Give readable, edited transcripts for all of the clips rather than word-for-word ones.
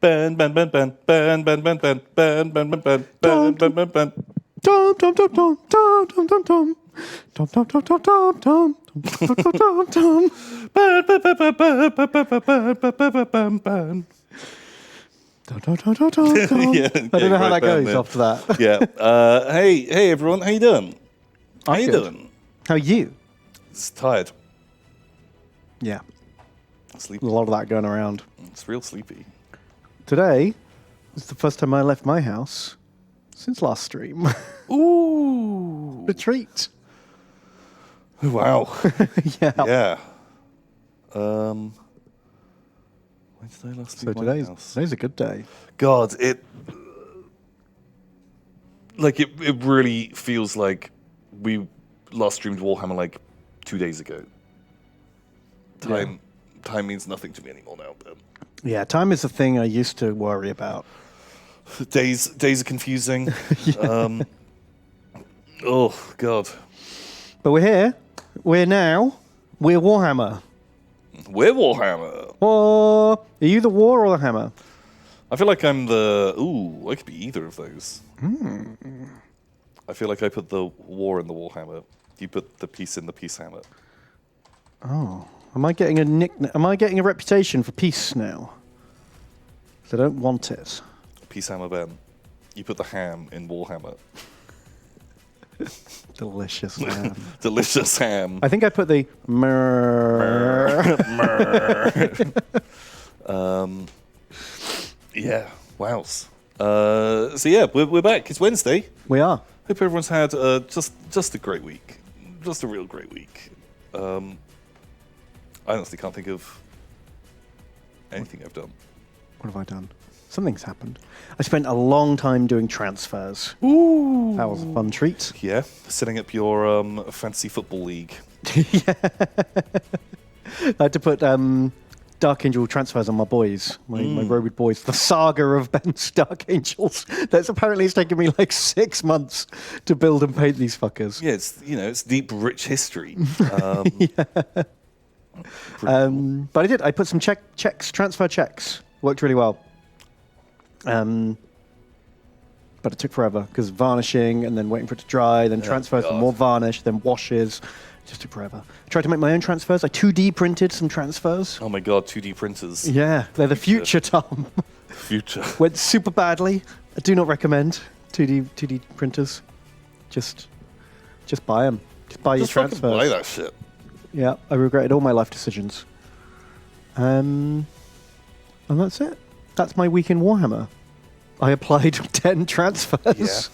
Ben, ben, ben, ben, ben, ben, ben, ben, ben, ben, ben, ben, ben, ben, ben, ben. Tom, tom, tom, tom, tom, tom, tom, tom. Tom, tom, tom, tom, tom, tom. Tom, tom, tom, tom. Ben, ben, ben, ben, ben, ben, ben, ben, ben, ben, ben, ben. Tom, tom, tom, tom, tom, tom. Yeah, I don't know how great that band goes there. after that. Yeah. Hey everyone, how you doing? How you good. doing? How are you? It's tired. Yeah, Sleepy. a lot of that going around. It's real sleepy. Today is the first time I left my house since last stream. Ooh. A treat. Wow. Yeah. Yeah. When did I last So leave my house? today's a good day. God, it really feels like we last streamed Warhammer like 2 days ago. Time means nothing to me anymore now. Yeah, time is a thing I used to worry about. Days are confusing. Oh God. But we're here. We're Warhammer. We're Warhammer. Or are you the war or the hammer? I feel like I'm the... Ooh, I could be either of those. I feel like I put the war in the Warhammer. You put the peace in the peace hammer. Oh, am I getting a nickname? Am I getting a reputation for peace now? 'Cause I don't want it. Peace hammer Ben. You put the ham in Warhammer. Delicious, man. Delicious ham. I think I put the Yeah, wows. So yeah, we're back. It's Wednesday. We are. Hope everyone's had just a great week. Just a real great week. I honestly can't think of anything I've done. What have I done? Something's happened. I spent a long time doing transfers. Ooh. That was a fun treat. Yeah, setting up your fantasy football league. Yeah. I had to put Dark Angel transfers on my boys, my Roboid boys. The saga of Ben's Dark Angels. That's apparently it's taken me like 6 months to build and paint these fuckers. Yeah, it's deep, rich history. But I did. I put some transfer checks. Worked really well. But it took forever because varnishing and then waiting for it to dry, then transfers for more varnish, then washes. It just took forever. I tried to make my own transfers. I 2D printed some transfers. Oh my God, 2D printers. Yeah, they're the future, Tom. Future. Went super badly. I do not recommend 2D printers. Just buy them. Just buy your transfers. Fucking buy that shit. Yeah, I regretted all my life decisions. And that's it. That's my week in Warhammer. I applied 10 transfers.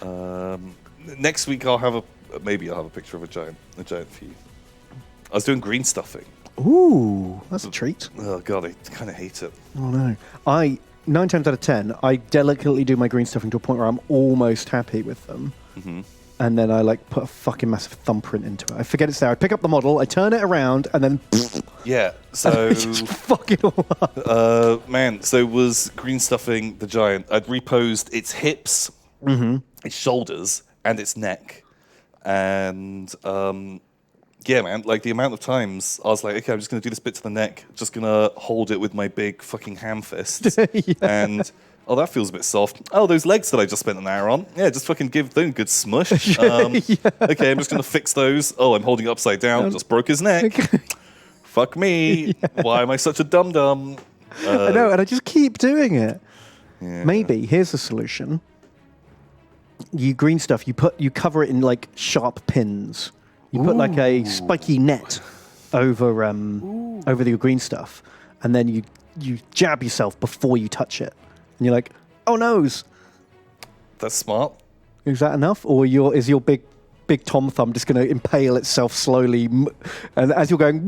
Yeah. Next week I'll have a picture of a giant for you. I was doing green stuffing. Ooh, that's a treat. Oh God, I kind of hate it. Oh no. 9 times out of 10, I delicately do my green stuffing to a point where I'm almost happy with them. Mm-hmm. And then I put a fucking massive thumbprint into it. I forget it's there. I pick up the model, I turn it around, and then yeah. So I just fuck it all up. Man, so was green stuffing the giant. I'd reposed its hips, its shoulders, and its neck, and yeah, man. Like the amount of times I was like, okay, I'm just gonna do this bit to the neck, just gonna hold it with my big fucking ham fist, and. Oh, that feels a bit soft. Oh, those legs that I just spent an hour on. Yeah, just fucking give them a good smush. Okay, I'm just going to fix those. Oh, I'm holding it upside down. Just broke his neck. Fuck me. Yeah. Why am I such a dum-dum? I know, and I just keep doing it. Yeah. Maybe, here's the solution. You green stuff, you cover it in sharp pins. You put a spiky net over your green stuff, and then you jab yourself before you touch it. And you're like, oh noes. That's smart. Is that enough? Or is your big Tom thumb just going to impale itself slowly? And as you're going,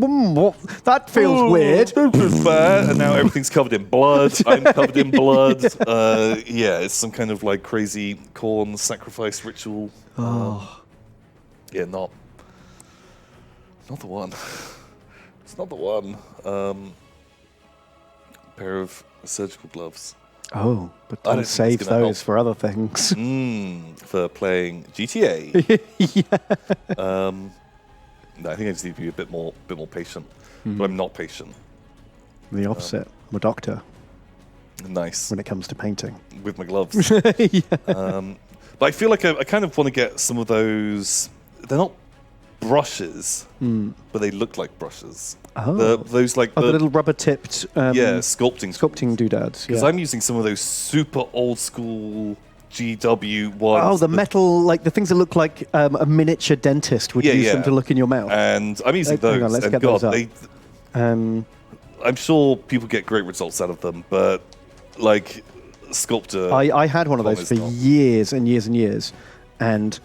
that feels weird. This is bad. And now everything's covered in blood. I'm covered in blood. Yeah, it's some kind of crazy corn sacrifice ritual. Yeah, not the one. It's not the one. Pair of surgical gloves. Oh, but don't save those for other things. For playing GTA. Yeah. No, I think I just need to be a bit more patient. But I'm not patient. The opposite. I'm a doctor. Nice. when it comes to painting. With my gloves. But I feel like I kind of want to get some of those. They're not brushes, but they look like brushes. Oh. Those like the little rubber-tipped sculpting doodads. Because I'm using some of those super old school GW ones. Oh, the metal, like the things that look like a miniature dentist would use them to look in your mouth. And I'm using those. Hang on, let's and get God, those up. I'm sure people get great results out of them, but like Sculptor. I had one of those for years and years and years, and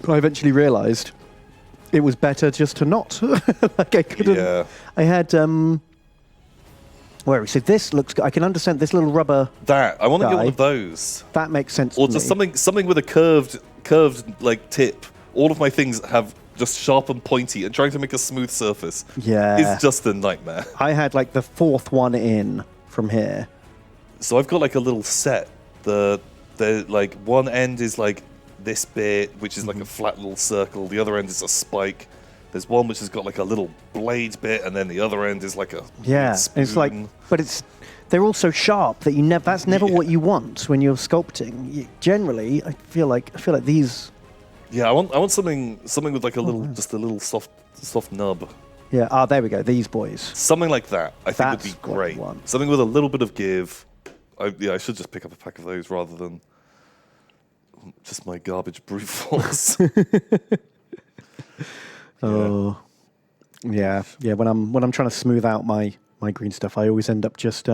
I eventually realised it was better just to not. Like I couldn't. Yeah. I had where so this looks good. I can understand this little rubber. I want to get one guy. of those. That makes sense. Or to just me. something with a curved like tip. All of my things have just sharp and pointy, and trying to make a smooth surface is just a nightmare. I had like the fourth one in from here. So I've got like a little set. The like one end is like this bit, which is like a flat little circle. The other end is a spike. There's one which has got like a little blade bit, and then the other end is like a spoon. It's like, but they're all so sharp that you never. That's never what you want when you're sculpting. Generally, I feel like these. Yeah, I want something with like a little, just a little soft nub. Yeah. There we go. These boys. Something like that, I think would be great. Something with a little bit of give. I should just pick up a pack of those rather than just my garbage brute force. Oh, yeah. When I'm trying to smooth out my green stuff, I always end up just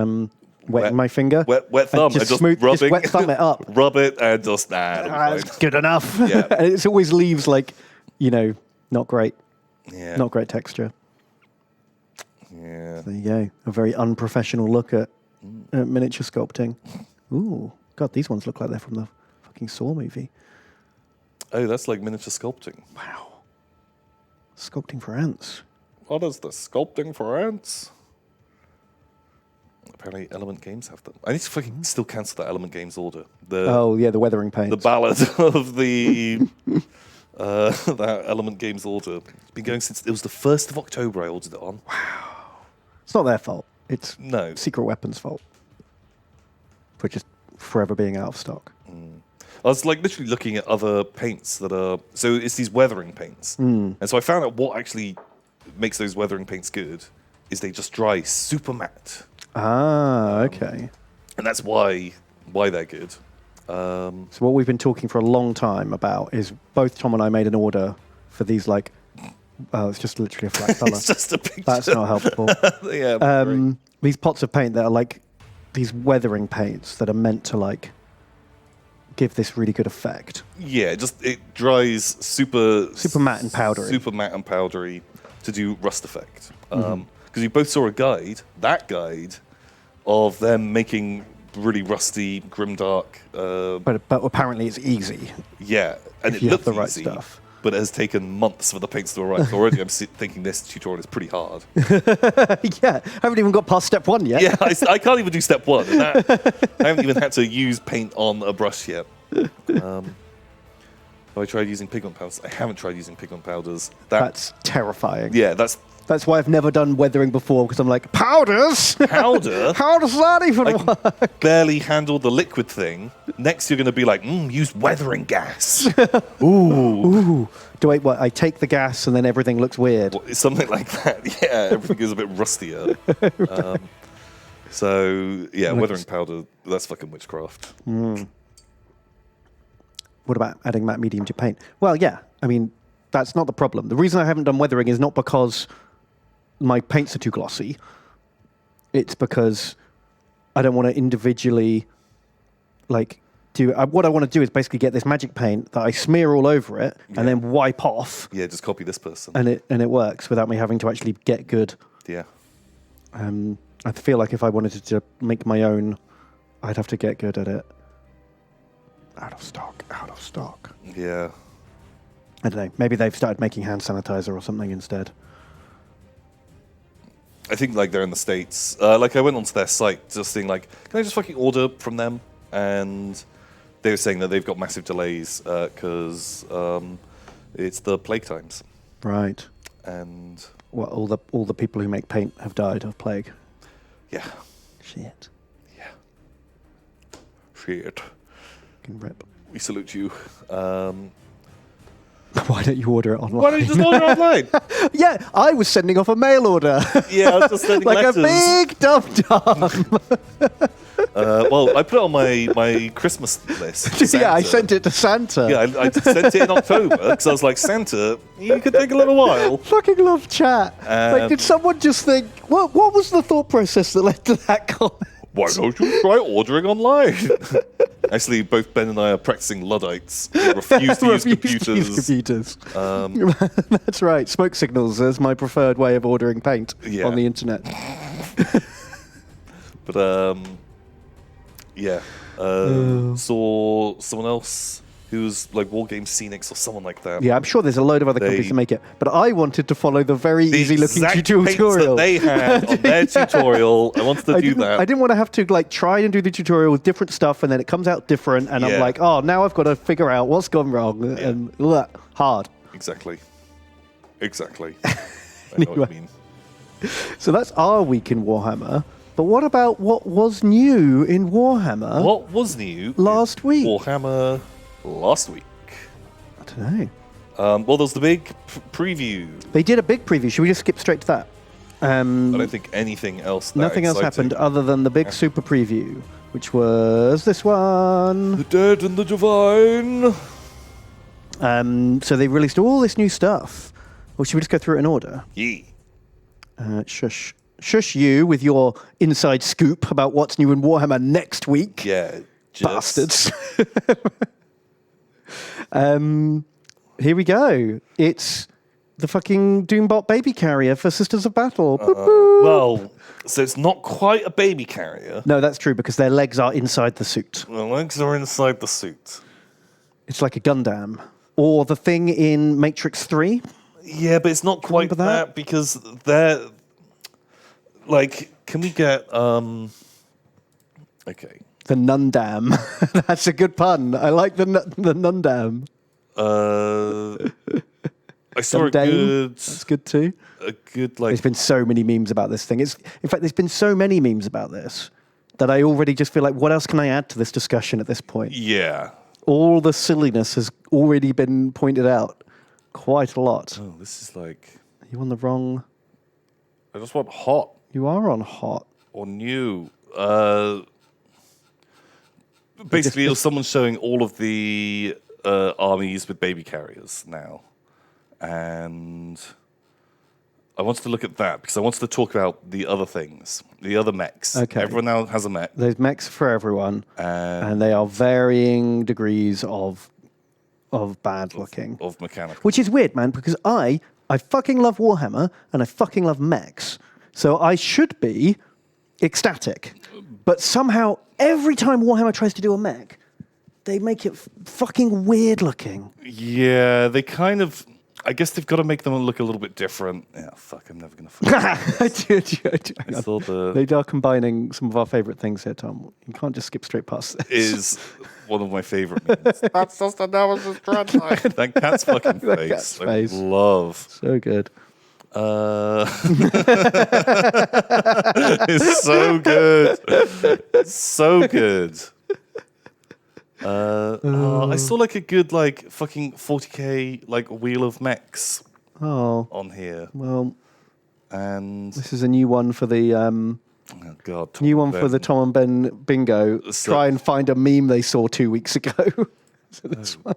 wetting my finger. Wet thumb. Just rubbing. Just wet thumb it up. Rub it and just That's good enough. Yeah. And it always leaves like, not great. Yeah. Not great texture. Yeah. There you go. A very unprofessional look at miniature sculpting. Ooh, God, these ones look like they're from the fucking Saw movie. Oh, that's like miniature sculpting. Wow. Sculpting for ants. What is the sculpting for ants? Apparently, Element Games have them. I need to fucking still cancel that Element Games order. The weathering paint. The ballad of the that Element Games order. It's been going since it was the 1st of October. I ordered it on. Wow. It's not their fault. It's Secret Weapon's fault for just forever being out of stock. I was like literally looking at other paints that are so it's these weathering paints, and so I found out what actually makes those weathering paints good is they just dry super matte. Okay. And that's why they're good. So what we've been talking for a long time about is both Tom and I made an order for these like. It's just literally a flat colour. It's just a picture. That's not helpful. Yeah. These pots of paint that are like these weathering paints that are meant to like give this really good effect. Yeah, it dries super matte and powdery. Super matte and powdery to do rust effect. Because you both saw that guide of them making really rusty, grimdark. But apparently it's easy. Yeah, and if it you looks have the right easy, stuff. but it has taken months for the paints to arrive. So already I'm thinking this tutorial is pretty hard. Yeah, I haven't even got past step 1 yet. Yeah, I can't even do step 1. And I haven't even had to use paint on a brush yet. Have I tried using pigment powders? I haven't tried using pigment powders. That's terrifying. Yeah, that's why I've never done weathering before, because I'm like, powders? Powder? How does that even work? Barely handle the liquid thing. Next, you're going to be like, use weathering gas. Ooh. I take the gas and then everything looks weird? Something like that. Yeah, everything is a bit rustier. Weathering powder, that's fucking witchcraft. What about adding matte medium to paint? Well, yeah. I mean, that's not the problem. The reason I haven't done weathering is not because my paints are too glossy. It's because I don't want to individually, do... what I want to do is basically get this magic paint that I smear all over it and then wipe off. Yeah, just copy this person. And it works without me having to actually get good. Yeah. I feel like if I wanted to make my own, I'd have to get good at it. Out of stock. Yeah. I don't know. Maybe they've started making hand sanitizer or something instead. I think they're in the States. I went onto their site just seeing can I just fucking order from them? And they were saying that they've got massive delays because it's the plague times. Right. And all the people who make paint have died of plague. Yeah. Shit. Yeah. shit. Fucking rip. We salute you. Why don't you order it online? Why don't you just order online? Yeah, I was sending off a mail order. Yeah, I was just sending like letters. a big dum-dum. Well, I put it on my Christmas list. Yeah, I sent it to Santa. Yeah, I sent it in October because I was like, Santa, you could take a little while. Fucking love chat. Like, did someone just think, what was the thought process that led to that comment? Why don't you try ordering online? Actually, both Ben and I are practicing Luddites. We refuse to use computers. That's right. Smoke signals is my preferred way of ordering paint on the internet. But, yeah. Saw someone else who was like Wargame Scenics or someone like that. Yeah, I'm sure there's a load of other companies that make it. But I wanted to follow the very easy-looking tutorial. That they had on their tutorial. I wanted to do that. I didn't want to have to like try and do the tutorial with different stuff, and then it comes out different, and I'm like, oh, now I've got to figure out what's gone wrong, and hard. Exactly. I know what you mean. So that's our week in Warhammer. But what about what was new in Warhammer? What was new last week? Warhammer last week. I don't know. Well, there's the big preview. They did a big preview. Should we just skip straight to that? I don't think anything else. Nothing else happened other than the big super preview, which was this one. The Dead and the Divine. So they released all this new stuff. Well, should we just go through it in order? Yeah. Shush you with your inside scoop about what's new in Warhammer next week. Yeah. Bastards. Here we go. It's the fucking Doombot baby carrier for Sisters of Battle. Well, so it's not quite a baby carrier. No, that's true because their legs are inside the suit. The legs are inside the suit. It's like a Gundam. Or the thing in Matrix 3. Yeah, but it's not quite that because they're... Like, can we get... Okay. The Nundam. That's a good pun. I like the Nundam. I saw a good... That's good too. A good, like... There's been so many memes about this thing. In fact, there's been so many memes about this that I already just feel like, what else can I add to this discussion at this point? Yeah. All the silliness has already been pointed out quite a lot. Oh, this is like... Are you on the wrong... I just want hot. You are on hot. Or new. Basically, it was someone showing all of the armies with baby carriers now. And I wanted to look at that because I wanted to talk about the other things, the other mechs. Okay. Everyone now has a mech. There's mechs for everyone. And they are varying degrees of bad looking. Of mechanical. Which is weird, man, because I fucking love Warhammer and I fucking love mechs. So I should be ecstatic. But somehow, every time Warhammer tries to do a mech, they make it fucking weird looking. Yeah, they kind of... I guess they've got to make them look a little bit different. Yeah, fuck, I'm never going to fuck. They are combining some of our favourite things here, Tom. You can't just skip straight past this. Is one of my favourite memes. That's just a nemesis dreadnought. That cat's fucking face. Cat's face. I love. So good. It's so good. So good. I saw like a good like fucking 40k like wheel of mechs on here. Well, and this is a new one for the oh god, for the Tom and Ben bingo. Try and find a meme they saw 2 weeks ago. So this one.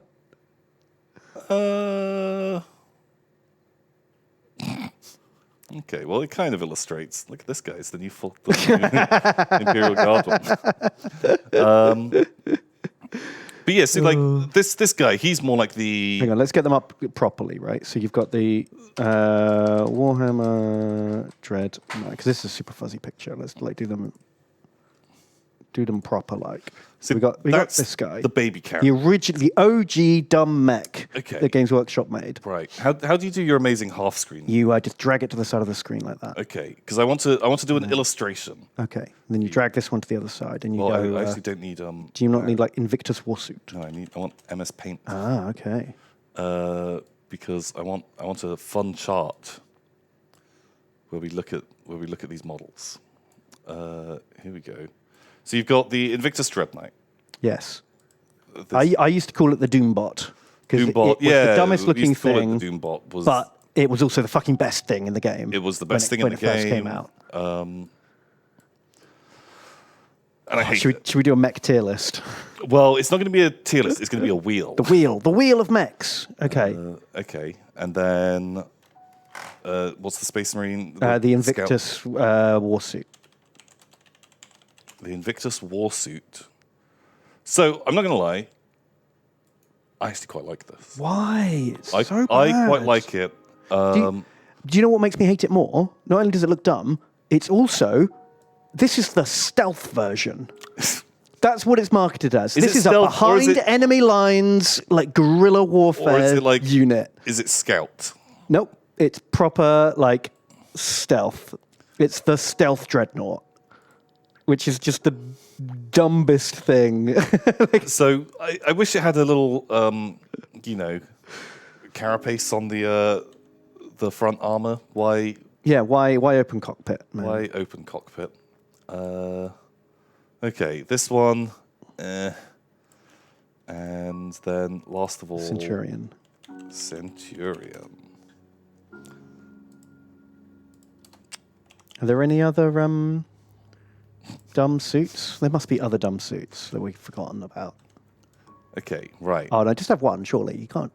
Okay, well, it kind of illustrates. Look at this guy. It's the new Imperial Guard one. But yeah, see, like this guy, he's more like the... Hang on, let's get them up properly, right? So you've got the Warhammer Dread, because this is a super fuzzy picture. Let's like do them proper, like. So we got this guy, the baby carrier, the OG dumb mech that Games Workshop made. Right. How do you do your amazing half screen? You just drag it to the side of the screen like that. Okay, because I want to do an illustration. Okay, and then you drag this one to the other side, and you go. I actually don't need. Do you not need like Invictus Warsuit? No, I want MS Paint. Ah, okay. Because I want a fun chart where we look at these models. Here we go. So you've got the Invictus Dreadnought. Yes. I used to call it the Doombot. Because it was the dumbest looking thing. The Doombot was, but it was also the fucking best thing in the game. It was the best thing in the game. When it first came out. And I hate should we do a mech tier list? Well, it's not going to be a tier list. It's going to be a wheel. The wheel of mechs. Okay. Okay. And then, what's the Space Marine? The Invictus Warsuit. The Invictus Warsuit. So, I'm not going to lie. I actually quite like this. Why? It's so bad. I quite like it. Do you know what makes me hate it more? Not only does it look dumb, it's also... This is the stealth version. That's what it's marketed as. This is a behind enemy lines, like guerrilla warfare unit. Is it scout? Nope. It's proper, like, stealth. It's the stealth dreadnought, which is just the dumbest thing. So I wish it had a little, carapace on the front armor. Why? Yeah. Why open cockpit? Man? Why open cockpit? Okay, this one, and then last of all, Centurion. Are there any other dumb suits? There must be other dumb suits that we've forgotten about. Okay, right. Oh no, just have one. Surely you can't.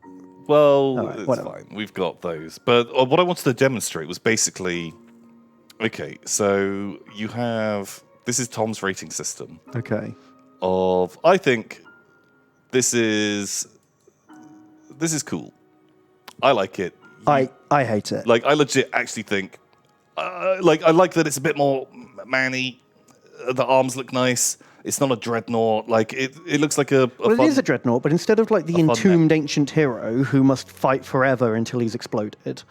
Well, it's fine. We've got those. But what I wanted to demonstrate was basically, okay, so you have. This is Tom's rating system. Okay. I think this is cool. I like it. I hate it. Like, I legit actually think, I like that it's a bit more manny. The arms look nice. It's not a dreadnought. Like, it looks like a Well, it is a dreadnought, but instead of like the entombed ancient hero who must fight forever until he's exploded,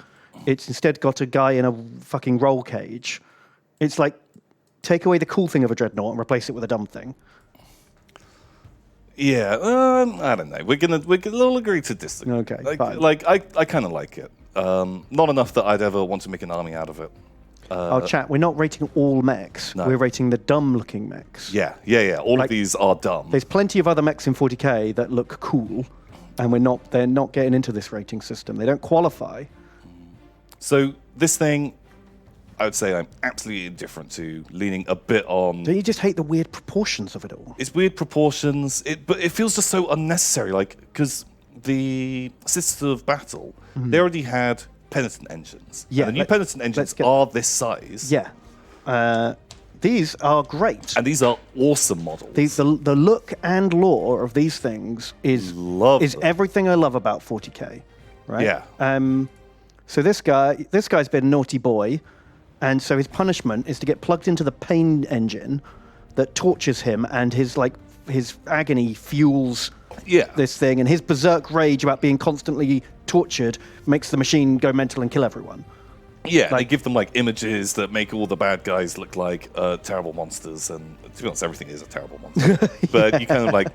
it's instead got a guy in a fucking roll cage. It's like, take away the cool thing of a dreadnought and replace it with a dumb thing. Yeah, I don't know. We'll agree to disagree. Okay, fine. I kind of like it. Not enough that I'd ever want to make an army out of it. Chat, we're not rating all mechs. No. We're rating the dumb-looking mechs. Yeah. All of these are dumb. There's plenty of other mechs in 40k that look cool, and they're not getting into this rating system. They don't qualify. So this thing, I would say I'm absolutely indifferent to, leaning a bit on... Don't you just hate the weird proportions of it all? It's weird proportions, but it feels just so unnecessary, because the Sisters of Battle, they already had penitent engines. Yeah, and the new penitent engines are this size. Yeah. These are great. And these are awesome models. The look and lore of these things is everything I love about 40k, right? Yeah. So this guy's been a naughty boy, and so his punishment is to get plugged into the pain engine that tortures him, and his agony fuels this thing, and his berserk rage about being constantly tortured makes the machine go mental and kill everyone. Yeah, they give them images that make all the bad guys look like terrible monsters, and to be honest, everything is a terrible monster. But you kind of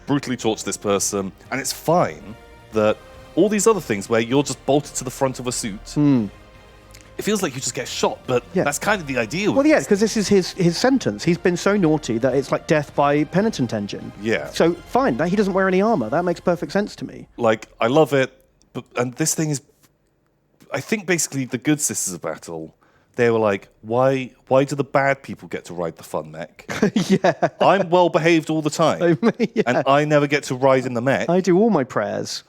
brutally torture this person, and it's fine that all these other things where you're just bolted to the front of a suit, it feels like you just get shot, but that's kind of the idea. Well, yeah, because this is his sentence. He's been so naughty that it's like death by penitent engine. Yeah. So fine, he doesn't wear any armor. That makes perfect sense to me. I love it, and this thing is, I think basically the good Sisters of Battle, they were like, why do the bad people get to ride the fun mech? Yeah. I'm well behaved all the time, and I never get to ride in the mech. I do all my prayers.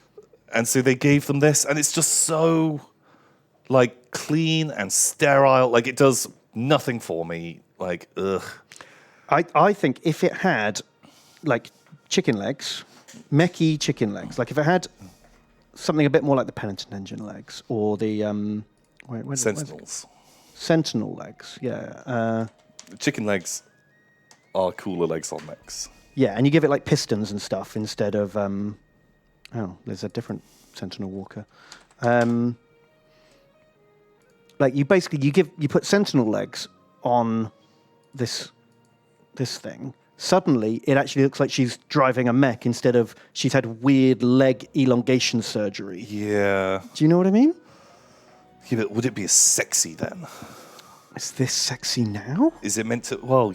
And so they gave them this, and it's just so clean and sterile. It does nothing for me. Ugh. I think if it had chicken legs, mechy chicken legs, if it had something a bit more like the penitent engine legs or the Sentinels. Sentinel legs, yeah. Chicken legs are cooler legs on mechs. Yeah, and you give it pistons and stuff instead of there's a different Sentinel Walker. You put Sentinel legs on this thing. Suddenly, it actually looks like she's driving a mech instead of she's had weird leg elongation surgery. Yeah. Do you know what I mean? Yeah, but would it be as sexy then? Is this sexy now? Is it meant to? Well,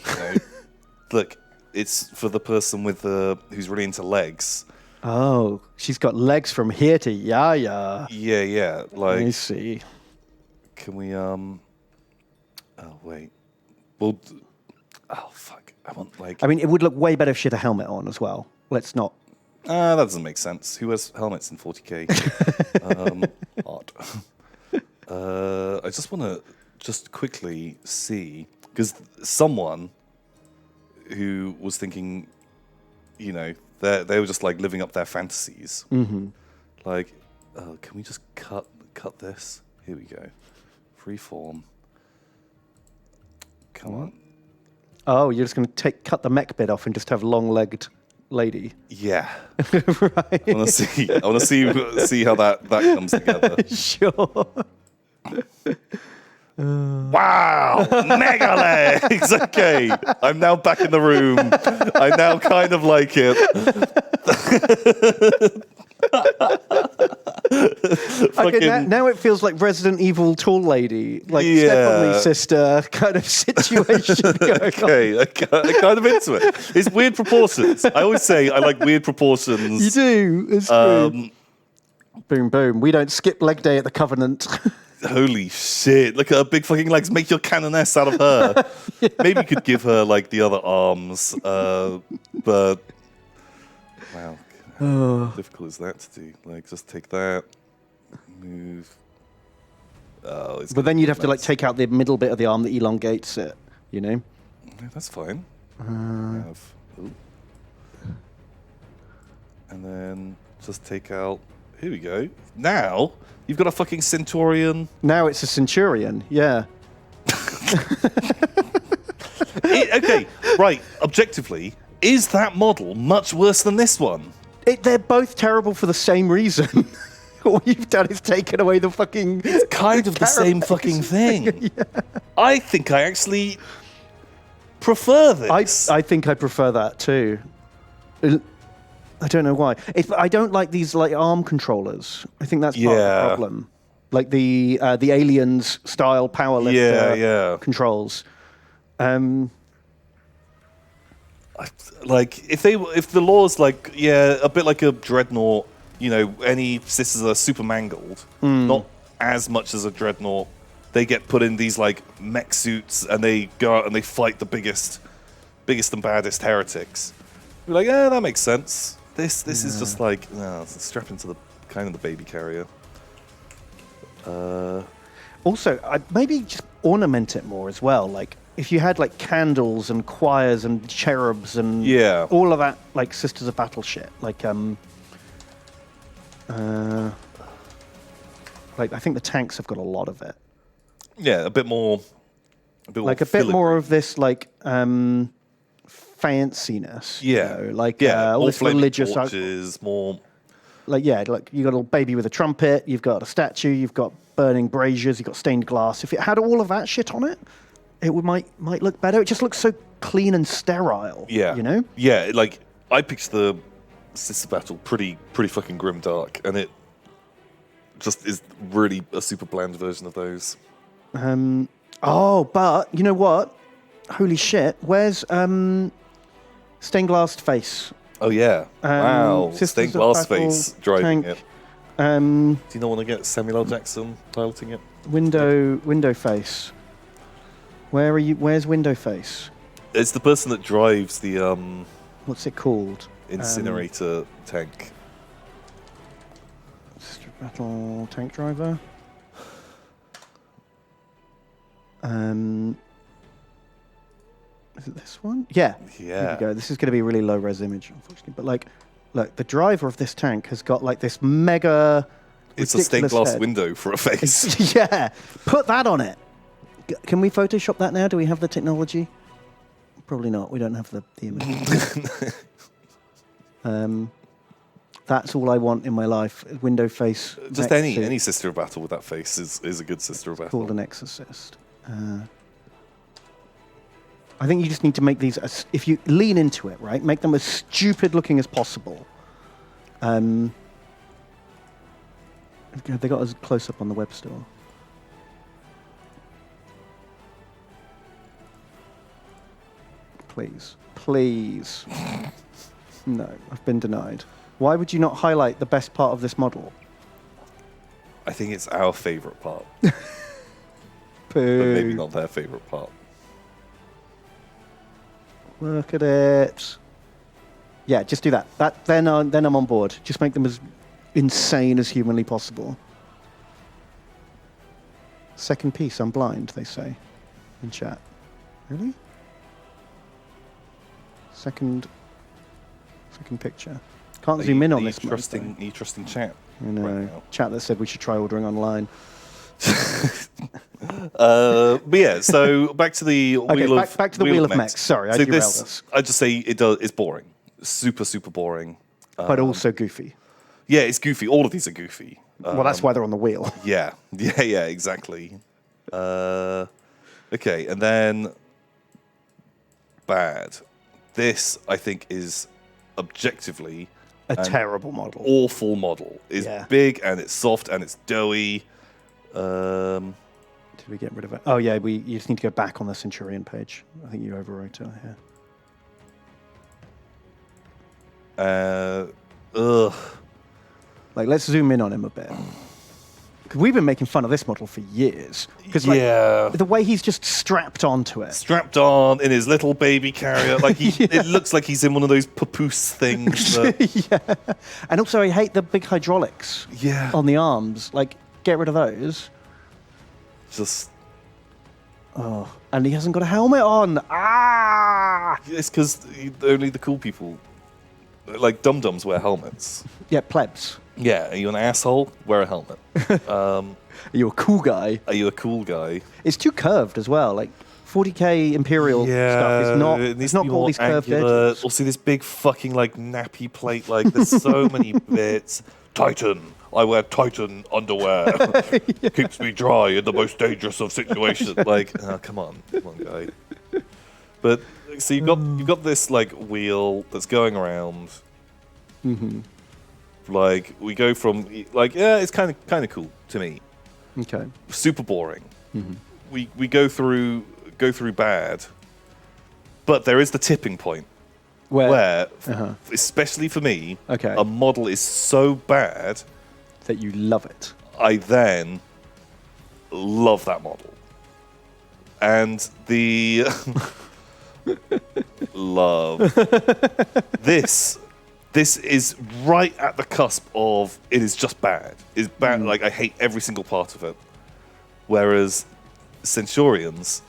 look, it's for the person with who's really into legs. Oh, she's got legs from here to yeah. Yeah. Let me Like, see. can we? Oh wait. Well, oh fuck. I want like. I mean, it would look way better if she had a helmet on as well. Let's not. That doesn't make sense. Who has helmets in 40k? Odd. I just want to just quickly see, because someone who was thinking, you know, they were just like living up their fantasies. Mm-hmm. Like, can we just cut this? Here we go. Freeform. Come on. Oh, you're just going to cut the mech bit off and just have long-legged lady. Yeah. Right. I want to see how that comes together. Sure. Wow, mega legs. Okay, I'm now back in the room. I now kind of like it. Okay, now it feels like Resident Evil tall lady, like Step on Me Sister kind of situation going on. Okay, I'm kind of into it. It's weird proportions. I always say I like weird proportions. You do. It's true. Boom, boom. We don't skip leg day at the Covenant. Holy shit! Look at her big fucking legs. Make your canoness out of her. Yeah. Maybe you could give her like the other arms, but wow, how difficult is that to do? Like, just take that, move. Oh, but then you'd have to like take out the middle bit of the arm that elongates it. You know. Yeah, that's fine. And then just take out. Here we go. Now you've got a fucking Centurion. Now it's a Centurion, yeah. Okay, right. Objectively, is that model much worse than this one? They're both terrible for the same reason. All you've done is taken away the fucking... It's kind of the same fucking thing. Yeah. I think I actually prefer this. I think I prefer that too. I don't know why. I don't like these like arm controllers. I think that's part of the problem. Like the Aliens style powerlifter controls. Like if the law's like a bit like a dreadnought, you know, any sisters are super mangled, not as much as a dreadnought. They get put in these like mech suits and they go out and they fight the biggest and baddest heretics. You're like, that makes sense. This is just like strap into the kind of the baby carrier. Also, maybe just ornament it more as well. Like if you had like candles and choirs and cherubs and all of that, like Sisters of Battle shit. Like I think the tanks have got a lot of it. Yeah, a bit more. Bit more of this like. Fanciness, you know, like all this religious torches, more like you got a little baby with a trumpet, you've got a statue, you've got burning braziers, you've got stained glass. If it had all of that shit on it, it might look better. It just looks so clean and sterile. Yeah, you know. Yeah, like I picked the Sister Battle pretty fucking grim dark, and it just is really a super bland version of those. But you know what? Holy shit! Where's stained glass face? Oh yeah! Wow, stained glass face driving tank. it. Do you not want to get Samuel L. Jackson piloting it? Window face. Where are you? Where's window face? It's the person that drives the What's it called? Incinerator tank. Sister Battle tank driver. Is it this one? Yeah. Here we go. This is going to be a really low-res image, unfortunately. But look, the driver of this tank has got like this mega. It's a stained glass window for a face. Yeah. Put that on it. Can we Photoshop that now? Do we have the technology? Probably not. We don't have the image. That's all I want in my life. Window face. Just any Sister of Battle with that face is a good Sister of Battle. Called an Exorcist. I think you just need to make these, if you lean into it, right, make them as stupid looking as possible. They got us close up on the web store. Please. Please. No, I've been denied. Why would you not highlight the best part of this model? I think it's our favourite part. Boo. But maybe not their favourite part. Look at it. Yeah, just do that. Then I'm on board. Just make them as insane as humanly possible. Second piece, I'm blind, they say in chat. Really? Second picture. Can't zoom in on this. Are you trusting chat? I know. Right, Chat that said we should try ordering online. But yeah, so back to the wheel of mechs. Sorry, I derailed us. I just say it's boring. Super, super boring. But also goofy. Yeah, it's goofy. All of these are goofy. Well, that's why they're on the wheel. Yeah, exactly. Okay, and then bad. This, I think, is objectively a terrible model. Awful model. It's big and it's soft and it's doughy. Did we get rid of it? Oh yeah, you just need to go back on the Centurion page. I think you overwrote it here. Like, let's zoom in on him a bit. Because we've been making fun of this model for years. Because the way he's just strapped onto it. Strapped on in his little baby carrier. Like it looks like he's in one of those papoose things. Yeah. And also, I hate the big hydraulics on the arms. Like, get rid of those. Just... Oh, and he hasn't got a helmet on. Ah! It's because only the cool people, like dum-dums, wear helmets. Yeah, plebs. Yeah, are you an asshole? Wear a helmet. Are you a cool guy? Are you a cool guy? It's too curved as well. Like 40k Imperial stuff is not all these curved edges. Also, this big fucking like nappy plate. Like there's so many bits. Titan. I wear Titan underwear. Keeps me dry in the most dangerous of situations. Like, come on, guy. But so you've got this like wheel that's going around. Mm-hmm. Like we go from like it's kind of cool to me. Okay. Super boring. Mm-hmm. We go through bad, but there is the tipping point where especially for me, a model is so bad that you love it. I then love that model, and the love this. This is right at the cusp of it is just bad. It's bad. Like I hate every single part of it. Whereas Centurions,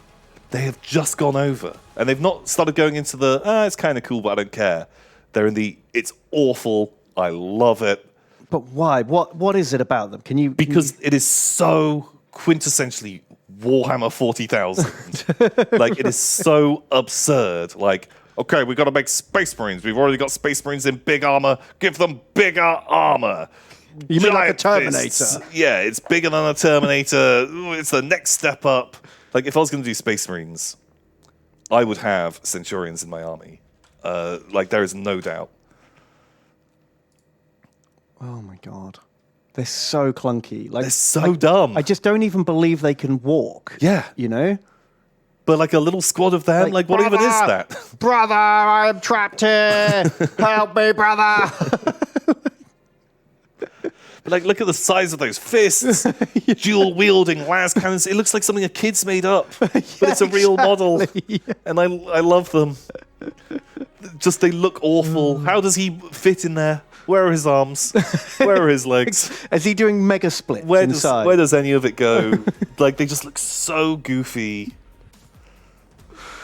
they have just gone over, and they've not started going into the it's kind of cool, but I don't care. They're in the it's awful. I love it. But why? What is it about them? Because it is so quintessentially Warhammer 40,000. Like it is so absurd. Like. Okay, we've got to make Space Marines. We've already got Space Marines in big armor. Give them bigger armor. You mean like a Terminator? Fists. Yeah, it's bigger than a Terminator. It's the next step up. Like, if I was going to do Space Marines, I would have Centurions in my army. Like, there is no doubt. Oh, my God. They're so clunky. Like, they're so dumb. I just don't even believe they can walk. Yeah. You know? But like a little squad of them, like what even is that? Brother, I am trapped here. Help me, brother. But like, look at the size of those fists. Dual wielding las cannons. It looks like something a kid's made up, but it's a real model, and I love them. Just they look awful. How does he fit in there? Where are his arms? Where are his legs? Is he doing mega splits inside? Where does any of it go? Like they just look so goofy.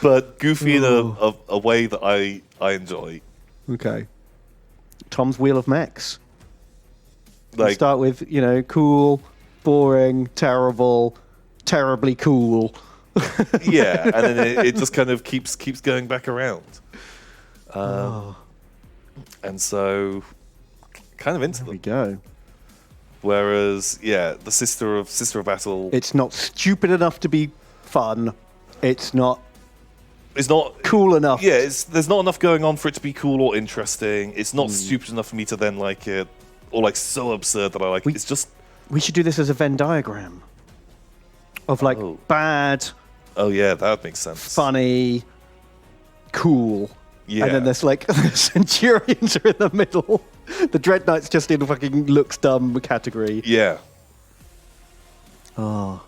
But goofy in a way that I enjoy. Okay. Tom's Wheel of Mechs. Like, start with, cool, boring, terrible, terribly cool. Yeah, and then it just kind of keeps going back around. And so, kind of into them. There we go. Whereas, the Sister of Battle. It's not stupid enough to be fun. It's not cool enough. Yeah, there's not enough going on for it to be cool or interesting. It's not stupid enough for me to then like it, or like so absurd that I like it. It's just... We should do this as a Venn diagram of like bad... Oh yeah, that makes sense. Funny, cool. Yeah. And then there's like the Centurions are in the middle. The Dreadnoughts just in fucking looks dumb category. Yeah. Oh.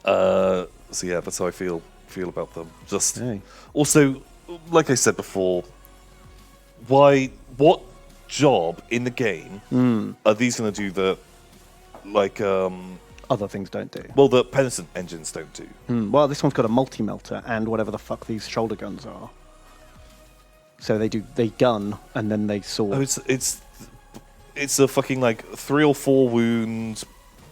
So yeah, that's how I feel about them. Just Hey. also, like I said before, what job in the game are these going to do that, like, Other things don't do. well, the Penitent engines don't do? Well, this one's got a multi-melter and whatever the fuck these shoulder guns are. So they gun and then they sword. Oh, it's a fucking like 3 or 4 wound,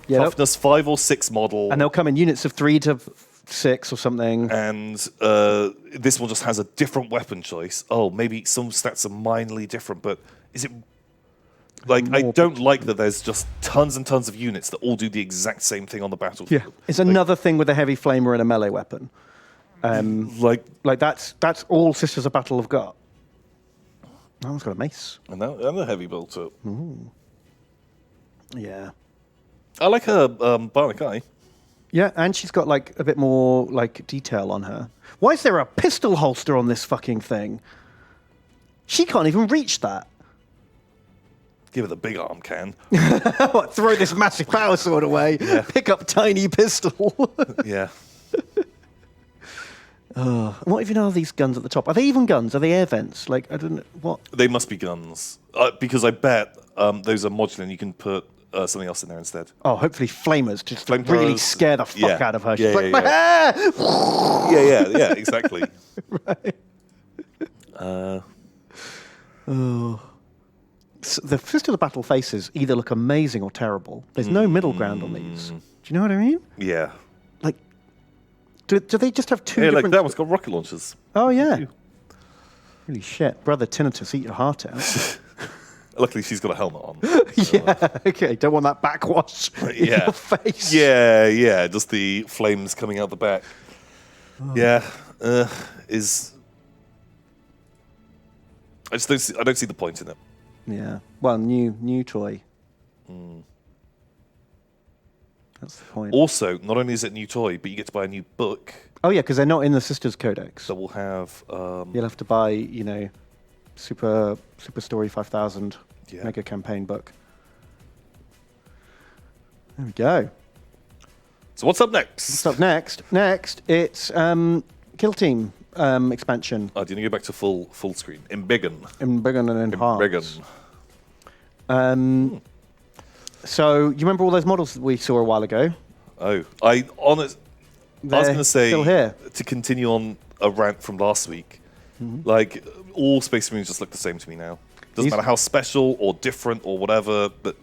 Yep. toughness 5 or 6 model, And they'll come in units of 3 to 6 or something. and this one just has a different weapon choice. Oh, maybe some stats are minorly different, but is it like I don't like that there's just tons and tons of units that all do the exact same thing on the battlefield. Yeah, it's another thing with a heavy flamer and a melee weapon. Like That's all Sisters of Battle have got. That one's got a mace. and a heavy bolter. Yeah. I like her bionic eye. Yeah, and she's got like a bit more like detail on her. Why is there a pistol holster on this fucking thing? She can't even reach that. Give her the big arm can. What, throw this massive power sword away, pick up tiny pistol. Yeah. What even are these guns at the top? Are they even guns? Are they air vents? Like, I don't know. What? They must be guns. Because I bet those are modular and you can put something else in there instead. Oh, hopefully flamers just Flamethrowers, really scare the fuck yeah. out of her. Yeah, She's yeah, like, yeah. Yeah, exactly. right. The Fist of the Battle faces either look amazing or terrible. There's no middle ground on these. Do you know what I mean? Yeah. Like, do they just have two Yeah, like different... that one's got rocket launchers. Oh, yeah. Holy shit. Brother Tinnitus, eat your heart out. Luckily, she's got a helmet on. Yeah, okay. Don't want that backwash in Yeah. your face. Yeah. Just the flames coming out the back. Yeah. Is... I don't see the point in it. Yeah. Well, new toy. That's the point. Also, not only is it a new toy, but you get to buy a new book Oh, yeah, because they're not in the Sisters Codex. that will have... You'll have to buy, Super Story 5000 Yeah. Mega Campaign book. There we go. So what's up next? What's up next? Next, it's Kill Team expansion. Do you want to go back to full screen? Embiggen. Embiggen and Enhanced. Embiggen. So, you remember all those models that we saw a while ago? Oh, I was going to say, still here. to continue on a rant from last week, like, all Space Marines just look the same to me now. Doesn't matter how special or different or whatever, but...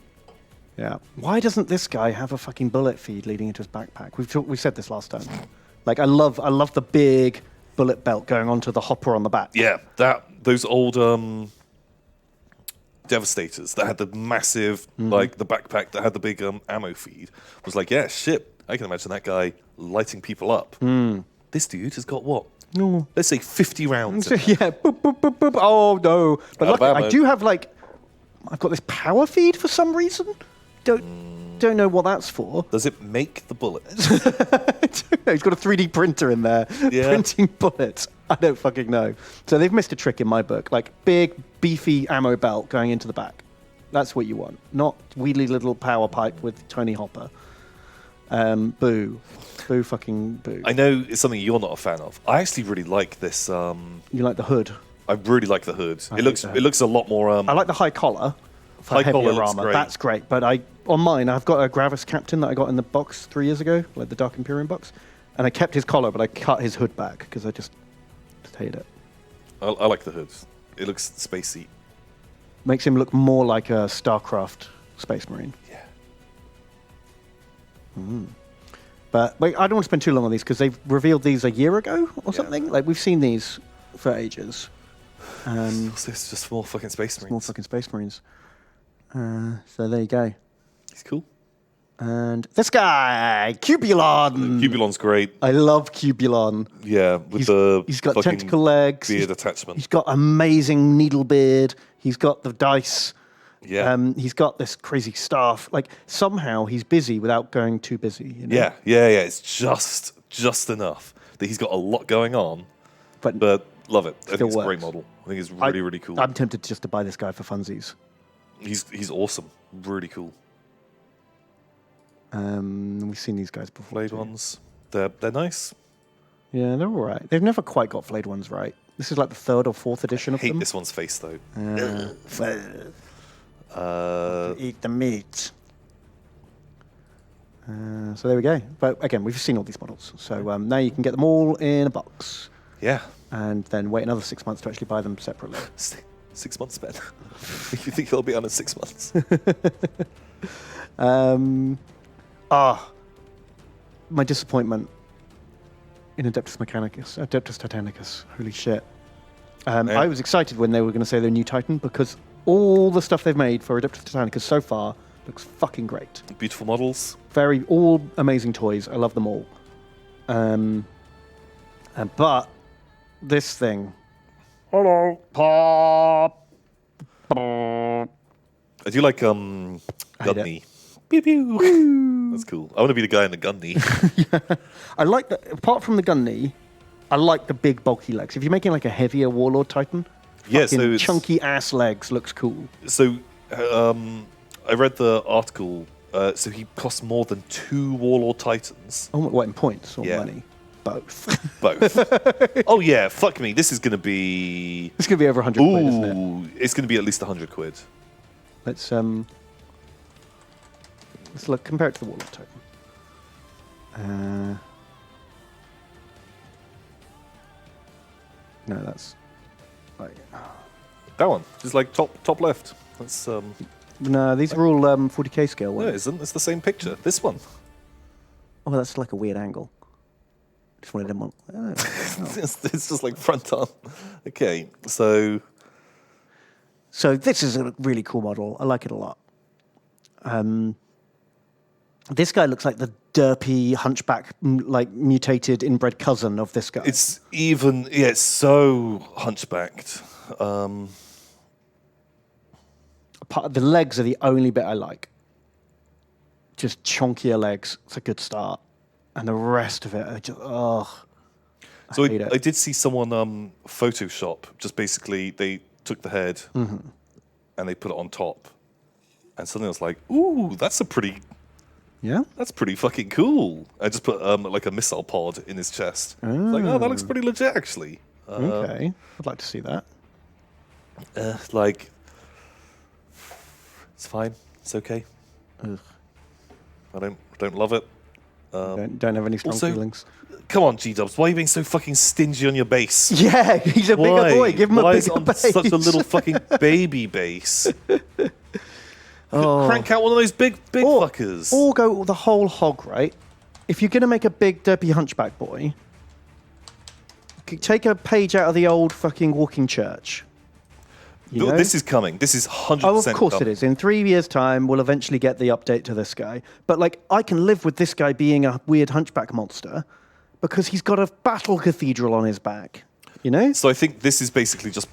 Yeah. Why doesn't this guy have a fucking bullet feed leading into his backpack? We said this last time. Like, I love the big bullet belt going onto the hopper on the back. Yeah, those old Devastators that had the massive, like, the backpack that had the big ammo feed was like, yeah, shit, I can imagine that guy lighting people up. This dude has got what? No. Let's say 50 rounds. in Yeah. Boop, boop, boop, boop. Oh, no. But luckily, Alabama. I do have, like... I've got this power feed for some reason. Don't know what that's for. Does it make the bullets? I don't know. He's got a 3D printer in there Yeah. printing bullets. I don't fucking know. So they've missed a trick in my book. Like, big, beefy ammo belt going into the back. That's what you want. Not wheelie little power pipe with tiny hopper. Boo. Boo fucking boo. I know it's something you're not a fan of. I actually really like this. You like the hood? I really like the hood. I It hate looks the hood. it looks a lot more. I like the high collar. For High heavier collar looks armor. great. That's great. But on mine, I've got a Gravis Captain that I got in the box 3 years ago, like the Dark Imperium box. And I kept his collar, but I cut his hood back because I just hate it. I like the hood. It looks spacey. Makes him look more like a StarCraft Space Marine. Yeah. But wait, I don't want to spend too long on these because they've revealed these a year ago or Yeah. something. Like, we've seen these for ages. Also, it's just more fucking Space More Marines. fucking Space Marines. So there you go. He's cool. And this guy, Cubulon. Cubulon's great. I love Cubulon. Yeah, with the He's got fucking tentacle legs. beard attachment. He's got amazing needle beard. He's got the dice. Yeah. He's got this crazy staff. Like, somehow he's busy without going too busy. You know? Yeah. It's just enough that he's got a lot going on, But love it. I think Still it's a great works. model. I think it's really, really cool. I'm tempted just to buy this guy for funsies. He's awesome. Really cool. We've seen these guys before. Flayed ones. They're nice. Yeah, they're all right. They've never quite got flayed ones right. This is like the 3rd or 4th edition of I hate them. this one's face though. Eat the meat. So there we go. But again, we've seen all these models. So now you can get them all in a box. Yeah. And then wait another 6 months to actually buy them separately. 6 months, Ben. You think it'll be on in 6 months? My disappointment in Adeptus Titanicus. Holy shit. I was excited when they were going to say their new Titan because all the stuff they've made for Adeptus Titanicus so far looks fucking great. Beautiful models. All amazing toys. I love them all. But this thing. Hello, Pop. I do like Gunny. Pew pew. That's cool. I want to be the guy in the Gunny. Yeah. I like that. Apart from the gun knee, I like the big bulky legs. If you're making like a heavier Warlord Titan, Yeah, so it's- chunky ass legs looks cool. So I read the article. So he costs more than 2 Warlord Titans. Oh, what in points or Yeah. money? Both. Both. Oh yeah, fuck me. This is gonna be. It's gonna be over 100 quid, isn't it? Ooh, it's gonna be at least 100 quid. Let's look. Compare it to the Warlord Titan. No, that's. That one, just like top left. That's No, these are all 40k scale no, ones. it isn't. It's the same picture. This one. Oh, that's like a weird angle. Just wanted them on. Oh. It's just like front on. Okay, so So this is a really cool model. I like it a lot. This guy looks like the derpy hunchback, like mutated inbred cousin of this guy. it's even. Yeah, it's so hunchbacked. The legs are the only bit I like. Just chunkier legs. It's a good start. And the rest of it, I just, So hate it. I did see someone Photoshop. Just basically, they took the head Mm-hmm. and they put it on top, and suddenly I was like, "Ooh, that's pretty fucking cool." I just put like a missile pod in his chest. It's like, oh, that looks pretty legit, actually. Okay. I'd like to see that. Like, it's fine. It's okay. Ugh. I don't love it. Don't have any strong also- feelings. Come on, G-Dubs. Why are you being so fucking stingy on your base? Yeah, he's a bigger boy. Give him Why a is it bigger on base. such a little fucking baby base? Oh. Crank out one of those big fuckers. Or go the whole hog, right? If you're going to make a big, derpy hunchback boy, take a page out of the old fucking walking church. You know? This is coming. This is 100% Oh, of course coming. it is. In 3 years' time, we'll eventually get the update to this guy. But, like, I can live with this guy being a weird hunchback monster because he's got a battle cathedral on his back. You know? So I think this is basically just...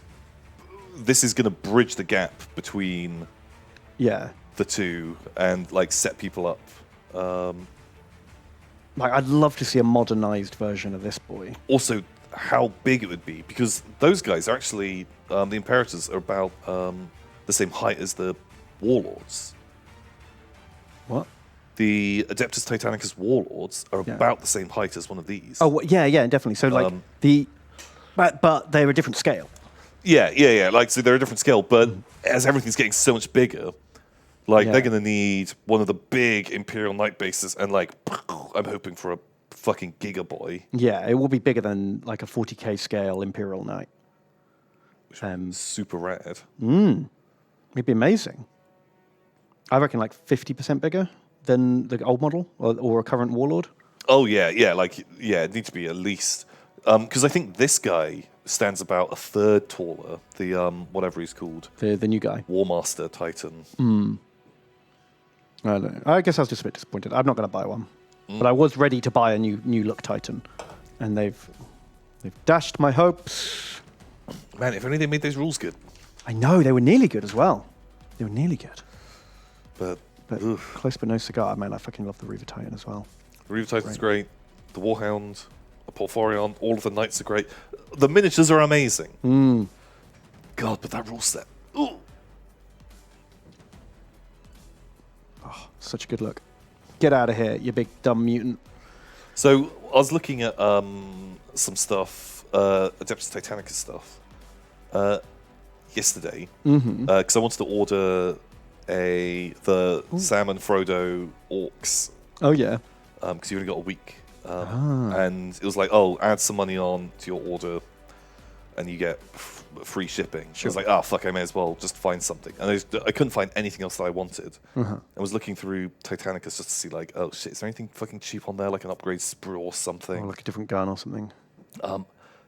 This is going to bridge the gap between Yeah. the two and, like, set people up. Like, I'd love to see a modernized version of this boy. Also, how big it would be, because those guys are actually... the Imperators are about the same height as the Warlords. What? The Adeptus Titanicus Warlords are about the same height as one of these. Oh, yeah, definitely. So, like, But they're a different scale. Yeah. Like, so they're a different scale, but as everything's getting so much bigger, like, they're going to need one of the big Imperial Knight bases, and, like, I'm hoping for a fucking Giga Boy. Yeah, it will be bigger than, like, a 40k scale Imperial Knight. Super rad. It'd be amazing. I reckon, like, 50% bigger than the old model or a current Warlord. Oh, yeah, it needs to be at least... Because I think this guy stands about a third taller, the, whatever he's called. The new guy. Warmaster Titan. I don't know. I guess I was just a bit disappointed. I'm not going to buy one. But I was ready to buy a new look Titan. And they've dashed my hopes. Man, if only they made those rules good. I know, they were nearly good as well. They were nearly good. But Close but no cigar. Man, I fucking love the Reaver Titan as well. the Reaver Titan's great. The Warhound, a Porphyrion. All of the knights are great. The miniatures are amazing. God, but that rule set. Ooh. Such a good look. Get out of here, you big dumb mutant. So I was looking at some stuff, Adeptus Titanicus stuff, yesterday because I wanted to order the Sam and Frodo orcs. Oh yeah. Because you only got a week, and it was like, oh, add some money on to your order, and you get free shipping. Sure. I was like, oh fuck, I may as well just find something, and I couldn't find anything else that I wanted. I was looking through Titanicus just to see like, oh shit, is there anything fucking cheap on there, like an upgrade sprue or something, or like a different gun or something?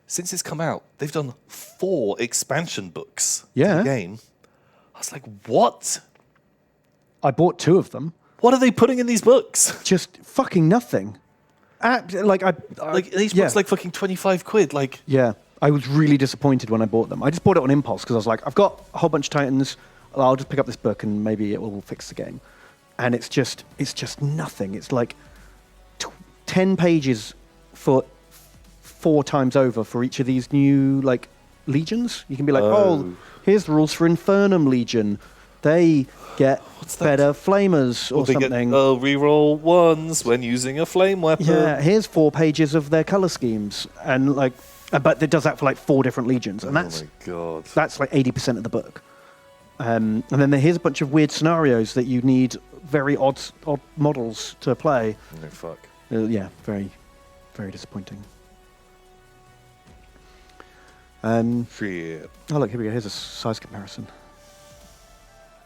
Since it's come out, they've done 4 expansion books to Yeah. the game. I was like, what? I bought 2 of them. What are they putting in these books? Just fucking nothing. Like These books like fucking 25 quid. Like, yeah, I was really disappointed when I bought them. I just bought it on impulse because I was like, I've got a whole bunch of Titans. I'll just pick up this book and maybe it will fix the game. And it's just nothing. It's like 10 pages for 4 times over for each of these new like legions. You can be like, oh, here's the rules for Infernum Legion. They get better flamers or something. Reroll 1s when using a flame weapon. Yeah, here's 4 pages of their color schemes, and like, but it does that for like 4 different legions, and my God, that's like 80% of the book. And then here's a bunch of weird scenarios that you need very odd models to play. Oh fuck. Yeah, very, very disappointing. Shit. Oh look, here we go. Here's a size comparison.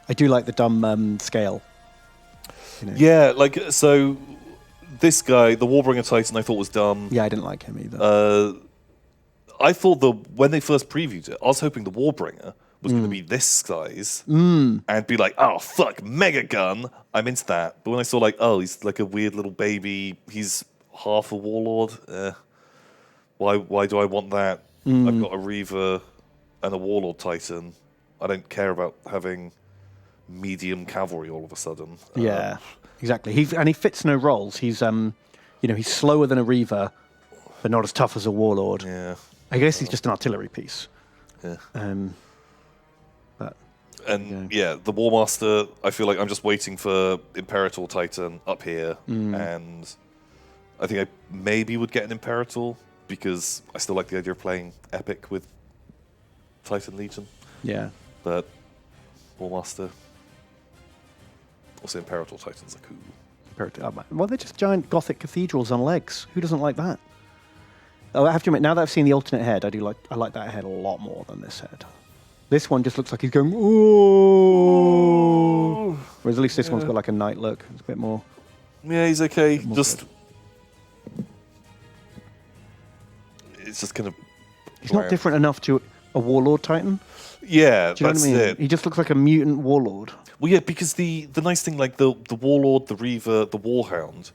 I do like the dumb scale. You know. Yeah, like, so this guy, the Warbringer Titan, I thought was dumb. Yeah, I didn't like him either. I thought when they first previewed it, I was hoping the Warbringer was going to be this size and be like, oh, fuck, mega gun. I'm into that. But when I saw, like, oh, he's like a weird little baby, he's half a warlord. Why do I want that? I've got a Reaver and a Warlord Titan. I don't care about having medium cavalry all of a sudden. Yeah, exactly. He fits no roles. He's he's slower than a Reaver, but not as tough as a Warlord. Yeah. I guess he's just an artillery piece. Yeah. But the War Master, I feel like I'm just waiting for Imperator Titan up here, and I think I maybe would get an Imperator because I still like the idea of playing Epic with Titan Legion. Yeah. But War Master, also Imperator Titans are cool. Well, they're just giant Gothic cathedrals on legs. Who doesn't like that? Oh, I have to admit, now that I've seen the alternate head, I like that head a lot more than this head. This one just looks like he's going, ooh. Whereas at least this one's got like a knight look. It's a bit more. Yeah, he's okay. Just. It's just kind of. He's not different enough to a Warlord Titan. Yeah, do you know what I mean? It. He just looks like a mutant Warlord. Well, yeah, because the nice thing, like the Warlord, the Reaver, the Warhound,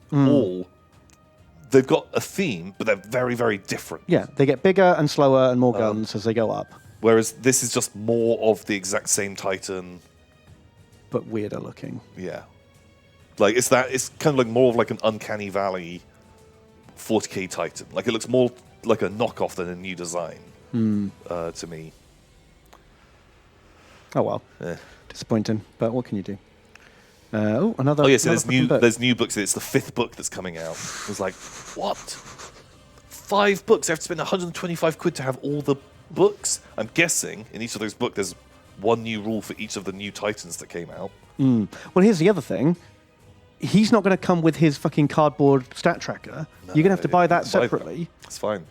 they've got a theme, but they're very, very different. Yeah, they get bigger and slower and more guns as they go up. Whereas this is just more of the exact same Titan, but weirder looking. Yeah, like it's kind of like more of like an Uncanny Valley 40k Titan. Like it looks more like a knockoff than a new design to me. Oh well, disappointing. But what can you do? Another. Oh yeah, so book. there's new books. It's the 5th book that's coming out. It was like, what? 5 books? I have to spend 125 quid to have all the books? I'm guessing in each of those books there's one new rule for each of the new Titans that came out. Well, here's the other thing. He's not going to come with his fucking cardboard stat tracker. You're going to have to buy that separately. That's fine.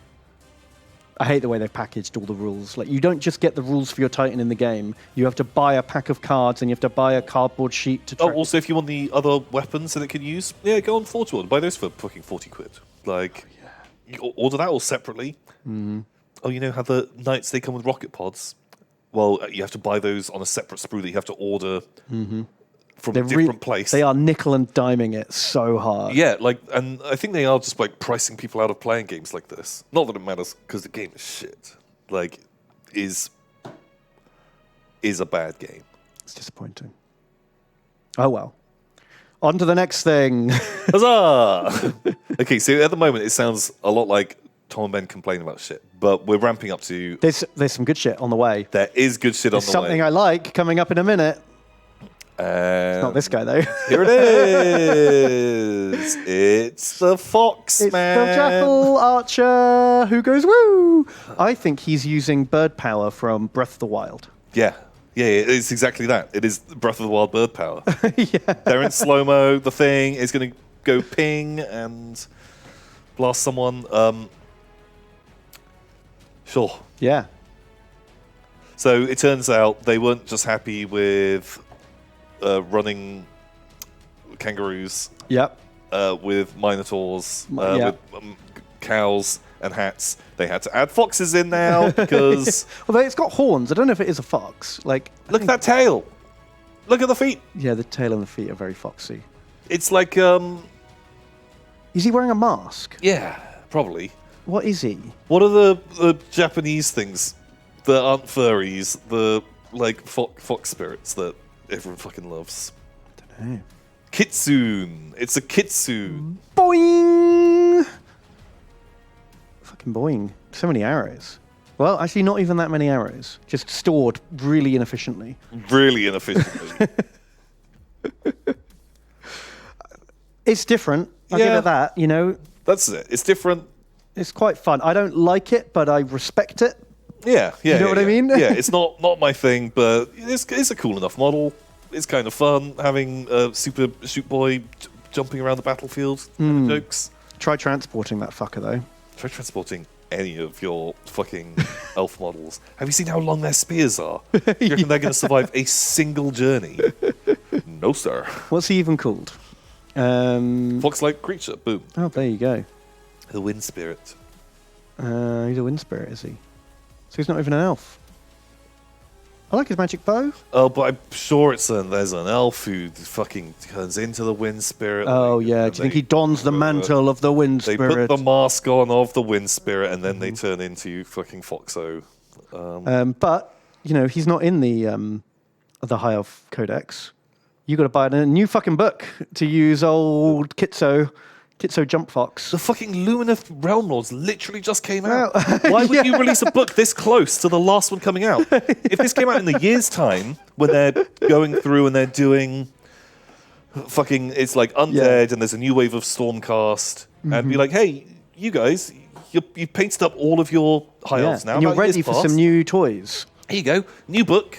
I hate the way they've packaged all the rules. Like, you don't just get the rules for your Titan in the game. You have to buy a pack of cards and you have to buy a cardboard sheet to track. Oh, also, if you want the other weapons that it can use, yeah, go on 40 and buy those for fucking 40 quid. Like, you order that all separately. Oh, you know how the Knights, they come with rocket pods? Well, you have to buy those on a separate sprue that you have to order from a different place. They are nickel and diming it so hard. Yeah, like, and I think they are just like pricing people out of playing games like this. Not that it matters, because the game is shit. Like, is a bad game. It's disappointing. Oh well. On to the next thing. Huzzah! Okay, so at the moment it sounds a lot like Tom and Ben complain about shit, but we're ramping up to. There's some good shit on the way. There is good shit on the way. Something I like coming up in a minute. Not this guy though. Here it is. It's the fox It's man. the jackal archer who goes woo. I think he's using bird power from Breath of the Wild. Yeah, it's exactly that. It is Breath of the Wild bird power. Yeah. They're in slow-mo. The thing is going to go ping and blast someone. Sure. Yeah. So it turns out they weren't just happy with running kangaroos Yep. with minotaurs, Yeah. with cows and hats. They had to add foxes in now because Although it's got horns. I don't know if it is a fox. Like, look at that tail. Look at the feet. yeah, the tail and the feet are very foxy. It's like Is he wearing a mask? yeah, probably. What is he? What are the Japanese things that aren't furries? The like fox spirits that everyone fucking loves. I don't know. Kitsune. It's a kitsune. Boing! Fucking boing. So many arrows. Well, actually, not even that many arrows. Just stored really inefficiently. Really inefficiently. It's different. I'll give Yeah. it that. You know, That's it. It's different. it's quite fun. I don't like it, but I respect it. Yeah. You know what I mean? Yeah, it's not my thing, but it's a cool enough model. It's kind of fun having a super shoot boy jumping around the battlefield. Jokes. Try transporting that fucker, though. Try transporting any of your fucking elf models. Have you seen how long their spears are? You reckon they're going to survive a single journey? No, sir. What's he even called? Fox-like creature. Boom. Oh, there you go. The wind spirit. He's a wind spirit, is he? So he's not even an elf. I like his magic bow. Oh, but I'm sure there's an elf who fucking turns into the wind spirit. Oh, yeah. Do you think he dons the mantle of the wind They spirit? put the mask on of the wind spirit, and then they turn into fucking Foxo. But, you know, he's not in the High Elf Codex. You got to buy a new fucking book to use old Kitso Jump Fox. The fucking Lumineth Realm Lords literally just came out. Well, Why would you release a book this close to the last one coming out? If this came out in a year's time, when they're going through and they're doing fucking, it's like Undead and there's a new wave of Stormcast, and be like, hey, you guys, you've painted up all of your high elves now. And you're about years ready for past. some new toys. Here you go, new book.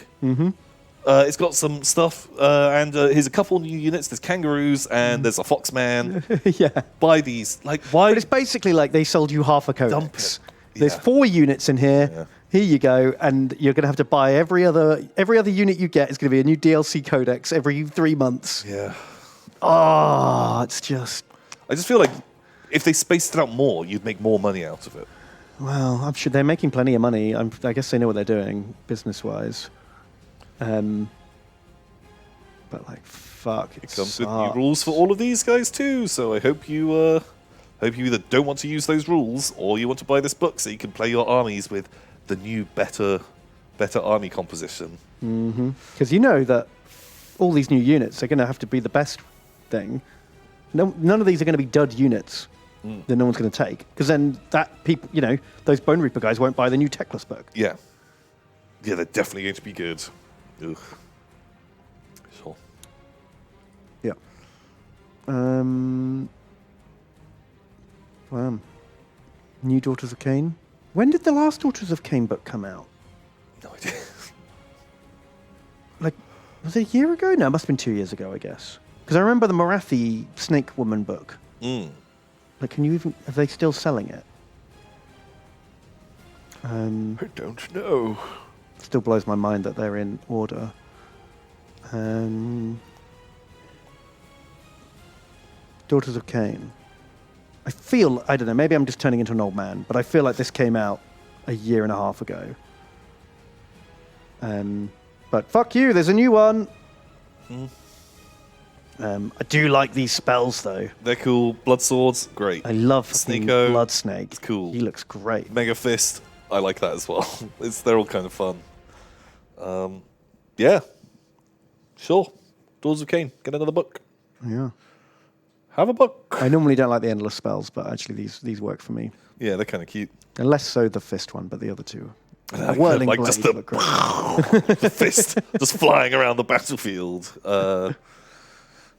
It's got some stuff, and here's a couple new units. There's kangaroos, and there's a foxman. Yeah. Buy these. Like, why? But it's basically like they sold you half a Dump codex. it. There's Yeah. 4 units in here. Yeah. Here you go, and you're going to have to buy every other unit you get is going to be a new DLC codex every 3 months. Yeah. Oh, it's just. I just feel like if they spaced it out more, you'd make more money out of it. Well, I'm sure they're making plenty of money. I guess they know what they're doing business-wise. But like, fuck, It comes with new rules for all of these guys too. So I hope you either don't want to use those rules or you want to buy this book so you can play your armies with the new better army composition. Because you know that all these new units are going to have to be the best thing. No, none of these are going to be dud units that no one's going to take. Because then those Bone Reaper guys won't buy the new Teclis book. Yeah, they're definitely going to be good. Ugh. Sure. Yeah. New Daughters of Cain. When did the last Daughters of Cain book come out? No idea. Like, was it a year ago? No, it must have been 2 years ago, I guess. Because I remember the Marathi Snake Woman book. Like, are they still selling it? I don't know. Still blows my mind that they're in order. Daughters of Cain. I don't know, maybe I'm just turning into an old man, but I feel like this came out a year and a half ago. But fuck you, there's a new one. I do like these spells, though. They're cool. Blood swords, great. I love fucking Sneeko, Blood Snake. it's cool. He looks great. Mega Fist, I like that as well. They're all kind of fun. Yeah, sure. Daughters of Cain, get another book. Yeah. Have a book. I normally don't like the endless spells, but actually these work for me. Yeah, they're kind of cute. And less so the fist one, but the other two. Whirling Like blades just look great. the fist just flying around the battlefield.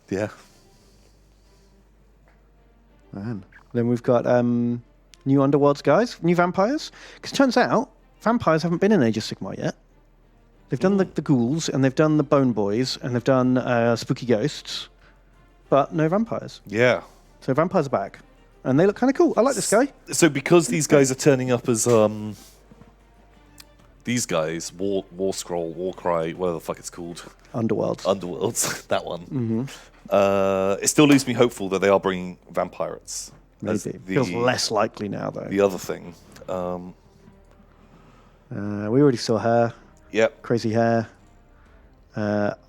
Yeah. Man. Then we've got new Underworlds guys, new vampires. Because it turns out vampires haven't been in Age of Sigmar yet. They've done the ghouls, and they've done the bone boys, and they've done spooky ghosts, but no vampires. Yeah. So vampires are back, and they look kind of cool. I like this guy. So because these guys are turning up as these guys, War Scroll, War Cry, whatever the fuck it's called. Underworlds, that one. Mm-hmm. It still leaves me hopeful that they are bringing vampirates. Maybe. Feels less likely now, though. The other thing. We already saw her. Yep. Crazy hair.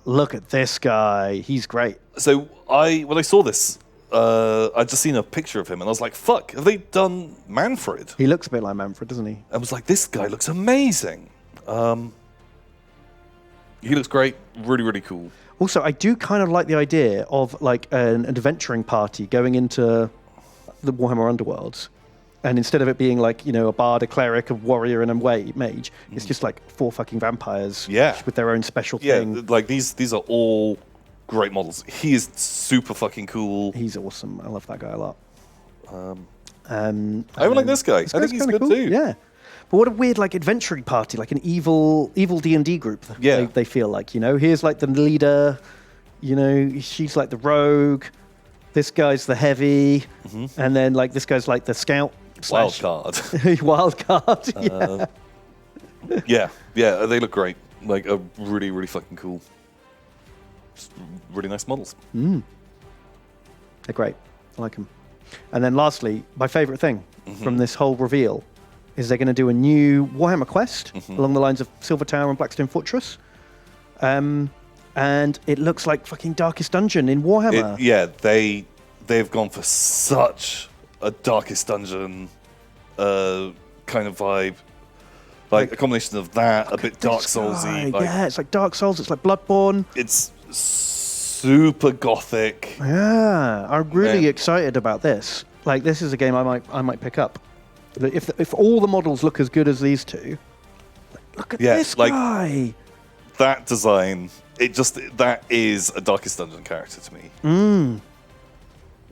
Look at this guy. He's great. So when I saw this, I'd just seen a picture of him, and I was like, fuck, have they done Manfred? He looks a bit like Manfred, doesn't he? I was like, this guy looks amazing. He looks great. Really, really cool. Also, I do kind of like the idea of like an adventuring party going into the Warhammer Underworlds. And instead of it being like, a bard, a cleric, a warrior, and a mage, it's just like 4 fucking vampires with their own special thing. Yeah, like these are all great models. He is super fucking cool. He's awesome. I love that guy a lot. I even like this guy. I think he's good cool. too. Yeah. But what a weird like adventuring party, like an evil D&D group. Yeah. They feel like, here's like the leader, she's like the rogue, this guy's the heavy, and then like this guy's like the scout. Wild card. Wild card, yeah. Yeah, they look great. Like, really, really fucking cool. Just really nice models. They're great. I like them. And then lastly, my favourite thing from this whole reveal is they're going to do a new Warhammer quest along the lines of Silver Tower and Blackstone Fortress. And it looks like fucking Darkest Dungeon in Warhammer. They've gone for such a Darkest Dungeon kind of vibe. Like a combination of that, a bit Dark Soulsy. Yeah, it's like Dark Souls, it's like Bloodborne. It's super gothic. Yeah, I'm really excited about this. Like, this is a game I might pick up. If all the models look as good as these two, look at this guy. That design, that is a Darkest Dungeon character to me.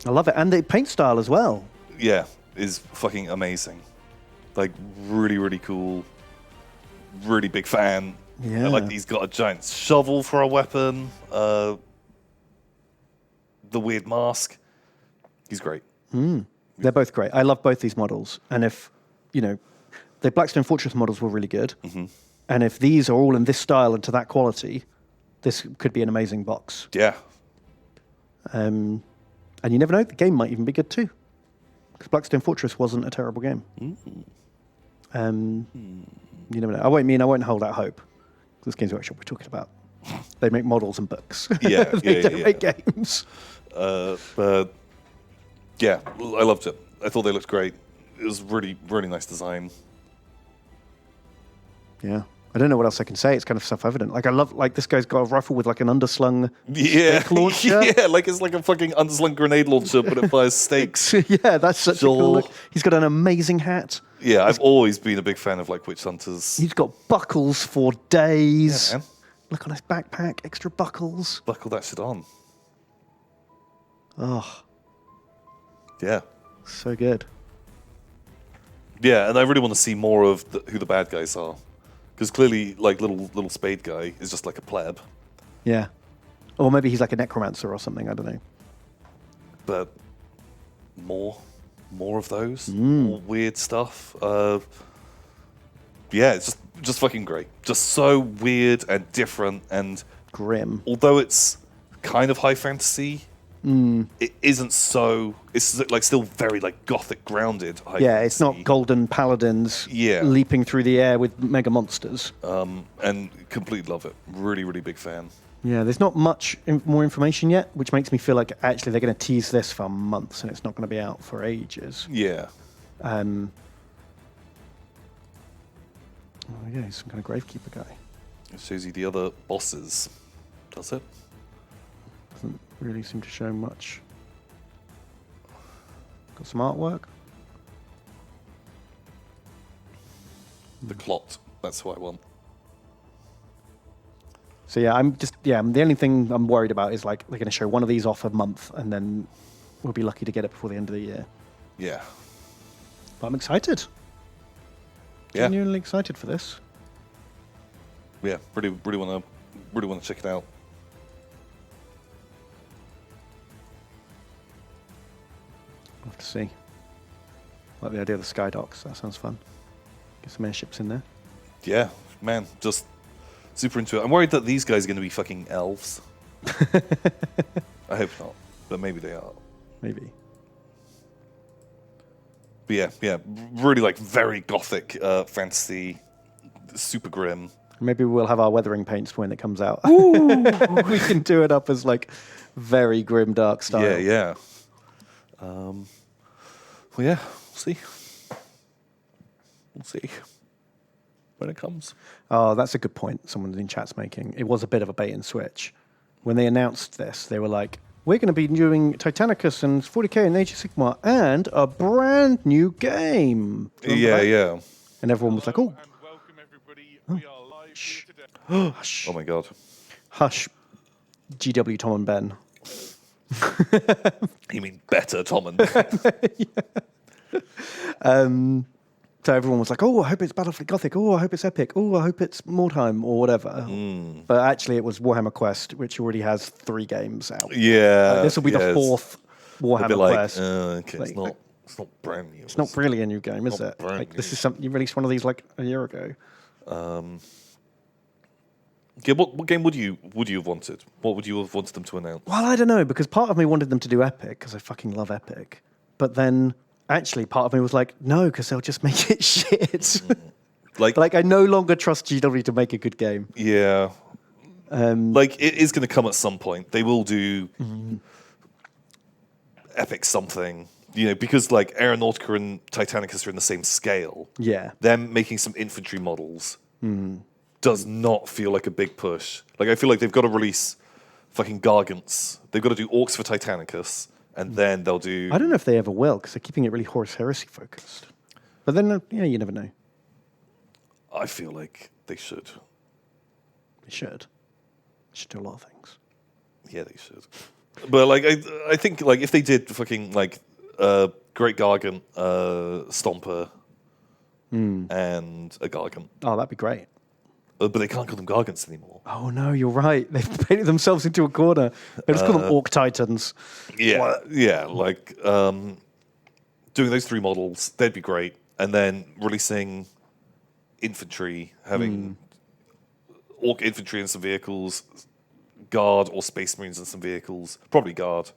I love it. And the paint style as well. Yeah, is fucking amazing. Like, really, really cool. Really big fan. Yeah. Like, he's got a giant shovel for a weapon. The weird mask. He's great. They're both great. I love both these models. And if, the Blackstone Fortress models were really good. And if these are all in this style and to that quality, this could be an amazing box. Yeah. And you never know, the game might even be good too. Because Blackstone Fortress wasn't a terrible game. You never know. I won't hold out hope. This Games Workshop we're talking about. They make models and books. Yeah, they don't make games. But yeah, I loved it. I thought they looked great. It was really, really nice design. Yeah. I don't know what else I can say. It's kind of self-evident. Like, I love, like, this guy's got a rifle with like an underslung steak launcher. Yeah, like it's like a fucking underslung grenade launcher, but it fires steaks. Yeah, that's such a cool look. He's got an amazing hat. Yeah, I've always been a big fan of like Witch Hunters. He's got buckles for days. Yeah, man. Look on his backpack, extra buckles. Buckle that shit on. Oh, yeah. So good. Yeah, and I really want to see more of who the bad guys are. Because clearly, like, little spade guy is just like a pleb. Yeah. Or maybe he's like a necromancer or something, I don't know. But more of those. More weird stuff. Yeah, it's just fucking great. Just so weird and different and... grim. Although it's kind of high fantasy, it isn't so... It's like still very like gothic grounded high fantasy. It's not golden paladins leaping through the air with mega monsters. And completely love it. Really, really big fan. Yeah, there's not much more information yet, which makes me feel like actually they're going to tease this for months and it's not going to be out for ages. Yeah. Oh, yeah, he's some kind of gravekeeper guy. It shows you the other bosses. Does it? Doesn't really seem to show much. Got some artwork. The clot. That's what I want. So yeah, the only thing I'm worried about is like they're going to show one of these off a month, and then we'll be lucky to get it before the end of the year. Yeah. But I'm excited. Yeah. Genuinely excited for this. Yeah. Really want to check it out. We'll have to see. Like the idea of the sky docks. That sounds fun. Get some airships in there. Yeah, man, just super into it. I'm worried that these guys are going to be fucking elves. I hope not, but maybe they are. Maybe. But yeah, really like very gothic fantasy, super grim. Maybe we'll have our weathering paints when it comes out. We can do it up as like very grim dark style. Yeah. Well, yeah, we'll see when it comes. Oh, that's a good point. Someone in chat's making. It was a bit of a bait and switch. When they announced this, they were like, "We're going to be doing Titanicus and 40k and Age of Sigmar and a brand new game." Remember that? Yeah. And everyone was like, "Oh, And welcome everybody. We are live here today. hush, Oh my god. hush." GW Tom and Ben. You mean better, Tom and So everyone was like, "Oh, I hope it's Battlefield Gothic. Oh, I hope it's Epic. Oh, I hope it's Mordheim or whatever." But actually, it was Warhammer Quest, which already has 3 games out. Yeah. This will be the 4th Warhammer A bit like, Quest. okay, Like, it's not brand new. It's not really a new game, is not it? brand Like, this new. is something you released one of these like a year ago. Yeah, what game would you have wanted? What would you have wanted them to announce? Well, I don't know, because part of me wanted them to do Epic because I fucking love Epic, but then actually part of me was like, no, because they'll just make it shit. Like I no longer trust GW to make a good game. Yeah. Like, it is going to come at some point. They will do Epic something, because like Aeronautica and Titanicus are in the same scale. Yeah. Them making some infantry models does not feel like a big push. Like, I feel like they've got to release fucking Gargants. They've got to do Orcs for Titanicus, and then they'll do... I don't know if they ever will, because they're keeping it really Horus Heresy focused. But then, yeah, you never know. I feel like they should. They should. They should do a lot of things. Yeah, they should. But like, I think like if they did fucking like Great Gargant, Stomper, and a Gargant, Oh, that'd be great. but they can't call them Gargants anymore. Oh, no, you're right. They've painted themselves into a corner. They just call them Orc Titans. Yeah, like doing those 3 models, they'd be great, and then releasing infantry, having Orc infantry and some vehicles, Guard or Space Marines and some vehicles, probably Guard.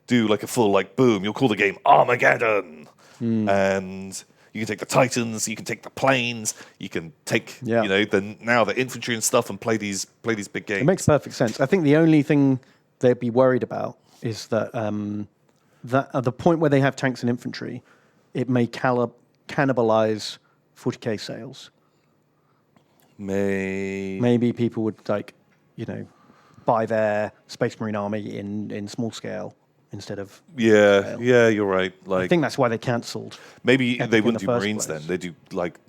Do like a full like boom. You'll call the game Armageddon, and you can take the Titans, you can take the planes, you can take the infantry and stuff, and play these big games. It makes perfect sense. I think the only thing they'd be worried about is that that at the point where they have tanks and infantry, it may cannibalize 40k sales. Maybe people would buy their Space Marine army in small scale instead of Yeah, you're right. Like, I think that's why they cancelled. maybe Epic they in wouldn't the do first Marines place. then. They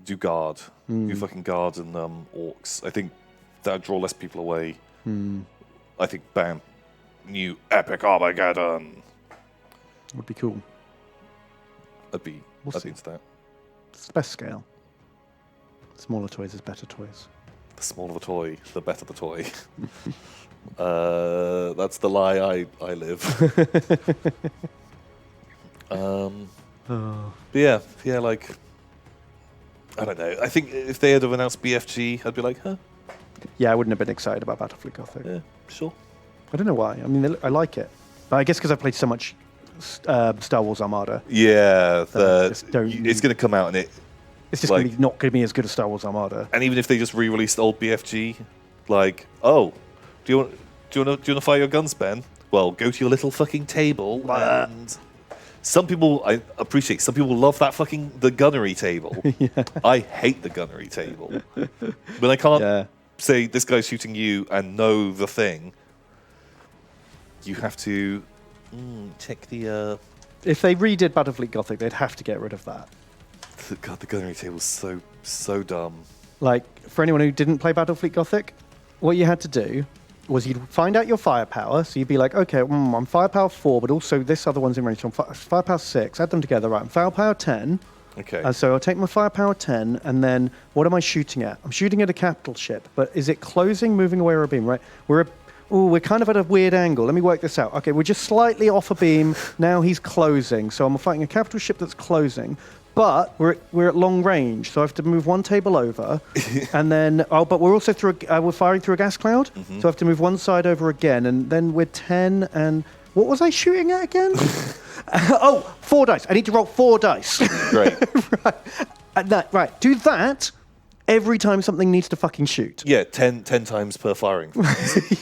do Guard, do fucking Guards and Orcs. I think that would draw less people away. I think bam, new epic Armageddon. Would be cool. I'd be see. into that. It's the best scale. Smaller toys is better toys. The smaller the toy, the better the toy. That's the lie I live. But yeah, like, I don't know. I think if they had have announced BFG, I'd be like, huh, Yeah, I wouldn't have been excited about Battlefield Gothic. yeah, sure. I don't know why. I mean, I like it. But I guess because I played so much Star Wars Armada. Yeah, just don't it's going to come out and It's just Like- not going to be as good as Star Wars Armada. and even if they just re-released old BFG, like, oh, do you want to fire your guns, Ben? Well, go to your little fucking table and. Some people I appreciate. Some people love that the gunnery table. I hate the gunnery table. When I can't say this guy's shooting you and know the thing, you have to check the. If they redid Battlefield Gothic, they'd have to get rid of that. God, the gunnery table's so So dumb. Like, for anyone who didn't play Battlefleet Gothic, what you had to do was you'd find out your firepower. So you'd be like, okay, I'm firepower 4, but also this other one's in range. So I'm firepower 6. Add them together. Right, I'm firepower 10. Okay. So I'll take my firepower 10, and then what am I shooting at? I'm shooting at a capital ship, but is it closing, moving away, or a beam? Right? We're kind of at a weird angle. Let me work this out. Okay, we're just slightly off a beam. Now he's closing. So I'm fighting a capital ship that's closing. But we're at long range, so I have to move one table over, and then but we're also we're firing through a gas cloud, so I have to move one side over again, and then we're 10. And what was I shooting at again? 4 dice. I need to roll 4 dice. Great. Right. Do that every time something needs to fucking shoot. Yeah, 10 times per firing.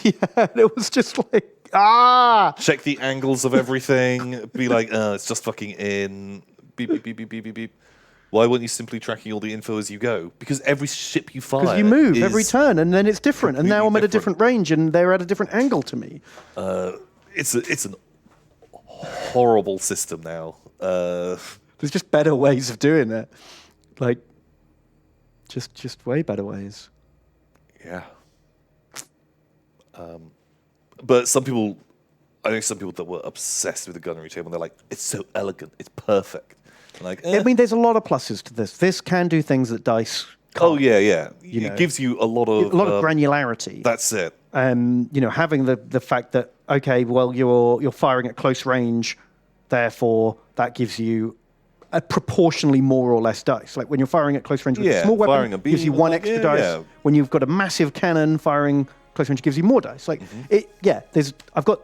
Yeah, it was just like Check the angles of everything. Be like, it's just fucking in. Beep, beep, beep, beep, beep, beep, beep. Why weren't you simply tracking all the info as you go? Because every ship you fire, because you move every turn, and then it's different. And now I'm at a different. different range, and they're at a different angle to me. It's an horrible system now. There's just better ways of doing it, like just way better ways. Yeah. But some people, I think some people that were obsessed with the gunnery table, they're like, it's so elegant, it's perfect. Like, I mean, there's a lot of pluses to this. This can do things that dice can't. oh yeah, yeah. You know, it gives you a lot of granularity. That's it. Having the fact that, okay, well, you're firing at close range, therefore that gives you a proportionally more or less dice. Like when you're firing at close range with a small weapon, firing a beam, gives you 1 like, extra dice. yeah. When you've got a massive cannon firing close range, gives you more dice. Like I've got,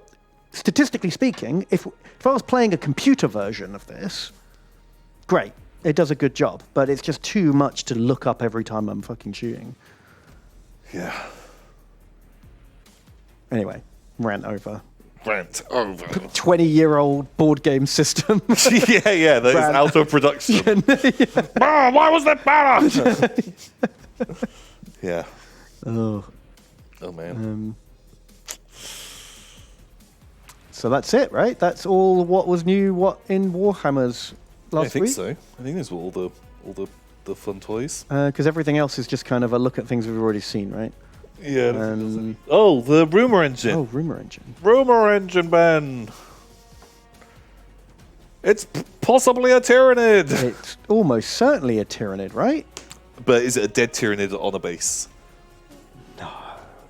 statistically speaking, if I was playing a computer version of this, great, it does a good job, but it's just too much to look up every time I'm fucking shooting. Yeah. Anyway, rant over. Rant over. 20-year-old board game system. yeah, that is out of production. Why was that better? Yeah. Oh man. So that's it, right? That's all what was new in Warhammers last week? I think so. I think those were all the fun toys. Because everything else is just kind of a look at things we've already seen, right? Yeah. The rumor engine. Oh, rumor engine. Rumor engine, Ben. It's possibly a Tyrannid. It's almost certainly a Tyrannid, right? But is it a dead Tyrannid on a base? No,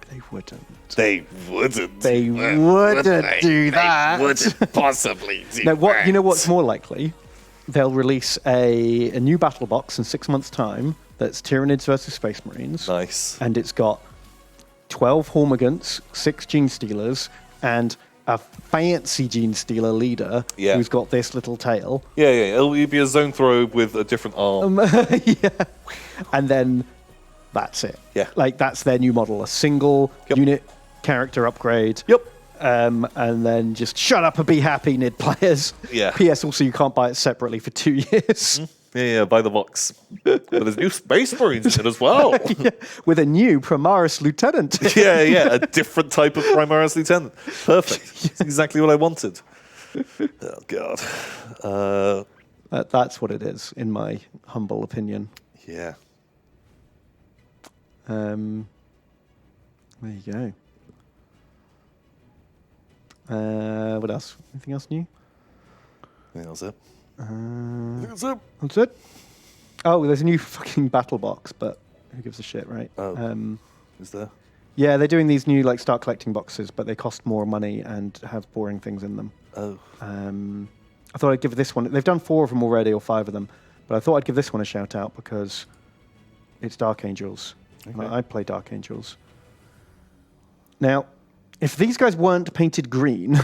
they wouldn't. They wouldn't. They wouldn't do that. They wouldn't possibly do Now, that. you know what's more likely? They'll release a new battle box in 6 months' time that's Tyrannids versus Space Marines. Nice. And it's got 12 Hormigants, 6 Gene Stealers, and a fancy Gene Stealer leader who's got this little tail. Yeah. It'll be a zone throw with a different arm. Yeah. And then that's it. Yeah. Like, that's their new model. A single unit character upgrade. Yep. And then just shut up and be happy, NID players. Yeah. P.S. Also, you can't buy it separately for 2 years. Mm-hmm. Yeah, buy the box. But there's new Space Marines in it as well. Yeah, with a new Primaris Lieutenant. yeah, a different type of Primaris Lieutenant. Perfect. That's exactly what I wanted. Oh, God. That's what it is, in my humble opinion. Yeah. There you go. What else? Anything else new? I think that's it. That's it. That's it. Oh, there's a new fucking battle box, but who gives a shit, right? Oh. Is there? Yeah, they're doing these new start collecting boxes, but they cost more money and have boring things in them. Oh. I thought I'd give this one. They've done 4 of them already, or 5 of them, but I thought I'd give this one a shout out because it's Dark Angels. Okay. And I play Dark Angels. Now, if these guys weren't painted green,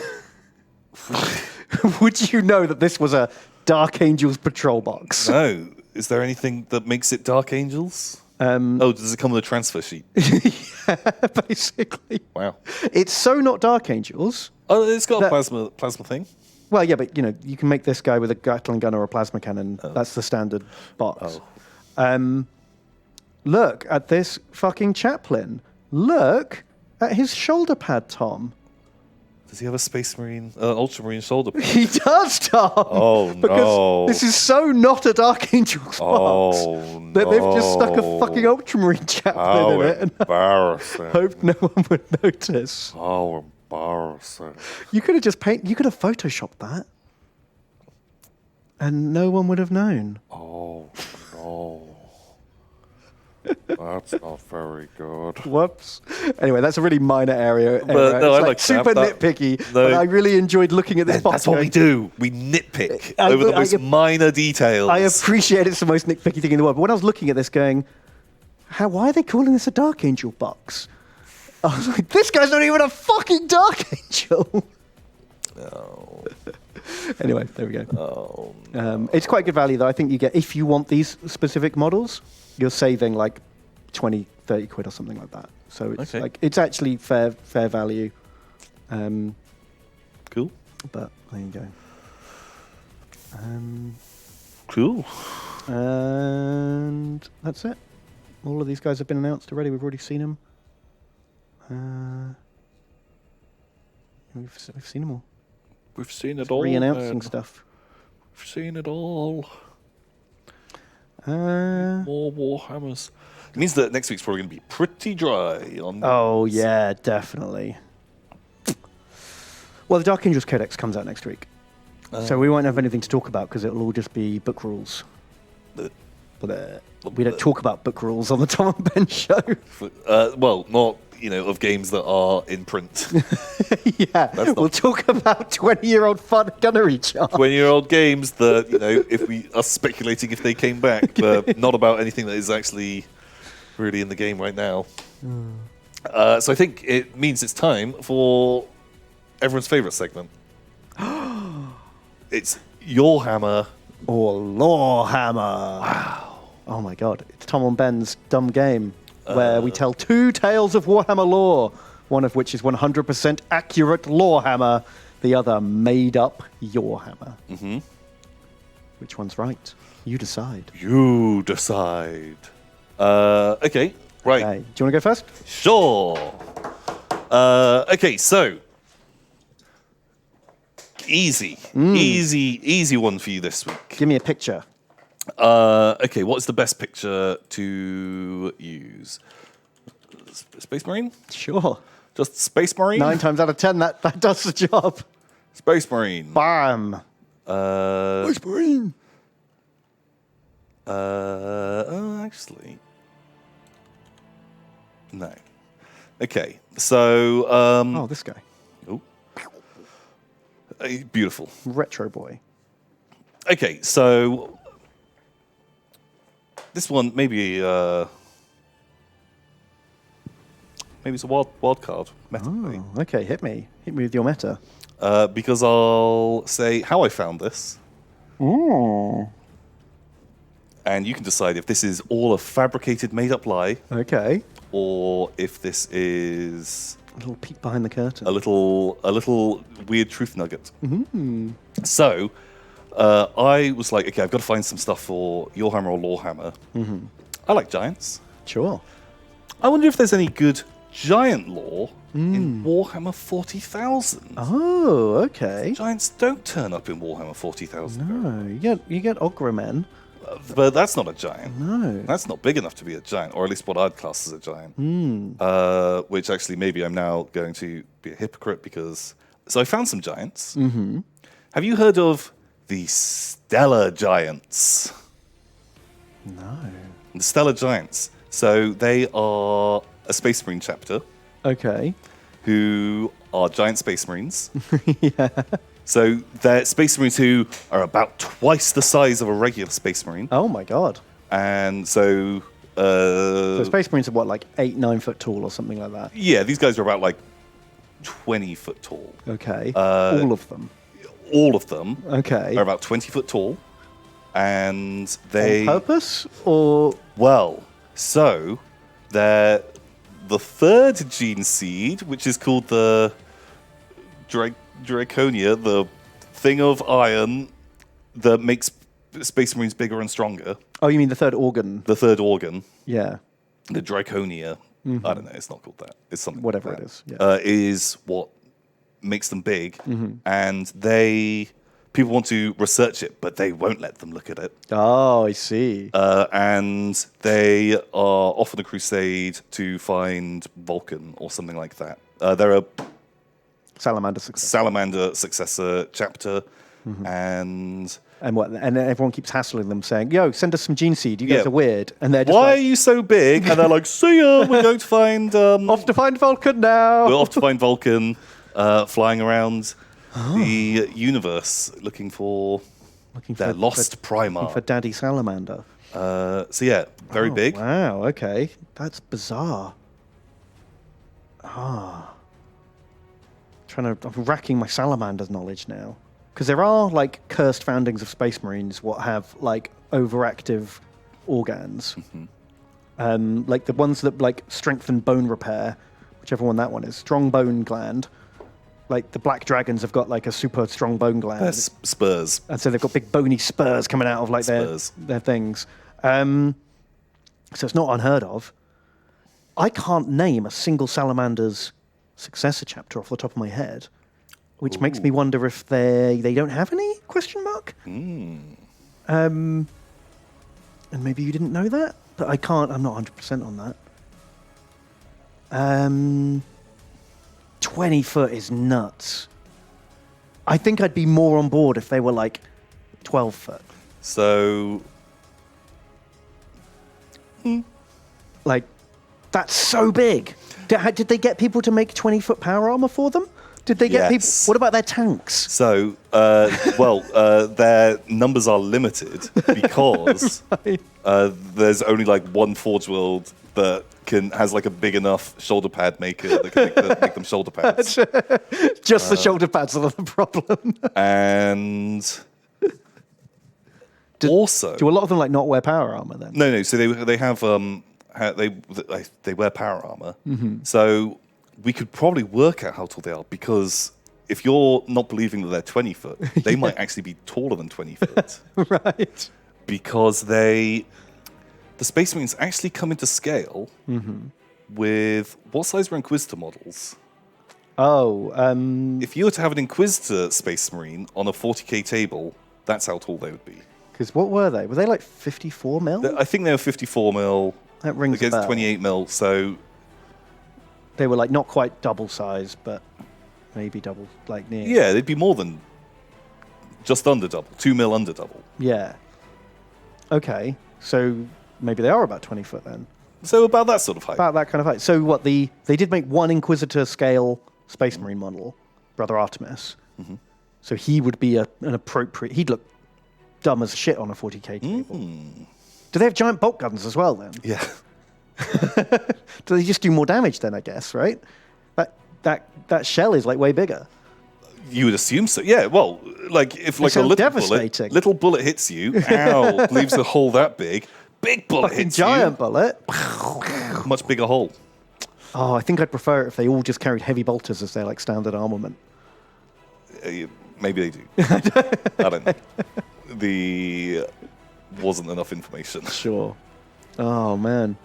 would you know that this was a Dark Angels patrol box? No. Is there anything that makes it Dark Angels? Does it come with a transfer sheet? Yeah, basically. Wow. It's so not Dark Angels. Oh, it's got a plasma thing. Well, yeah, but you can make this guy with a Gatling gun or a plasma cannon. Oh. That's the standard box. Oh. Look at this fucking chaplain. Look at his shoulder pad, Tom. Does he have a Space Marine, Ultramarine shoulder patch? He does, Tom. Oh, because no. this is so not a Dark Angel's box. Oh, That they've just stuck a fucking Ultramarine chaplain in it and embarrassing. hoped no one would notice. How embarrassing. You could have just you could have photoshopped that. And no one would have known. Oh, no. That's not very good. Whoops. Anyway, that's a really minor area. But no, it's I like super that. nitpicky. No. But I really enjoyed looking at this box. That's what we going, do. We nitpick I- over the I- most minor details. I appreciate it's the most nitpicky thing in the world. But when I was looking at this going, why are they calling this a Dark Angel box? I was like, this guy's not even a fucking Dark Angel. Oh, Anyway, there we go. oh, no. It's quite good value, though. I think you get, if you want these specific models, you're saving like 20, 30 quid or something like that. So it's Okay. like it's actually fair value. Cool. But there you go. Cool. And that's it. All of these guys have been announced already. We've already seen them. We've seen them all. We've seen it all. Re-announcing man. stuff. We've seen it all. Uh, More Warhammers. It means that next week's probably going to be pretty dry on. oh, yeah, definitely. Well, the Dark Angels Codex comes out next week. So we won't have anything to talk about because it'll all just be book rules. We don't talk about book rules on the Tom and Ben show. Well, not of games that are in print. Yeah, we'll talk about 20-year-old fun gunnery charts. 20-year-old games that if we are speculating if they came back, but not about anything that is actually really in the game right now. So I think it means it's time for everyone's favorite segment. It's Your Hammer. Or Lorehammer. Wow. Oh my god. It's Tom and Ben's dumb game where we tell two tales of Warhammer lore, one of which is 100% accurate Lorehammer, the other made up Your Hammer. Mm-hmm. Which one's right? You decide. You decide. Okay, right. Okay. Do you want to go first? Sure. Okay, so easy one for you this week. Give me a picture. Okay, what's the best picture to use? Space Marine? Sure. Just Space Marine? 9 times out of 10, that does the job. Space Marine. Bam. Space Marine. Actually, no. Okay, so Oh, this guy. oh, beautiful. Retro boy. Okay, so this one maybe it's a wild card meta play. Oh, okay, hit me. Hit me with your meta. Because I'll say how I found this. And you can decide if this is all a fabricated, made-up lie, Okay. or if this is A little peek behind the curtain. a little weird truth nugget. So I was like, okay, I've got to find some stuff for Your Hammer or Lorehammer. I like giants. Sure. I wonder if there's any good giant lore in Warhammer 40,000. Oh, okay. Giants don't turn up in Warhammer 40,000. No, you get Ogramen. But that's not a giant. No. That's not big enough to be a giant, or at least what I'd class as a giant. Which actually maybe I'm now going to be a hypocrite because... So I found some giants. Have you heard of the Stellar Giants? No. The Stellar Giants. So they are a Space Marine chapter Okay. who are giant Space Marines. So they're Space Marines who are about twice the size of a regular Space Marine. Oh my god. And so... So Space Marines are what, like 8-9 foot tall or something like that? yeah, these guys are about like 20 foot tall. Okay. All of them. All of them Okay. are about 20 foot tall. And they... On purpose or Well, so they're the third gene seed, which is called the Draconia, the thing of iron that makes Space Marines bigger and stronger. oh, you mean the third organ? The third organ, Yeah. the Draconia. I don't know. It's not called that. It's something. Whatever like it that, is, yeah. is what makes them big, Mm-hmm. and people want to research it, but they won't let them look at it. Oh, I see. And they are off on a crusade to find Vulcan or something like that. They're a Salamander success. Salamander successor chapter, Mm-hmm. and And everyone keeps hassling them, saying, "Yo, send us some gene seed. You guys Yeah. are weird." And they're just why are like, you so big? And they're like, see ya, we're going to find... off to find Vulcan now. we're off to find Vulcan, flying around the universe, looking for Looking their lost Primar. for Daddy Salamander. So yeah, very Oh, big. Wow. Okay, that's bizarre. I'm racking my Salamander's knowledge now, because there are like cursed foundings of Space Marines what have like overactive organs, like the ones that like strengthen bone repair, whichever one that one is, strong bone gland. Like the Black Dragons have got like a super strong bone gland. They're spurs. And so they've got big bony spurs coming out of like Spurs. their things. So it's not unheard of. I can't name a single Salamander's successor chapter off the top of my head, which makes me wonder if they don't have any, question mark? And maybe you didn't know that, but I'm not 100% on that. 20 foot is nuts. I think I'd be more on board if they were like 12 foot. So Like, that's so big. Did they get people to make 20-foot power armor for them? Did they get people? Yes. What about their tanks? So, their numbers are limited because there's only like one Forge World that has like a big enough shoulder pad maker that can make them shoulder pads. Just the shoulder pads are the problem. And also, Do a lot of them like not wear power armor then? no. So they have they wear power armor. Mm-hmm. So we could probably work out how tall they are, because if you're not believing that they're 20 foot, they might actually be taller than 20 foot. Right. Because the Space Marines actually come into scale with what size were Inquisitor models? Oh, If you were to have an Inquisitor Space Marine on a 40k table, that's how tall they would be. because what were they? Were they like 54 mil? I think they were 54 mil That rings a against bell. 28 mil, so They were like not quite double size, but maybe double, like near. yeah, they'd be more than just under double, 2 mil under double. Yeah. Okay, so maybe they are about 20 foot then. So about that sort of height. About that kind of height. So what, they did make one Inquisitor scale Space Marine model, Brother Artemis. So he would be an appropriate, he'd look dumb as shit on a 40k table. Do they have giant bolt guns as well then? Yeah. Do they just do more damage then, I guess, right? That shell is like way bigger. You would assume so. Yeah, well, like if like a sound little devastating. bullet hits you, ow, leaves a hole that big. Big bullet Fucking hits giant bullet. you, much bigger hole. Oh, I think I'd prefer it if they all just carried heavy bolters as their like standard armament. Maybe they do. I don't know. Wasn't enough information. Sure. Oh man.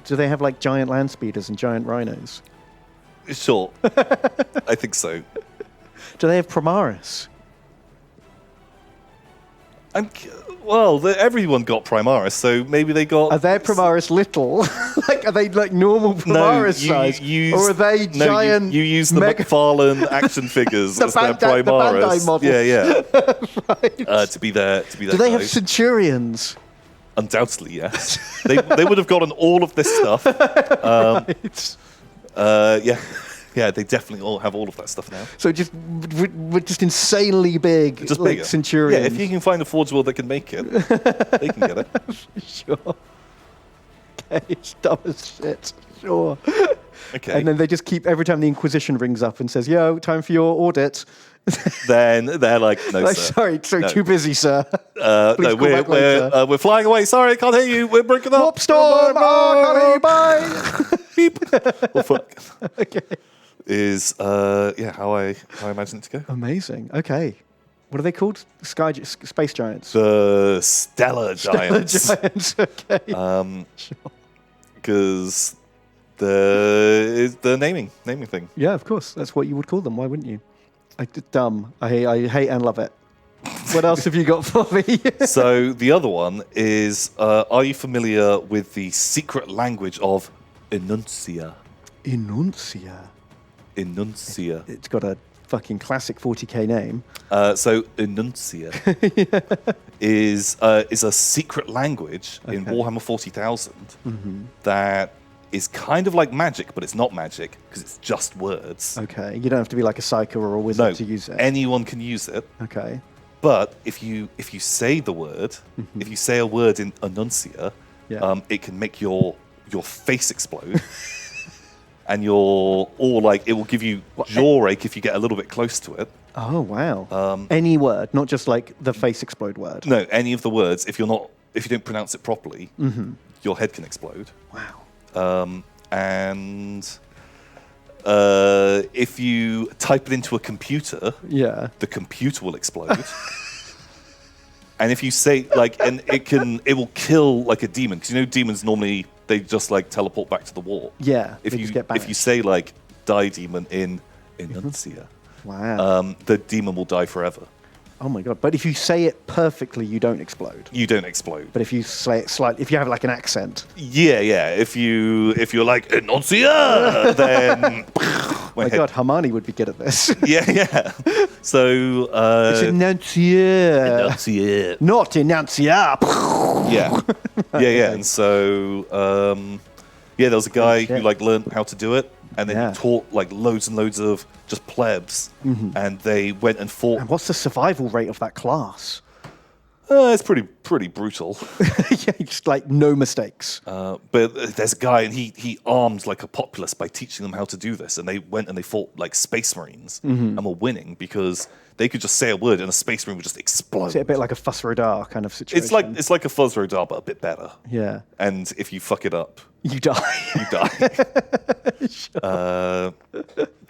Do they have like giant land speeders and giant rhinos? Sure. I think so. Do they have Primaris? Everyone got Primaris, so maybe they got... Are their Primaris little? Like, are they like normal Primaris size? Or are they giant? You use the mega- McFarlane action figures The as their Bandai- the Primaris. Bandai models. Yeah. Right. To be their Do they have guys. Centurions? Undoubtedly, yes. they would have gotten all of this stuff. Yeah, they definitely all have all of that stuff now. So just insanely big, Just like bigger. Centurions. Yeah, if you can find a Forge World that can make it, they can get it. Sure. Okay, it's dumb as shit. Sure. Okay. And then they just keep, every time the Inquisition rings up and says, "Yo, time for your audit." Then they're like, no, Like, sir. sorry, No. too busy, sir. Please No, call back later. we're flying away. Sorry, can't hear you. We're breaking up. Warp storm! Oh, can't hear you, bye! Beep. Well, fuck. Okay. Is how I imagine it to go. Amazing. Okay. What are they called? Space giants. The Stellar Giants. Giants. Okay. Because The naming thing. Yeah, of course. That's what you would call them. Why wouldn't you? Dumb. I hate and love it. What else have you got for me? So the other one is, are you familiar with the secret language of Enuncia? Enuncia. Enuncia. It's got a fucking classic 40k name. So Enuncia is a secret language in Warhammer 40,000 that is kind of like magic, but it's not magic because it's just words. Okay. You don't have to be like a psyker or a wizard to use it. Anyone can use it. Okay. But if you say the word, if you say a word in Enuncia, it can make your face explode. And it will give you jaw ache if you get a little bit close to it. Oh wow! Any word, not just like the face explode word. No, any of the words. If you don't pronounce it properly, your head can explode. Wow. And if you type it into a computer, the computer will explode. And if you say it will kill like a demon, because demons normally they just like teleport back to the war. Yeah. If you say like die demon in Enuncia, wow, the demon will die forever. Oh my god! But if you say it perfectly, you don't explode. You don't explode. But if you say it slightly, if you have like an accent. Yeah. If you're like Enuncia, then my god, Hermione would be good at this. Yeah. So it's Enuncia. Not Enuncia. Yeah. And so there was a guy who like learned how to do it, and then he taught like loads and loads of just plebs, and they went and fought. And what's the survival rate of that class? It's pretty brutal. Yeah, just like no mistakes. But there's a guy, and he armed like a populace by teaching them how to do this, and they went and they fought like space marines, and were winning because they could just say a word and a space marine would just explode. Is it a bit like a Fuss Rodar kind of situation? It's like a Fuzz Rodar, but a bit better. Yeah. And if you fuck it up, you die. You die.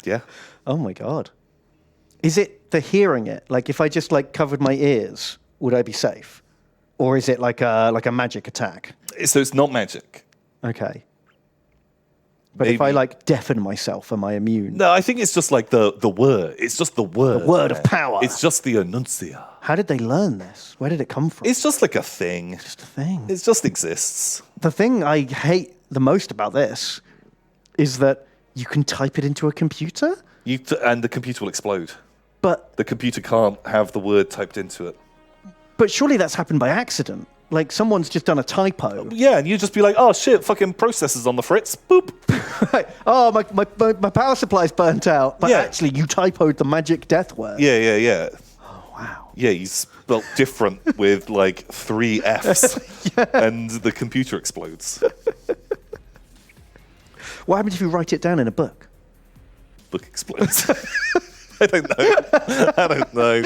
Yeah. Oh my god. Is it the hearing it? Like if I just like covered my ears, would I be safe? Or is it like a magic attack? So it's not magic. Okay. But if I like deafen myself, am I immune? No, I think it's just like the word. It's just the word. The word of power. It's just the enuncia. How did they learn this? Where did it come from? It's just like a thing. Just a thing. It just exists. The thing I hate the most about this is that you can type it into a computer? And the computer will explode. But the computer can't have the word typed into it. But surely that's happened by accident. Like someone's just done a typo. Yeah, and you just be like, oh shit, fucking processor's on the fritz. Boop. Right. Oh, my power supply's burnt out. But actually, you typoed the magic death word. Yeah. Oh, wow. Yeah, you spelled different with like 3 Fs, and the computer explodes. What happens if you write it down in a book? Book explodes. I don't know.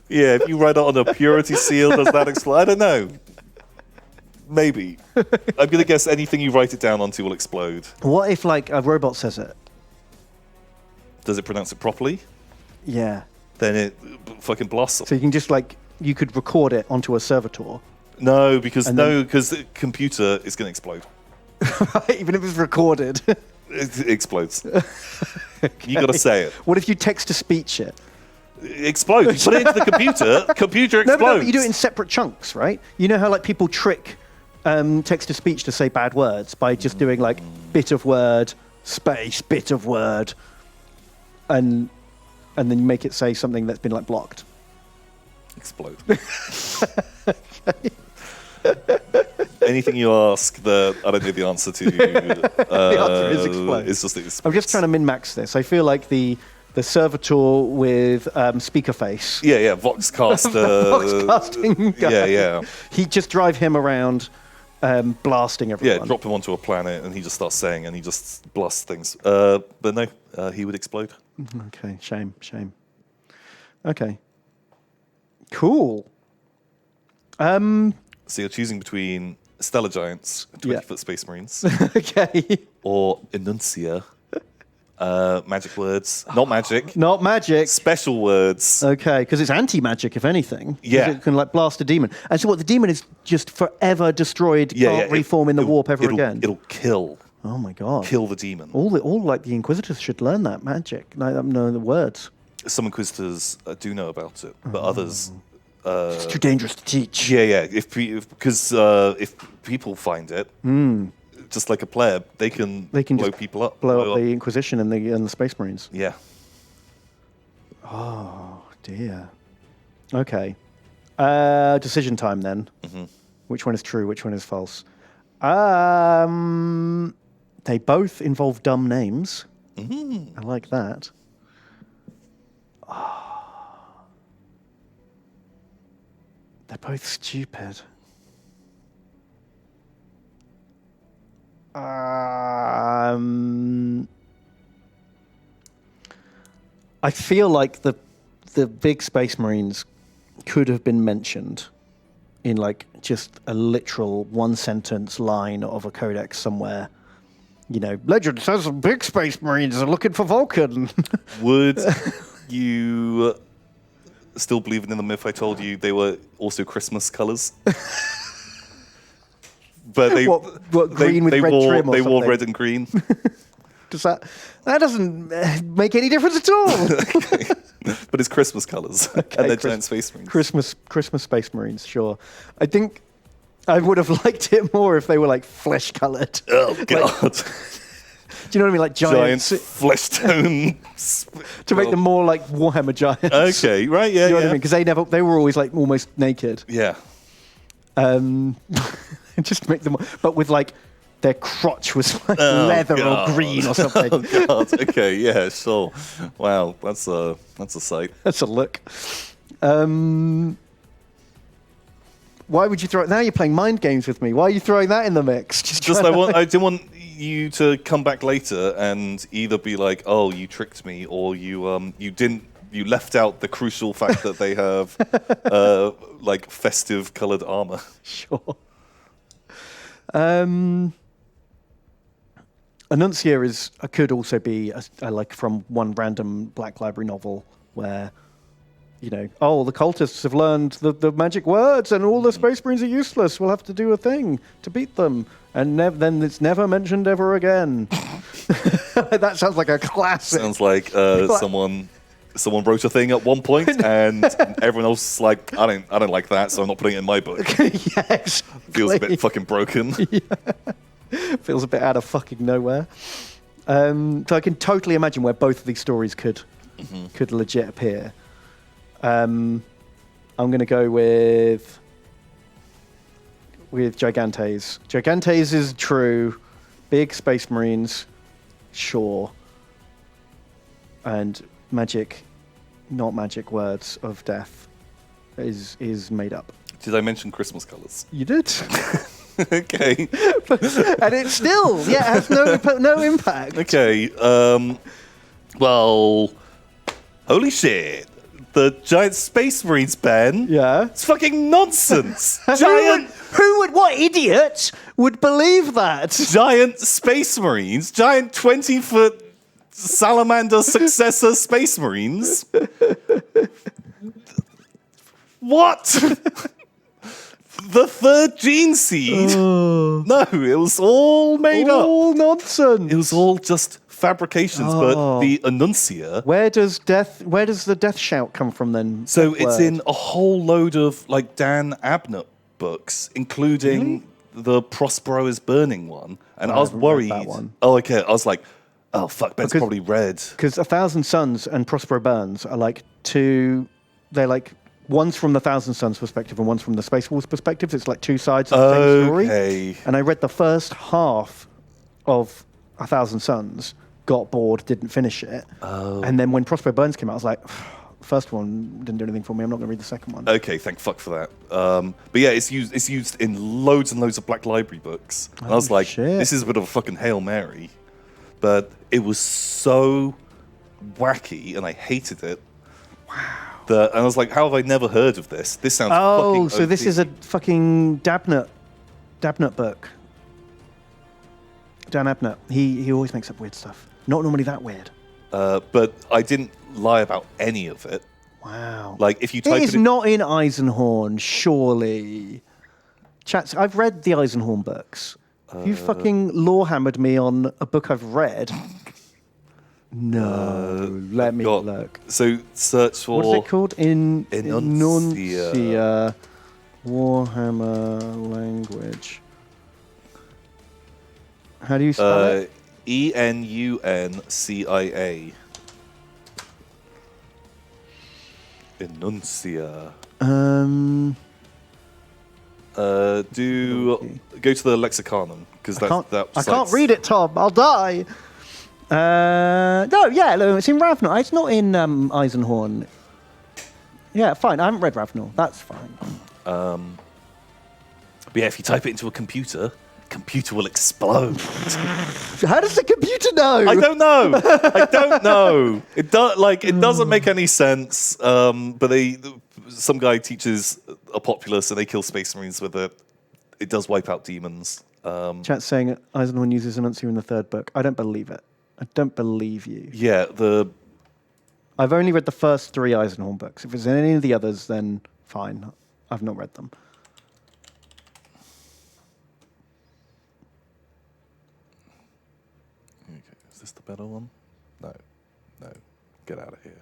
Yeah, if you write it on a purity seal, does that explode? I don't know. Maybe. I'm going to guess anything you write it down onto will explode. What if, like, a robot says it? Does it pronounce it properly? Yeah. Then it fucking blasts. So you can just, like, you could record it onto a servitor. No, because the computer is going to explode. Even if it's recorded. It explodes. Okay. You got to say it. What if you text-to-speech it? It explodes. You put it into the computer explodes. No, but you do it in separate chunks, right? You know how like people trick text-to-speech to say bad words by just doing like bit of word, space, bit of word, and then you make it say something that's been like blocked. Explode. Anything you ask that I don't know the answer to, the answer is explode. It's just explodes. I'm just trying to min-max this. I feel like the servitor with speaker face. Yeah, Voxcast. Voxcasting guy. Yeah. He'd just drive him around blasting everyone. Yeah, drop him onto a planet and he just starts saying and he just blasts things. But no, he would explode. Okay, shame. Okay. Cool. So you're choosing between Stellar Giants, 20-foot Space Marines. Okay. Or Enuncia. Magic words. Not magic. Not magic. Special words. Okay, because it's anti-magic, if anything. Yeah. It can like blast a demon. And so what, the demon is just forever destroyed, can't reform in the warp ever again? It'll kill. Oh my god. kill the demon. All like the Inquisitors should learn that magic. Like, know the words. Some Inquisitors do know about it, but others... It's too dangerous to teach. Yeah. Because if people find it, just like a player, they can blow just people up. Blow up the Inquisition and the Space Marines. Yeah. Oh dear. Okay. Decision time then. Mm-hmm. Which one is true? Which one is false? They both involve dumb names. Mm-hmm. I like that. They're both stupid. I feel like the big Space Marines could have been mentioned in like just a literal one-sentence line of a codex somewhere. You know, legend says the big Space Marines are looking for Vulcan. Would you still believe in them if I told you they were also Christmas colors? But they what green with red wore, trim or they wore something? red and green. Does that doesn't make any difference at all? Okay. But it's Christmas colors, and they're giant Space Marines. Christmas Space Marines, sure. I think I would have liked it more if they were like flesh colored. Oh god! Do you know what I mean? Like Giant giants flesh tone to make them more like Warhammer giants. Okay, right? Yeah, You know what I mean? Because they were always like almost naked. Yeah. Just to make them, but with like their crotch was like leather God. or green or something. Oh god. Okay. Yeah. Sure. Wow. That's a sight. That's a look. Why would you throw it? Now you're playing mind games with me. Why are you throwing that in the mix? I didn't want you to come back later and either be like, "Oh, you tricked me," or you left out the crucial fact that they have like festive coloured armor. Sure. Annuncia could also be like from one random Black Library novel where, you know, the cultists have learned the magic words and all the Space Marines are useless. We'll have to do a thing to beat them. And then it's never mentioned ever again. That sounds like a classic. Sounds like someone wrote a thing at one point and everyone else is like, I don't like that, so I'm not putting it in my book. Yeah, exactly. Feels a bit fucking broken. Feels a bit out of fucking nowhere. So I can totally imagine where both of these stories could legit appear. I'm going to go with Gigantes. Gigantes is true. Big Space Marines, sure. And magic, not magic words of death, is made up. Did I mention Christmas colours? You did. Okay. And it still, has no impact. Okay. Well, holy shit. The giant Space Marines, Ben. Yeah. It's fucking nonsense. What idiot would believe that? Giant Space Marines, giant 20-foot salamander successor Space Marines. What? The third gene seed? No, it was all made up. All nonsense. It was all just fabrications, but the Annuncia... Where does the death shout come from then? So it's in a whole load of like Dan Abnett books, including the Prospero is Burning one. And I was worried. That one. Oh, okay. I was like, oh, fuck, Ben's probably read. Because 1,000 Suns and Prospero Burns are like they're like, one's from the 1,000 Suns perspective and one's from the Space Wolves perspective. It's like two sides of the same story. And I read the first half of 1,000 Suns, got bored, didn't finish it. And then when Prospero Burns came out, I was like, first one didn't do anything for me. I'm not going to read the second one. Okay, thank fuck for that. But yeah, it's used in loads and loads of Black Library books. And I was like, this is a bit of a fucking Hail Mary. But it was so wacky, and I hated it. Wow. And I was like, how have I never heard of this? This sounds fucking so this is a fucking Dabnett book. Dan Abnett. He always makes up weird stuff. Not normally that weird. But I didn't lie about any of it. Wow. Like, if you type it is not in Eisenhorn, surely. Chats, I've read the Eisenhorn books. You fucking Lorehammered me on a book I've read. No, let me look. So search for... What is it called? Enuncia. Warhammer language. How do you spell it? Enuncia. Enuncia. Go to the lexiconum because I can't read it, Tom. I'll die. No, yeah, it's in Ravnor. It's not in Eisenhorn. Yeah, fine. I haven't read Ravnor. That's fine. But yeah, if you type it into a computer will explode. How does the computer know? I don't know. It doesn't make any sense. But some guy teaches a populace and they kill Space Marines with it. It does wipe out demons. Chat's saying Eisenhorn uses Enuncia in the third book. I don't believe it. I don't believe you. Yeah, I've only read the first 3 Eisenhorn books. If there's any of the others, then fine. I've not read them. Okay, is this the better one? No. Get out of here.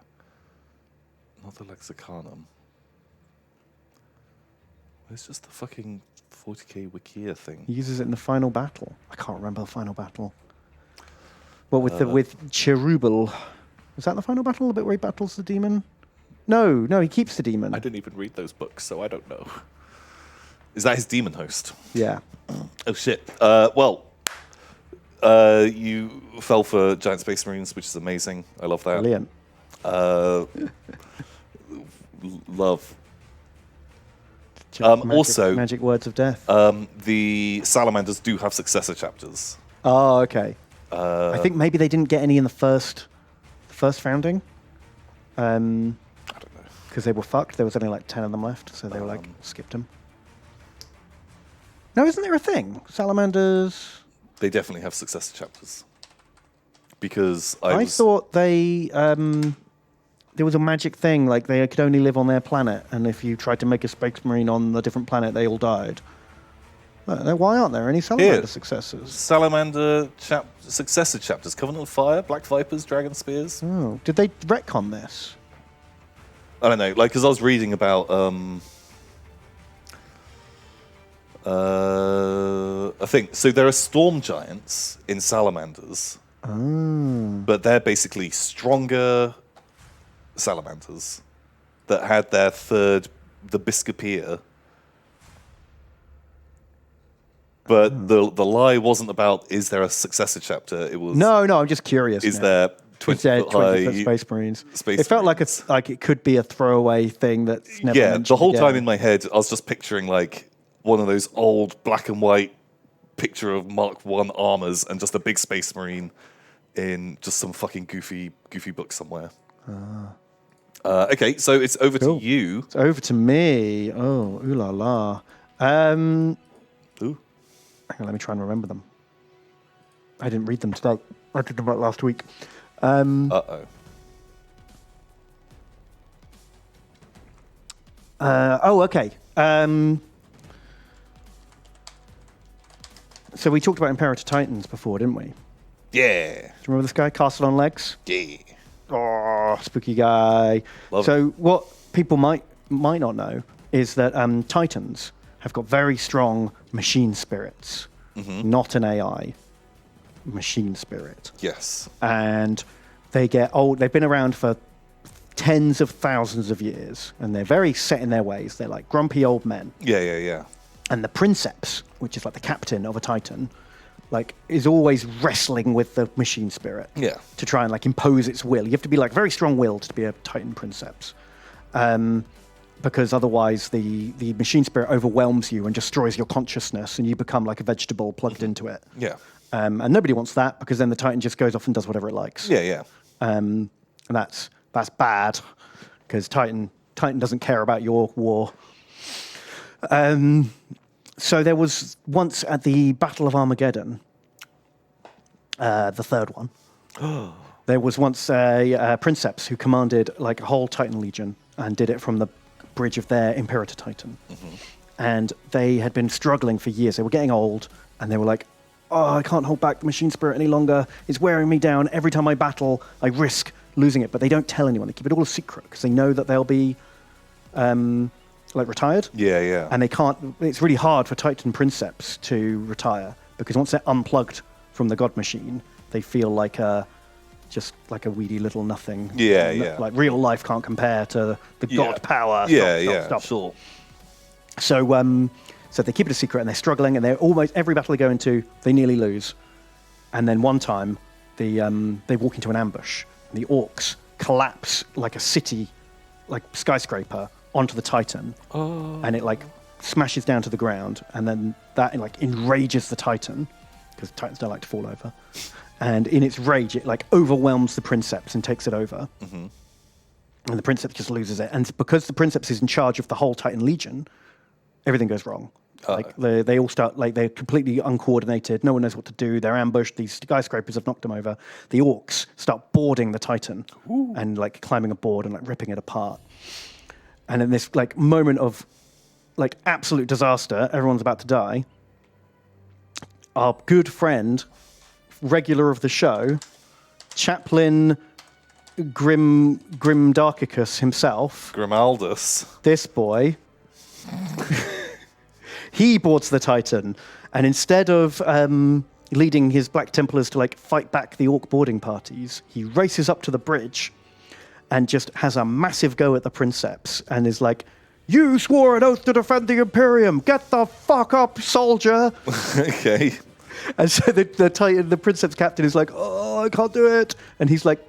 Not the lexiconum. It's just the fucking 40k Wikia thing. He uses it in the final battle. I can't remember the final battle. Well, with Cherubal. Was that the final battle? The bit where he battles the demon? No, he keeps the demon. I didn't even read those books, so I don't know. Is that his demon host? Yeah. Oh, shit. You fell for Giant Space Marines, which is amazing. I love that. Brilliant. Love. Magic words of death. The Salamanders do have successor chapters. Oh, okay. I think maybe they didn't get any in the first founding. I don't know. Because they were fucked. There was only like 10 of them left, so they were skipped them. No, isn't there a thing? Salamanders... They definitely have successor chapters. Because I thought they... there was a magic thing, like they could only live on their planet, and if you tried to make a Space Marine on a different planet, they all died. Why aren't there any Salamander successors? Salamander successor chapters. Covenant of Fire, Black Vipers, Dragon Spears. Oh, did they retcon this? I don't know, because I was reading about... I think so. There are storm giants in salamanders, but they're basically stronger salamanders that had their third, the Biscopia. But the lie wasn't about is there a successor chapter. It was no. I'm just curious. Is there 20-foot high Space Marines? It felt like it could be a throwaway thing that's never mentioned the whole again. time in my head, I was just picturing like one of those old black and white picture of Mark I armors and just a big Space Marine in just some fucking goofy book somewhere. Okay, so it's over to you. It's over to me. Oh, ooh la la. Ooh. Hang on, let me try and remember them. I didn't read them today. I did them last week. Oh, okay. So we talked about Imperator Titans before, didn't we? Yeah. Do you remember this guy, Castle on Legs? Yeah. Oh, spooky guy. Love it. What people might not know is that Titans have got very strong machine spirits, not an AI. Machine spirit. Yes. And they get old. They've been around for tens of thousands of years, and they're very set in their ways. They're like grumpy old men. Yeah. And the Princeps, which is like the captain of a Titan, like is always wrestling with the machine spirit. Yeah. To try and like impose its will. You have to be like very strong-willed to be a Titan Princeps. Because otherwise the machine spirit overwhelms you and destroys your consciousness and you become like a vegetable plugged into it. Yeah. And nobody wants that because then the Titan just goes off and does whatever it likes. Yeah. And that's bad because Titan doesn't care about your war. So there was once at the Battle of Armageddon, the third one, there was once a Princeps who commanded like a whole Titan legion and did it from the bridge of their Imperator Titan. And they had been struggling for years. They were getting old and they were like, oh, I can't hold back the machine spirit any longer. It's wearing me down. Every time I battle, I risk losing it. But they don't tell anyone. They keep it all a secret because they know that they'll be retired. Yeah. And they can't. It's really hard for Titan Princeps to retire because once they're unplugged from the God Machine, they feel like just like a weedy little nothing. Yeah. Like real life can't compare to the God power. Stop. Sure. So they keep it a secret and they're struggling and they're almost every battle they go into, they nearly lose. And then one time, they walk into an ambush. And the orcs collapse like a city, like skyscraper, onto the Titan. Oh. And it like smashes down to the ground. And then that like enrages the Titan, because Titans don't like to fall over. And in its rage, it like overwhelms the Princeps and takes it over. Mm-hmm. And the Princeps just loses it. And because the Princeps is in charge of the whole Titan Legion, everything goes wrong. Like they all start like they're completely uncoordinated. No one knows what to do. They're ambushed. These skyscrapers have knocked them over. The orcs start boarding the Titan and like climbing aboard and like ripping it apart. And in this like moment of like absolute disaster, everyone's about to die. Our good friend, regular of the show, Chaplain Grim Darkicus himself, Grimaldus, this boy. He boards the Titan, and instead of leading his Black Templars to like fight back the orc boarding parties, he races up to the bridge and just has a massive go at the Princeps and is like, "You swore an oath to defend the Imperium. Get the fuck up, soldier." Okay. And so the Princeps captain is like, "Oh, I can't do it," and he's like,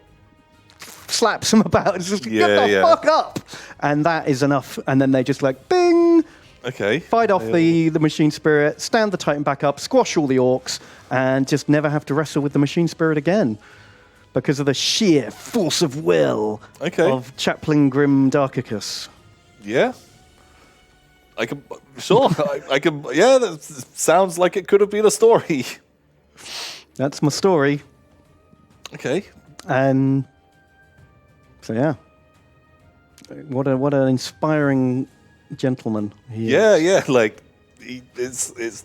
slaps him about and says, "Get the fuck up," and that is enough. And then they just like, bing. Okay. Fight off the machine spirit, stand the Titan back up, squash all the orcs, and just never have to wrestle with the machine spirit again because of the sheer force of will of Chaplain Grim Darkicus. Yeah. I can, sure. I can, yeah, that sounds like it could have been a story. That's my story. Okay. And so, yeah. What an inspiring gentleman he is. Yeah, like it's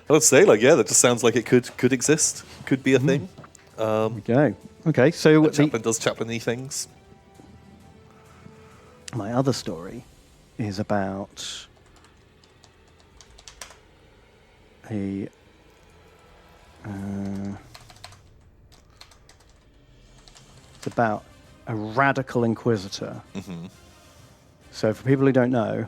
I would say like that just sounds like it could exist, could be a thing. There we go. Okay, so Chaplain does chaplain-y things. My other story is about it's about a radical inquisitor. Mm-hmm. So for people who don't know,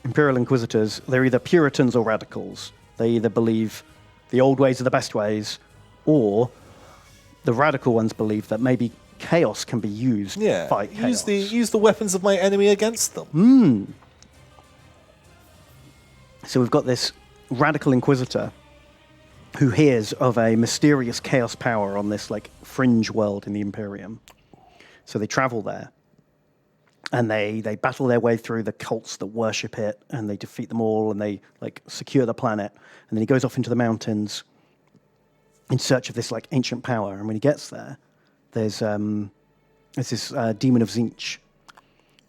Imperial Inquisitors, they're either Puritans or radicals. They either believe the old ways are the best ways, or the radical ones believe that maybe chaos can be used to fight chaos. Use the weapons of my enemy against them. So we've got this radical Inquisitor who hears of a mysterious chaos power on this like fringe world in the Imperium. So they travel there. And they battle their way through the cults that worship it, and they defeat them all, and they like secure the planet. And then he goes off into the mountains in search of this like ancient power. And when he gets there, there's this demon of Zinch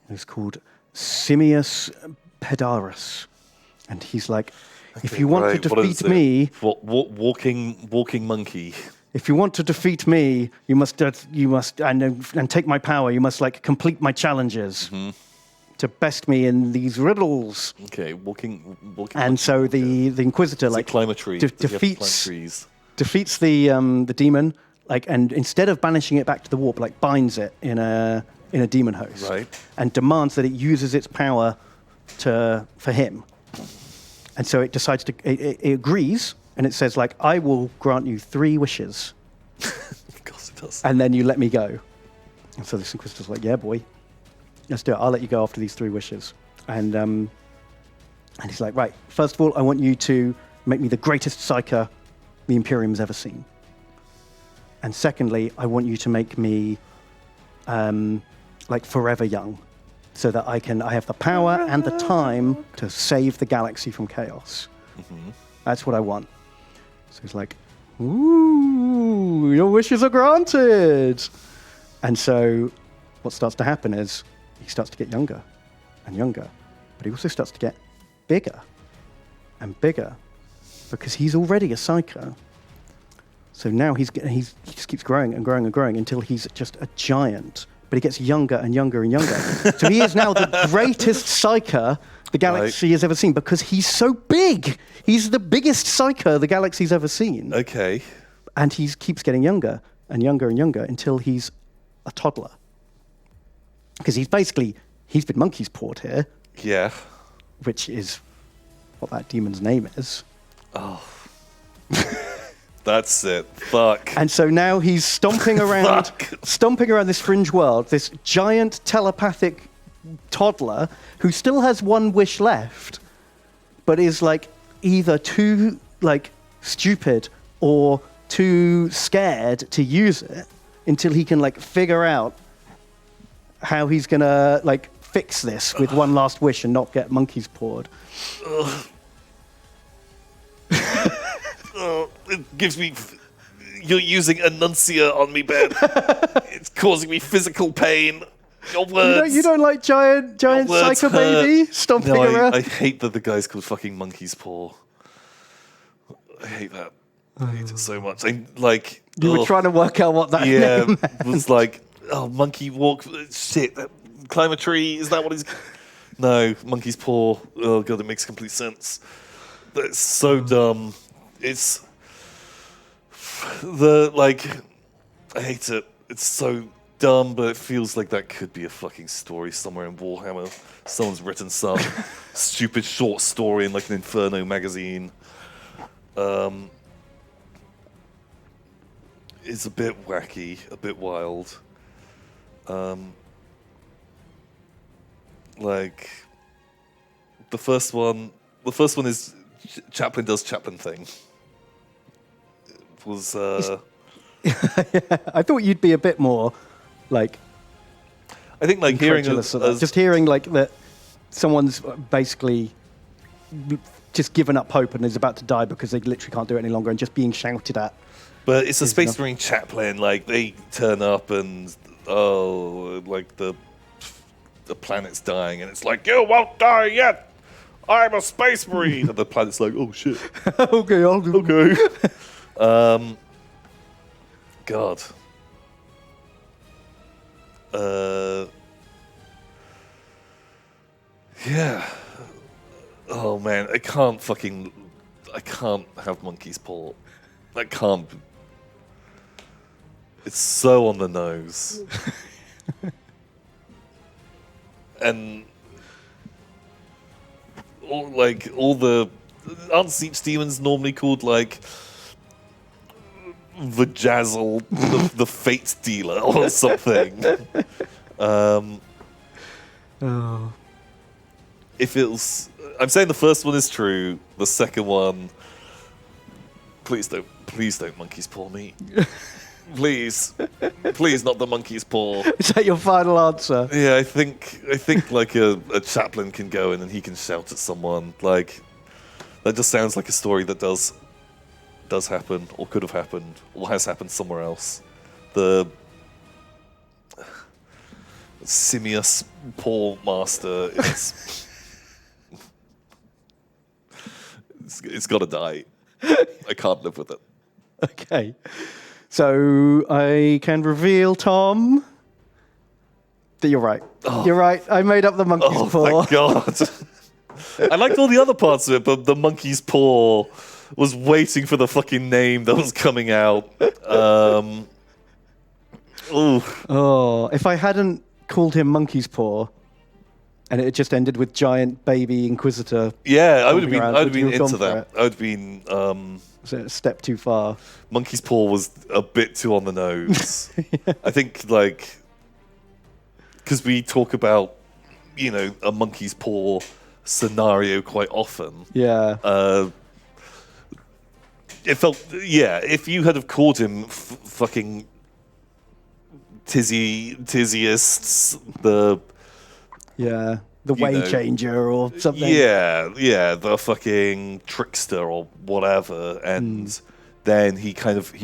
who's called Simius Pedarus, and he's like, if you want to defeat me, walking monkey. If you want to defeat me, you must and take my power. You must like complete my challenges to best me in these riddles. Okay, walking. And so the Inquisitor like climb a tree. Defeats the demon, like, and instead of banishing it back to the warp, like binds it in a demon host, right? And demands that it uses its power for him. And so it decides it agrees. And it says, like, I will grant you 3 wishes. Of course it does. And then you let me go. And so this Inquisitor's like, yeah, boy. Let's do it. I'll let you go after these 3 wishes. And he's like, right, first of all, I want you to make me the greatest psyker the Imperium's ever seen. And secondly, I want you to make me, like, forever young. So that I have the power and the time to save the galaxy from chaos. Mm-hmm. That's what I want. So he's like, ooh, your wishes are granted. And so what starts to happen is he starts to get younger and younger, but he also starts to get bigger and bigger because he's already a psyker. So now he just keeps growing and growing and growing until he's just a giant. But he gets younger and younger and younger. So he is now the greatest psyker the galaxy has ever seen because he's so big. He's the biggest psyker the galaxy's ever seen. Okay. And he keeps getting younger and younger and younger until he's a toddler. Because he's been monkey's pawed here. Yeah. Which is what that demon's name is. Oh. That's it. Fuck. And so now he's stomping around this fringe world, this giant telepathic toddler who still has one wish left, but is like either too like stupid or too scared to use it until he can like figure out how he's gonna like fix this with one last wish and not get monkey's pawed. It gives me. You're using enuncia on me, Ben. It's causing me physical pain. Your words. You don't like giant psycho baby stomping around? I hate that the guy's called fucking Monkey's Paw. I hate that. I hate it so much. You were trying to work out what that name meant. It was like, monkey walk. Shit, climb a tree. Is that what he's. No, Monkey's Paw. Oh, God, it makes complete sense. That's so dumb. It's. I hate it. It's so dumb, but it feels like that could be a fucking story somewhere in Warhammer. Someone's written some stupid short story in like an Inferno magazine. It's a bit wacky, a bit wild. Like the first one is Chaplin does Chaplin thing. It was I thought you'd be a bit more like I think like hearing just hearing like that someone's basically just given up hope and is about to die because they literally can't do it any longer and just being shouted at. But it's a Space Marine Chaplain, like they turn up and like the planet's dying and it's like, you won't die yet. I'm a Space Marine. And the planet's like, oh shit. Okay, I'll do it. Okay. God. Yeah. Oh man, I can't have Monkey's Paw. I can't. It's so on the nose. And all the aren't Siege demons normally called like Vajazzle, the fate dealer or something? If it's, I'm saying the first one is true. The second one, please don't Monkey's Paw me. Please, not the Monkey's Paw. Is that your final answer? Yeah, I think like a chaplain can go in and he can shout at someone. Like that just sounds like a story that does happen or could have happened or has happened somewhere else. The Simius Paw Master is it's got to die. I can't live with it. Okay. So I can reveal, Tom, that you're right. Oh. You're right. I made up the Monkey's Paw. Thank God. I liked all the other parts of it, but the Monkey's Paw was waiting for the fucking name that was coming out. If I hadn't called him Monkey's Paw, and it just ended with giant baby Inquisitor. Yeah, I would have been into that. I would have been. Was it a step too far? Monkey's Paw was a bit too on the nose. Yeah. I think, because we talk about, a Monkey's Paw scenario quite often. Yeah. It felt, if you had have called him fucking Tizziest, the way changer or something. Yeah, the fucking trickster or whatever. And then he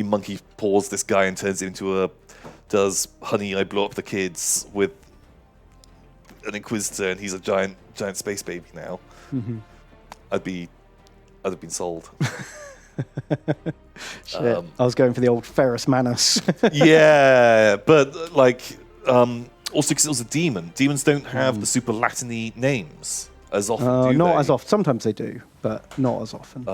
monkey paws this guy and turns him into does honey, I blow up the kids with an Inquisitor and he's a giant space baby now. Mm-hmm. I'd be I'd have been sold. Shit. I was going for the old Ferrus Manus. Yeah, but like also because it was a demon. Demons don't have the super Latin-y names as often. Do not they? as often. Sometimes they do, but not as often.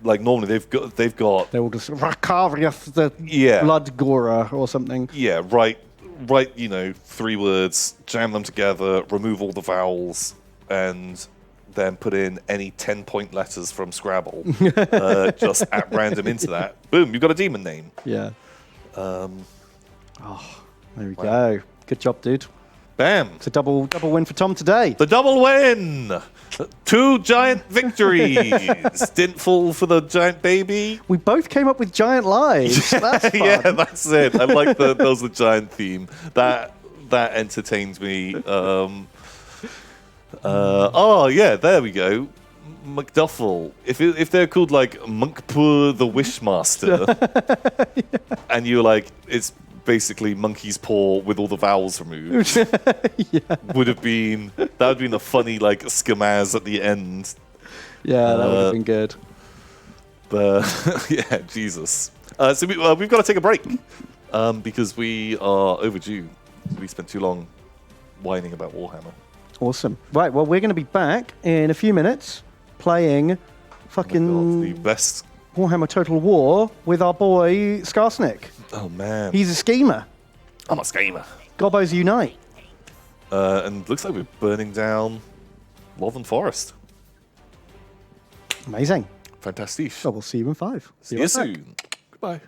Like normally they've got They're all just Rakarius the Yeah. Blood Gorer or something. yeah, right, 3 words, jam them together, remove all the vowels, and then put in any 10-point letters from Scrabble, just at random into that. Boom, you've got a demon name. Yeah. There we go. Good job, dude. Bam. It's a double win for Tom today. The double win! 2 giant victories! Didn't fall for the giant baby. We both came up with giant lives. That's fun. Yeah, that's it. I like that was the giant theme. That entertained me. Oh yeah, there we go. McDuffel. If they're called like Monkpur the Wishmaster, and you're like, it's basically monkey's paw with all the vowels removed, would have been a funny like scamaz at the end. Yeah, that would have been good. But yeah, Jesus. So we've got to take a break because we are overdue. We spent too long whining about Warhammer. Awesome. Right, well, we're going to be back in a few minutes playing fucking Oh my God, the best. Warhammer Total War with our boy Skarsnik. Oh man, He's a schemer. I'm a schemer. Gobbos unite. And looks like we're burning down Lothern Forest. Amazing. Fantastic. So we'll see you in 5. See you right back. soon. Goodbye.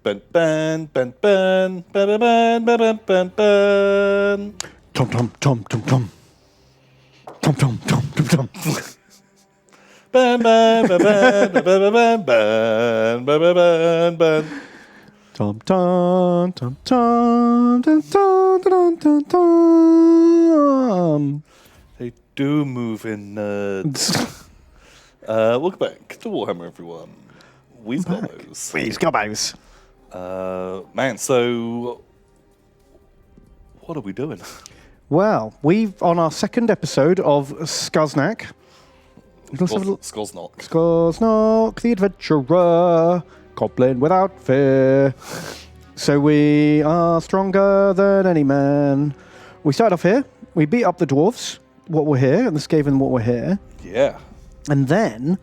ban, ban, ban, ban, ban, ban, ban, ban, ban, ban. Tom, tom, tom, tom, tom. Tom, tom, tom, tom, tom. Ban, ban, ban, ban, ban, ban, ban, ban, ban, ban, ban. Tom, tom, tom, tom, tom, tom, tom, tom, tom. They do move in nerds. Welcome back to Warhammer, everyone. We've got those. We've got those. Man, so what are we doing? Well, we've on our second episode of Skaznak. Skosnok. Skaznak, the adventurer, goblin without fear. So we are stronger than any man. We started off here. We beat up the dwarves. What we're here, and this gave them what we're here. Yeah. And then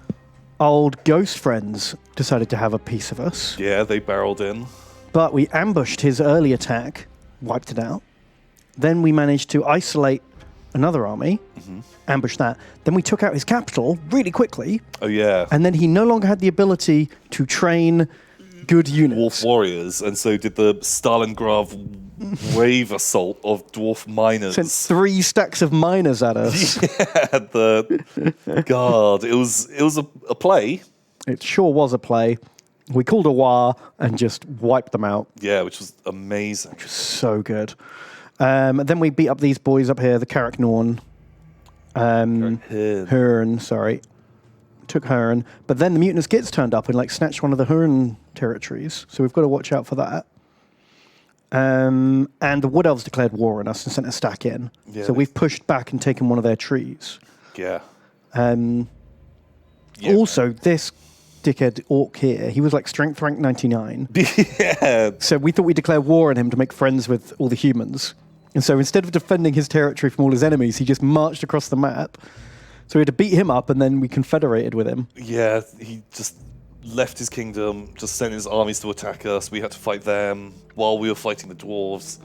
old ghost friends decided to have a piece of us. Yeah, they barreled in. But we ambushed his early attack, wiped it out. Then we managed to isolate another army, ambush that. Then we took out his capital really quickly. Oh, yeah. And then he no longer had the ability to train good units. Dwarf warriors, and so did the Stalingrad wave assault of dwarf miners. Sent 3 stacks of miners at us. God, it was a play. It sure was a play. We called a war and just wiped them out. Yeah, which was amazing. So good. Then we beat up these boys up here, the Carrick Norn. Hearn, sorry. Took Hearn. But then the Mutinous Gits turned up and snatched one of the Hearn territories. So we've got to watch out for that. And the Wood Elves declared war on us and sent a stack in. Yeah, so we've pushed back and taken one of their trees. Yeah. Also, this dickhead orc here, he was strength rank 99. Yeah. So we thought we'd declare war on him to make friends with all the humans. And so instead of defending his territory from all his enemies, he just marched across the map. So we had to beat him up, and then we confederated with him. Yeah, he just left his kingdom, just sent his armies to attack us. We had to fight them while we were fighting the dwarves.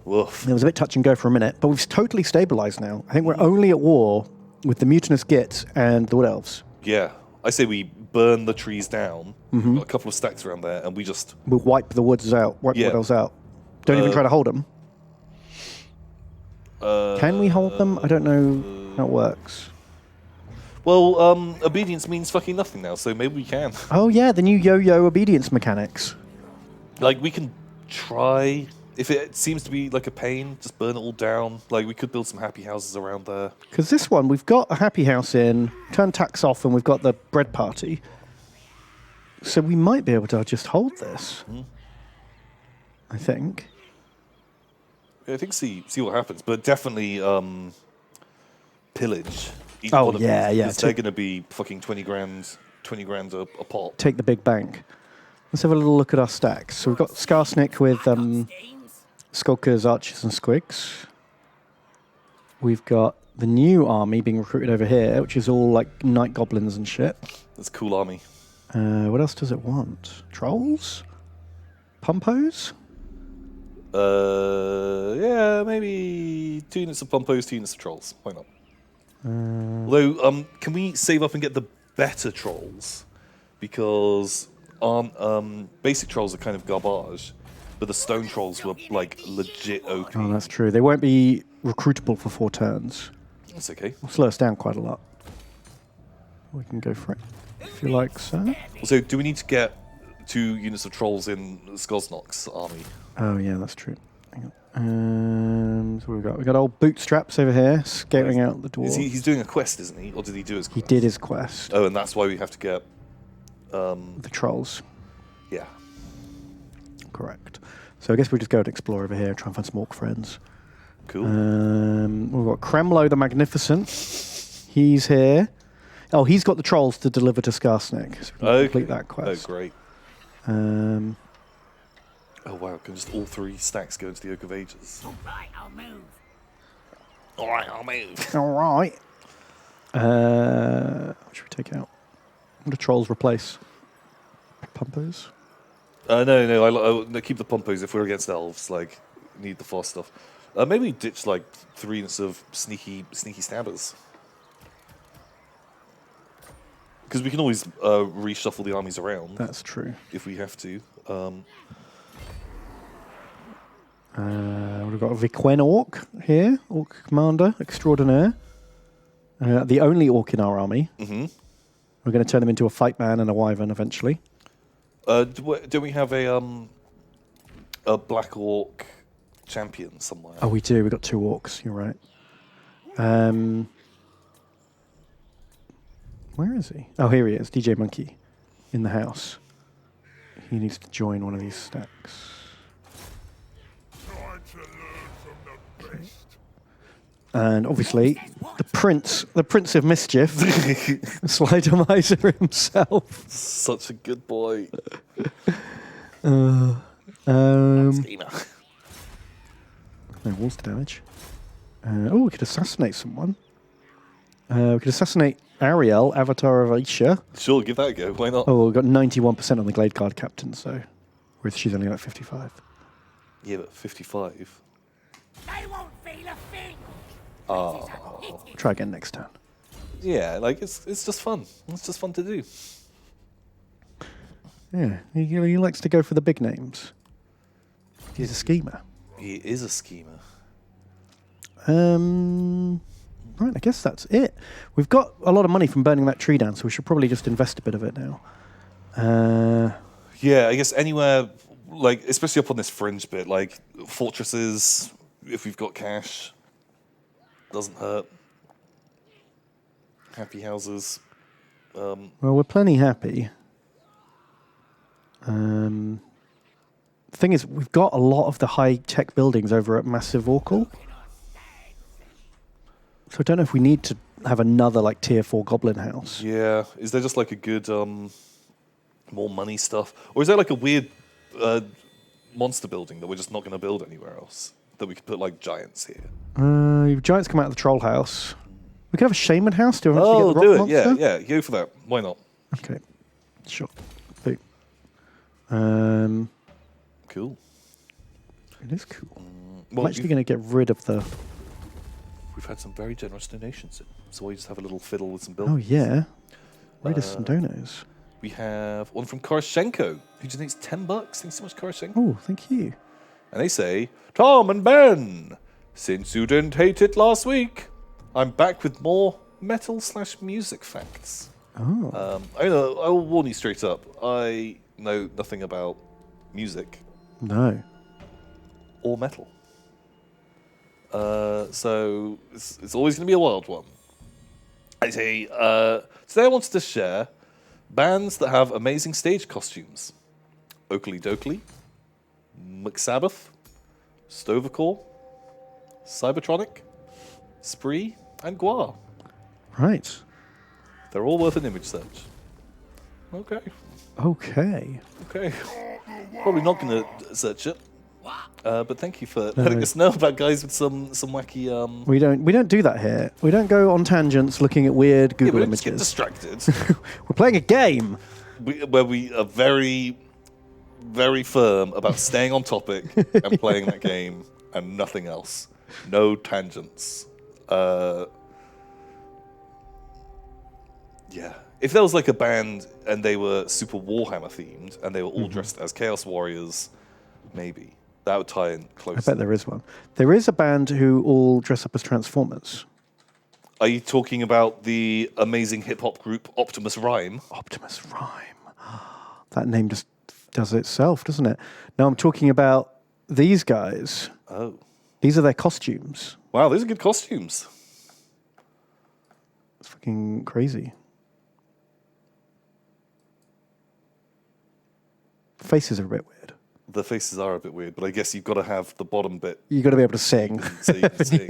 Woof. It was a bit touch and go for a minute, but we've totally stabilized now. I think we're only at war with the Mutinous Gits and the Wood Elves. Yeah. I say we burn the trees down. We've got a couple of stacks around there, and we'll wipe the woods out, wipe the Wood Elves out. Don't even try to hold them. Can we hold them? I don't know how it works. Well, obedience means fucking nothing now, so maybe we can. Oh yeah, the new yo-yo obedience mechanics. We can try. If it seems to be a pain, just burn it all down. We could build some happy houses around there. Because this one, we've got a happy house in, turn tax off, and we've got the bread party. So we might be able to just hold this. I think. Yeah, I think see what happens, but definitely pillage. Each Oh, one of yeah, these, yeah. because they're going to be fucking 20 grand a pop. Take the big bank. Let's have a little look at our stacks. So we've got Skarsnik with Skulkers, Archers, and Squigs. We've got the new army being recruited over here, which is all Night Goblins and shit. That's a cool army. What else does it want? Trolls? Pumpos? Yeah, maybe 2 units of Pumpos, 2 units of Trolls. Why not? Although, can we save up and get the better Trolls? Because basic Trolls are kind of garbage, but the Stone Trolls were legit OP. Oh, that's true. They won't be recruitable for 4 turns. That's okay. It'll slow us down quite a lot. We can go for it, if you like, sir. Also, do we need to get 2 units of Trolls in Skosnok's army? Oh, yeah, that's true. Hang on. So we've got old Bootstraps over here, scouting out the dwarves. He's doing a quest, isn't he? Or did he do his quest? He did his quest. Oh, and that's why we have to get... The trolls. Yeah. Correct. So I guess we just go and explore over here, try and find some orc friends. Cool. We've got Kremlo the Magnificent. He's here. Oh, he's got the trolls to deliver to Skarsnik. So we can complete that quest. Oh, great. Oh, wow. Can just all 3 stacks go into the Oak of Ages? All right, I'll move. All right, I'll move. All right. What should we take out? What do trolls replace? Pumpers? No, keep the Pumpos if we're against elves. Need the fast stuff. Maybe ditch 3 units of sneaky stabbers. Because we can always reshuffle the armies around That's true. if we have to. We've got a Viquen Orc here, Orc Commander Extraordinaire. The only Orc in our army. Mm-hmm. We're going to turn him into a fight man and a wyvern eventually. Do we have a Black Orc champion somewhere? Oh, we do. We've got 2 Orcs. You're right. Where is he? Oh, here he is. DJ Monkey in the house. He needs to join one of these stacks. And obviously, the Prince of Mischief, Slidomizer himself. Such a good boy. No Schema. walls to damage. We could assassinate someone. We could assassinate Ariel, Avatar of Aisha. Sure, give that a go. Why not? Oh, we've got 91% on the Glade Guard Captain, so whereas she's only like 55. Yeah, but 55. They won't feel a thing. Oh. Try again next turn. Yeah, like it's just fun. It's just fun to do. Yeah, he likes to go for the big names. He's a schemer. He is a schemer. Right, I guess that's it. We've got a lot of money from burning that tree down, so we should probably just invest a bit of it now. Yeah, I guess anywhere, like, especially up on this fringe bit, like, fortresses, if we've got cash, doesn't hurt. Happy houses. Well, we're plenty happy. The thing is, we've got a lot of the high-tech buildings over at Massive Orcal. So I don't know if we need to have another, like, Tier 4 Goblin house. Yeah, is there just, like, a good, more money stuff? Or is there, like, a weird monster building that we're just not going to build anywhere else? That we could put, like, giants here? Giants come out of the Troll house. We could have a Shaman house to eventually Oh, get the do rock it, monster. yeah, go for that. Why not? Okay, sure. Boom. Cool. It is cool. Well, I'm actually going to get rid of the... we've had some very generous donations, so we just have a little fiddle with some Oh, buildings. yeah. Read us some donos. We have one from Koroshenko, who donates $10. Thanks so much, Koroshenko. Oh, thank you. And they say, Tom and Ben, since you didn't hate it last week, I'm back with more metal/music facts. Oh. I will warn you straight up. I know nothing about music No. or metal. So it's always going to be a wild one. I say, today I wanted to share bands that have amazing stage costumes. Oakley Dokley, McSabbath, Stovercore, Cybertronic, Spree, and Gua. Right. They're all worth an image search. Okay. Okay. Okay. Probably not going to search it. But thank you for letting us know about guys with some wacky... We don't do that here. We don't go on tangents looking at weird Yeah, Google we don't just get images. distracted. We're playing a game. Where we are very, very firm about staying on topic and playing that game and nothing else. No tangents. Yeah. If there was like a band and they were super Warhammer themed and they were all dressed as Chaos Warriors, maybe. That would tie in I closely. bet there is one. There is a band who all dress up as Transformers. Are you talking about the amazing hip-hop group Optimus Rhyme? Optimus Rhyme. That name just does it itself, doesn't it? Now I'm talking about these guys. Oh. These are their costumes. Wow, those are good costumes. It's fucking crazy. Faces are a bit weird. The faces are a bit weird, but I guess you've got to have the bottom bit You got to be able to sing. so you can see.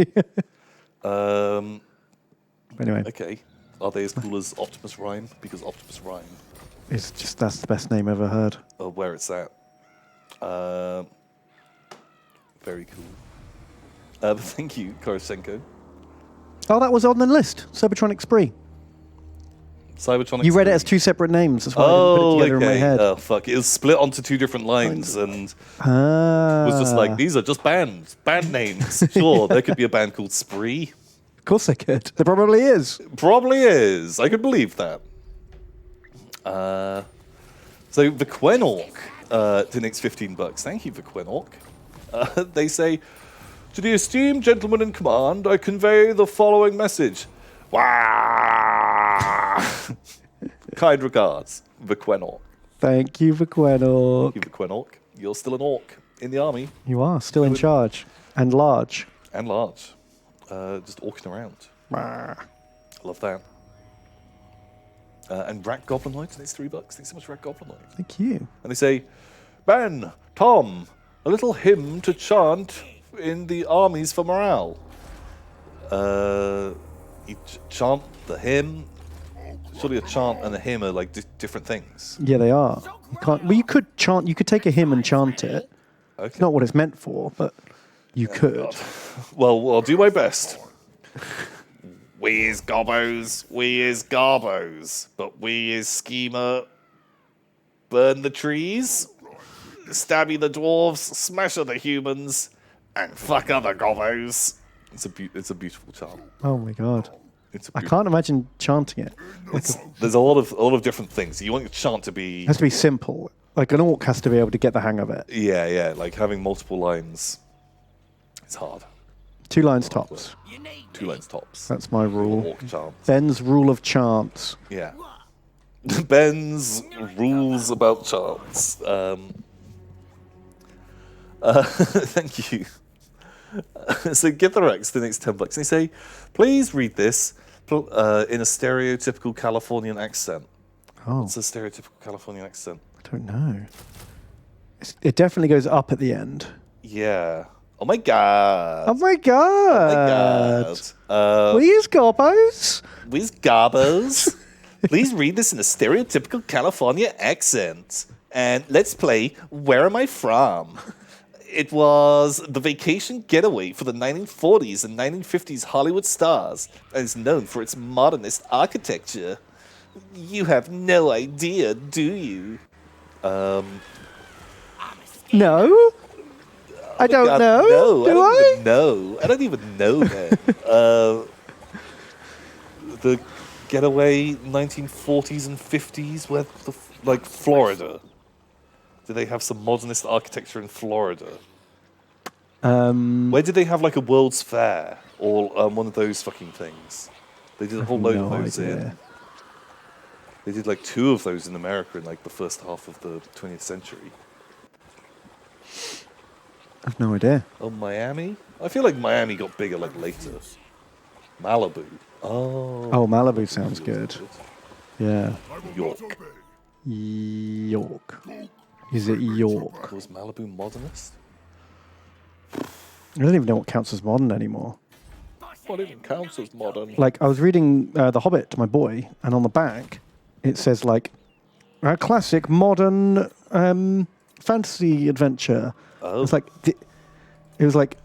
Anyway, Okay. Are they as cool as Optimus Rhyme? Because Optimus Rhyme, it's just that's the best name ever heard. where it's at. Very cool. But thank you, Koroshenko. Oh, that was on the list. Cybertronic Spree. Cybertronic. You read it Spree. as 2 separate names. That's why I didn't put it together in my head. Oh, fuck. It was split onto 2 different lines and Ah. was just like, these are just band names. Sure, there could be a band called Spree. Of course they could. There probably is. Probably is. I could believe that. So the Quenork donates $15. Thank you, the Quenork. They say, to the esteemed gentleman in command, I convey the following message. Wah! Kind regards, the Quenork. Thank you, Vaquenor. Thank you, the Quenork. You're still an orc in the army. You are still in charge and large. And large. Just orking around. Rah. Love that. And Rat Goblinoids, and it's $3. Thanks so much, Rat Goblinoids. Thank you. And they say, Ben, Tom, a little hymn to chant in the armies for morale. You chant the hymn. Surely a chant and a hymn are like different things. Yeah, they are. You can't. Well, you could chant. You could take a hymn and chant it. Okay. It's not what it's meant for, but you could. Well, I'll do my best. We is Gobbos, we is Garbos, but we is Schema. Burn the trees, stabby the dwarves, smash other humans, and fuck other Gobbos. It's a beautiful chant. Oh my god. It's a I can't imagine chanting it. There's a lot of different things. You want your chant to be It has to be simple. Like an orc has to be able to get the hang of it. yeah, like having multiple lines. It's hard. 2 lines tops. 2 lines tops. That's my rule. Orc chant. Ben's rule of chants. Yeah. Ben's rules about chants. Thank you. So get the Rex the next $10. And they say, please read this in a stereotypical Californian accent. Oh, What's a stereotypical Californian accent? I don't know. It definitely goes up at the end. Yeah. Oh my god. Oh my Oh god. my god. Please, Gobbos. Where's Garbos? Please read this in a stereotypical California accent. And let's play Where Am I From? It was the vacation getaway for the 1940s and 1950s Hollywood stars and is known for its modernist architecture. You have no idea, do you? No. I don't God, know. No, Do I don't I? even know. I don't even know that. The getaway 1940s and 50s, where like Florida. Do they have some modernist architecture in Florida? Where did they have like a World's Fair or one of those fucking things? They did a whole load of no those idea. in. They did like 2 of those in America in like the first half of the 20th century. I've no idea. Oh, Miami? I feel like Miami got bigger like later. Malibu. Oh, Malibu sounds good. Yeah. York. York. Is it York? Was Malibu modernist? I don't even know what counts as modern anymore. What even counts as modern? Like, I was reading The Hobbit to my boy, and on the back, it says, like, a classic modern fantasy adventure. Oh. It's like, it was like,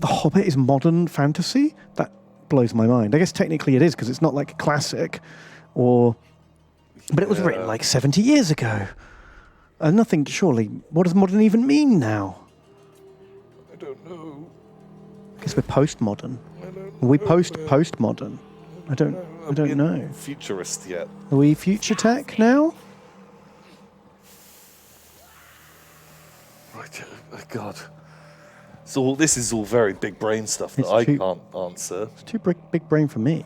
The Hobbit is modern fantasy? That blows my mind. I guess technically it is, because it's not like a classic, or... But it was written like 70 years ago. Nothing, surely. What does modern even mean now? I don't know. I guess we're postmodern. Are we postmodern? I don't know. Futurist yet. Are we future tech now? Right, God. So this is all very big brain stuff that It's I too- can't answer. It's too big brain for me.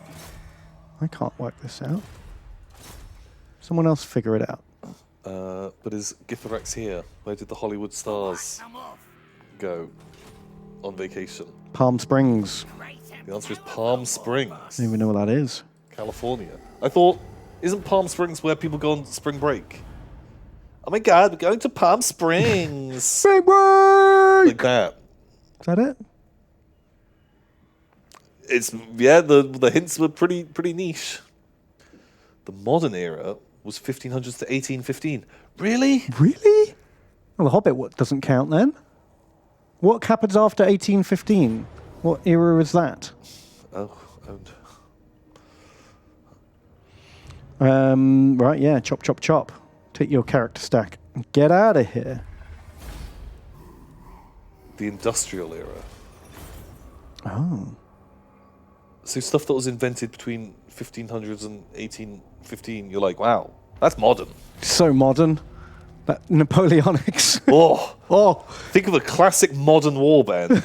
I can't work this out. Someone else figure it out. But is Githarex here? Where did the Hollywood stars go on vacation? Palm Springs. The answer is Palm Springs, I don't even know what that is. California. I thought, isn't Palm Springs where people go on spring break? Oh my God, we're going to Palm Springs. Spring break! Like that. Is that it? It's the hints were pretty niche. The modern era was 1500s to 1815. Really? Really? Well, The Hobbit doesn't count then. What happens after 1815? What era is that? Oh, and Right, yeah, chop, chop, chop. Take your character stack and get out of here. the industrial era. Oh. So stuff that was invented between 1500s and 1815, you're like, wow, That's modern. So modern. That Napoleonics. Oh, think of a classic modern warband.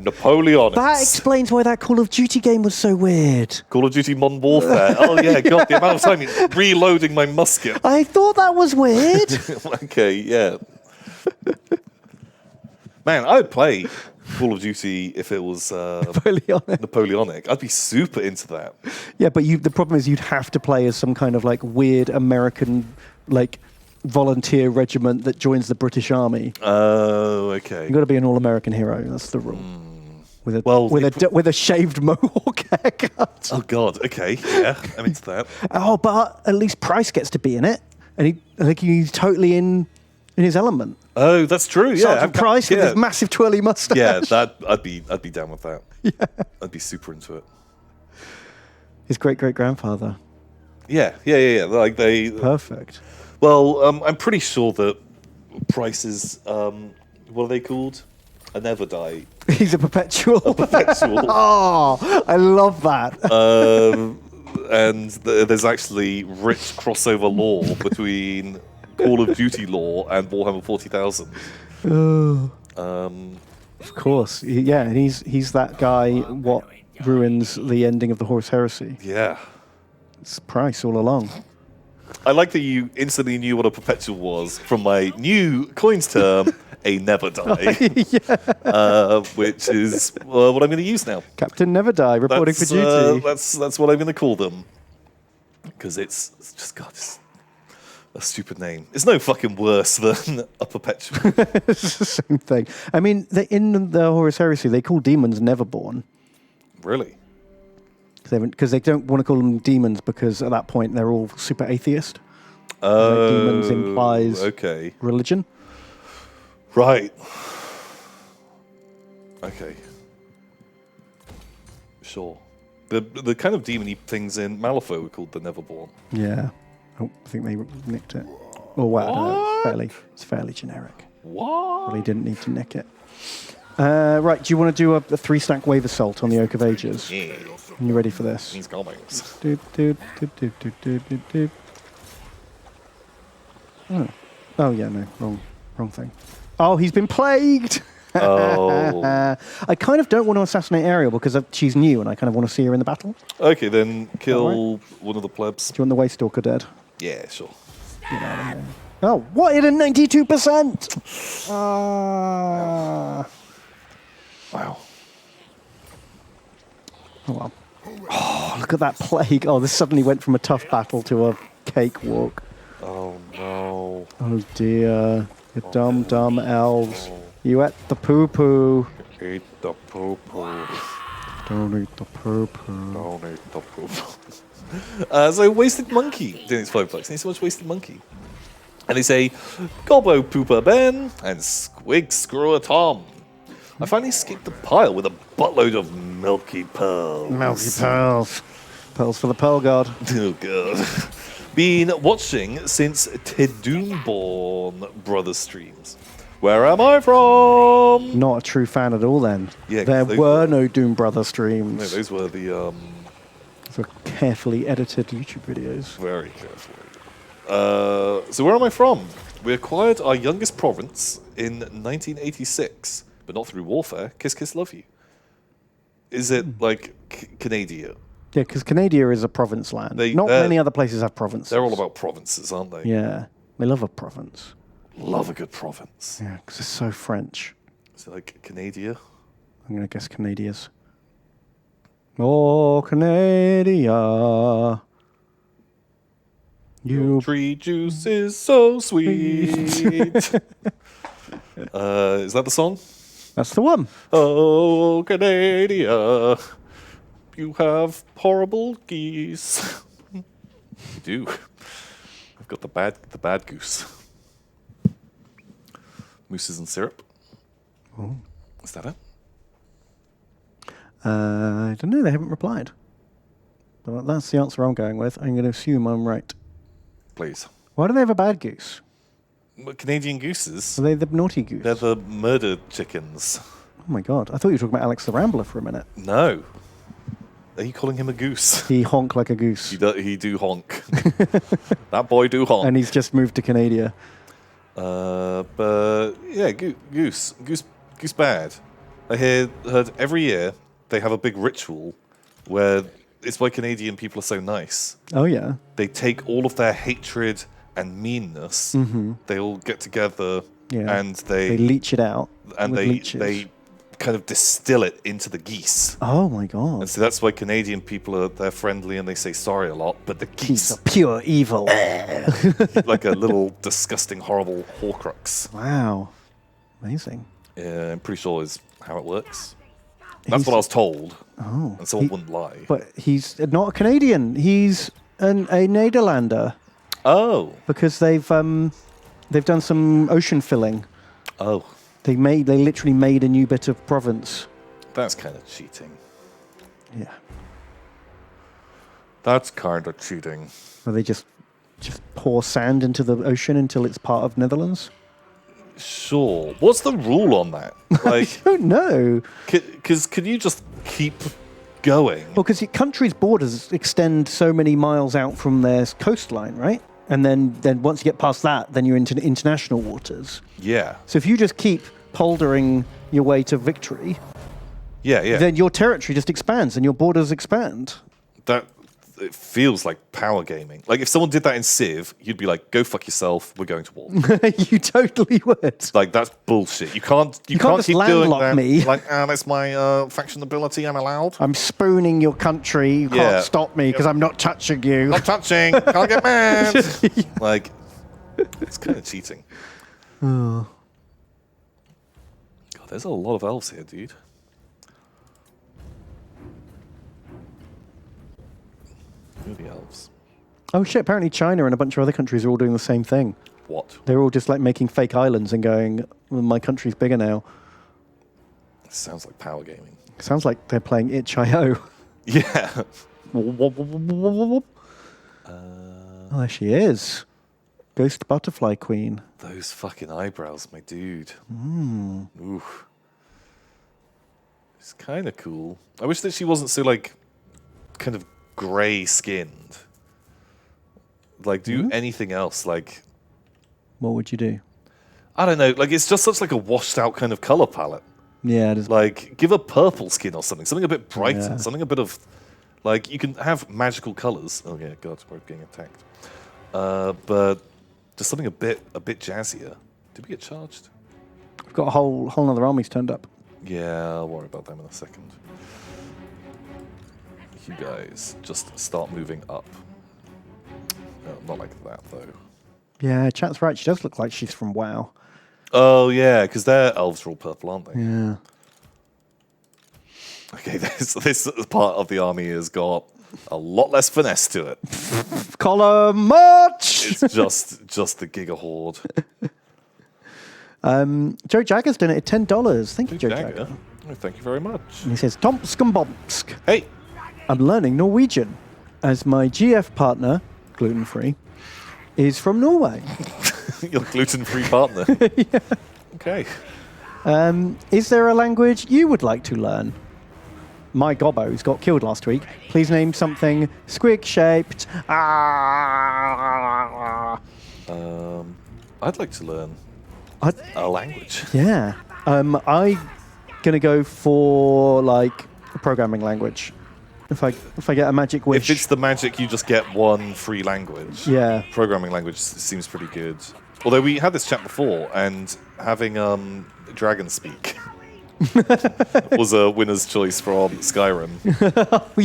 Napoleonics. That explains why that Call of Duty game was so weird. Call of Duty Modern Warfare. Oh yeah, God, the amount of time reloading my musket. I thought that was weird. Okay, yeah. Man, I would play Call of Duty if it was Napoleonic. I'd be super into that. Yeah, but the problem is you'd have to play as some kind of like weird American like volunteer regiment that joins the British Army. Oh, okay. You've got to be an all-American hero. That's the rule. With a with a shaved mohawk haircut. Oh God. Okay. Yeah, I'm into that. Oh, but at least Price gets to be in it, and he's totally in his element. Oh, that's true. Yeah, Sergeant Price with his massive twirly mustache. Yeah, I'd be down with that. Yeah, I'd be super into it. His great-great-grandfather. Yeah. Like Perfect. Well, I'm pretty sure that Price is what are they called? A never die. He's a perpetual. Perpetual. Oh, I love that. And there's actually rich crossover lore between Call of Duty lore and Warhammer 40,000. Of course, yeah. He's that guy. What ruins the ending of the Horus Heresy? Yeah. It's Price all along. I like that you instantly knew what a perpetual was from my new coins term, a never die, which is what I'm going to use now. Captain Never Die reporting for duty. That's what I'm going to call them, because it's just it's a stupid name. It's no fucking worse than a perpetual. It's the same thing. I mean, in the Horus Heresy, they call demons Neverborn. Really? Because they don't want to call them demons because at that point they're all super atheist. Demons implies religion. Right. Okay. Sure. The kind of demon-y things in Malifaux were called the Neverborn. Yeah. Oh, I think they nicked it. Oh wow, no, it's fairly generic. What? Well, he didn't need to nick it. Right, do you want to do a 3-stack wave assault on the Oak of Ages? Yeah. Are you ready for this? He's coming. Oh yeah, no, wrong thing. Oh, he's been plagued. Oh. I kind of don't want to assassinate Ariel because she's new, and I kind of want to see her in the battle. Okay, then kill one of the plebs. Do you want the Waste Stalker dead? Yeah, sure. Oh, what? It had 92%. Wow. Oh well. Oh, look at that plague. Oh, this suddenly went from a tough battle to a cakewalk. Oh no. Oh dear. You dumb elves. You ate the poo-poo. Eat the poo-poo. Don't eat the poo-poo. Don't eat the poo-poo. So Wasted Monkey doing its 5 bucks. Thanks so much, Wasted Monkey. And they say, Gobbo Pooper Ben and Squig Screwer Tom. I finally escaped the pile with a buttload of milky pearls. Milky pearls. Pearls for the Pearl God. Oh, God. Been watching since Tedoomborn Brothers streams. Where am I from? Not a true fan at all then. Yeah, there were no Doom Brother streams. No, those were the... Those were carefully edited YouTube videos. Very carefully. So where am I from? We acquired our youngest province in 1986, but not through warfare. Kiss, kiss, love you. Is it like Canada? Yeah, because Canada is a province land. Not many other places have provinces. They're all about provinces, aren't they? Yeah, they love a province. Love a good province. Yeah, because it's so French. Is it like Canada? I'm going to guess Canadians. Oh, Canada. Your tree juice is so sweet. Is that the song? That's the one. Oh, Canada, you have horrible geese. You do. I've got the bad goose. Mooses and syrup. Oh. Is that it? I don't know. They haven't replied. But that's the answer I'm going with. I'm going to assume I'm right. Please. Why do they have a bad goose? Canadian gooses. Are they the naughty goose? They're the murder chickens. Oh my god. I thought you were talking about Alex the Rambler for a minute. No. Are you calling him a goose? He honk like a goose. He do honk. That boy do honk. And he's just moved to Canada. But yeah, goose bad. I heard every year they have a big ritual where it's why Canadian people are so nice. Oh, yeah. They take all of their hatred and meanness. They all get together and They leach it out. and with they leeches. they kind of distill it into the geese. Oh, my God. And so that's why Canadian people they're friendly and they say sorry a lot, but the Geese geese are pure evil. like a little disgusting, horrible Horcrux. Wow. Amazing. Yeah, I'm pretty sure is how it works. That's what I was told. Oh. And someone wouldn't lie. But he's not a Canadian. He's a Nederlander Oh. because they've done some ocean filling. Oh. They literally made a new bit of province. That's kind of cheating. Yeah. That's kind of cheating. Where they just pour sand into the ocean until it's part of Netherlands. Sure. What's the rule on that? Like, I don't know. because can you just keep going? Well, because countries' borders extend so many miles out from their coastline, right? And then once you get past that, then you're into international waters. Yeah. So if you just keep poldering your way to victory, Yeah. then your territory just expands and your borders expand. It feels like power gaming. Like if someone did that in Civ, you'd be like, "Go fuck yourself. We're going to war." You totally would. Like that's bullshit. You can't just keep doing landlock that. me. Like, that's my faction ability. I'm allowed. I'm spooning your country. You Yeah. can't stop me because I'm not touching you. Not touching. Can't get mad. Like, it's kind of cheating. God, there's a lot of elves here, dude. Who are the elves? Oh shit, apparently China and a bunch of other countries are all doing the same thing. What? They're all just like making fake islands and going, well, my country's bigger now. Sounds like power gaming. Sounds like they're playing itch.io. Yeah. Oh, there she is. Ghost Butterfly Queen. Those fucking eyebrows, my dude. Oof. It's kind of cool. I wish that she wasn't so, like, kind of grey skinned. Like, do anything else. Like, What would you do? I don't know. Like, it's just such like a washed out kind of color palette. Yeah, it is. Like, give her purple skin or something a bit brighter, Yeah. something a bit of, like, you can have magical colors. Oh yeah, God, we're getting attacked. But just something a bit jazzier. Did we get charged? We've got a whole other army's turned up. Yeah, I'll worry about them in a second. You guys just start moving up. No, not like that though. Yeah, chat's right. She does look like she's from WoW. Oh yeah, because their elves are all purple, aren't they? Yeah. Okay, this part of the army has got a lot less finesse to it. Column march! It's just the Giga Horde. Joe Jagger's donated $10. Thank you, Joe Jagger. Jagger. Oh, thank you very much. And he says, Tomskambomsk. Hey, I'm learning Norwegian as my GF partner, gluten-free, is from Norway. your gluten-free partner. Yeah. Okay. Is there a language you would like to learn? My gobbo's got killed last week. Please name something squig-shaped. I'd like to learn a language. Yeah. I'm gonna go for like a programming language. If I get a magic wish. If it's the magic, you just get one free language. Yeah. Programming language seems pretty good. Although we had this chat before, and having dragon speak was a winner's choice from Skyrim.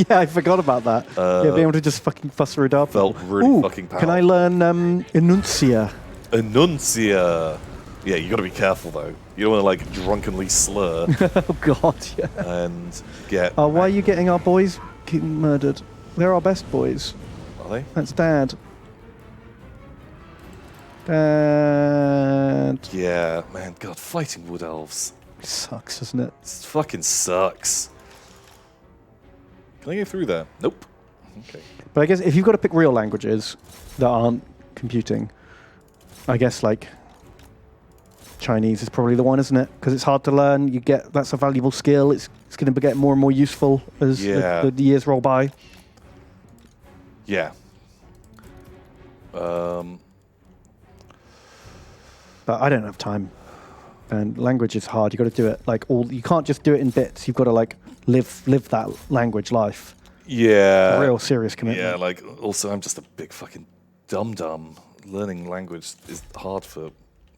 Yeah, I forgot about that. Yeah, being able to just fucking fuss her up. Felt really fucking powerful. Can I learn enuncia? Enuncia. Yeah, you got to be careful though. You don't want to like drunkenly slur Oh God, yeah. and get. Oh, why are you getting our boys murdered? They're our best boys. Are they? That's Dad. Dad. Yeah, man. God, fighting wood elves. Sucks, doesn't it? It fucking sucks. Can I go through there? Nope. Okay. But I guess if you've got to pick real languages that aren't computing, I guess like Chinese is probably the one, isn't it? Because it's hard to learn. That's a valuable skill. It's going to get more and more useful as the years roll by. Yeah. But I don't have time. And language is hard. You got to do it you can't just do it in bits. You've got to live that language life. Yeah. A real serious commitment. Yeah, also I'm just a big fucking dum-dum. Learning language is hard for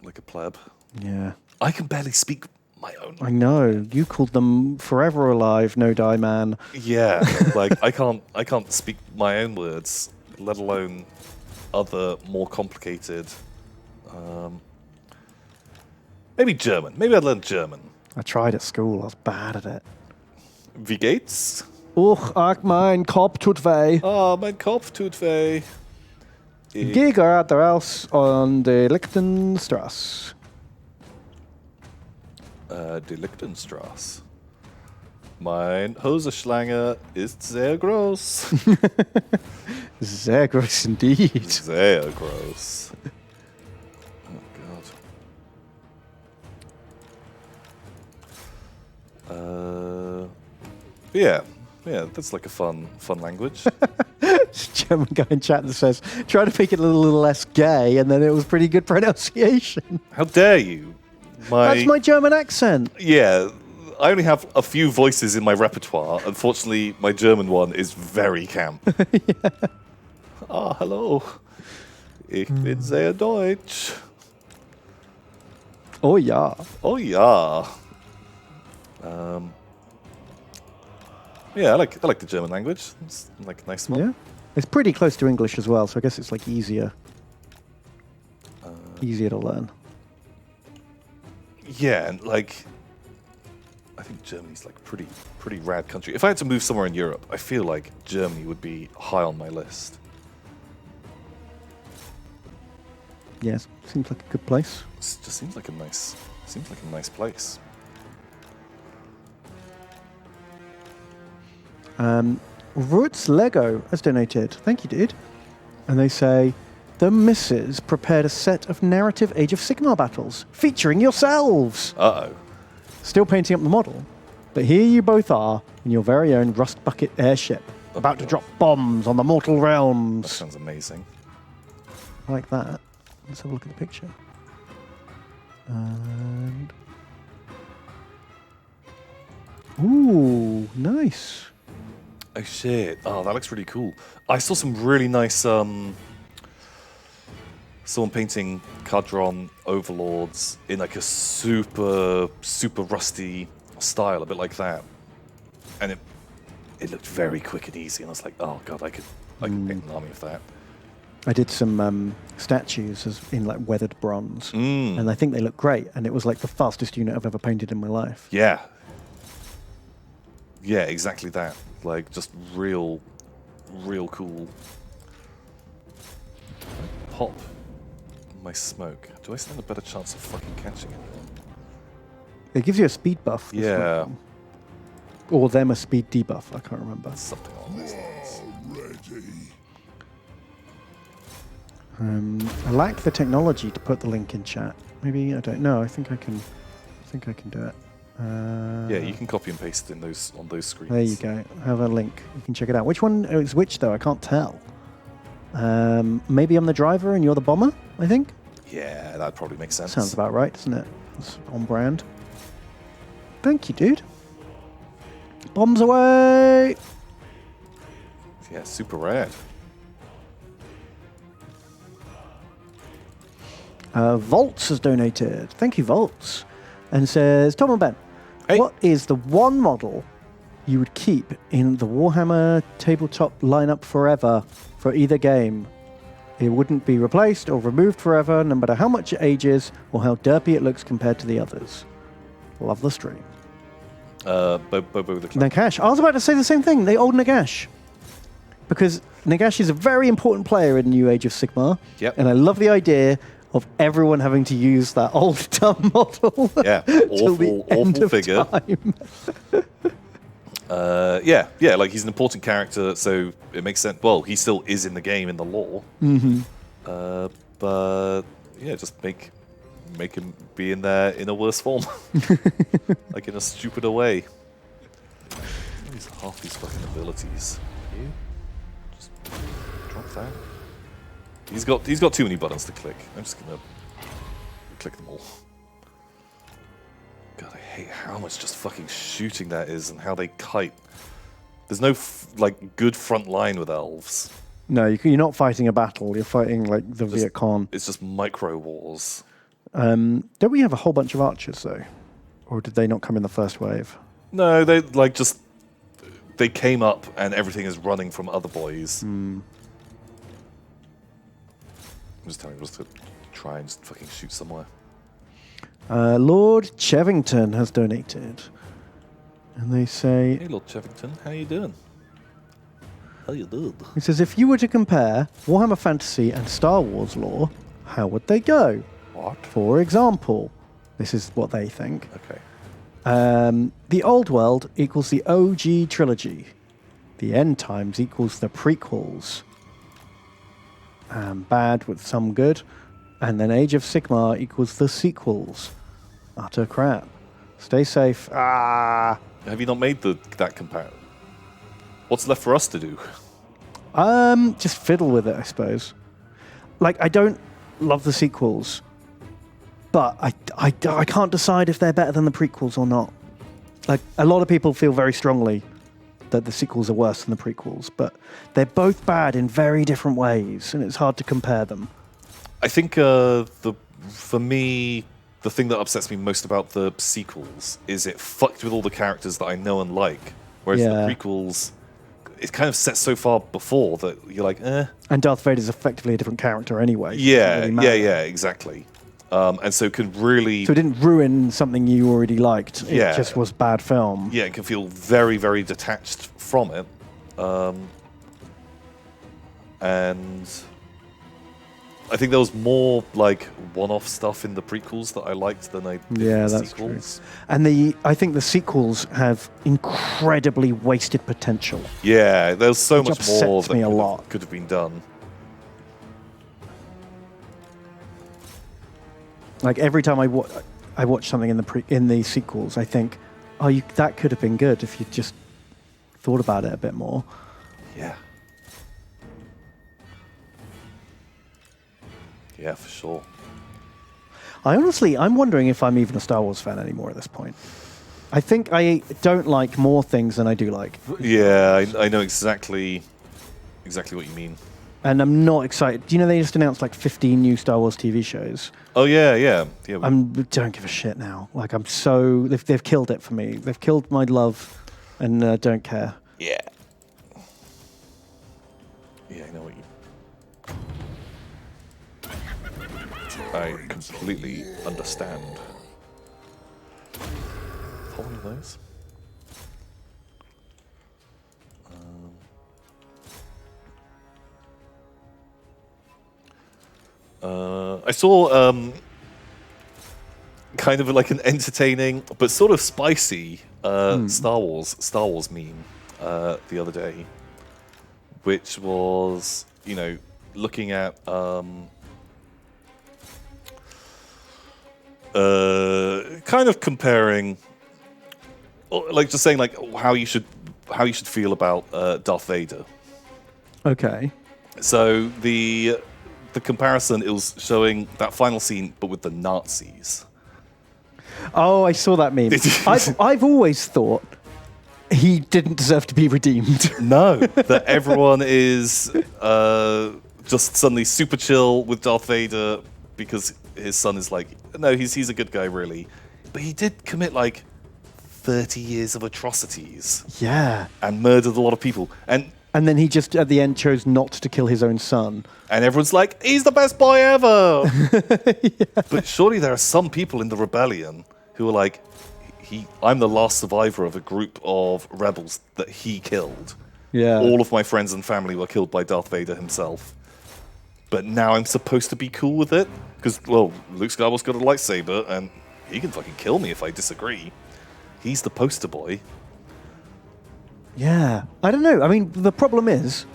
a pleb. Yeah. I can barely speak my own language. I know. You called them forever alive, no die man. Yeah, I can't speak my own words, let alone other more complicated. Maybe German. Maybe I'd learn German. I tried at school. I was bad at it. Wie geht's? Ach, mein Kopf tut weh. Ah, mein Kopf tut weh. Gehe geradeaus an der Lichtenstraße. Die Lichtenstraße. Mein Hosenschlange ist sehr groß. Sehr groß indeed. Sehr groß. Oh, God. Yeah, that's a fun language. German guy in chat that says, try to make it a little less gay, and then it was pretty good pronunciation. How dare you? That's my German accent. Yeah, I only have a few voices in my repertoire. Unfortunately, my German one is very camp. Yeah. Ah, hello. Ich bin sehr deutsch. Oh ja. Oh ja. Yeah, I like the German language. It's a nice one. Yeah. It's pretty close to English as well, so I guess it's easier. Easier to learn. Yeah, and I think Germany's pretty rad country. If I had to move somewhere in Europe, I feel like Germany would be high on my list. Yes, seems like a good place. It just seems like a nice place. Roots Lego has donated. Thank you, dude. And they say, the missus prepared a set of narrative Age of Sigmar battles featuring yourselves. Uh-oh. Still painting up the model, but here you both are in your very own rust bucket airship, about to drop bombs on the mortal That realms. sounds amazing. I like that. Let's have a look at the picture. And ooh, nice. Oh shit! Oh, that looks really cool. I saw some really nice someone painting Cadron overlords in a super rusty style, a bit like that, and it looked very quick and easy. And I was like, oh god, I could paint an army of that. I did some statues in weathered bronze, and I think they look great. And it was the fastest unit I've ever painted in my life. Yeah. Yeah, exactly that. Just real cool. Pop my smoke. Do I stand a better chance of fucking catching it? It gives you a speed buff. this Yeah. one. Or them a speed debuff. I can't remember. Something along those lines. I lack the technology to put the link in chat. Maybe I don't know. I think I can do it. Yeah, you can copy and paste it on those screens. There you go. I have a link. You can check it out. Which one is which though? I can't tell. Maybe I'm the driver and you're the bomber. I think. Yeah, that probably makes sense. Sounds about right, doesn't it? It's on brand. Thank you, dude. Bombs away! Yeah, super rad. Volts has donated. Thank you, Volts. And says, Tom and Ben, Hey. what is the one model you would keep in the Warhammer tabletop lineup forever for either game? It wouldn't be replaced or removed forever, no matter how much it ages or how derpy it looks compared to the others. Love the stream. Bobo the Clown. Nagash. I was about to say the same thing. The old Nagash. Because Nagash is a very important player in New Age of Sigmar. Yep. And I love the idea of everyone having to use that old dumb model. Yeah, till the end awful of figure. time. Yeah, he's an important character, so it makes sense. Well, he still is in the game in the lore. Mm-hmm. But yeah, just make make him be in there in a worse form. Like in a stupider way. These half these fucking abilities. You just drop that. He's got too many buttons to click. I'm just gonna click them all. God, I hate how much just fucking shooting that is and how they kite. There's no like good front line with elves. No, you're not fighting a battle. You're fighting like the Viet Cong. It's just micro wars. Don't we have a whole bunch of archers though, or did they not come in the first wave? No, they they came up and everything is running from other boys. I'm just telling you, just to try and just fucking shoot somewhere. Lord Chevington has donated, and they say, Hey, Lord Chevington, how you doing? How you doing? he says, if you were to compare Warhammer Fantasy and Star Wars lore, how would they go? What? For example, this is what they think. Okay. The old world equals the OG trilogy. The end times equals the prequels. Bad with some good. And then Age of Sigmar equals the sequels. Utter crap. Stay safe. Have you not made that comparison? What's left for us to do? Just fiddle with it, I suppose. Like, I don't love the sequels, but I can't decide if they're better than the prequels or not. Like, a lot of people feel very strongly that the sequels are worse than the prequels, but they're both bad in very different ways, and it's hard to compare them. I think for me, the thing that upsets me most about the sequels is it fucked with all the characters that I know and like, whereas the prequels, it's kind of set so far before that you're like, eh. And Darth Vader's effectively a different character anyway. Yeah, exactly. And so it can really... So it didn't ruin something you already liked. It Yeah. just was bad film. Yeah, it can feel very, very detached from it. And I think there was more like one-off stuff in the prequels that I liked than I did in the sequels. True. And I think the sequels have incredibly wasted potential. Yeah, there's so much more upsets me a lot. that could have been done. Like every time I watch something in the sequels, I think, that could have been good if you just thought about it a bit more. Yeah. Yeah, for sure. I'm wondering if I'm even a Star Wars fan anymore at this point. I think I don't like more things than I do like. Yeah, I know exactly what you mean. And I'm not excited. Do you know they just announced like 15 new Star Wars TV shows? Oh yeah. I don't give a shit now. Like they've killed it for me. They've killed my love, and don't care. Yeah. Yeah, I know what you. I completely understand. One of those. I saw kind of like an entertaining but sort of spicy Star Wars meme the other day, which was, looking at kind of comparing, like just saying like how you should feel about Darth Vader. Okay. So the comparison, it was showing that final scene, but with the Nazis. Oh, I saw that meme. I've always thought he didn't deserve to be redeemed. No, that everyone is just suddenly super chill with Darth Vader because his son is like, no, he's a good guy, really. But he did commit like 30 years of atrocities. Yeah. And murdered a lot of people. And then he just, at the end, chose not to kill his own son. And everyone's like, he's the best boy ever! Yeah. But surely there are some people in the rebellion who are like, I'm the last survivor of a group of rebels that he killed. Yeah. All of my friends and family were killed by Darth Vader himself. But now I'm supposed to be cool with it? Because, well, Luke Skywalker's got a lightsaber, and he can fucking kill me if I disagree. He's the poster boy. Yeah. I don't know. I mean, the problem is,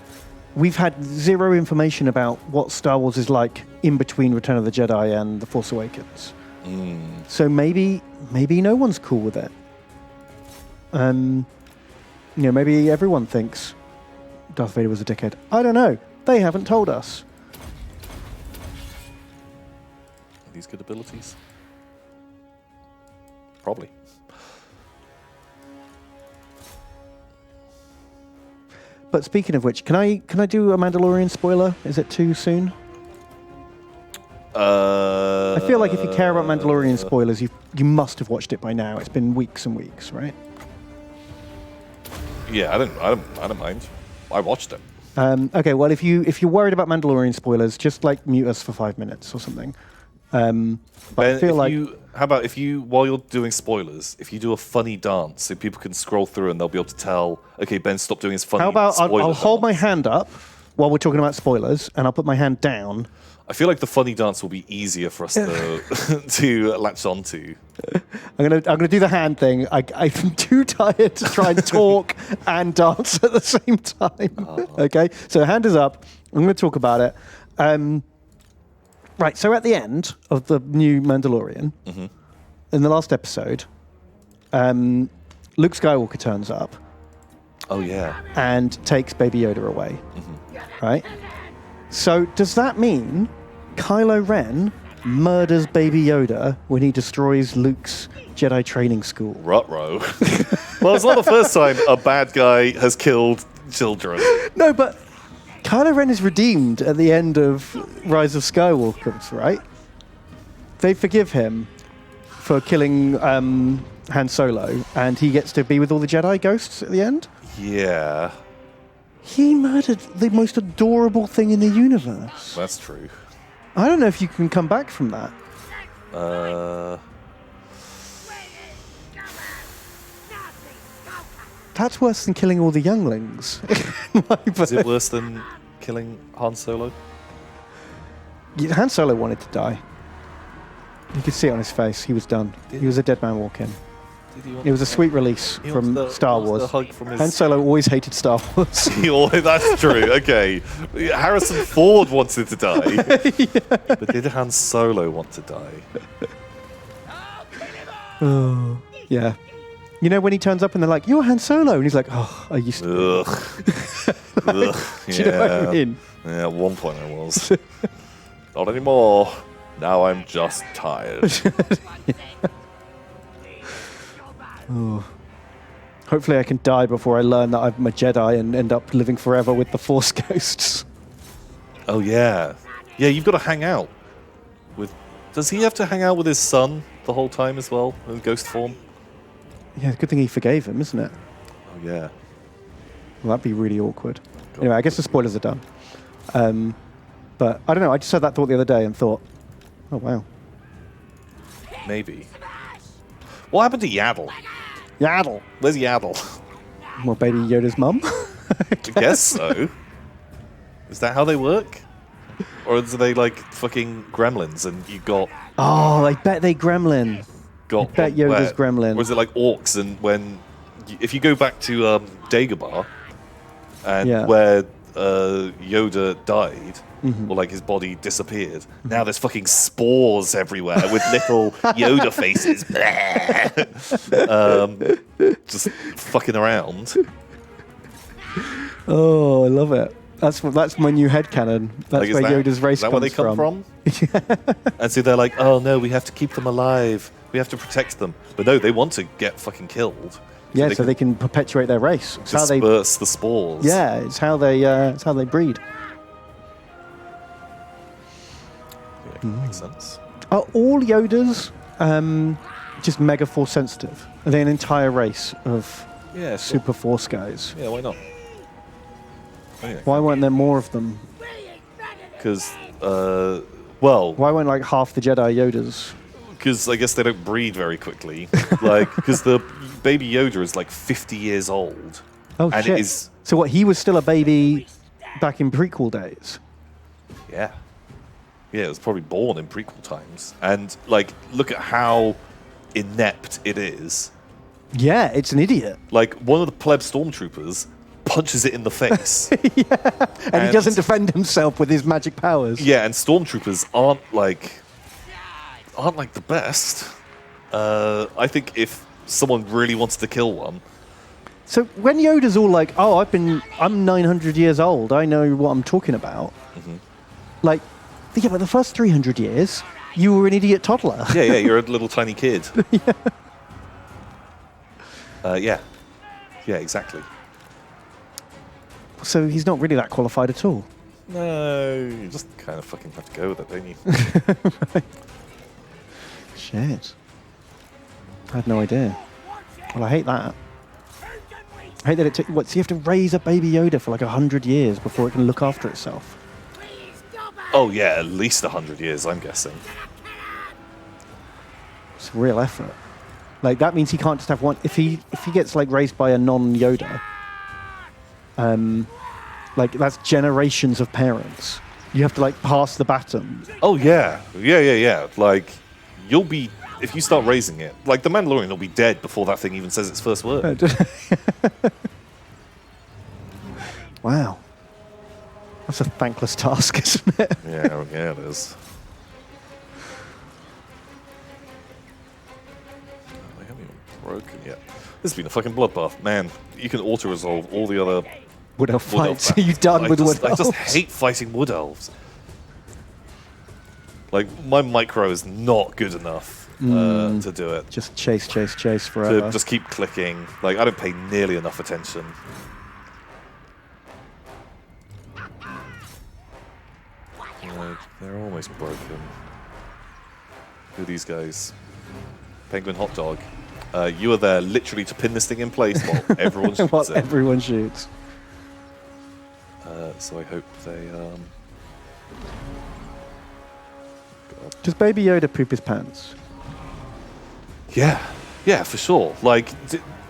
we've had zero information about what Star Wars is like in between Return of the Jedi and The Force Awakens. So maybe no one's cool with it. Maybe everyone thinks Darth Vader was a dickhead. I don't know. They haven't told us. Are these good abilities? Probably. But speaking of which, can I do a Mandalorian spoiler? Is it too soon? I feel like if you care about Mandalorian spoilers, you must have watched it by now. It's been weeks and weeks, right? Yeah, I don't mind. I watched it. Okay, well, if you're worried about Mandalorian spoilers, just like mute us for 5 minutes or something. But I feel like how about if you, while you're doing spoilers, if you do a funny dance so people can scroll through and they'll be able to tell, okay, Ben, stop doing his funny. How about spoiler I'll hold my dance. hand up while we're talking about spoilers, and I'll put my hand down. I feel like the funny dance will be easier for us to to latch onto. I'm gonna do the hand thing. I'm too tired to try and talk and dance at the same time. Okay, so hand is up. I'm going to talk about it. Right, so at the end of the new Mandalorian, in the last episode, Luke Skywalker turns up. Oh yeah. And takes Baby Yoda away. Right? So does that mean Kylo Ren murders Baby Yoda when he destroys Luke's Jedi training school? Ruh-roh. Well, it's not the first time a bad guy has killed children. No, but Kylo Ren is redeemed at the end of Rise of Skywalker, right? They forgive him for killing Han Solo, and he gets to be with all the Jedi ghosts at the end. Yeah, He murdered the most adorable thing in the universe. that's true. I don't know if you can come back from that. That's worse than killing all the younglings. Is it worse than killing Han Solo? Han Solo wanted to die. You could see it on his face. He was done. He was a dead man walking. It was a sweet release from Star Wars. The hug from his... Han Solo always hated Star Wars. That's true. Okay, Harrison Ford wanted to die, but did Han Solo want to die? Oh, yeah. You know when he turns up and they're like, "You're Han Solo," and he's like, "Oh, I used to." Ugh. Ugh. Do you know what I mean? Yeah, at one point I was. Not anymore. Now I'm just tired. Oh. Hopefully I can die before I learn that I'm a Jedi and end up living forever with the Force ghosts. Oh yeah, yeah. You've got to hang out with. Does he have to hang out with his son the whole time as well in ghost form? Yeah, good thing he forgave him, isn't it? Oh yeah. Well, that'd be really awkward. Anyway, I guess the spoilers are done. But I don't know. I just had that thought the other day and thought, oh wow. Maybe. What happened to Yaddle? Yaddle. Where's Yaddle? Well, Baby Yoda's mum. I guess so. Is that how they work? Or are they like fucking gremlins and you got... Oh, I bet they gremlin. I bet Yoda's gremlin. Or is it like orcs and when... If you go back to Dagobah and where Yoda died, or like his body disappeared, now there's fucking spores everywhere with little Yoda faces. Just fucking around. Oh, I love it. That's my new headcanon. That's Like, where Yoda's race is that comes where they come from? And so they're like, oh no, we have to keep them alive. We have to protect them. But no, they want to get fucking killed. Yeah, so they can perpetuate their race. It's how they disperse the spores. Yeah, it's how they breed. Yeah, makes sense. Are all Yodas just mega force sensitive? Are they an entire race of super force guys? Yeah, why not? Anyway. Why weren't there more of them? Because, well... Why weren't like half the Jedi Yodas? Because I guess they don't breed very quickly. Like, because the Baby Yoda is like 50 years old. Oh, and shit. It is, so what, he was still a baby back in prequel days? Yeah. Yeah, it was probably born in prequel times. And, like, look at how inept it is. Yeah, it's an idiot. Like, one of the pleb stormtroopers punches it in the face. And he doesn't defend himself with his magic powers. Yeah, and stormtroopers aren't, like... aren't like the best. I think if someone really wanted to kill one, So when Yoda's all like, "Oh, I'm 900 years old. I know what I'm talking about." Like, yeah, but the first 300 years, you were an idiot toddler. yeah, you're a little tiny kid. Yeah, exactly. So he's not really that qualified at all. No, you just kind of fucking have to go with it, don't you? Shit. I had no idea. Well, I hate that. I hate that it took. What? So you have to raise a baby Yoda for like 100 years before it can look after itself. Oh yeah, at least 100 years, I'm guessing. It's a real effort. Like that means he can't just have one. If he gets like raised by a non-Yoda, like that's generations of parents. You have to like pass the baton. Oh yeah. Like you'll be if you start raising it. Like the Mandalorian will be dead before that thing even says its first word. Wow. That's a thankless task, isn't it? Yeah, it is. They haven't even broken yet. This has been a fucking bloodbath, man. You can auto-resolve all the other Wood Elf Wood Elf fights. Are you battles. done with Wood I Elves? just hate fighting Wood Elves. Like my micro is not good enough to do it. Just chase forever. To just keep clicking. Like I don't pay nearly enough attention. Like, they're almost broken. Who are these guys? Penguin Hot Dog. You are there literally to pin this thing in place while everyone shoots While it. everyone shoots. So I hope they. Does Baby Yoda poop his pants? Yeah, for sure. Like,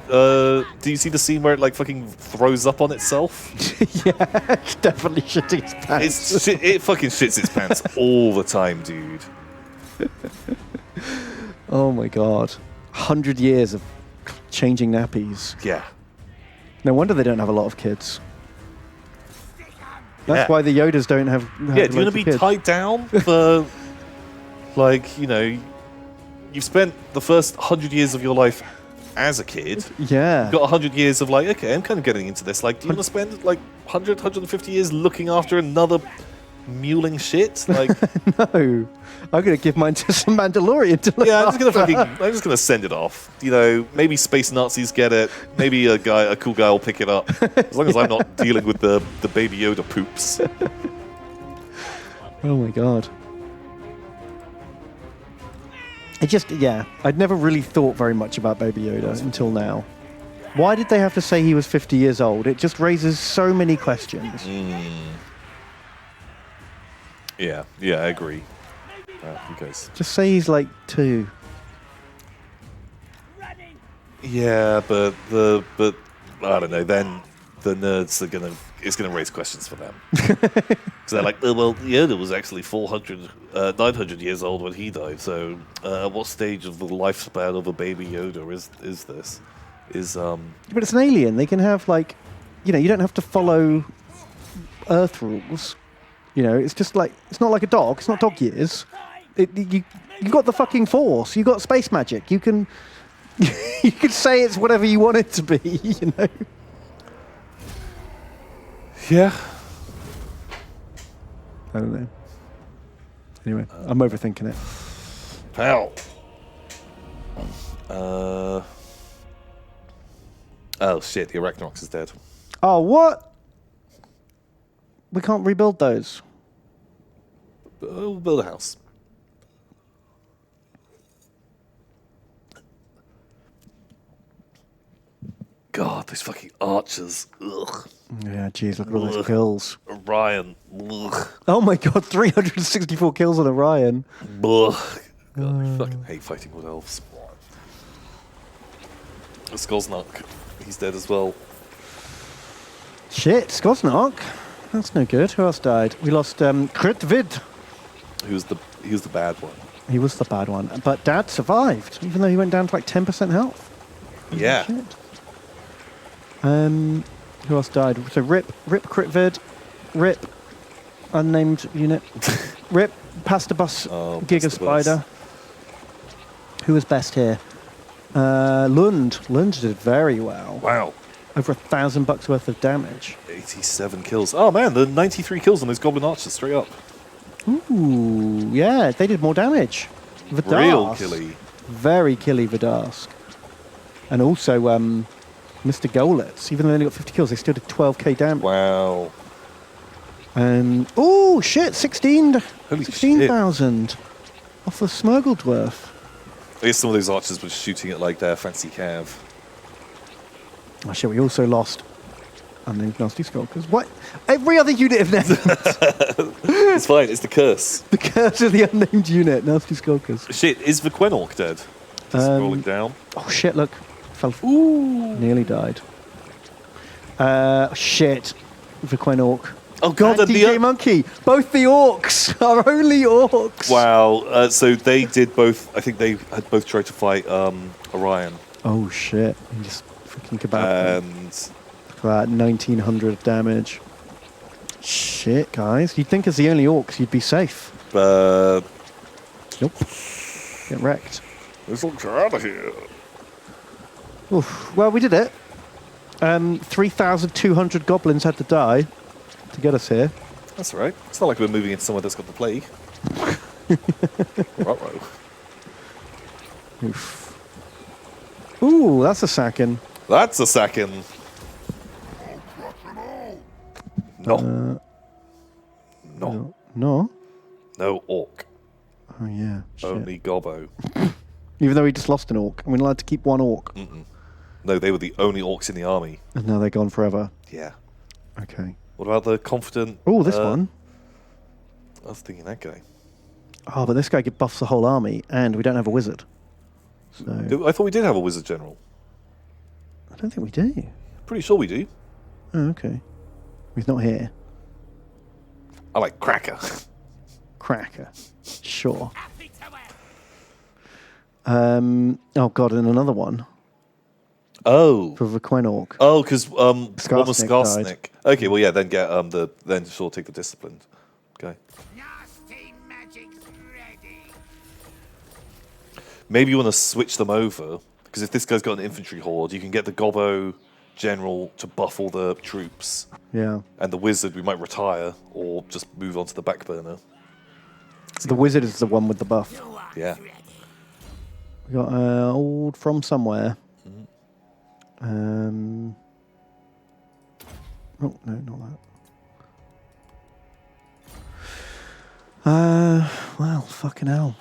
do you see the scene where it like fucking throws up on itself? Yeah, it's definitely shitting his pants. It fucking shits its pants all the time, dude. Oh my god. 100 years of changing nappies. Yeah. No wonder they don't have a lot of kids. That's Yeah. why the Yodas don't have Yeah, do you want loads to of be kids. tied down for, like, you know, you've spent the first 100 years of your life as a kid. Yeah. You've got 100 years of, like, okay, I'm kind of getting into this. Like, do you want to spend, like, 100, 150 years looking after another muling shit? Like, No. I'm going to give mine to some Mandalorian to look yeah, I'm after. just gonna send it off. You know, maybe space Nazis get it. Maybe a cool guy will pick it up. As long as I'm not dealing with the Baby Yoda poops. Oh my god. I'd never really thought very much about Baby Yoda until now. Why did they have to say he was 50 years old? It just raises so many questions. Yeah, I agree. You guys. Just say he's like 2. Yeah, but I don't know. Then the nerds are it's gonna raise questions for them. So they're like, oh, well, Yoda was actually 900 years old when he died. So, what stage of the lifespan of a baby Yoda is this? But it's an alien. They can have like, you don't have to follow Earth rules. It's just like it's not like a dog. It's not dog years. You got the fucking Force. You got space magic. You can you can say it's whatever you want it to be. Yeah. I don't know. Anyway, I'm overthinking it. Pal. Oh shit! The Arachnox is dead. Oh, what? We can't rebuild those. We'll build a house. God, these fucking archers. Ugh. Yeah, jeez, look at all those kills. Orion. Ugh. Oh my god, 364 kills on Orion. Ugh. God, I fucking hate fighting with elves. Skosnark, he's dead as well. Shit, Skosnark. That's no good. Who else died? We lost Kritvid. He was the bad one. He was the bad one. But Dad survived, even though he went down to like 10% health. Yeah. Shit. Who else died? So Rip Kritvid, Rip unnamed unit, Rip Pasta Bus Giga Pasta Bus. Spider. Who was best here? Lund. Lund did very well. Wow. Over $1,000 worth of damage. 87 kills. Oh man, the 93 kills on those Goblin Archers straight up. Ooh, yeah, they did more damage. Vidarsk. Real killy. Very killy Vidarsk. And also, Mr. Golets, even though they only got 50 kills, they still did 12k damage. Wow. And, oh shit, 16,000 Holy off the Smurgledwarf. I guess some of those archers were shooting at like their fancy cav. Oh shit, we also lost unnamed Nasty Skulkers. What? Every other unit of named. It's fine, it's the curse. The curse of the unnamed unit, Nasty Skulkers. Shit, is the Quenorc dead? Just rolling down. Oh shit, look. Fell. Ooh. Nearly died. Shit. The Quenorc. Oh god, and and DJ Monkey. Both the orcs. Our only orcs. Wow, so they did both, I think they had both tried to fight Orion. Oh shit. You just freaking kebab. And Look at that, 1900 damage. Shit, guys. You'd think as the only orcs you'd be safe. Nope. Get wrecked. those orcs are out of here. Oof. Well, we did it. 3,200 goblins had to die to get us here. That's all right. It's not like we're moving into somewhere that's got the plague. Ruh-roh. Oof. Ooh, that's a sacking. That's a second. No. No. No? No orc. Oh, yeah. Shit. Only gobbo. Even though we just lost an orc. And we're allowed to keep one orc. No, they were the only orcs in the army. And now they're gone forever. Yeah. Okay. What about the confident... Oh, this one. I was thinking that guy. Oh, but this guy buffs the whole army, and we don't have a wizard. So I thought we did have a wizard general. I don't think we do. Pretty sure we do. Oh, okay. He's not here. I like Cracker. Cracker. Sure. Happy to help. Oh, God, and another one Oh. for the Quenorc. Oh, because one was Skarsnik Skarsnik. died. Okay, well, yeah, then get then sure take the disciplined. Okay. Nasty magic's ready. Maybe you want to switch them over, because if this guy's got an infantry horde, you can get the Gobbo general to buff all the troops, Yeah. and the wizard we might retire or just move on to the back burner. The wizard is the one with the buff. You are Yeah. ready. We got old from somewhere. Oh, no, not that. Well, fucking hell.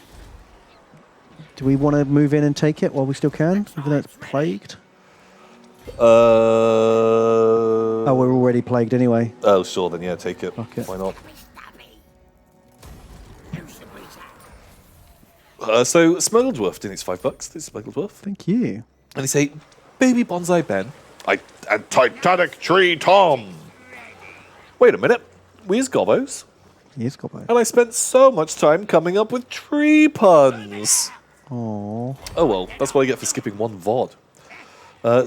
Do we want to move in and take it while we still can, even though it's plagued? Oh, we're already plagued anyway. Oh, sure, then yeah, take it. Fuck it. Why not? Stabby. Who should we take? So Smuggled didn't it's $5. This is Smuggled. Thank you. And they say, Baby Bonsai Ben. And Titanic Tree Tom. Wait a minute. Where's Gobbos? Yes, Gobbo. And I spent so much time coming up with tree puns. Aww. Oh well, that's what I get for skipping one VOD.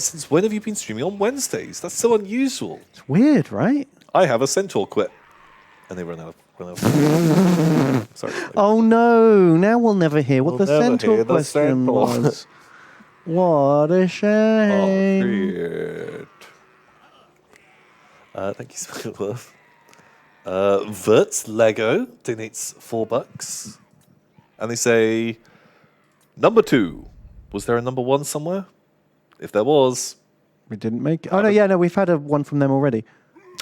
Since when have you been streaming on Wednesdays? That's so unusual. It's weird, right? I have a centaur quit. And they run out of... Sorry. Oh no! Now we'll never hear what We'll the never centaur hear the question centaur. was. What a Oh, shame! weird. Thank you, Smuggled. Verts Lego donates $4. And they say, number 2. Was there a number 1 somewhere? If there was... We didn't make it. Oh no, yeah, no, we've had one from them already.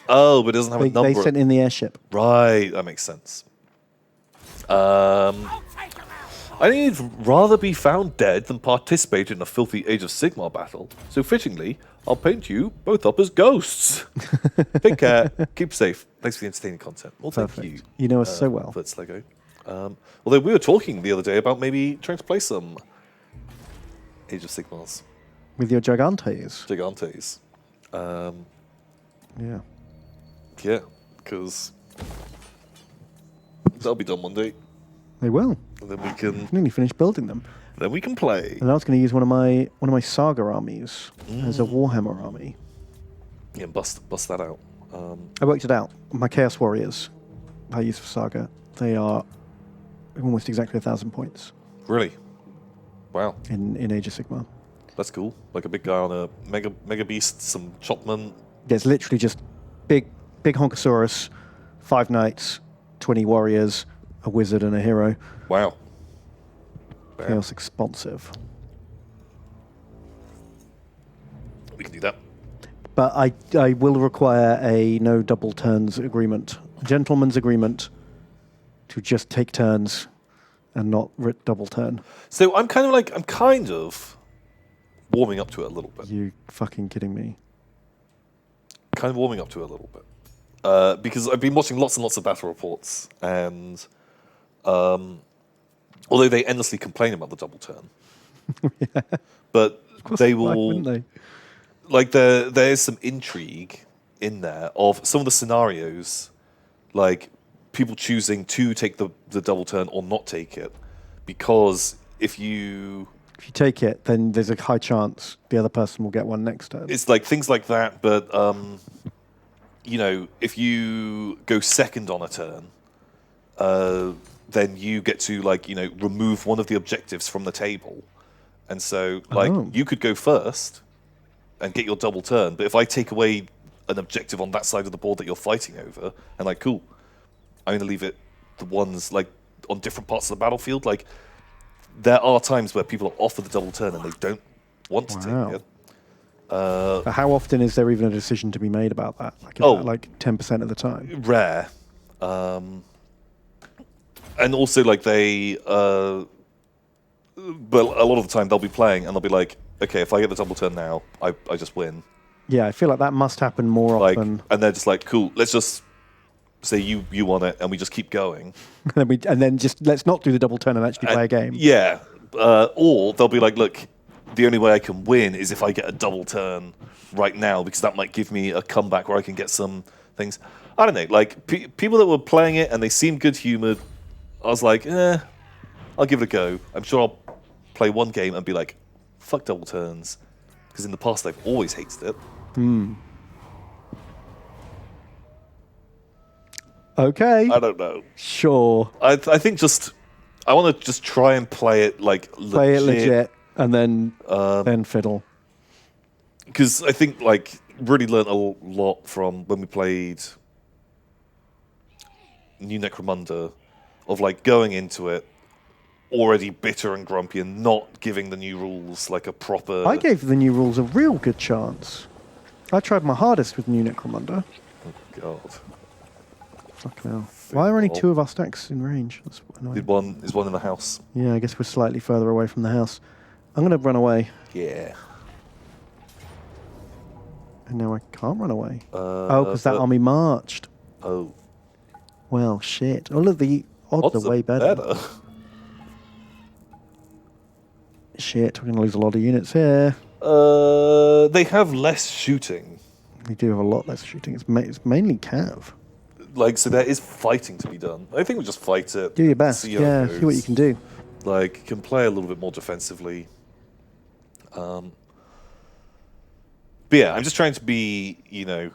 Oh, but it doesn't have They, a number. they sent in the airship. Right, that makes sense. I'll take them out. I need rather be found dead than participate in a filthy Age of Sigmar battle. So fittingly, I'll paint you both up as ghosts. Take care. Keep safe. Thanks for the entertaining content. Well, Perfect. thank you. You know us so well. Verts Lego. Although we were talking the other day about maybe trying to play some Age of Sigmars. With your Gigantes. Gigantes. Yeah. Yeah, because that'll be done one day. They will. And then we can Nearly finished building them. play. And I was going to use one of my Saga armies as a Warhammer army. Yeah, bust that out. I worked it out. My Chaos Warriors I use for Saga, they are almost exactly 1,000 points. Really? Wow. in Age of Sigmar. That's cool. Like a big guy on a mega beast, some chopman. There's literally just big Honkosaurus, 5 knights, 20 warriors, a wizard, and a hero. Wow. Damn. Chaos expansive. We can do that. But I will require a no double turns agreement, gentleman's agreement, to just take turns and not double turn. So I'm kind of warming up to it a little bit. You fucking kidding me? Kind of warming up to it a little bit. Because I've been watching lots and lots of battle reports, and although they endlessly complain about the double turn, Yeah. but they Why will, wouldn't they? like there is some intrigue in there of some of the scenarios, like people choosing to take the double turn or not take it, because if you take it, then there's a high chance the other person will get one next turn. it's like things like that, but you know, if you go second on a turn, then you get to, like, you know, remove one of the objectives from the table. And so, like, you could go first and get your double turn, but if I take away an objective on that side of the board that you're fighting over, and like, cool, I'm going to leave it the ones, like, on different parts of the battlefield. Like, there are times where people are offered the double turn and they don't want to take it. But how often is there even a decision to be made about that? Like, is that like 10% of the time? Rare. And also, like, they... but a lot of the time they'll be playing and they'll be like, okay, if I get the double turn now, I just win. Yeah, I feel like that must happen more Like, often. and they're just like, cool, let's just say you won it and we just keep going. and then just let's not do the double turn and actually play a game. Yeah. Or they'll be like, look, the only way I can win is if I get a double turn right now, because that might give me a comeback where I can get some things. I don't know, like, people that were playing it and they seemed good-humoured, I was like, I'll give it a go. I'm sure I'll play one game and be like, fuck double turns. Because in the past, I've always hated it. Okay. I don't know. Sure. I think I want to just try and play it like legit. Play it legit and then fiddle. Because I think, like, really learnt a lot from when we played New Necromunda, of, like, going into it already bitter and grumpy and not giving the new rules, like, a proper... I gave the new rules a real good chance. I tried my hardest with New Necromunda. Oh, God. Fucking hell. Why are only 2 of our stacks in range? That's annoying. Is one in the house. Yeah, I guess we're slightly further away from the house. I'm going to run away. Yeah. And now I can't run away. Because that army marched. Oh. Well, shit. All of the odds are way better. Shit, we're going to lose a lot of units here. They have less shooting. We do have a lot less shooting. It's mainly cav. Like, so there is fighting to be done. I think we just fight it. Do your best. See how it See what you goes. can do. Like, can play a little bit more defensively. But yeah, I'm just trying to be, you know,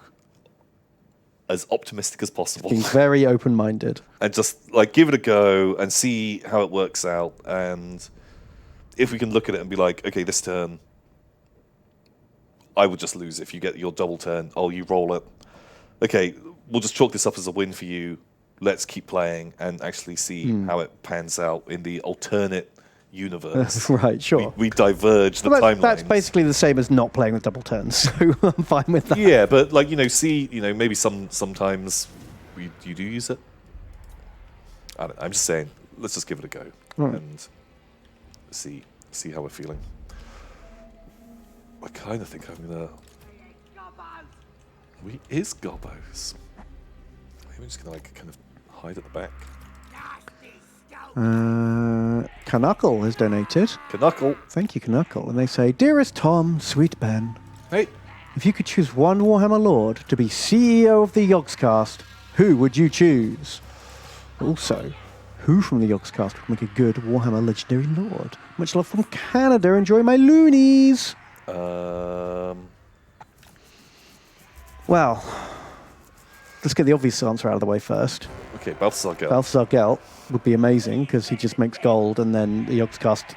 as optimistic as possible. Being very open-minded. And just, like, give it a go and see how it works out. And if we can look at it and be like, okay, this turn, I would just lose if you get your double turn. Oh, you roll it. Okay, we'll just chalk this up as a win for you. Let's keep playing and actually see how it pans out in the alternate universe. Right, sure. We diverge the Well, timelines. that's basically the same as not playing with double turns, so I'm fine with that. Yeah, but, like, you know, see, you know, maybe sometimes you do use it. I don't know, I'm just saying, let's just give it a go and see how we're feeling. I kind of think I'm gonna. Is Gobbos? Maybe I'm just gonna, like, kind of hide at the back. Knuckle has donated. Knuckle. Thank you, Knuckle. And they say, Dearest Tom, sweet Ben, Hey. if you could choose one Warhammer Lord to be CEO of the Yogscast, who would you choose? Also, who from the Yogscast would make a good Warhammer Legendary Lord? Much love from Canada. Enjoy my loonies. Well, let's get the obvious answer out of the way first. Okay, Balthasar Gelt. Balthasar Gelt would be amazing because he just makes gold, and then the Yogscast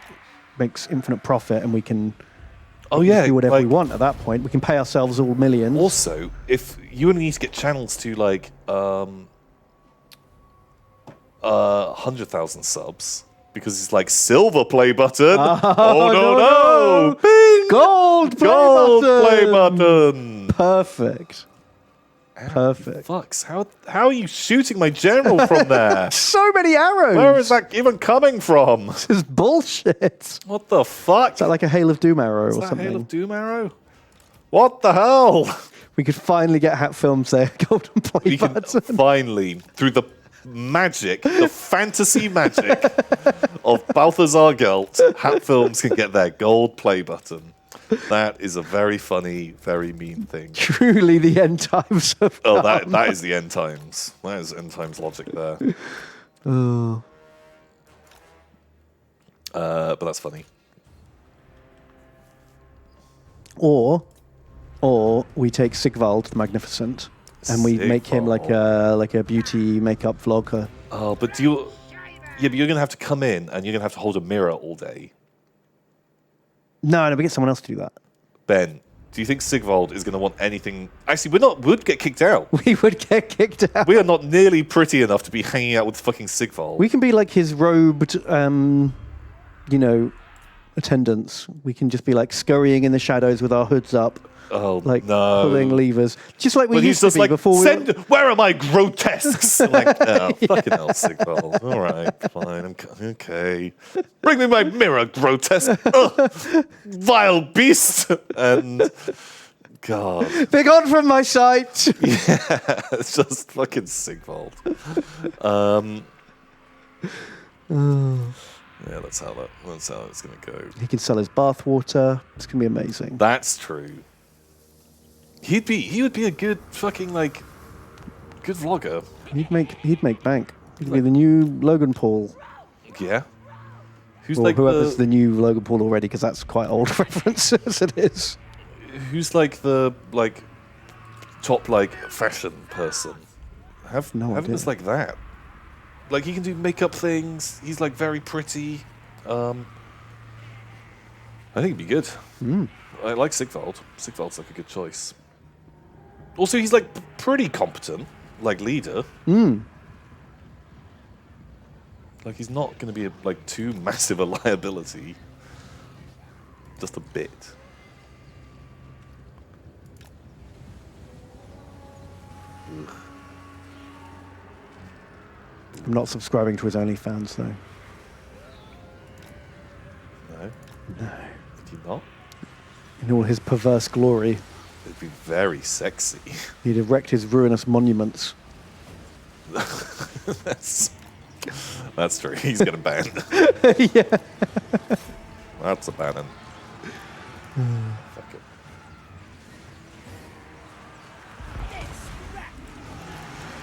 makes infinite profit, and we can Oh yeah, do whatever we like, want at that point. We can pay ourselves all millions. Also, if you only need to get channels to like 100,000 subs, because it's like silver play button. Oh no! Bing! Gold Play button. Perfect. Perfect. Fucks. How are you shooting my general from there? So many arrows. Where is that even coming from? This is bullshit. What the fuck? Is that like a Hail of Doom arrow Is or that something? Hail of Doom arrow? What the hell? We could finally get Hat Films their golden play We can button. finally, through the magic, the fantasy magic of Balthazar Gelt, Hat Films can get their gold play button. That is a very funny, very mean thing. Truly the end times of Oh, that is the end times. That is end times logic there. But that's funny. Or we take Sigvald the Magnificent and we make him like a beauty makeup vlogger. Oh, but yeah, but you're gonna have to come in and you're gonna have to hold a mirror all day. No, we get someone else to do that. Ben, do you think Sigvald is gonna want anything? Actually, we'd get kicked out. We would get kicked out. We are not nearly pretty enough to be hanging out with fucking Sigvald. We can be like his robed, attendants. We can just be like scurrying in the shadows with our hoods up. Oh, Like no. pulling levers, just like we But used he's just to be like, before. where are my grotesques? Like, oh, fucking hell, Sigvald. All right, fine, okay. Bring me my mirror, grotesque. Ugh, vile beast. And, God. Be gone from my sight. Yeah, it's just fucking Sigvald. Yeah, that's how it's gonna go. He can sell his bath water. It's gonna be amazing. That's true. He would be a good fucking good vlogger. He'd make bank. He'd be the new Logan Paul, Yeah. Who's or like whoever's the new Logan Paul already, because that's quite old reference as it is. who's like the top fashion person? Have No him idea. as like that. Like he can do makeup things. He's like very pretty. I think he'd be good. I like Sigvald. Sigvald's like a good choice. Also, he's like pretty competent, like leader. Like he's not going to be too massive a liability. Just a bit. Ugh. I'm not subscribing to his OnlyFans though. No. No. Would you not? In all his perverse glory, It'd be very sexy. he'd erect his ruinous monuments. That's true. He's going to ban. Yeah. That's a banning. Fuck it.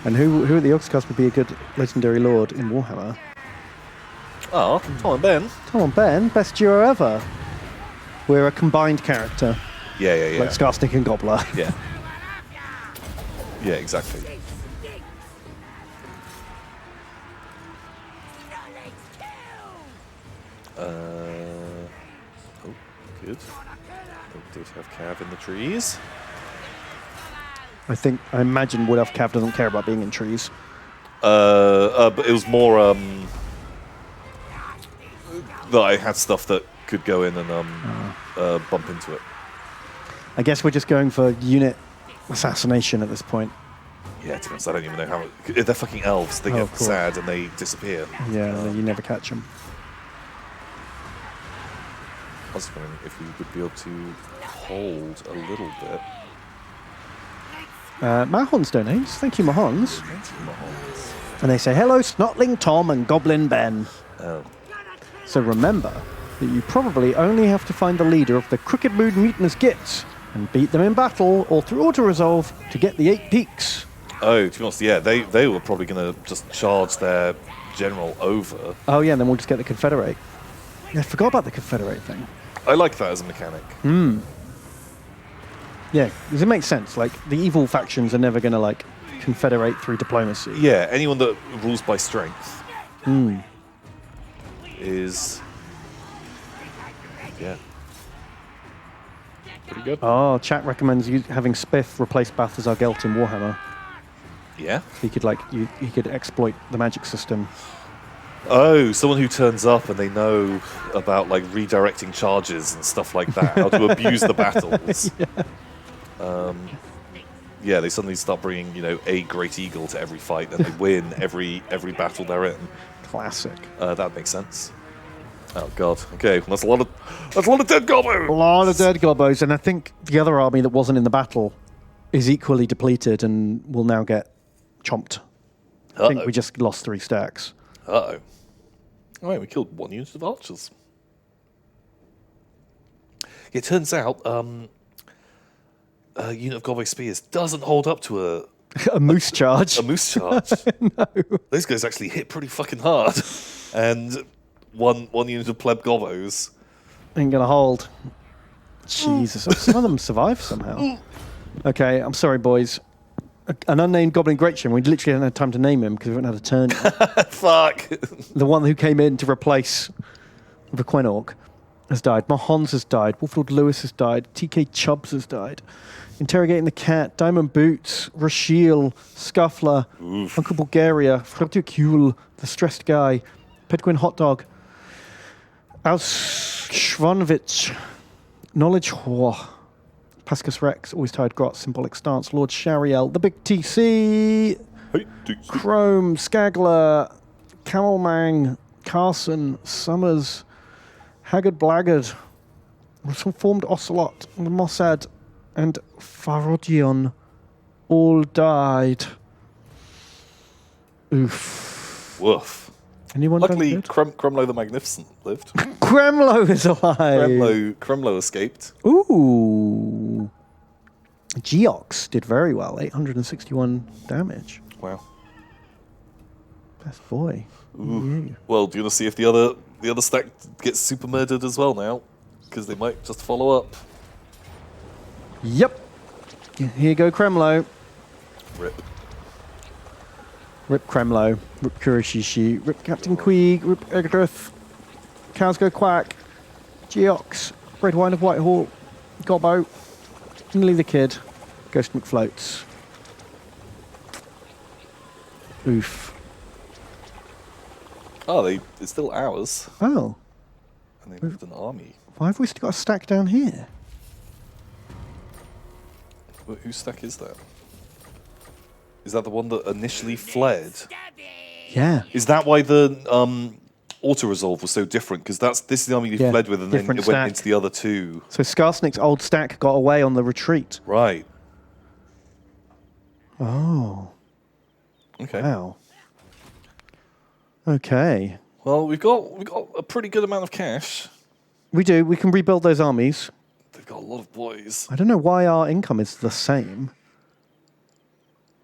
And who at the Yogscast would be a good legendary lord in Warhammer? Oh, come on, Ben. Come on, Ben, best duo ever. We're a combined character, Yeah. like Scarsnick and Gobbler. Yeah. Yeah, exactly. Oh, good. They did have Cav in the trees. I imagine Wood Elf Cav doesn't care about being in trees. But it was more that I had stuff that could go in and bump into it. I guess we're just going for unit assassination at this point. Yeah, to be honest, I don't even know how. They're fucking elves. They Oh, get of course. sad and they disappear. Yeah, you never catch them. I was wondering if we would be able to hold a little bit. Mahons donates. Thank you, Mahons. Mahomes. And they say, hello, Snotling Tom and Goblin Ben. Oh. So remember that you probably only have to find the leader of the Crooked Mood Mutinous Gits and beat them in battle or through auto-resolve to get the 8 peaks. Oh, to be honest, yeah, they were probably going to just charge their general over. Oh yeah, and then we'll just get the Confederate. Yeah, I forgot about the Confederate thing. I like that as a mechanic. Yeah, because it makes sense. Like, the evil factions are never going to, confederate through diplomacy. Yeah, anyone that rules by strength is Yeah. Pretty good. Oh, chat recommends you having Spiff replace Balthazar Gelt in Warhammer. Yeah. He could he could exploit the magic system. Oh, someone who turns up and they know about like redirecting charges and stuff like that, how to abuse the battles. Yeah, they suddenly start bringing, a Great Eagle to every fight, and they win every battle they're in. Classic. That makes sense. Oh God. Okay, well, that's a lot of dead goblins. A lot of dead gobos, and I think the other army that wasn't in the battle is equally depleted and will now get chomped. I think we just lost 3 stacks. Uh-oh. All right, we killed 1 unit of archers. It turns out, a unit of Gobbo Spears doesn't hold up to A moose charge. a moose charge. No. Those guys actually hit pretty fucking hard. And one unit of pleb Gobbos. Ain't gonna hold. Jesus. Some of them survive somehow. Okay, I'm sorry, boys. An unnamed goblin Gretchen. We literally hadn't had time to name him because we haven't had a turn yet. Fuck. The one who came in to replace the Quenorc has died. Mahons has died. Wolflord Lewis has died. TK Chubbs has died. Interrogating the Cat, Diamond Boots, Rashiel, Scuffler, Uncle Bulgaria, Frederick Yule, The Stressed Guy, Pedguin Hot Dog, Aus Schwanovich, Knowledge Whore, Pascus Rex, Always Tired Grot, Symbolic Stance, Lord Shariel, The Big TC, Hey, dude. Chrome, Skagler, Camelmang, Carson, Summers, Haggard Blaggard, Reformed Ocelot, the Mossad, and Farodion all died. Oof. Woof. Anyone Luckily, done good? Kremlo the Magnificent lived. Kremlo is alive. Kremlo escaped. Ooh. Geox did very well, 861 damage. Wow. Best boy. Ooh. Well, do you want to see if the other stack gets super murdered as well now? Because they might just follow up. Yep. Here you go, Kremlo. Rip. Rip Kremlo. Rip Kurishishi. Rip Captain Queeg. Rip Egrith. Cows go quack. Geox. Red Wine of Whitehall. Gobbo. Nearly the Kid. Ghost McFloats. Oof. Oh, it's still ours. Oh. And they moved an army. Why have we still got a stack down here? Whose stack is that? Is that the one that initially fled? Yeah. Is that why the auto resolve was so different? Because this is the army you Yeah, fled with, and then different it went stack. into the other two. So Skarsnik's old stack got away on the retreat. Right. Oh. Okay. Wow. Okay. Well, we've got a pretty good amount of cash. We do. We can rebuild those armies. They've got a lot of boys. I don't know why our income is the same.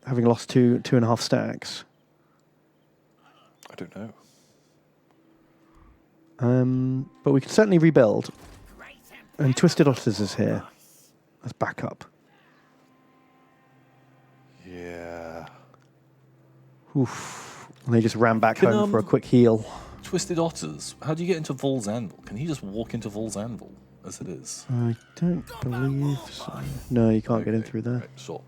Having lost two and a half stacks. I don't know. But we can certainly rebuild. And Twisted Otters is here as backup. Yeah. Oof. And they just ran back Can, home for a quick heal. Twisted Otters. How do you get into Vol's Anvil? Can he just walk into Vol's Anvil as it is? I don't believe so. No, you can't get in through there. Right, sure.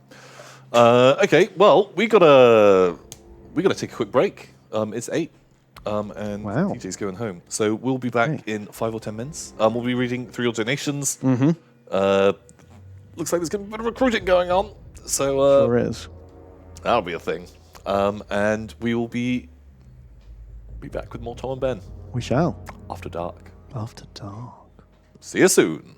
Okay. Well, we gotta take a quick break. It's 8. And Wow. DJ's going home. So we'll be back Okay. in 5 or 10 minutes. We'll be reading through your donations. Mm-hmm. Looks like there's going to be a bit of recruiting going on. So Sure is. that'll be a thing. And we will be back with more Tom and Ben We shall. after dark. After dark. See you soon.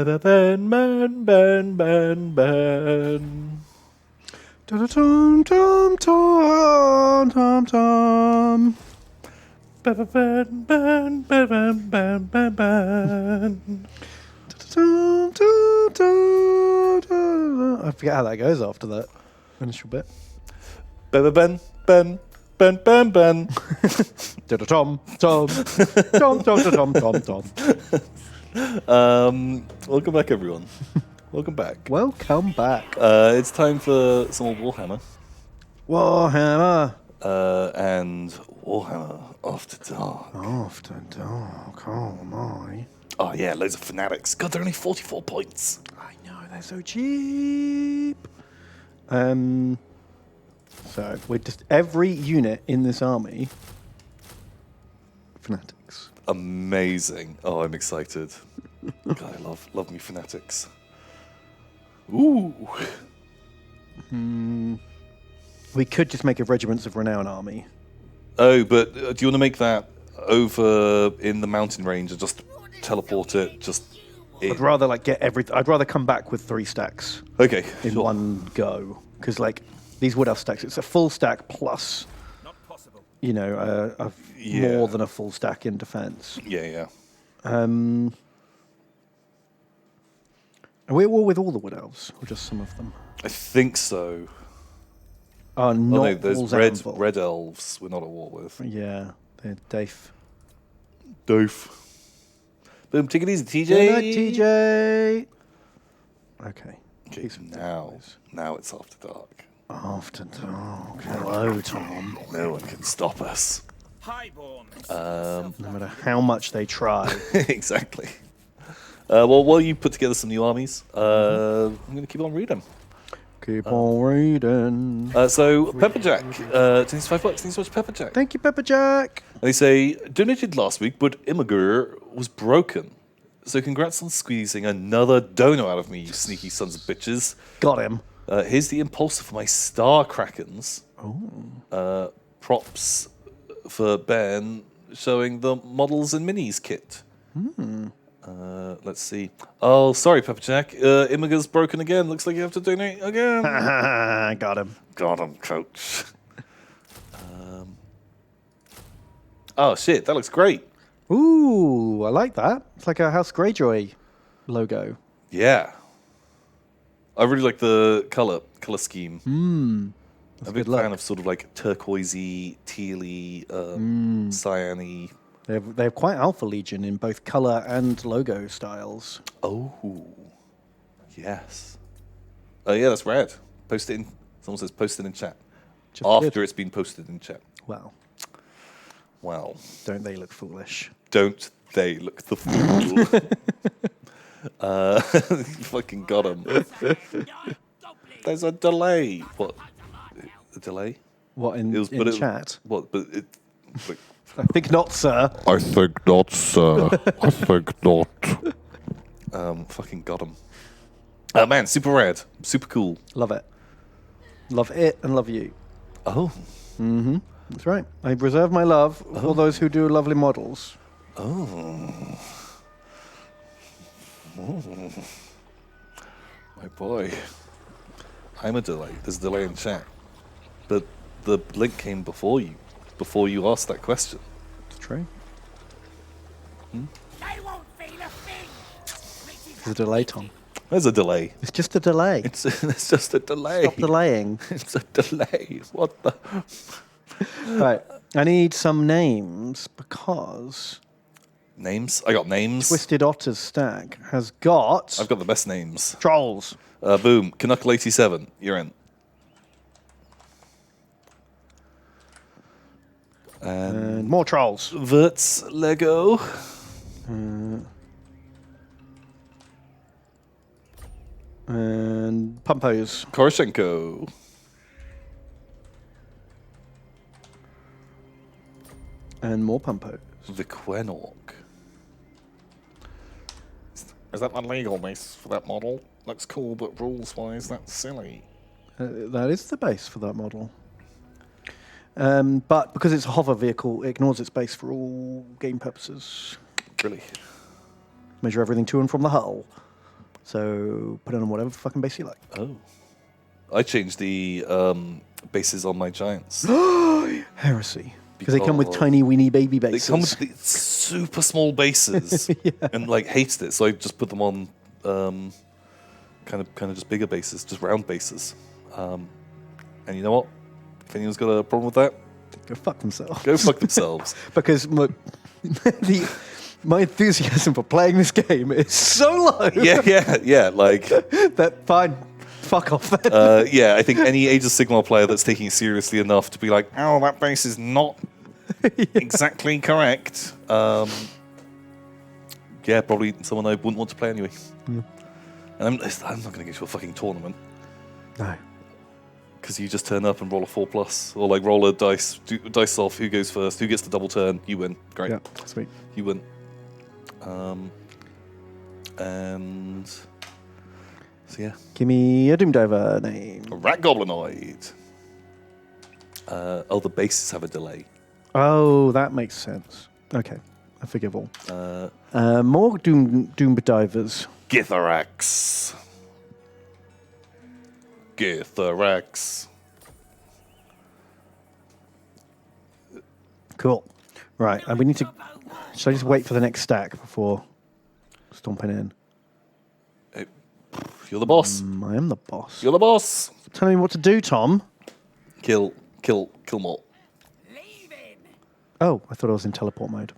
Ben, ben, ben, ben, ben. Tom, tom, tom, tom, tom. Ben, ben, ben, ben, ben, ben, ben. Tom, tom, tom, tom. I forget how that goes after that initial bit. Ben, ben, ben, ben, ben, ben. Tom, tom, tom, tom, tom, tom, tom. Welcome back, everyone. Welcome back. Welcome back. It's time for some more Warhammer. Warhammer. And Warhammer After Dark. After dark, oh my. Oh, yeah, loads of fanatics. God, they're only 44 points. I know, they're so cheap. So, we're just every unit in this army, fanatics. Amazing. Oh, I'm excited. God, I love me fanatics. Ooh. We could just make a Regiments of Renown army. Oh, but do you want to make that over in the mountain range and just teleport it just in? I'd rather like get everything. I'd rather come back with 3 stacks Okay, in sure. one go, because like these Wood Elf stacks, it's a full stack plus, you know, Yeah. more than a full stack in defense. Yeah. Are we at war with all the Wood Elves, or just some of them? I think so. Oh, Oh, not no, all there's Zaunful. red elves we're not at war with. Yeah, they're Dave. Doof. Boom, take it easy, TJ. Good night, TJ. Okay. Okay, Keep some now it's after dark. After dark. Hello, Tom. No one can stop us. No matter how much they try. Exactly. Well, while you put together some new armies, I'm going to keep on reading. Keep on reading. So, Pepperjack, $25, thanks so much, Pepperjack. Thank you, Pepper Jack. And they say, donated last week, but Imgur was broken. So congrats on squeezing another dono out of me, you sneaky sons of bitches. Got him. Here's the impulsor for my Star Krakens. Props for Ben showing the models and minis kit. Let's see. Oh, sorry, Pepperjack. Imgur's broken again. Looks like you have to donate again. Got him. Got him, coach. Oh, shit. That looks great. Ooh, I like that. It's like a House Greyjoy logo. Yeah. I really like the color scheme. I'm a big good luck. fan of sort of like turquoisey, tealy, cyany. They have quite Alpha Legion in both color and logo styles. Oh, yes. Oh, yeah, that's rad. Post it in. Someone says post it in chat. Just After did. it's been posted in chat. Well, Wow. don't they look foolish? Don't they look the fool? You fucking got him. There's a delay. What? A delay? What in But chat? What? But it. Like, I think not, sir. I think not, sir. I think not. fucking got him. Man, super rad, super cool. Love it. Love it and love you. Oh, That's right. I reserve my love for those who do lovely models. my boy. I'm a delay. There's a delay in chat, but the link came before you asked that question. It's true. They won't feel a thing. There's a delay, Tom. There's a delay. It's just a delay. It's just a delay. Stop delaying. It's a delay. What the? Right. I need some names because Names? I got names. Twisted Otter's stack has got I've got the best names. trolls. Boom. Knuckle 87. You're in. And more trolls. Verts Lego. And Pumpos. Koroshenko. And more Pumpos. The Quenork. Is that illegal base for that model? Looks cool, but rules-wise, that's silly. That is the base for that model. But because it's a hover vehicle, it ignores its base for all game purposes. Really? Measure everything to and from the hull. So put it on whatever fucking base you like. Oh. I changed the bases on my giants. Heresy. Because they come with Because tiny weeny baby They bases. come with these super small bases and like hated it, so I just put them on kind of just bigger bases, just round bases. And you know what? If anyone's got a problem with that, Go fuck themselves. go fuck themselves. Because my enthusiasm for playing this game is so low yeah. Like, that fine, fuck off then. yeah, I think any Age of Sigmar player that's taking it seriously enough to be like, oh, that base is not exactly correct. Yeah, probably someone I wouldn't want to play anyway. Yeah. And I'm not going to get to a fucking tournament No. because you just turn up and roll a 4+, or like roll a dice off. Who goes first? Who gets the double turn? You win. Great. Yeah, sweet. You win. And so yeah, Give me a Doomdiver name. a rat goblinoid. The bases have a delay. Oh, that makes sense. Okay, I forgive all. More Doombadivers. Githerax. Githerax. Cool. Right, and we need to... Should I just wait for the next stack before stomping in? You're the boss. I am the boss. You're the boss. Tell me what to do, Tom. Kill more. Leaving. Oh, I thought I was in teleport mode.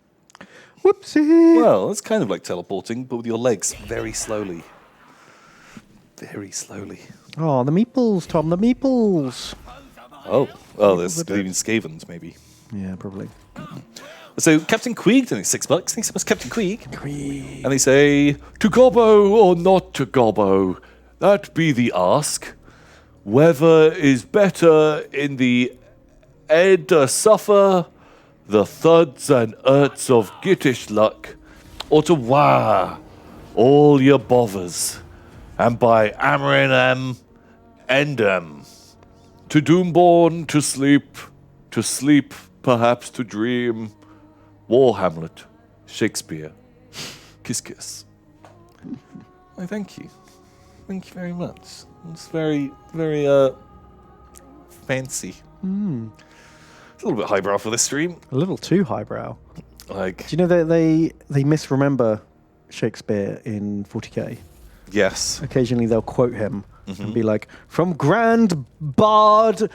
Whoopsie. Well, it's kind of like teleporting, but with your legs very slowly. Very slowly. Oh, the meeples, Tom, the meeples. Oh, there's even Skavens, maybe. Yeah, probably. So Captain Queeg doing $6. Thanks so much, Captain Queeg. And they say, to gobbo or not to gobbo, that be the ask. Whether is better in the ed suffer the thuds and urts of gittish luck, or to wah all your bothers, and by Amarin endem, to doomborn, to sleep, perhaps to dream. Warhammer, Shakespeare, kiss kiss. I thank you. Thank you very much. It's very, very fancy. It's a little bit highbrow for this stream. A little too highbrow. Like, Do you know that they misremember Shakespeare in 40k? yes. Occasionally they'll quote him and be like, from Grand Bard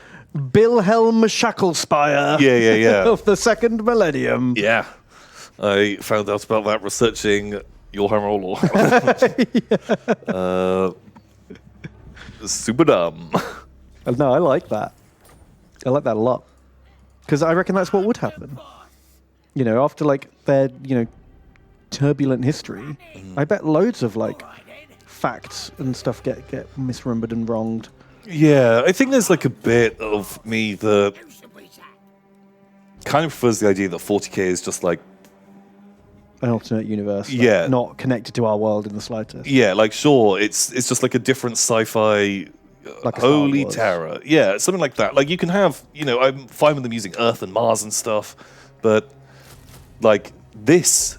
Wilhelm Shacklespire Yeah. of the second millennium. Yeah. I found out about that researching Warhammer Lore. Super dumb. No, I like that. I like that a lot. Because I reckon that's what would happen. You know, after like their, turbulent history, I bet loads of like facts and stuff get misremembered and wronged. Yeah, I think there's like a bit of me that kind of prefers the idea that 40k is just like, An alternate universe. Like, Yeah. not connected to our world in the slightest. yeah, like sure, it's just like a different sci-fi Like a Star holy Wars. terror. Yeah, something like that. Like you can have, I'm fine with them using Earth and Mars and stuff, but like this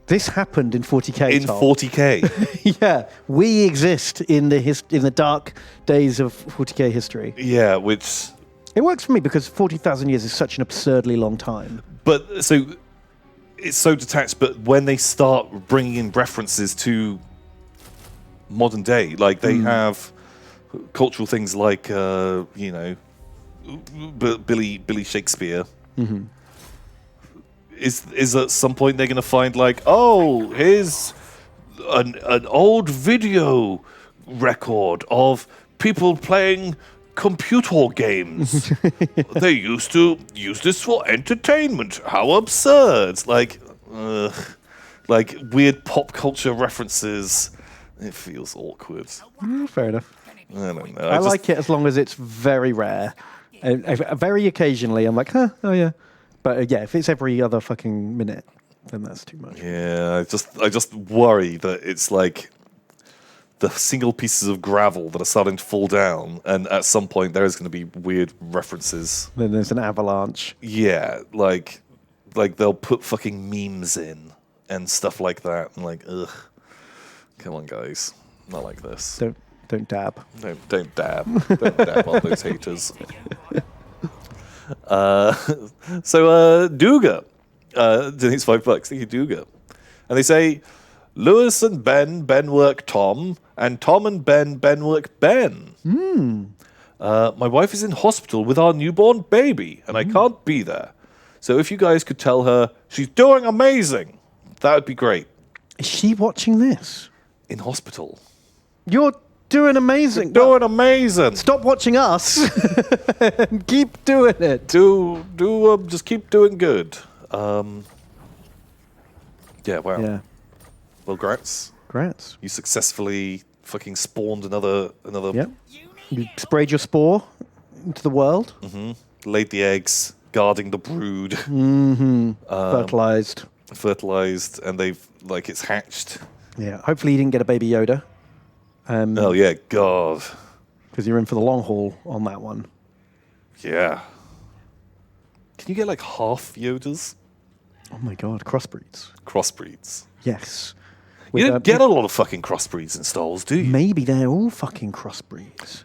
This happened in 40k. in Tom. 40k. Yeah, we exist in the dark days of 40k history. Yeah, which It works for me because 40,000 years is such an absurdly long time. but so it's so detached, but when they start bringing in references to modern day, like they have cultural things like Billy Shakespeare. Is at some point they're going to find like, oh, here's an old video record of people playing computer games. They used to use this for entertainment. How absurd! Like weird pop culture references. It feels awkward. Fair enough. I don't know. I like it as long as it's very rare. Very occasionally, I'm like, oh yeah. But yeah, if it's every other fucking minute, then that's too much. Yeah, I just worry that it's like the single pieces of gravel that are starting to fall down, and at some point there is going to be weird references. Then there's an avalanche. Yeah, like they'll put fucking memes in and stuff like that. I'm like, ugh, come on, guys. Not like this. Don't dab. Don't dab. Don't dab on those haters. Duga donates $5. Thank you, Duga. And they say, Lewis and Ben work Tom, and Tom and Ben work Ben. My wife is in hospital with our newborn baby, and I can't be there. So if you guys could tell her she's doing amazing, that would be great. Is she watching this? In hospital. You're doing amazing. Doing amazing. Stop watching us and keep doing it. Just keep doing good. Yeah, wow. Yeah. Well, grats. Grats. You successfully fucking spawned another. Yep. You sprayed your spore into the world. Laid the eggs, guarding the brood. Fertilized. Fertilized, and it's hatched. Yeah. Hopefully you didn't get a baby Yoda. Oh yeah, God. Because you're in for the long haul on that one. Yeah. Can you get like half Yodas? Oh my God, crossbreeds. Crossbreeds. Yes. You don't get a lot of fucking crossbreeds in Star Wars, do you? Maybe they're all fucking crossbreeds.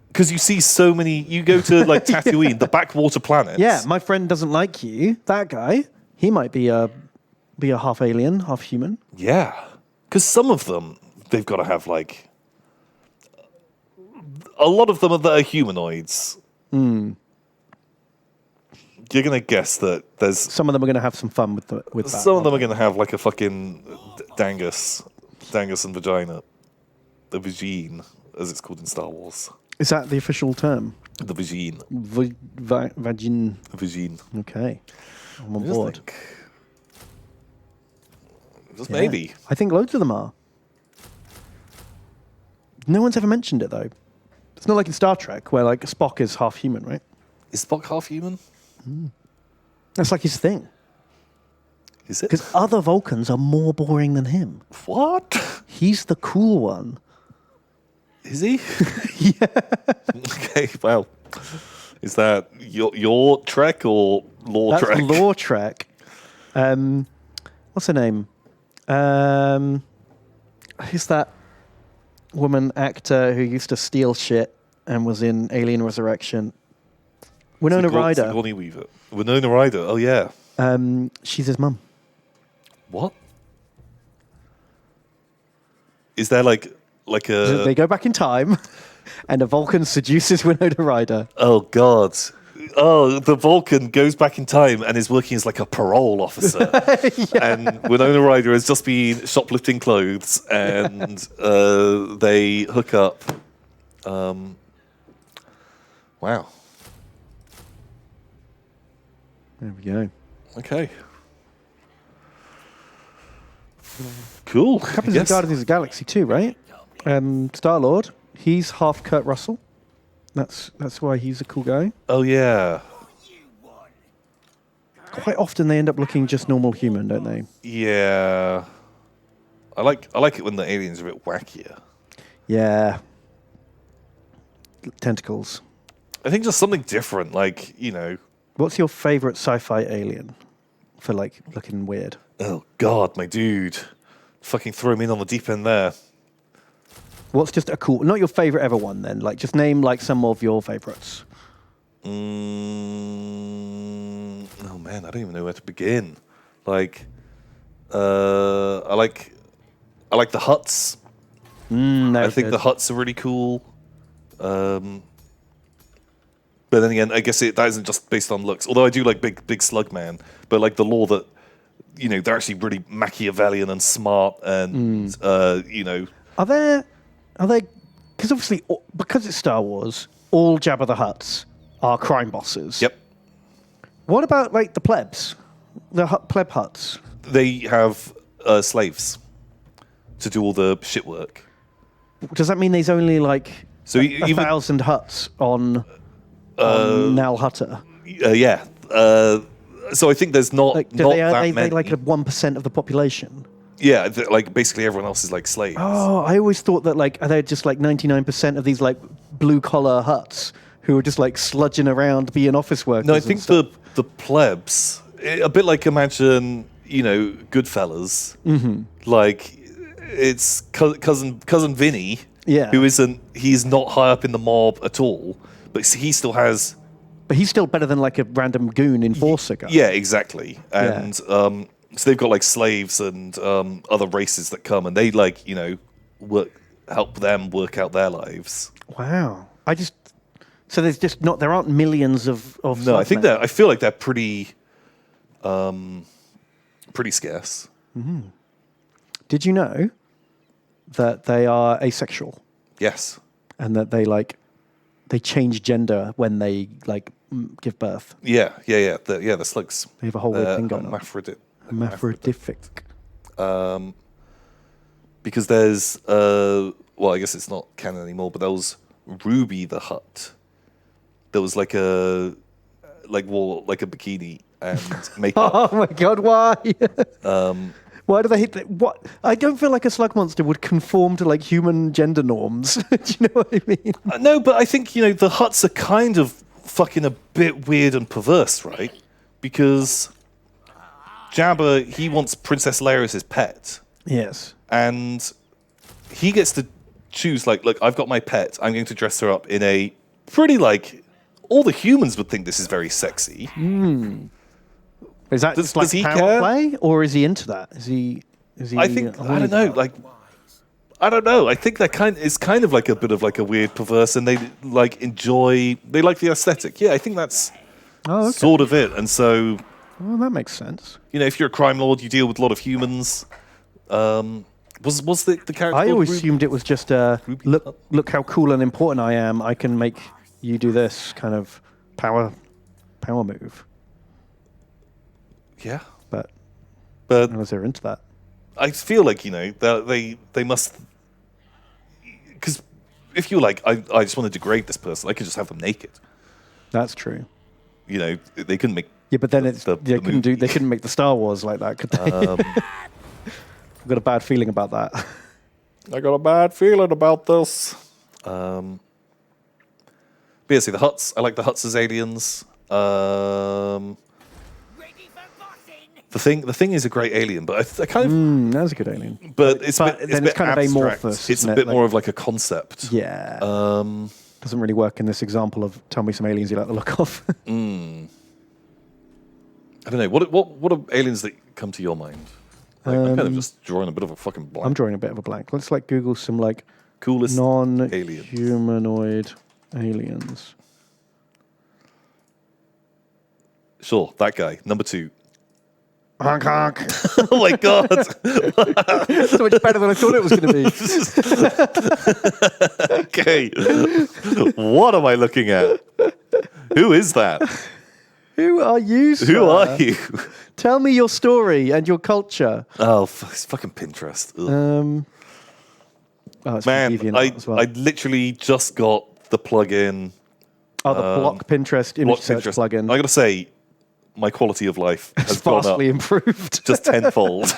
Because you see so many. You go to like Tatooine, the backwater planets. Yeah, my friend doesn't like you. That guy, he might be a half alien, half human. Yeah. Because some of them, they've got to have like. A lot of them that are humanoids. You're going to guess that there's. Some of them are going to have some fun with that. Some of them are going to have like a fucking dangus and vagina. The vagine, as it's called in Star Wars. Is that the official term? The vagine. Vagin. Vagine. Okay. I'm on Just board. think. Just Yeah. maybe. I think loads of them are. No one's ever mentioned it, though. It's not like in Star Trek, where like Spock is half human, right? Is Spock half human? That's like his thing. Is it? Because other Vulcans are more boring than him. What? He's the cool one. Is he? Yeah. Okay, well. Is that your Trek or lore That's Trek? lore Trek. What's her name? Who's that woman actor who used to steal shit and was in Alien Resurrection? Winona Ryder. Sigourney Weaver. Winona Ryder. Oh yeah. She's his mum. What? Is there like a? They go back in time, and a Vulcan seduces Winona Ryder. Oh God. Oh, the Vulcan goes back in time and is working as like a parole officer. And Winona Ryder has just been shoplifting clothes and they hook up. Wow. There we go. Okay. Cool. Happens in Guardians of the Galaxy too, right? Star-Lord, he's half Kurt Russell. That's why he's a cool guy. Oh yeah. Quite often they end up looking just normal human, don't they? Yeah. I like it when the aliens are a bit wackier. Yeah. Tentacles. I think just something different, like, you know. What's your favorite sci-fi alien for like looking weird? Oh God, my dude. Fucking throw me in on the deep end there. What's just a cool, not your favorite ever one then, like just name like some of your favorites. Oh man, I don't even know where to begin. Like, I like the huts. I think the huts are really cool. But then again, I guess that isn't just based on looks. Although I do like big slug man, but like the lore that, you know, they're actually really Machiavellian and smart, and you know. Are they? Because obviously, because it's Star Wars, all Jabba the Hutts are crime bosses. Yep. What about like the plebs, the pleb huts? They have slaves to do all the shit work. Does that mean there's only like So a even 1,000 huts on Nal Hutta? yeah. So I think there's not Like, not are that they many. like a 1% of the population? Yeah, like basically everyone else is like slaves. Oh, I always thought that like are they just like 99% of these like blue collar huts who are just like sludging around being office workers? No, I and think stuff? the plebs, a bit like imagine, you know, Goodfellas. Mm-hmm. Like it's cousin Vinny. Yeah. He's not high up in the mob at all, but he still has. But he's still better than like a random goon enforcer guy. Yeah, exactly. And so they've got like slaves and other races that come, and they like help them work out their lives. Wow. So there's just not. There aren't millions of. No, I think I feel like they're pretty scarce. Mm-hmm. Did you know that they are asexual? Yes. And that they change gender when they give birth. Yeah. The slugs. They have a whole weird thing going on. Hermaphroditic. Because there's I guess it's not canon anymore, but there was Ruby the Hutt. There was like a bikini and makeup. Oh my god, why? Why do they hit that? What? I don't feel like a slug monster would conform to like human gender norms. Do you know what I mean? No, but I think the Hutts are kind of fucking a bit weird and perverse, right? Because Jabba, he wants Princess Leia as his pet. Yes. And he gets to choose, look, I've got my pet. I'm going to dress her up in a pretty, all the humans would think this is very sexy. Is that just like power play, or is he into that? Is he? I think I don't know. I don't know. I think it's kind of like a bit of like a weird perverse, and they enjoy. They like the aesthetic. Yeah, I think that's sort of it. And so, well, that makes sense. If you're a crime lord, you deal with a lot of humans. Was the character? I always assumed it was just look how cool and important I am. I can make you do this kind of power move. Yeah, but unless they're into that, I feel like they must. Because if you're like, I just want to degrade this person, I could just have them naked. That's true. They couldn't make. Yeah, but then they couldn't make the Star Wars like that, could they? I've got a bad feeling about that. I got a bad feeling about this. But yeah, see the Hutts. I like the Hutts as aliens. The thing is a great alien, but I kind of that's a good alien. But it's a bit kind abstract. of amorphous. It's a bit more of like a concept. Yeah. Doesn't really work in this example of tell me some aliens you like the look of. I don't know. What are aliens that come to your mind? I'm kind of just drawing a bit of a fucking blank. I'm drawing a bit of a blank. Let's Google some coolest non-humanoid aliens. Sure, that guy, number 2. Honk honk. Oh my god! So much better than I thought it was going to be. Okay, what am I looking at? Who is that? Who are you, sir? Who are you? Tell me your story and your culture. Oh, it's fucking Pinterest. It's Man, I literally just got the plugin. Oh, the Block Pinterest image search plugin. I gotta say, my quality of life has gone up vastly improved. just tenfold.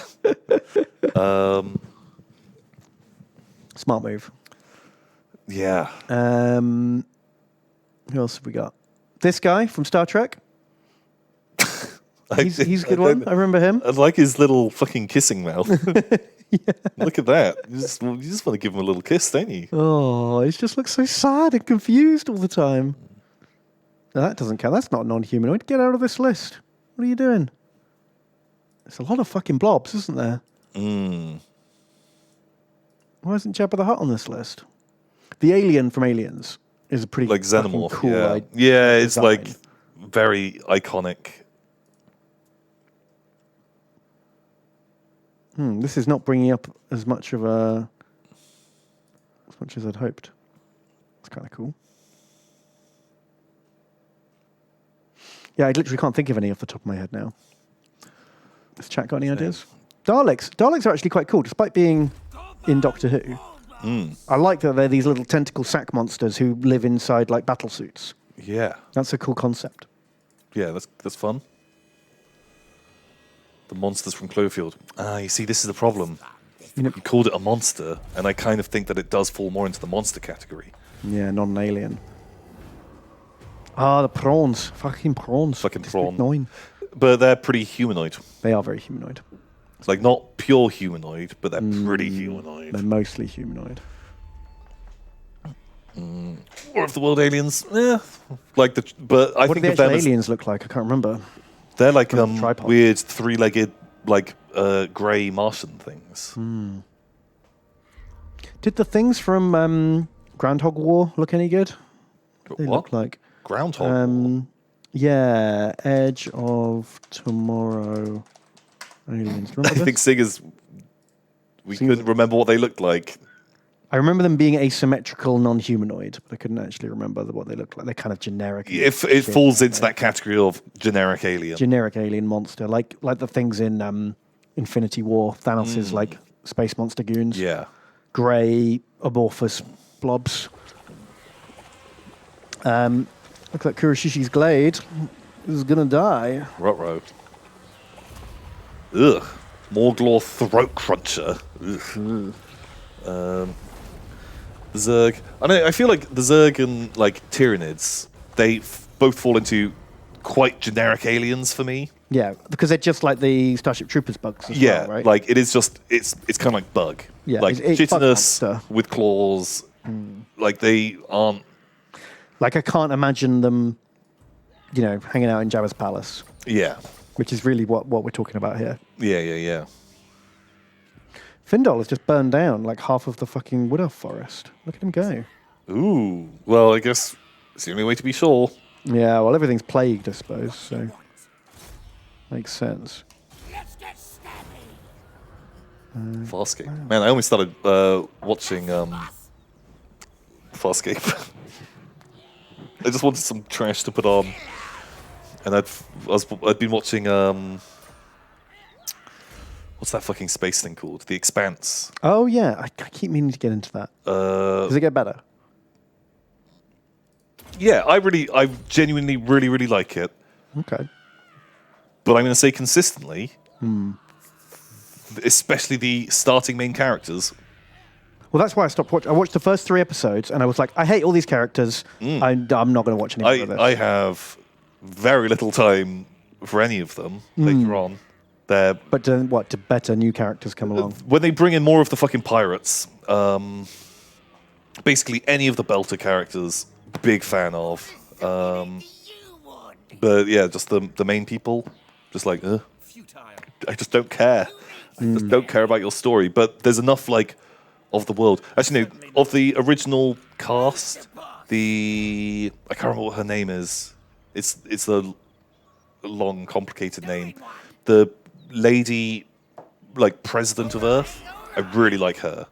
Smart move. Yeah. Who else have we got? This guy from Star Trek. He's a good one. I remember him. I like his little fucking kissing mouth. Yeah. Look at that. You just want to give him a little kiss, don't you? Oh, he just looks so sad and confused all the time. No, that doesn't count. That's not non-humanoid. Get out of this list. What are you doing? There's a lot of fucking blobs, isn't there? Why isn't Jabba the Hutt on this list? The alien from Aliens is a pretty xenomorph. Cool. Yeah, it's design. Very iconic. This is not bringing up as much as I'd hoped. It's kind of cool. Yeah, I literally can't think of any off the top of my head now. Has chat got any ideas? Daleks. Daleks are actually quite cool, despite being in Doctor Who. I like that they're these little tentacle sack monsters who live inside battle suits. Yeah. That's a cool concept. Yeah, that's fun. The monsters from Cloverfield. You see, this is the problem. You called it a monster, and I kind of think that it does fall more into the monster category. Yeah, not an alien. The prawns. Fucking prawns. Fucking District prawn. 9. But they're pretty humanoid. They are very humanoid. Like, not pure humanoid, but they're pretty humanoid. They're mostly humanoid. War of the World aliens, like but I What do think the of them actual as aliens look like? I can't remember. they're like tripods. weird three-legged, like grey Martian things. Did the things from Groundhog War look any good? They What? look like Groundhog? yeah, Edge of Tomorrow aliens. I Remember think this? Singers. We couldn't remember what they looked like. I remember them being asymmetrical, non-humanoid, but I couldn't actually remember what they looked like. They're kind of generic. If it falls into that category of generic alien. Generic alien monster, like the things in Infinity War. Thanos' like space monster goons. Yeah. Grey amorphous blobs. Looks like Kuroshishi's Glade is gonna die. Ruh-roh. Ugh. Morglor Throat Cruncher. Ugh. Zerg. I feel like the Zerg and like Tyranids, they both fall into quite generic aliens for me. Yeah, because they're just like the Starship Troopers bugs as Yeah, well, right? like it is just it's kind of like bug. Yeah, like it's bug chitinous monster. with claws. Like they aren't. Like I can't imagine them, hanging out in Jabba's palace, Yeah, which is really what we're talking about here. yeah. Findol has just burned down like half of the fucking wood elf forest. Look at him go. Ooh. Well, I guess it's the only way to be sure. Yeah, well, everything's plagued, I suppose, so makes sense. Let's get snappy. Farscape. Man, I only started watching Farscape. I just wanted some trash to put on, and I'd been watching what's that fucking space thing called? The Expanse. Oh yeah, I keep meaning to get into that. Does it get better? Yeah, I genuinely really like it, Okay. but I'm going to say consistently, especially the starting main characters. Well, that's why I stopped watching. I watched the first 3 episodes, and I was like, I hate all these characters. I'm not going to watch any more of this. I have very little time for any of them later on. They're But do better new characters come along? when they bring in more of the fucking pirates, basically any of the Belter characters, big fan of. You would. But yeah, just the main people, just like, I just don't care. I just don't care about your story. But there's enough like of the world. Actually, no, of the original cast, I can't remember what her name is. It's a long, complicated name. The lady, like president of Earth, I really like her.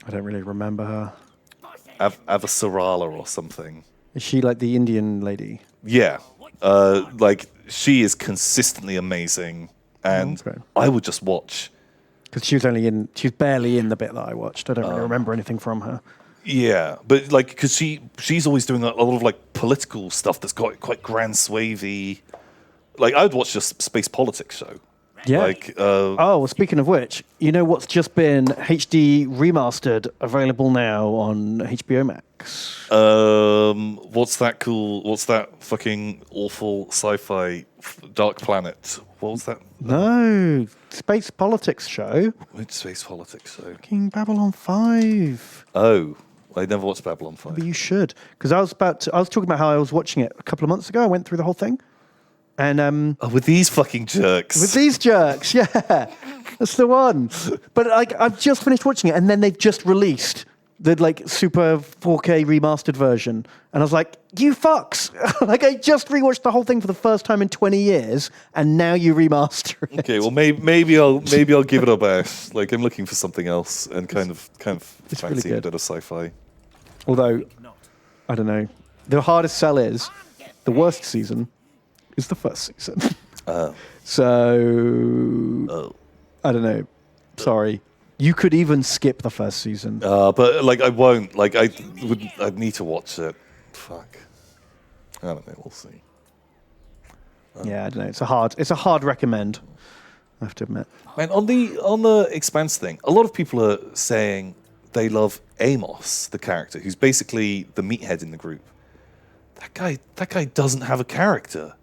I don't really remember her. Avasarala or something. Is she like the Indian lady? Yeah, like she is consistently amazing, and Okay. I would just watch. Because she was barely in the bit that I watched. I don't really remember anything from her. Yeah, but like because she's always doing a lot of like political stuff that's quite grand swavey. Like I would watch just space politics show. Yeah. Like Oh, well, speaking of which, you know what's just been HD remastered, available now on HBO Max? what's that cool? What's that fucking awful sci-fi Dark Planet? What was that? No, space politics show. Which space politics show? King Babylon 5. Oh, I never watched Babylon 5. But you should, because I was talking about how I was watching it a couple of months ago. I went through the whole thing, and Oh, with these fucking jerks. with these jerks, yeah, that's the one. But like, I've just finished watching it, and then they've just released the like super 4K remastered version, and I was like, you fucks! Like, I just rewatched the whole thing for the first time in 20 years, and now you remaster it. Okay, well maybe I'll give it a bash. Like I'm looking for something else and kind of It's really fancy a good. bit of sci-fi. Although, I don't know, the hardest sell is the worst season is the first season. So I don't know. Sorry. You could even skip the first season. But like I won't. Like I'd need to watch it. Fuck. I don't know. We'll see. Yeah, I don't know. It's a hard recommend. I have to admit. Man, on the Expanse thing, a lot of people are saying they love Amos, the character, who's basically the meathead in the group. That guy doesn't have a character.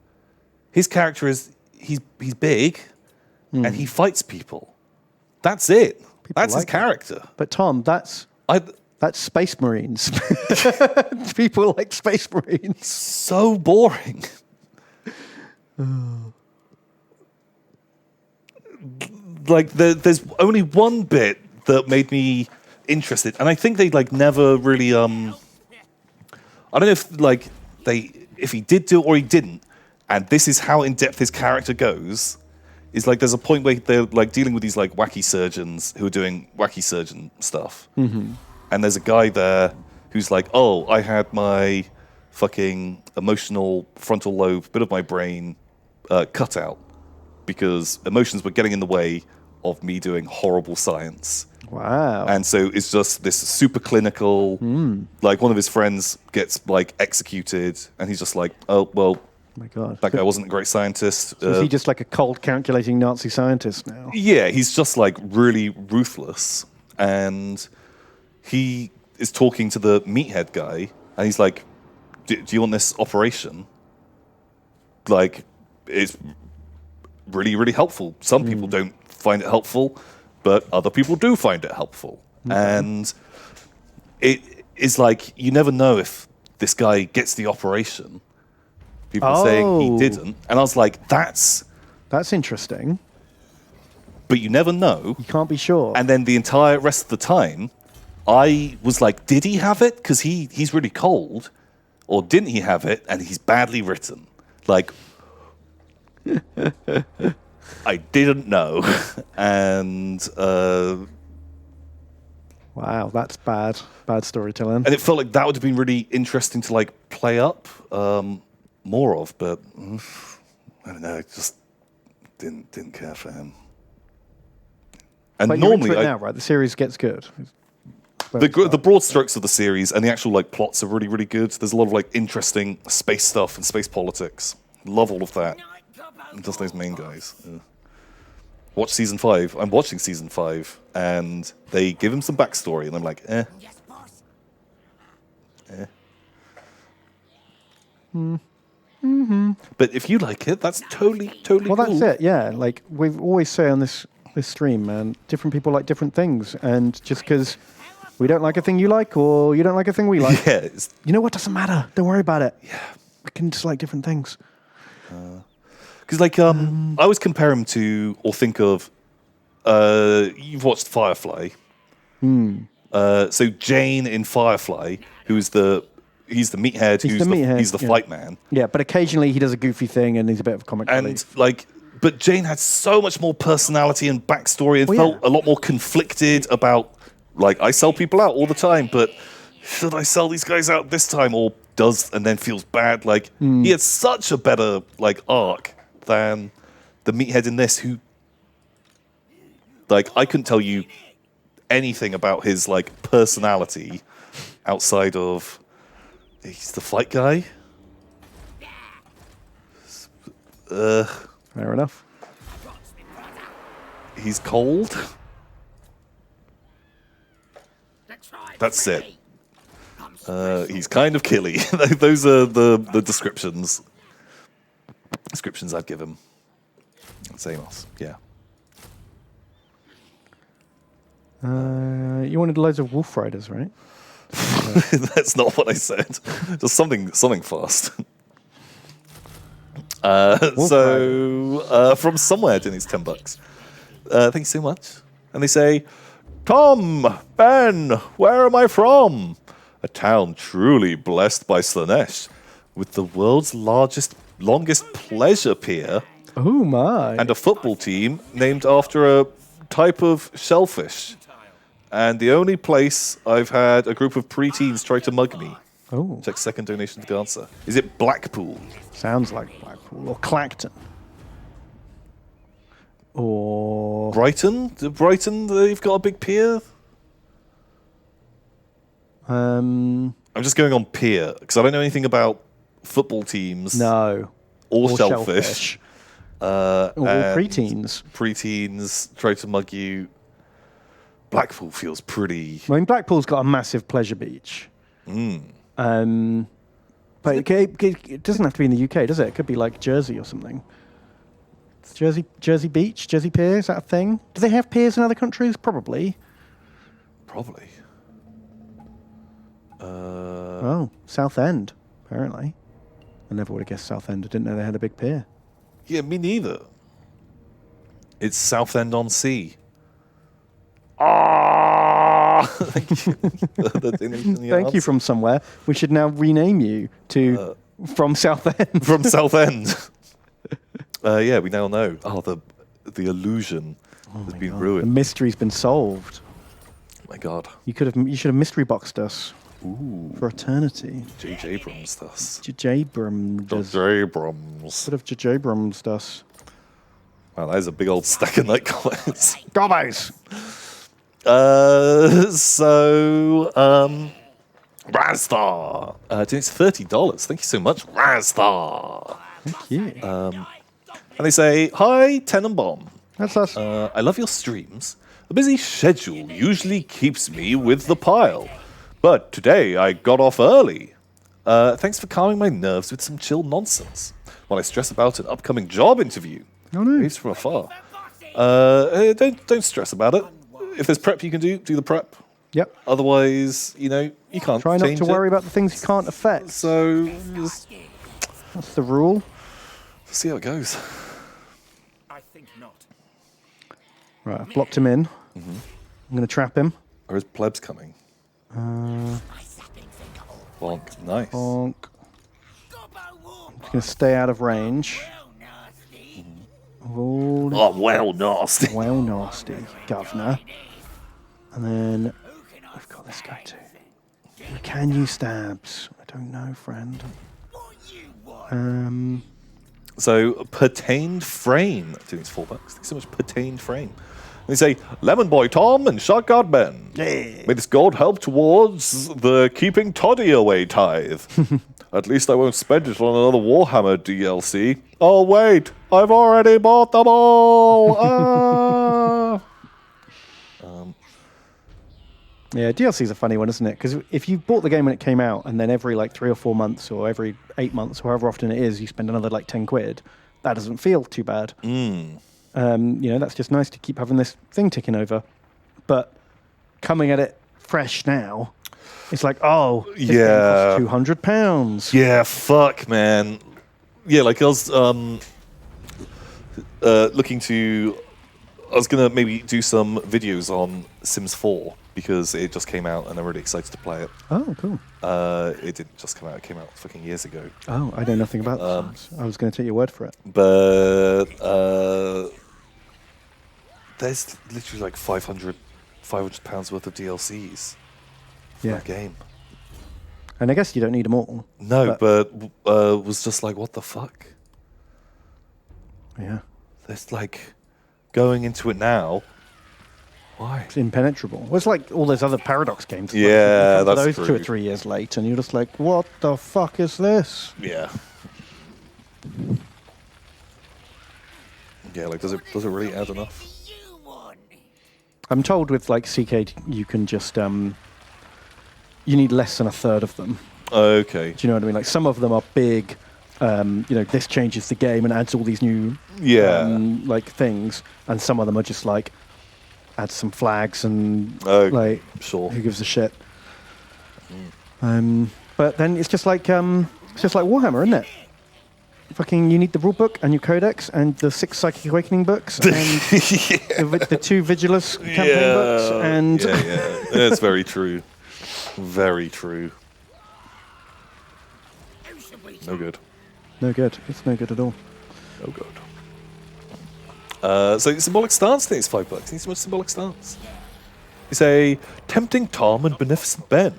His character is he's big, and he fights people. That's it. That's his like that. character. But Tom, that's Space Marines. People like Space Marines. So boring. Like there's only one bit that made me interested, and I think they like never really I don't know if like if he did do it or he didn't, and this is how in depth his character goes. Is like there's a point where they're like dealing with these like wacky surgeons who are doing wacky surgeon stuff, and there's a guy there who's like, oh, I had my fucking emotional frontal lobe, bit of my brain cut out because emotions were getting in the way of me doing horrible science. Wow. And so it's just this super clinical, like one of his friends gets like executed and he's just like, oh, well, my God. that guy wasn't a great scientist. Is he just like a cold, calculating Nazi scientist now? Yeah, he's just like really ruthless. And he is talking to the meathead guy and he's like, do you want this operation? Like, it's really, really helpful. Some people don't find it helpful, but other people do find it helpful. And it is like, you never know if this guy gets the operation. People are saying he didn't. And I was like, that's interesting. But you never know. You can't be sure. And then the entire rest of the time, I was like, did he have it? Because he's really cold. Or didn't he have it? And he's badly written. Like, I didn't know. And wow, that's bad storytelling. and it felt like that would have been really interesting to like play up more of, but I don't know, just didn't care for him. And But you're into normally it now, right? The series gets good. the broad strokes of the series and the actual like plots are really, really good. There's a lot of like interesting space stuff and space politics. Love all of that. And just those main guys. Yeah. Watch season 5. I'm watching season 5, and they give him some backstory, and I'm like, eh. Yes, boss. But if you like it, that's totally Well, cool. that's it. Yeah, like we always say on this stream, man. Different people like different things, and just because we don't like a thing you like, or you don't like a thing we like, Yeah, it's, you know what? Doesn't matter. Don't worry about it. Yeah, we can just like different things. because like I always compare him to or think of. You've watched Firefly. So Jane in Firefly, he's the meathead, he's the fight man. Yeah, but occasionally he does a goofy thing, and he's a bit of a comic And relief. like, but Jane had so much more personality and backstory, and Well, felt yeah. a lot more conflicted about. Like, I sell people out all the time, but should I sell these guys out this time, or does and then feels bad? Like he had such a better like arc than the meathead in this. Who, like, I couldn't tell you anything about his like personality outside of he's the fight guy. Fair enough. He's cold. That's it. He's kind of killy. Those are the descriptions. Descriptions I'd give him. Same as, yeah. You wanted loads of Wolf Riders, right? That's not what I said. Just something fast. From somewhere, Denny's $10. Thank you so much. And they say, Tom, Ben, where am I from? A town truly blessed by Slanesh, with the world's longest pleasure pier, Oh my! and a football team named after a type of shellfish. And the only place I've had a group of preteens try to mug me. Oh, Check second donation to the answer. Is it Blackpool? sounds like Blackpool or Clacton or Brighton? Brighton, they've got a big pier? I'm just going on pier, because I don't know anything about football teams. no Or shellfish. or and preteens. Preteens try to mug you. Blackpool feels pretty. I mean, Blackpool's got a massive pleasure beach. But it doesn't have to be in the UK, does it? It could be like Jersey or something. Jersey Beach, Jersey Pier, is that a thing? Do they have piers in other countries? Probably. Probably. Oh, Southend, apparently. I never would have guessed Southend. I didn't know they had a big pier. Yeah, me neither. It's Southend-on-Sea. Ah! Thank you. Thank you from somewhere. We should now rename you to From Southend. From Southend. Yeah, we now know. Oh, the illusion has been The ruined. mystery's been solved. Oh my God. You should have mystery boxed us for eternity. J.J. Abrams does. Jabrams. Abrams. Sort of Jabrams us. Wow, that is a big old stack of night comments. Gobos! Razstar. It's $30. Thank you so much, Razstar. Thank you. And they say, hi, Tenenbaum. That's us. I love your streams. A busy schedule usually keeps me with the pile. But today I got off early. Thanks for calming my nerves with some chill nonsense while I stress about an upcoming job interview. Oh, no. Waves from afar. Don't stress about it. If there's prep you can do the prep. Yep. Otherwise, you can't Try not change to it. worry about the things you can't affect. So, just That's the rule. see how it goes. I think not. Right, I've blocked him in. I'm going to trap him. Or is plebs coming? Bonk. Nice. Bonk. I'm just going to stay out of range. Roll. Oh, well, nasty. Well, nasty, governor. And then we've got this guy too. Can you stabs? I don't know, friend. So, pertained frame. I think it's $4. Thanks so much, pertained frame. They say, Lemon Boy Tom and Shotgun Ben. Yeah. May this gold help towards the keeping Toddy away tithe. At least I won't spend it on another Warhammer DLC. Oh, wait. I've already bought them all. Ah. Yeah, DLC's a funny one, isn't it? Because if you bought the game when it came out, and then every 3 or 4 months, or every 8 months, or however often it is, you spend another 10 quid, that doesn't feel too bad. That's just nice to keep having this thing ticking over. But coming at it fresh now, it's like, oh, this game costs £200. Yeah, fuck, man. Yeah, I was looking to... I was going to maybe do some videos on Sims 4 because it just came out and I'm really excited to play it. Oh, cool. It didn't just come out. It came out fucking years ago. Oh, I know nothing about this. I was going to take your word for it. But there's literally £500 worth of DLCs for that game. And I guess you don't need them all. No, but was just like, what the fuck? Yeah. There's going into it now. Why? It's impenetrable. Well, it's like all those other Paradox games. Yeah, that's those true. 2 or 3 years late, and you're just like, what the fuck is this? Yeah. Yeah, does it really add enough? I'm told with CK, you can just you need less than a third of them. Okay. Do you know what I mean? Some of them are big. This changes the game and adds all these new things, and some of them are just add some flags and sure. who gives a shit. But then it's just like Warhammer, isn't it? Fucking, you need the rule book and your codex and the 6 Psychic Awakening books and the 2 Vigilus campaign books and yeah, that's very true. Very true. No good. No good. It's no good at all. No good. So symbolic stance, I think it's $5. Thanks so much, symbolic stance. You say, tempting Tom and beneficent Ben.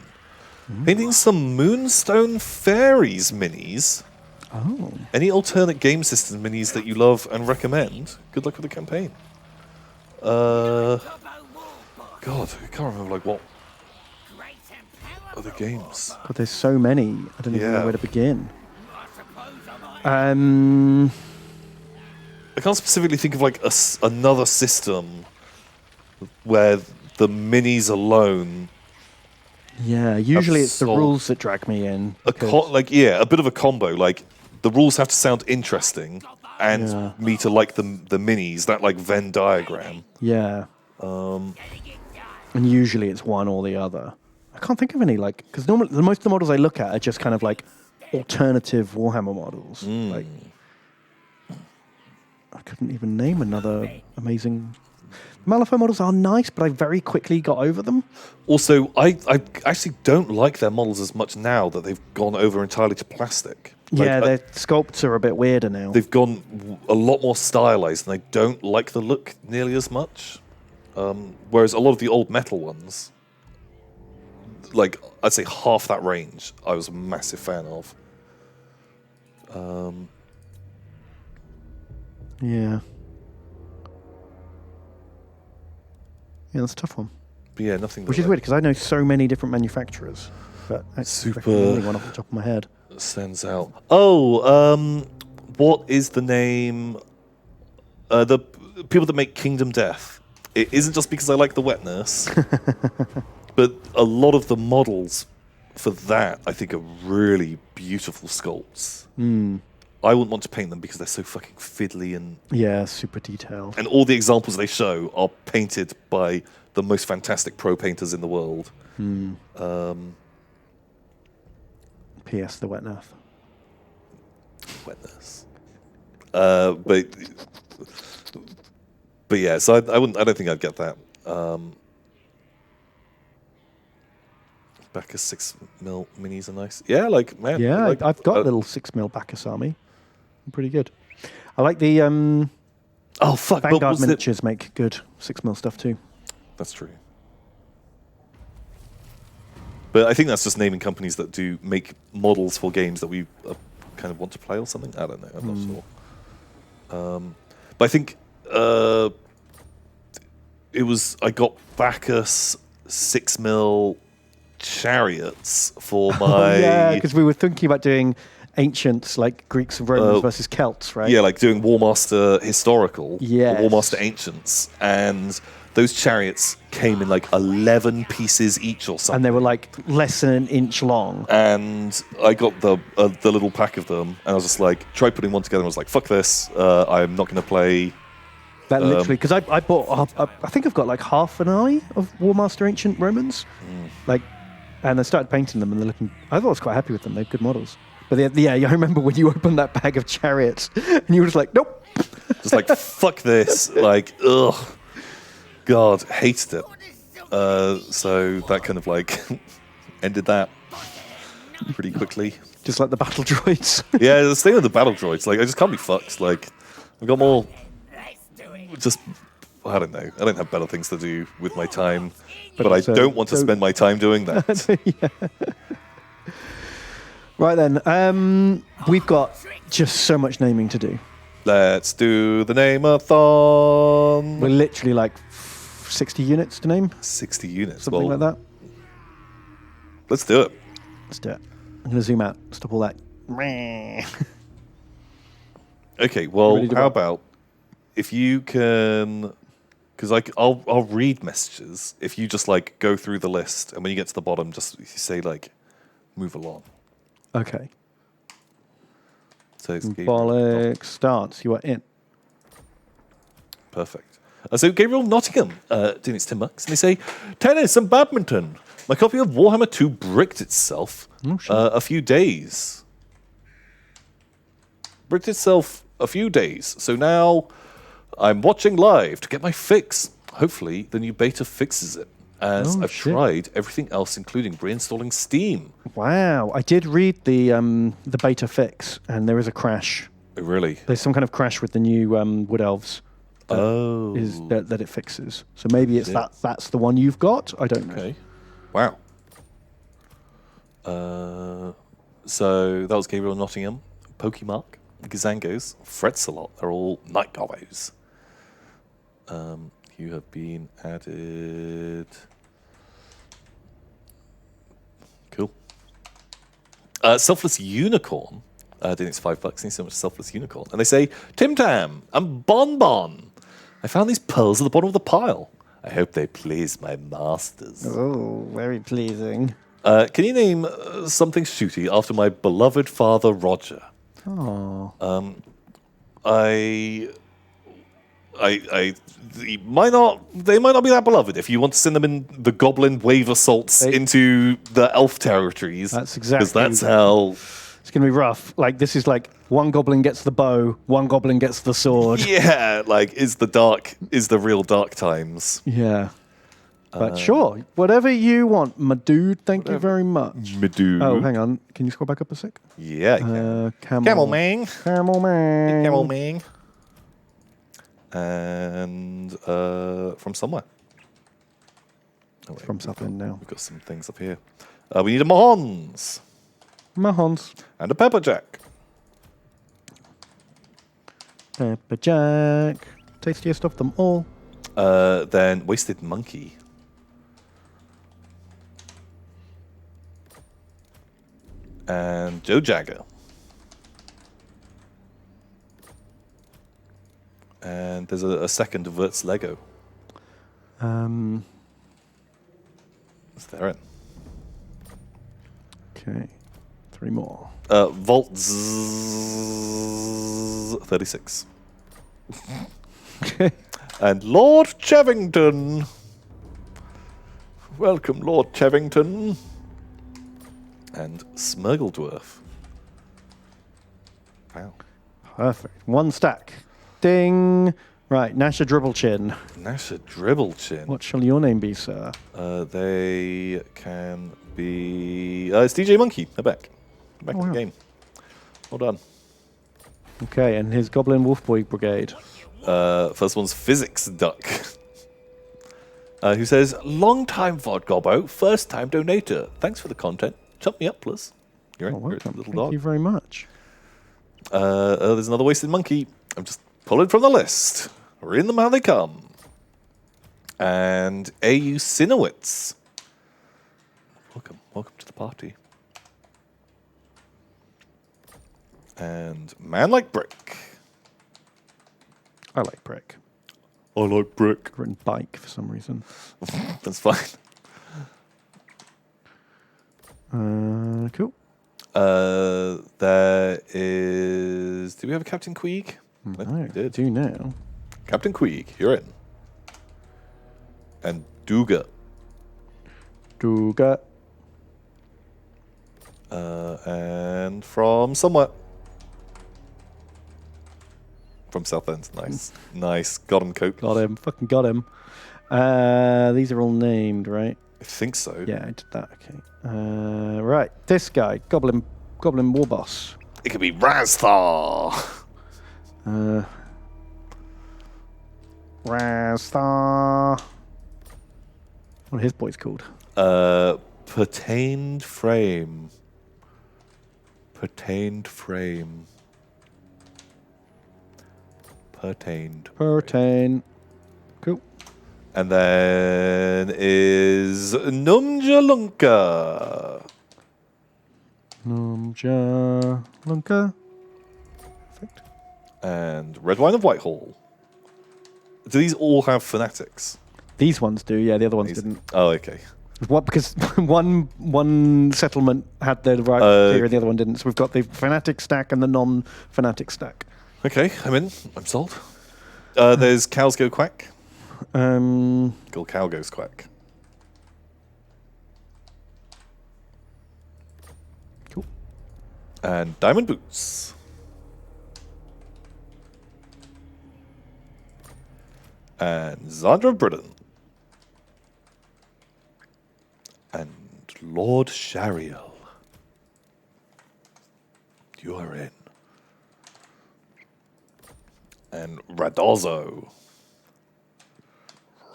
Painting some Moonstone Fairies minis. Oh. Any alternate game system minis that you love and recommend? Good luck with the campaign. God, I can't remember what other games. God, there's so many. I don't even know where to begin. I can't specifically think of another system where the minis alone. Yeah, usually it's the sold rules that drag me in. a bit of a combo. The rules have to sound interesting, and Yeah. me to like the minis, that like Venn diagram. Yeah. And usually it's one or the other. I can't think of any because normally most of the models I look at are just kind of like alternative Warhammer models. Like I couldn't even name another amazing. Malifaux models are nice, but I very quickly got over them. Also, I actually don't like their models as much now that they've gone over entirely to plastic. Yeah, their sculpts are a bit weirder now. They've gone a lot more stylized, and I don't like the look nearly as much. Whereas a lot of the old metal ones, like I'd say half that range, I was a massive fan of. Yeah. Yeah, that's a tough one. But yeah, nothing. Which is weird because I know so many different manufacturers, but I Super- reckon the only one off the top of my head. Stands out. Oh, what is the name? The people that make Kingdom Death. It isn't just because I like the wet nurse, but a lot of the models for that I think are really beautiful sculpts. I wouldn't want to paint them because they're so fucking fiddly and Yeah, super detailed. and all the examples they show are painted by the most fantastic pro painters in the world. P.S. The wet nurse. Wetness. But yeah, so I wouldn't. I don't think I'd get that. Bacchus 6mm minis are nice. Yeah, like man. Yeah, like, I've got a little 6mm Bacchus army. Pretty good. I like the Oh fuck! But Vanguard was it- miniatures make good 6mm stuff too. That's true. But I think that's just naming companies that do make models for games that we kind of want to play or something. I don't know. I'm not sure. But I think it was. I got Bacchus 6mm chariots for my. Yeah, because we were thinking about doing ancients like Greeks and Romans versus Celts, right? Yeah, like doing Warmaster Historical, Yes. or Warmaster Ancients, and those chariots came in like 11 pieces each or something. And they were like less than an inch long. And I got the little pack of them, and I was just like, tried putting one together, and I was like, fuck this, I'm not going to play. That literally, because I bought, I think I've got like half an eye of Warmaster Ancient Romans. Like, and I started painting them, and they're looking, I thought I was quite happy with them. They're good models. But yeah, I remember when you opened that bag of chariots, and you were just like, nope. Just like, fuck this. Like, ugh. God, hated it. So that kind of like ended that pretty quickly. Just like the battle droids. Yeah, the thing with the battle droids, like, I just can't be fucked. Like, I've got more. Just, I don't know. I don't have better things to do with my time. But I also don't want to don't- spend my time doing that. Right then, we've got just so much naming to do. Let's do the name-a-thon. We're literally like 60 units to name, 60 units. something well, like that. Let's do it. Let's do it. I'm going to zoom out, stop all that. Okay, well, Ready to how go? about if you can, because I'll read messages. If you just like go through the list, and when you get to the bottom, just say like, move along. Okay. So it's Gabriel. Symbolic stance. You are in. Perfect. So Gabriel Nottingham doing its 10 bucks, and they say tennis and badminton. My copy of Warhammer 2 bricked itself a few days. Bricked itself a few days. So now I'm watching live to get my fix. Hopefully the new beta fixes it, as I've tried everything else, including reinstalling Steam. Wow. I did read the beta fix, and there is a crash. Oh, really? There's some kind of crash with the new Wood Elves. That it fixes. So maybe it's that's the one you've got. I don't know. Okay. Wow. So that was Gabriel Nottingham, Pokemark, Gazangos, Fretsalot. They're all night gobos. You have been added. Cool. Selfless Unicorn. Doing its $5. Thank you so much, Selfless Unicorn. And they say, Tim Tam and Bon Bon. I found these pearls at the bottom of the pile. I hope they please my masters. Oh, very pleasing. Can you name something shooty after my beloved father, Roger? Oh. they might not be that beloved. If you want to send them in the goblin wave assaults into the elf territories, That's exactly. because that's how. It's going to be rough. Like, this is like one goblin gets the bow, one goblin gets the sword. Yeah, like is the real dark times. Yeah. But sure, whatever you want, my dude. Thank you very much. Medu. Oh, hang on. Can you scroll back up a sec? Yeah. you can. Camel Man. Camel Man. Camel Man. And from somewhere. Oh, wait, From Southend now. We've got some things up here. We need a Mahons Mahons. and a Pepperjack. Pepper Jack. Tastiest of them all. Then Wasted Monkey. And Joe Jagger. And there's a second Verts Lego. It's there. Okay. 3 more. Vault 36. Okay. And Lord Chevington. Welcome, Lord Chevington. And Smurgledwarf. Wow. Perfect. 1 stack. Ding. Right, Nasha Dribblechin. Nasha Dribblechin. What shall your name be, sir? They can be... it's DJ Monkey. They're back. Back in the game. Well done. Okay, and his Goblin Wolfboy Brigade. First one's Physics Duck. Who says, long time VOD Gobbo, first time donator. Thanks for the content. Chump me up, please. You're, Oh, you're a welcome. little Thank dog. you very much. There's another Wasted Monkey. I'm just pulling from the list. Reading them how they come. And AU Sinowitz. Welcome to the party. And Man Like Brick. I like Brick. I like Brick. I've written bike for some reason. That's fine. Cool. There is... Do we have a Captain Queeg? I think No, we did. do now. Captain Queeg, you're in. And Duga. Duga. And from somewhere. From Southend. Nice. Nice. Got him, Cope. Got him. Fucking got him. These are all named, right? I think so. Yeah, I did that. Okay. Right. This guy, Goblin War Boss. It could be Razthar. Rastar. What are his boys called? Pertained Frame. Pertained Frame. Pertained. Pertain. Cool. And then is Numjalunka. Numja Lunka. Perfect. And Red Wine of Whitehall. Do these all have fanatics? These ones do, yeah. The other ones didn't. Oh, okay. What? Because one settlement had the right tier and the other one didn't. So we've got the fanatic stack and the non-fanatic stack. Okay, I'm in. I'm sold. There's Cows Go Quack. Cool, Cow Goes Quack. Cool. And Diamond Boots. And Zandra of Britain. And Lord Shariel. You are in. And Radozzo.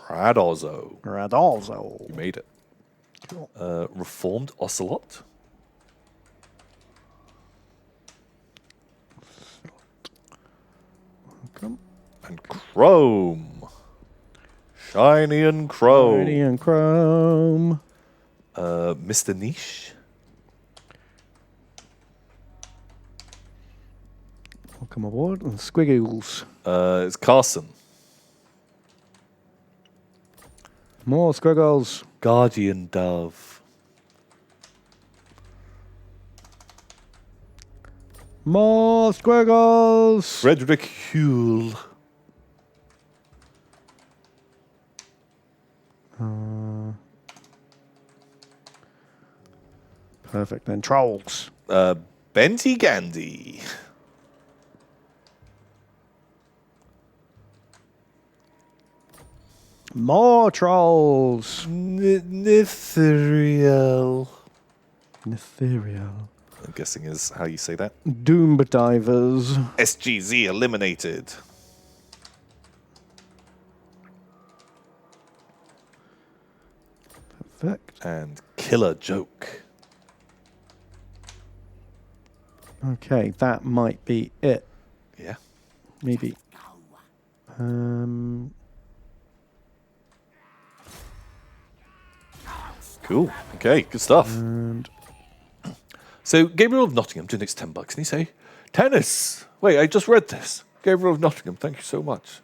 Radolzo. You made it. Cool. Reformed Ocelot. Welcome. And Chrome. Shiny and Chrome. Shiny and Chrome. Mr. Niche. Welcome aboard. And Squiggles. It's Carson. More Squiggles. Guardian Dove. More squiggles. Frederick Huell. Perfect. Then trolls. Benty Gandhi. More trolls. Nithriel. Nefarial. I'm guessing is how you say that. Doom divers. SGZ eliminated. Perfect. And Killer Joke. Okay, that might be it. Yeah. Maybe. Cool. Okay, good stuff. And So Gabriel of Nottingham donates $10, and he say, tennis. Wait, I just read this. Gabriel of Nottingham, thank you so much.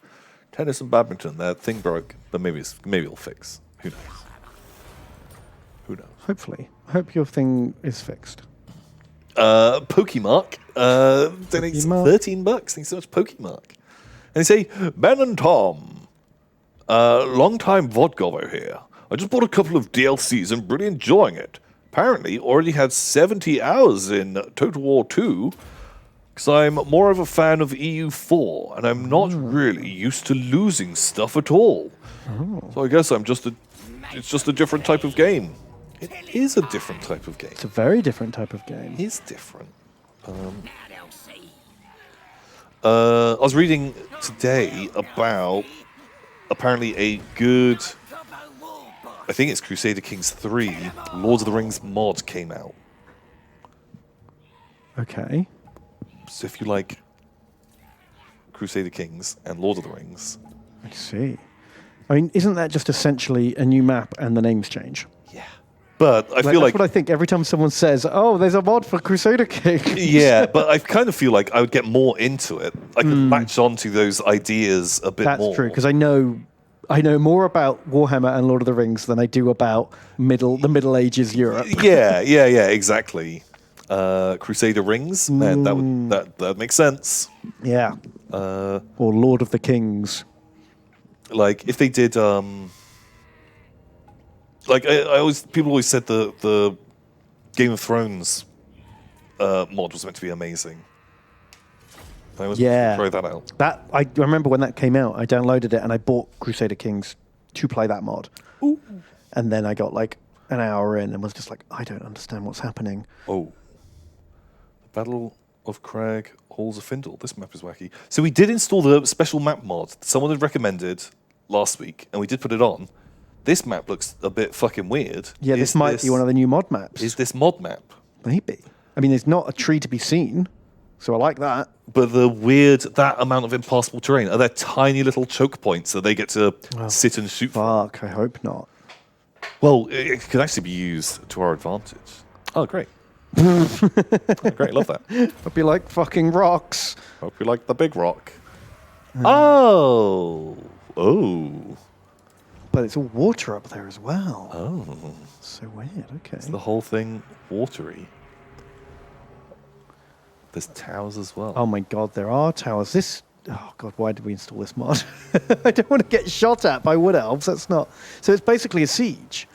Tennis and badminton, that thing broke, but maybe it'll fix. Who knows? Who knows? hopefully. I hope your thing is fixed. Pokemark donates Pokemark. $13. Thanks so much, Pokemark. And they say, Ben and Tom, long-time Vodgover here. I just bought a couple of DLCs and really enjoying it. Apparently, already had 70 hours in Total War 2, because I'm more of a fan of EU4, and I'm not really used to losing stuff at all. So I guess it's just a different type of game. It is a different type of game. It's a very different type of game. It is different. I was reading today about apparently a good, I think it's Crusader Kings 3, Lord of the Rings mod came out. Okay. So if you like Crusader Kings and Lord of the Rings, I see. I mean, isn't that just essentially a new map and the names change? yeah. But I feel That's like, what I think every time someone says, "Oh, there's a mod for Crusader King." yeah, but I kind of feel like I would get more into it. I could latch on to those ideas a bit That's more. true because I know more about Warhammer and Lord of the Rings than I do about the Middle Ages Europe. Yeah, exactly. Crusader Rings, man, that makes sense. Yeah. Or Lord of the Kings. Like if they did, like people always said the Game of Thrones mod was meant to be amazing. I was Yeah. try that out. That I remember when that came out. I downloaded it and I bought Crusader Kings to play that mod. Ooh. And then I got like an hour in and was just like, I don't understand what's happening. Oh, the Battle of Crag Halls of Findle. This map is wacky. So we did install the special map mod someone had recommended last week, and we did put it on. This map looks a bit fucking weird. Yeah, this might be one of the new mod maps. Is this mod map? Maybe. I mean, there's not a tree to be seen, so I like that. But that amount of impassable terrain, are there tiny little choke points that they get to sit and shoot from? Fuck, I hope not. Well, it could actually be used to our advantage. Oh, great. Great, love that. I'd be like fucking rocks. Hope you like the big rock. Oh. But it's all water up there as well. Oh. So weird, okay. Is the whole thing watery? There's towers as well. Oh my god, there are towers. Oh god, why did we install this mod? I don't want to get shot at by wood elves. That's not. So it's basically a siege.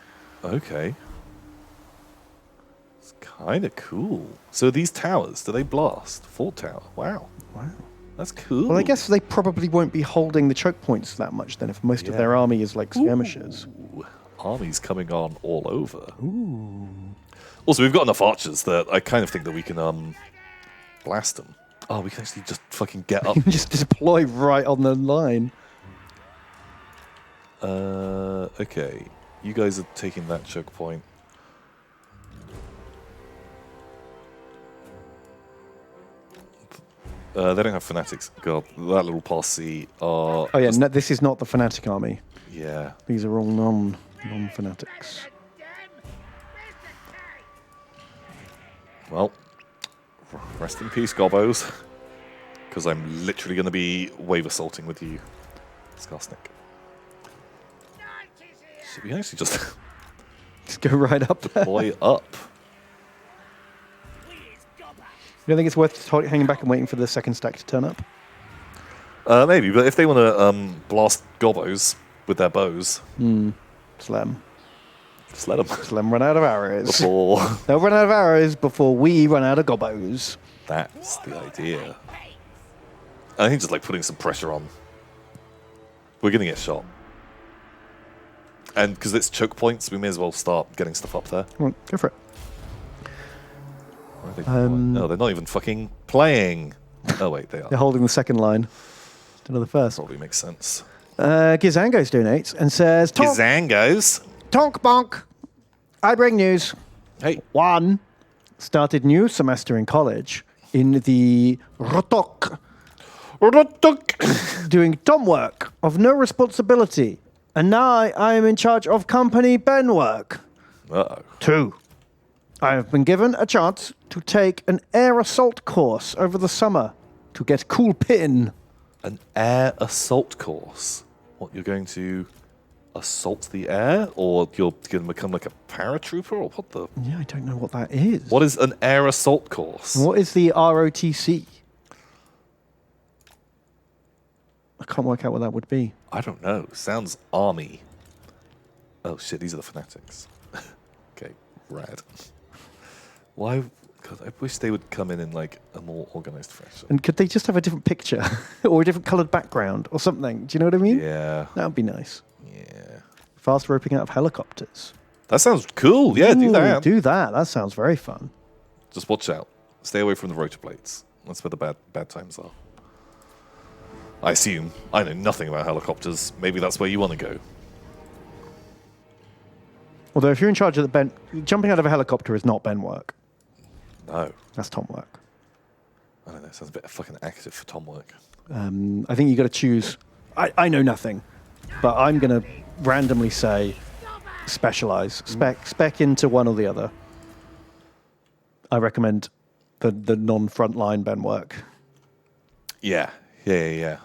Okay. It's kind of cool. So these towers, do they blast? Fort Tower. Wow. Wow. That's cool. Well, I guess they probably won't be holding the choke points that much then if most of their army is like skirmishers. Ooh. Armies coming on all over. Ooh. Also, we've got enough archers that I kind of think that we can blast them. Oh, we can actually just fucking get up. Just deploy right on the line. Okay. You guys are taking that choke point. They don't have fanatics. God, that little posse are... Oh yeah, no, this is not the fanatic army. Yeah. These are all non-fanatics. Well, rest in peace, Gobbos. Because I'm literally going to be wave assaulting with you, Skarsnik. So we actually just Just go right up there. deploy up. You don't think it's worth hanging back and waiting for the second stack to turn up? Maybe, but if they want to blast gobos with their bows, Just let them. just let them. Just let them run out of arrows. Before They'll run out of arrows before we run out of gobos. that's the idea. I think just like putting some pressure on. We're gonna get shot, and because it's choke points, we may as well start getting stuff up there. Come on, go for it. Where are they? No, they're not even fucking playing. Oh wait, they are. They're holding the second line. To the first. Probably makes sense. Gizangos donates and says, Gizangos. Tonk bonk. I bring news. Hey. One started new semester in college in the Rotok, doing tom work of no responsibility. And now I am in charge of company Ben work. Uh-oh. 2. I have been given a chance to take an air assault course over the summer to get cool pin. An air assault course. What, you're going to assault the air? Or you're going to become like a paratrooper? Or what the... Yeah, I don't know what that is. What is an air assault course? What is the ROTC? I can't work out what that would be. I don't know. Sounds army. Oh shit, these are the fanatics. Okay, rad. Why... God, I wish they would come in like a more organized fashion. And could they just have a different picture or a different coloured background or something? Do you know what I mean? Yeah. That would be nice. Yeah. Fast roping out of helicopters. That sounds cool. Yeah, do Ooh, that. Do that. That sounds very fun. Just watch out. Stay away from the rotor blades. That's where the bad times are. I assume. I know nothing about helicopters. Maybe that's where you want to go. Although if you're in charge of the Ben, jumping out of a helicopter is not Ben work. No. That's Tom work. I don't know. Sounds a bit fucking active for Tom work. I think you got to choose. I know nothing, but I'm going to randomly say specialize. Spec into one or the other. I recommend the non-frontline Ben work. Yeah. Yeah.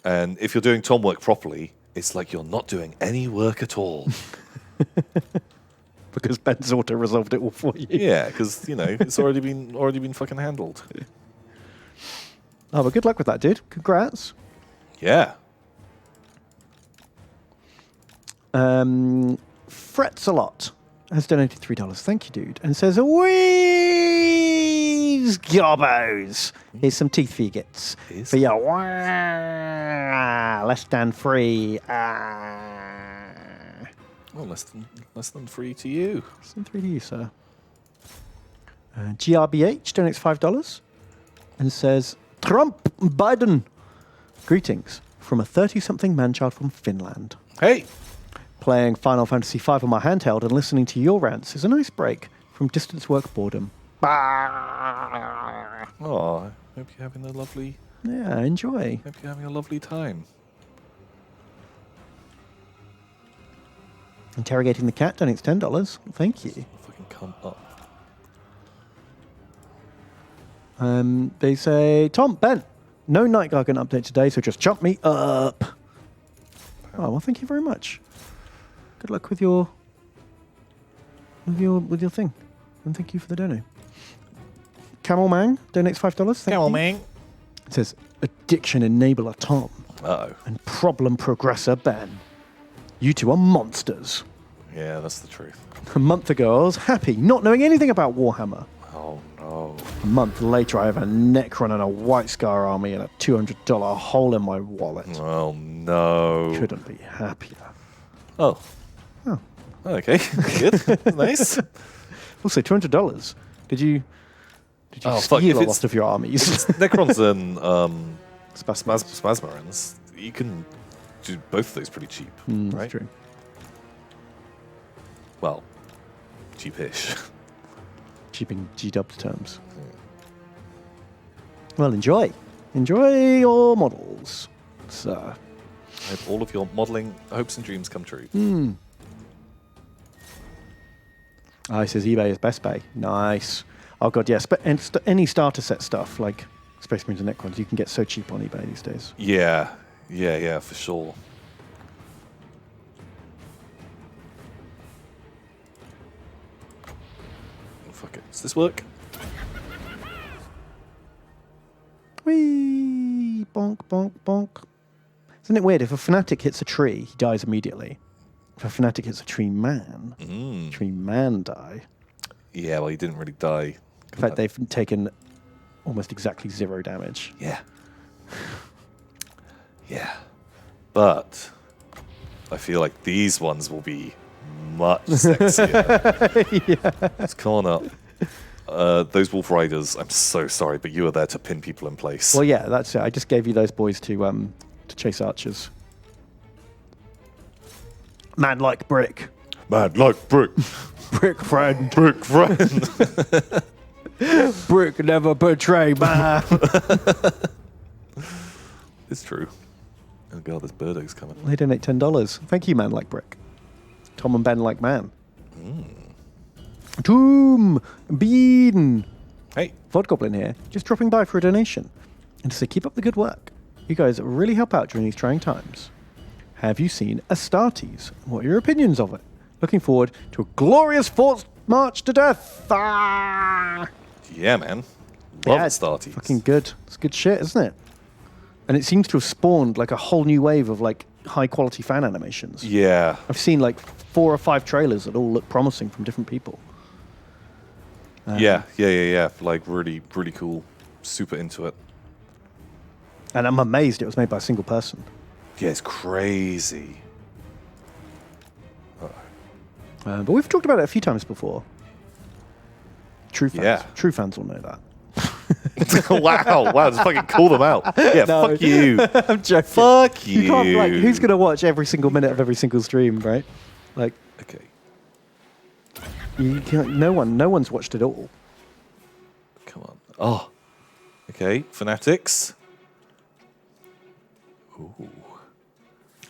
And if you're doing Tom work properly, it's like you're not doing any work at all. Because Ben's auto-resolved it all for you. Yeah, because, you know, it's already been fucking handled. Oh, well, good luck with that, dude. Congrats. Yeah. Frets a lot has donated $3. Thank you, dude. And says, "Wheeze gobbos. Here's some teeth figures Here's for your less than free. Well, less than free to you. Some 3D, sir. GRBH donates $5 and says, Trump Biden. Greetings from a 30-something man-child from Finland. Hey. Playing Final Fantasy V on my handheld and listening to your rants is a nice break from distance work boredom. Oh, I hope you're having a lovely. Yeah, enjoy. Hope you're having a lovely time. Interrogating the cat donates $10. Thank you. Fucking come up. They say, Tom, Ben, no Night Gargant update today, so just chop me up. Oh, well, thank you very much. Good luck with your thing. And thank you for the donate. Camel Man donates $5. Thank you. Man. It says, Addiction Enabler Tom Uh-oh. and Problem Progressor Ben. You two are monsters. Yeah, that's the truth. A month ago, I was happy, not knowing anything about Warhammer. Oh, no. A month later, I have a Necron and a White Scar army and a $200 hole in my wallet. Oh, no. Couldn't be happier. Oh. Oh. Okay. Good. Nice. Also, $200. Did you Oh, fuck, steal if a it's- lot of your armies? Necrons and Spasmarans, you can do both of those pretty cheap, right? That's true. Well, cheapish. Cheaping G-dubs terms. Well, enjoy. Enjoy your models. So, I hope all of your modelling hopes and dreams come true. he says eBay is best bay. Nice. Oh, God, yes. But any starter set stuff, like Space Marines and Necrons, you can get so cheap on eBay these days. Yeah, for sure. Does this work? Whee! Bonk, bonk, bonk. Isn't it weird? If a fanatic hits a tree, he dies immediately. If a fanatic hits a tree man die. Yeah, well, he didn't really die. In fact, they've taken almost exactly 0 damage. Yeah. Yeah. But I feel like these ones will be much sexier. Yeah. Let's come on up. Those Wolf Riders, I'm so sorry, but you are there to pin people in place. Well, yeah, that's it. I just gave you those boys to chase archers. Man like brick. Man, like brick. Brick friend. Brick friend. Brick never betray man. It's true. Oh god, this Birdo's coming. They donate $10. Thank you, man like brick. Tom and Ben like man. Tomb Bean. Hey. Vodgoblin here, just dropping by for a donation. And to say, keep up the good work. You guys really help out during these trying times. Have you seen Astartes? What are your opinions of it? Looking forward to a glorious forced march to death. Ah! Yeah, man. Love Yeah, Astartes. Fucking good. It's good shit, isn't it? And it seems to have spawned like a whole new wave of like high quality fan animations. Yeah. I've seen like 4 or 5 trailers that all look promising from different people. Yeah. Like really, really cool. Super into it. And I'm amazed it was made by a single person. Yeah, it's crazy. But we've talked about it a few times before. True fans. Yeah. True fans will know that. wow, just fucking call them out. Yeah, No. fuck you. I'm joking. Fuck you. You can't, like, who's going to watch every single minute of every single stream, right? Like, Okay. you can't, no one's watched it all. Come on. Oh. Okay, Fanatics. Ooh.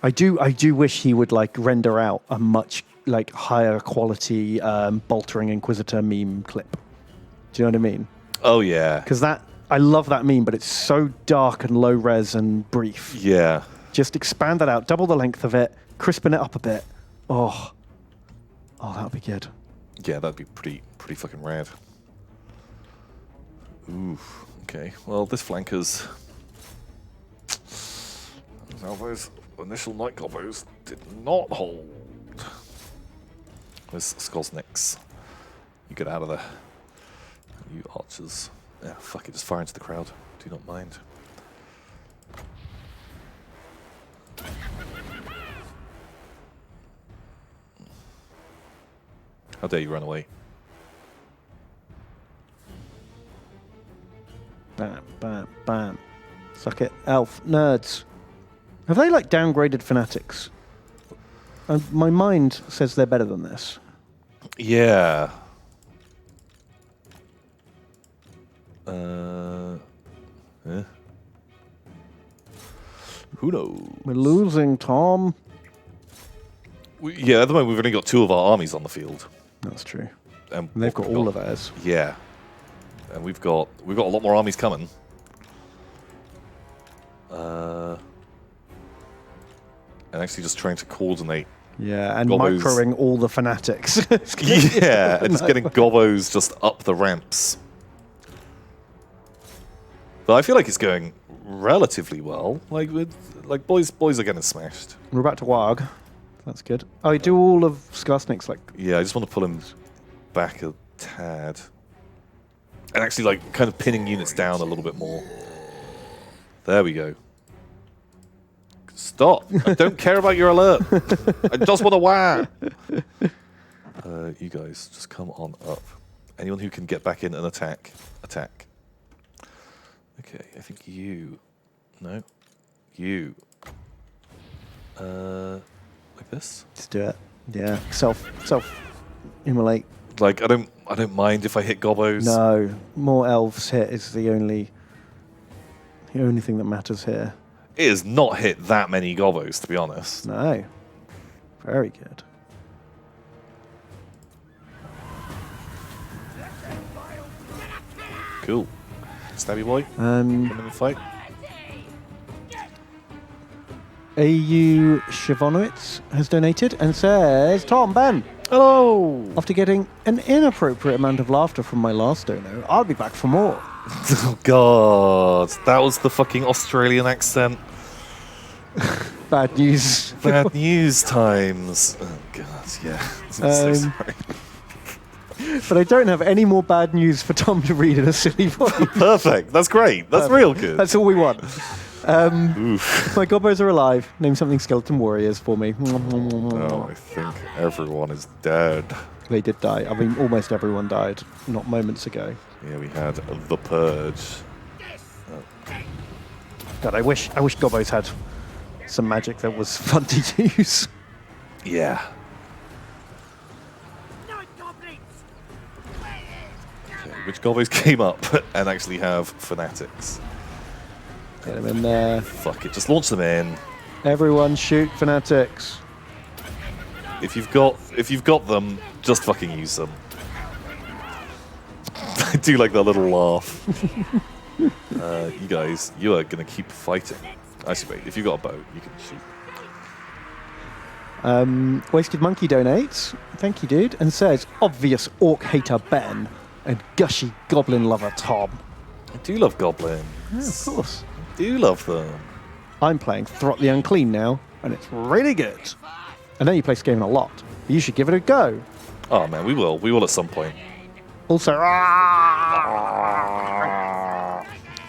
I do wish he would like render out a much like higher quality Boltering Inquisitor meme clip. Do you know what I mean? Oh, yeah. Because I love that meme, but it's so dark and low res and brief. Yeah. Just expand that out, double the length of it, crispen it up a bit. Oh, that would be good. Yeah, that'd be pretty fucking rad. Ooh. Okay. Well, this flankers. Now those initial night combos did not hold. Where's Skosniks? You get out of there. You archers. Yeah, fuck it, just fire into the crowd. Do not mind. How dare you run away? Bam, bam, bam. Suck it, elf nerds. Have they like downgraded Fanatics? My mind says they're better than this. Yeah. Who knows? We're losing, Tom. Yeah, at the moment we've only got 2 of our armies on the field. That's true. And And they've got all of ours. Yeah. And we've got a lot more armies coming. And actually just trying to coordinate. Yeah, and Gobbos. microing all the Fanatics. Yeah, and just getting Gobbos just up the ramps. But I feel like it's going relatively well. Like boys are getting smashed. We're about to Warg. That's good. Oh, you do all of Skarsnik's like. Yeah, I just want to pull him back a tad. And actually like kind of pinning units down a little bit more. There we go. Stop. I don't care about your alert. I just want to wah. You guys, just come on up. Anyone who can get back in and attack. Okay, I think you. No. You. Like this? Just do it. Yeah. Self-immolate. Like, I don't mind if I hit Gobbos. No. More elves hit is the only thing that matters here. It has not hit that many Gobbos, to be honest. No. Very good. Cool. Stabby boy, come in and fight. AU Shivonowitz has donated and says, Tom, Ben, Hello. After getting an inappropriate amount of laughter from my last dono, I'll be back for more. Oh God, that was the fucking Australian accent. Bad news. Bad news times. Oh God, yeah. I'm so sorry. But I don't have any more bad news for Tom to read in a silly voice. Perfect. That's great. That's real good. That's all we want. My gobbos are alive. Name something skeleton warriors for me. Oh, I think everyone is dead. They did die. I mean, almost everyone died not moments ago. Yeah, we had the purge. God, I wish gobbos had some magic that was fun to use. Yeah. Okay, which goblins came up and actually have fanatics? Get them in there. Fuck it, just launch them in. Everyone shoot fanatics. If you've got them, just fucking use them. I do like that little laugh. You guys, you are gonna keep fighting. Actually, wait. If you got a bow, you can shoot. Wasted Monkey donates. Thank you, dude. And says, obvious orc hater Ben and gushy goblin lover Tom. I do love goblins. Yeah, of course. I do love them. I'm playing Throt the Unclean now, and it's really good. I know you play Skaven a lot, but you should give it a go. Oh man, we will. We will at some point. Also,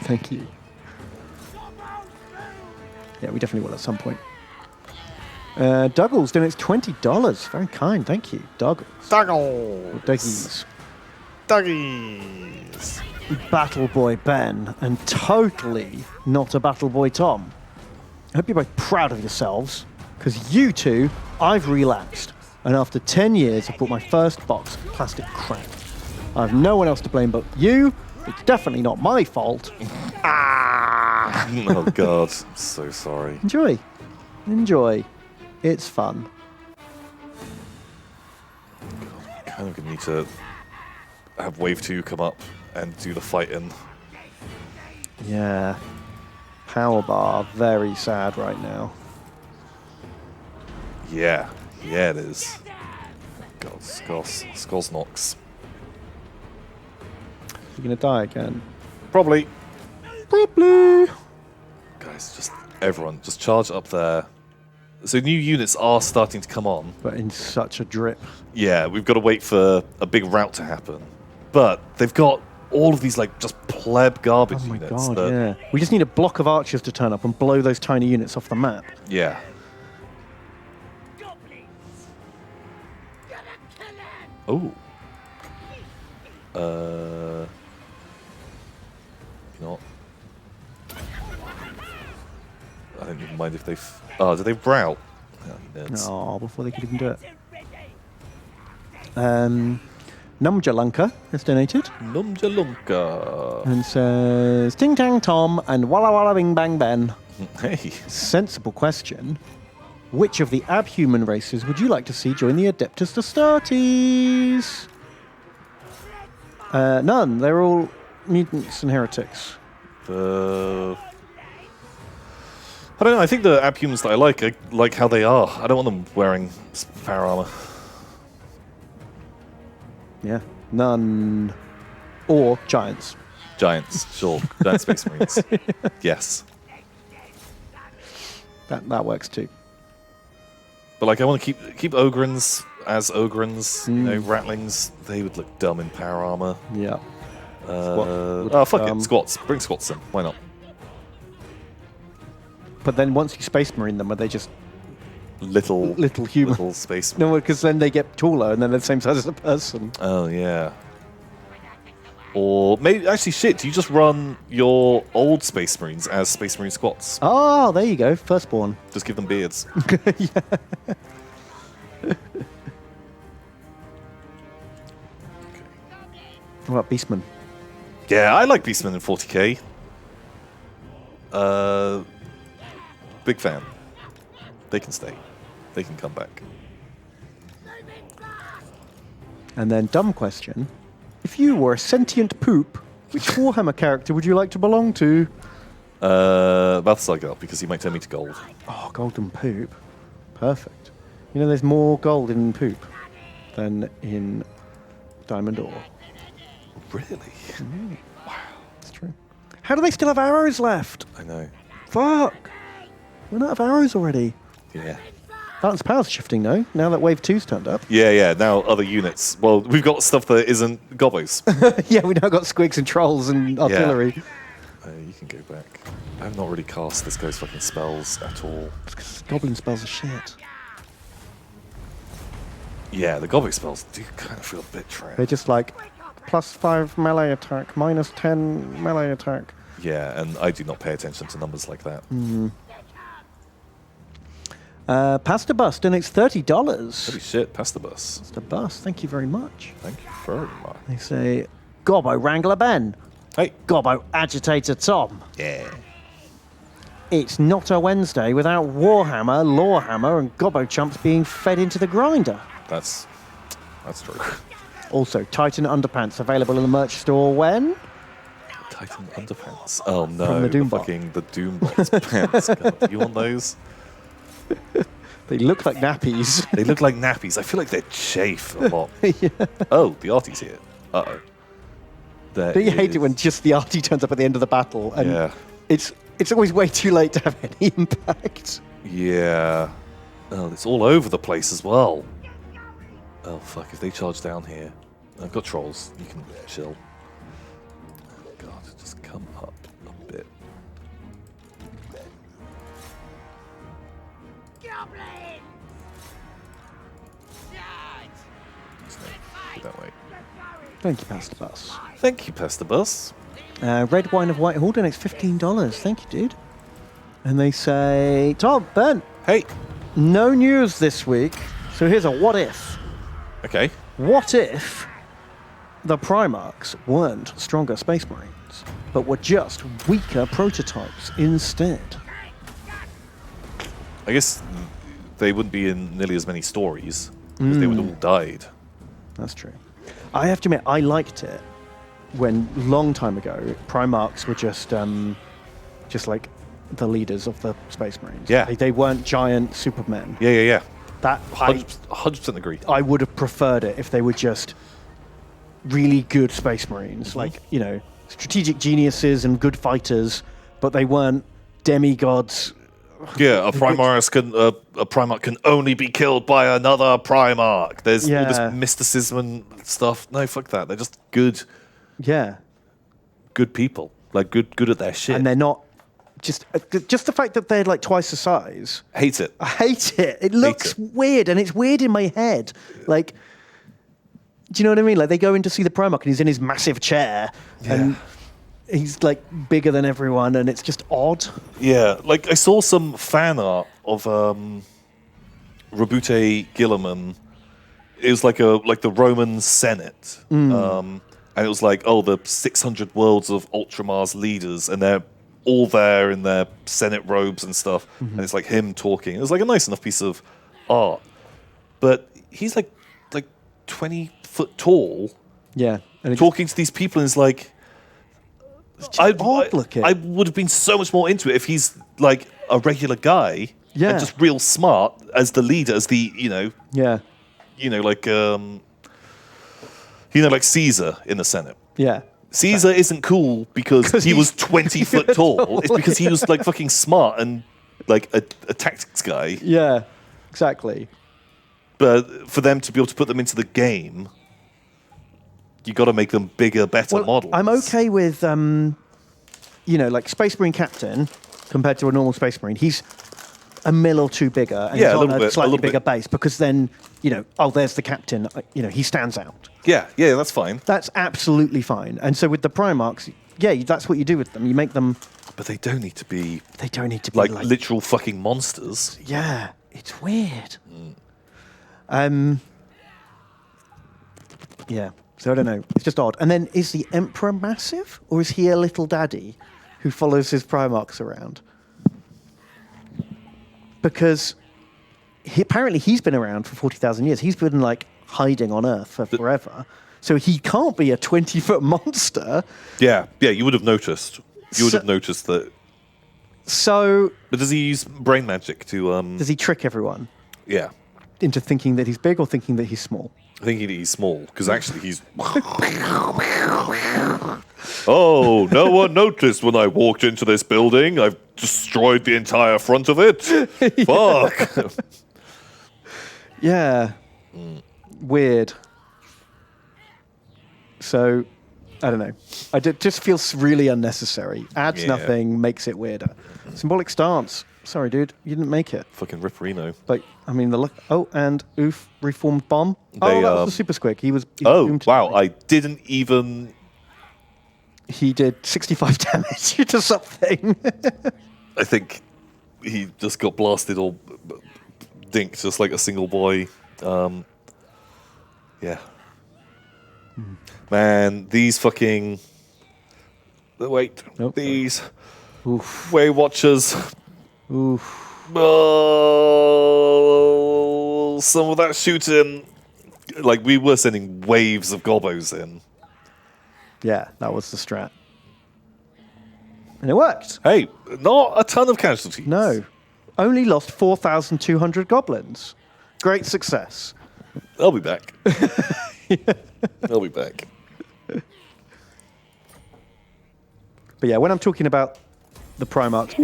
thank you. Yeah, we definitely will at some point. Douglas donates $20. Very kind, thank you, Douglas. Doggles. Duggies. Duggies. Battle Boy Ben and totally not a Battle Boy Tom. I hope you're both proud of yourselves, because you two, I've relapsed, and after 10 years, I've bought my first box of plastic crap. I have no one else to blame but you. It's definitely not my fault. Oh God, I'm so sorry. Enjoy. Enjoy. It's fun. Kind of gonna need to have Wave 2 come up and do the fighting. Yeah. Power bar, very sad right now. Yeah, yeah, it is. God, Skulls Nox. You're gonna die again. Probably. Probably. Guys, just everyone, just charge up there. So new units are starting to come on. But in such a drip. Yeah, we've got to wait for a big rout to happen. But they've got all of these like just pleb garbage Oh my units. god, that, yeah. We just need a block of archers to turn up and blow those tiny units off the map. Yeah. Oh. You know what? I don't even mind if they. Oh, did they rout? Oh, nerds. Oh, before they could even do it. Numjalunka has donated Numjalunka. and says, Ting Tang Tom and Walla Walla Bing Bang Ben. Hey. Sensible question. Which of the abhuman races would you like to see join the Adeptus Astartes? None. They're all mutants and heretics. I don't know. I think the abhumans that I like how they are. I don't want them wearing power armor. Yeah. None. Or giants. Giants, sure. Giant space marines. Yes. That works too. But like, I want to keep Ogrins as Ogrins. You know, Ratlings. They would look dumb in power armor. Yeah. Fuck it. Squats. Bring squats in. Why not? But then once you space marine them, are they just Little human? Little space. No, because then they get taller and then they're the same size as a person. Oh yeah. Or maybe actually, shit. Do you just run your old space marines as space marine squats? Oh, there you go. Firstborn. Just give them beards. What about Beastmen? Yeah, I like Beastmen in 40k. Big fan. They can stay. They can come back. And then dumb question. If you were a sentient poop, which Warhammer character would you like to belong to? Balthasar, because he might turn me to gold. Oh, golden poop. Perfect. You know, there's more gold in poop than in Diamond Ore. Really? It's true. How do they still have arrows left? I know. Fuck! We're out of arrows already. Yeah. Balance power's shifting, though, now that Wave 2's turned up. Yeah. Now other units. Well, we've got stuff that isn't gobos. Yeah, we now got squigs and trolls and artillery. You can go back. I've not really cast this guy's fucking spells at all. Goblin spells are shit. Yeah, the goblin spells do kind of feel a bit trash. They're just like, +5 melee attack, -10 melee attack. Yeah, and I do not pay attention to numbers like that. Pasta Bust, and it's $30. Holy shit, pass the bus. Pasta Bust, thank you very much. Thank you very much. They say, Gobbo Wrangler Ben, Hey. Gobbo Agitator Tom. Yeah. It's not a Wednesday without Warhammer, Lorehammer, and Gobbo chumps being fed into the grinder. That's true. Also, Titan Underpants available in the merch store when? Titan underpants. Oh no, From the Doombot. the Doombot's pants. God, you want those? They look like nappies. They look like nappies. I feel like they're chafe a lot. Oh, the arty's here. Uh-oh. There Don't you hate it is- when just the arty turns up at the end of the battle and Yeah. it's always way too late to have any impact. Yeah. Oh, it's all over the place as well. Oh, fuck. If they charge down here. I've got trolls. You can chill. Oh, God. Just come up a bit. Goblins! Charge! Go that way. Thank you, Pasta Bus. Thank you, Pesta Bus. Red Wine of White Horde, and it's $15. Thank you, dude. And they say, Tom, Ben, Hey. no news this week. So here's a what if. Okay. What if the Primarchs weren't stronger Space Marines, but were just weaker prototypes instead? I guess they wouldn't be in nearly as many stories because they would all died. That's true. I have to admit, I liked it when, long time ago, Primarchs were just like the leaders of the Space Marines. Yeah. They weren't giant supermen. Yeah. That 100% agree. I would have preferred it if they were just really good Space Marines, like, you know, strategic geniuses and good fighters, but they weren't demigods. Yeah, a Primarch can only be killed by another Primarch. There's all Yeah. this mysticism and stuff. No, fuck that. They're just good people. Like good at their shit. And they're not just the fact that they're like twice the size. Hate it. I hate it. It looks weird, and it's weird in my head. Like, do you know what I mean? Like, they go in to see the Primarch, and he's in his massive chair, and he's like bigger than everyone, and it's just odd. Yeah, like I saw some fan art of Rabute Gilliman. It was like the Roman Senate, and it was like, oh, the 600 worlds of Ultramar's leaders, and they're all there in their Senate robes and stuff, and it's like him talking. It was like a nice enough piece of art, but he's like 20 foot tall, Yeah, and it's talking to these people, and it's like. odd looking. I would have been so much more into it if he's like a regular guy, Yeah. and just real smart as the leader, as the like Caesar in the Senate. yeah. Caesar isn't cool because he was he's 20 foot tall. It's because he was like fucking smart and like a tactics guy. Yeah, exactly. But for them to be able to put them into the game, you got to make them bigger, better models. I'm okay with, like Space Marine Captain compared to a normal Space Marine. He's a mil or two bigger, and Yeah, he's a on little a bit, a slightly little bigger bit. base, because then, there's the Captain, he stands out. Yeah, that's fine. That's absolutely fine. And so with the Primarchs, that's what you do with them. You make them, But they don't need to be they don't need to be like like literal fucking monsters. yeah, it's weird. Yeah, so I don't know. It's just odd. And then, is the Emperor massive, or is he a little daddy who follows his Primarchs around? Because apparently he's been around for 40,000 years. He's been like hiding on Earth for forever. So he can't be a 20-foot monster. Yeah, you would have noticed. You would have noticed that. So But does he use brain magic to does he trick everyone? Yeah. into thinking that he's big or thinking that he's small? Thinking that he's small, because actually he's... Oh, no one noticed when I walked into this building. I've destroyed the entire front of it. Fuck. Yeah. Weird. So, I don't know. It just feels really unnecessary. Adds nothing, makes it weirder. Symbolic stance. Sorry, dude. You didn't make it. Fucking Ripperino. But, I mean, the look... Oh, and oof, reformed bomb. That was the Super Squig. He doomed to wow. die. I didn't even... He did 65 damage to something. I think he just got blasted or dinked just like a single boy. Yeah. Man, these fucking... Wait. Nope. These... Oof. Way Watchers... Oof. Oh, some of that shooting, like we were sending waves of gobos in. Yeah, that was the strat. And it worked. Hey, not a ton of casualties. No. Only lost 4,200 goblins. Great success. I'll be back. I'll be back. But yeah, when I'm talking about the Primarchs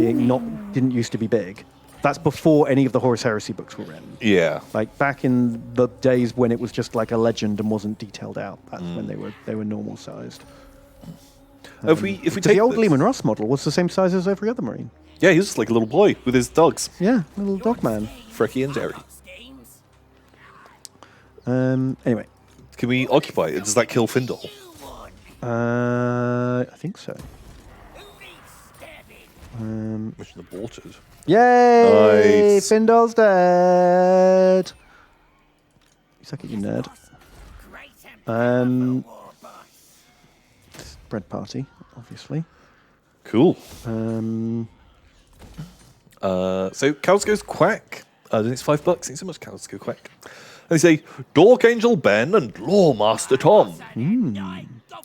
didn't used to be big, that's before any of the Horus Heresy books were written. Yeah. Like back in the days when it was just like a legend and wasn't detailed out. That's when they were normal sized. If we take the old this- Lehman Ross model was the same size as every other Marine. Yeah, he was just like a little boy with his dogs, Yeah, little dog man. Frecky and Jerry. Anyway, Can we occupy it? Does that kill Findle? I think so. Mission aborted. Yay! Nice. Findle's dead. You suck it, you nerd. Bread party, obviously. Cool. Um, So cows goes quack. Then it's $5. Ain't so much cows go quack. And they say, Dork Angel Ben and Lore Master Tom.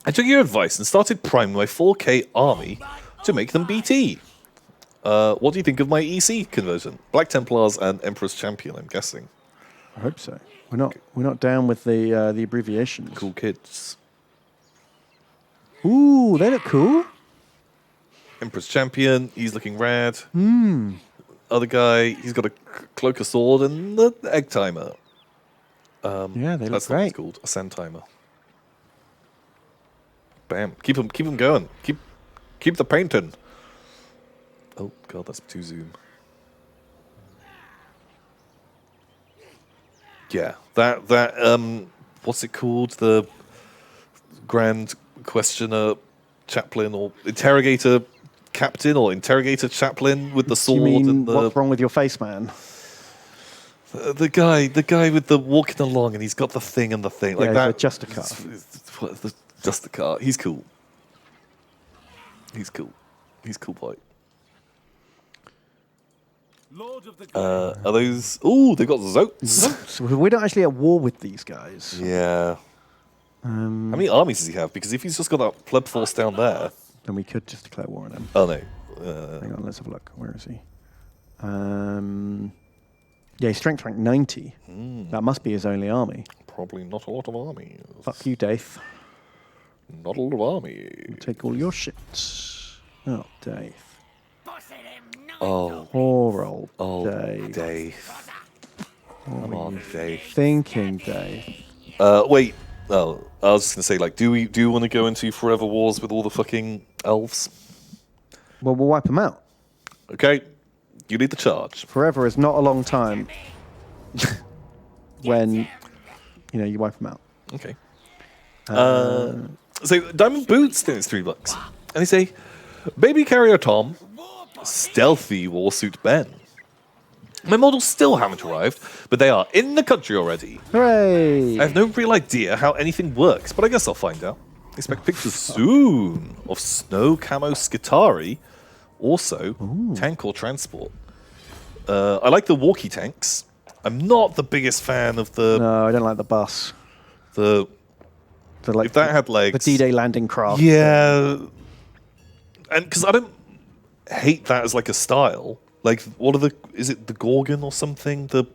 I took your advice and started priming my 4K army to make them BT. What do you think of my EC conversion? Black Templars and Emperor's Champion, I'm guessing. I hope so. We're not down with the abbreviations. Cool kids. Ooh, they look cool. Emperor's Champion, he's looking rad. Other guy, he's got a cloak of sword and the egg timer. Yeah, they look That's not what it's great. called. A sand timer. Bam. Keep them going. Keep the painting. Oh god, that's too zoom. Yeah, that what's it called? The Grand Questioner Chaplain or Interrogator Captain or Interrogator Chaplain with the Do sword you mean and the what's wrong with your face, man? the guy with the walking along and he's got the thing and the thing like Yeah, that. the Justicar. The Justicar. He's cool. He's cool. He's cool boy. Lord of the Are those? Ooh, they've got Zotes. So we're not actually at war with these guys. Yeah. How many armies does he have? Because if he's just got that pleb force down there. Then we could just declare war on him. Oh no. Hang on, let's have a look. Where is he? Yeah, he's strength rank 90. That must be his only army. Probably not a lot of armies. Fuck you, Daith. Not a lot of armies. Take all your shit. Oh, Daith. Oh. Poor old Dave. Dave. Come on, Dave. Thinking, Dave. Wait. Oh, I was just gonna say, like, do we want to go into forever wars with all the fucking elves? Well, we'll wipe them out. Okay. You lead the charge. Forever is not a long time when, you wipe them out. Okay. So Diamond Boots, then it's $3. And they say, Baby Carrier Tom, Stealthy Warsuit Ben. My models still haven't arrived, but they are in the country already. Hooray! I have no real idea how anything works, but I guess I'll find out. Expect pictures soon of snow camo Skitari, also tank or transport. I like the walkie tanks. I'm not the biggest fan of the No, I don't like the bus. the The, if that had legs. The D-Day landing craft. Yeah, and because I don't hate that as like a style. Like, what are the? Is it the Gorgon or something? The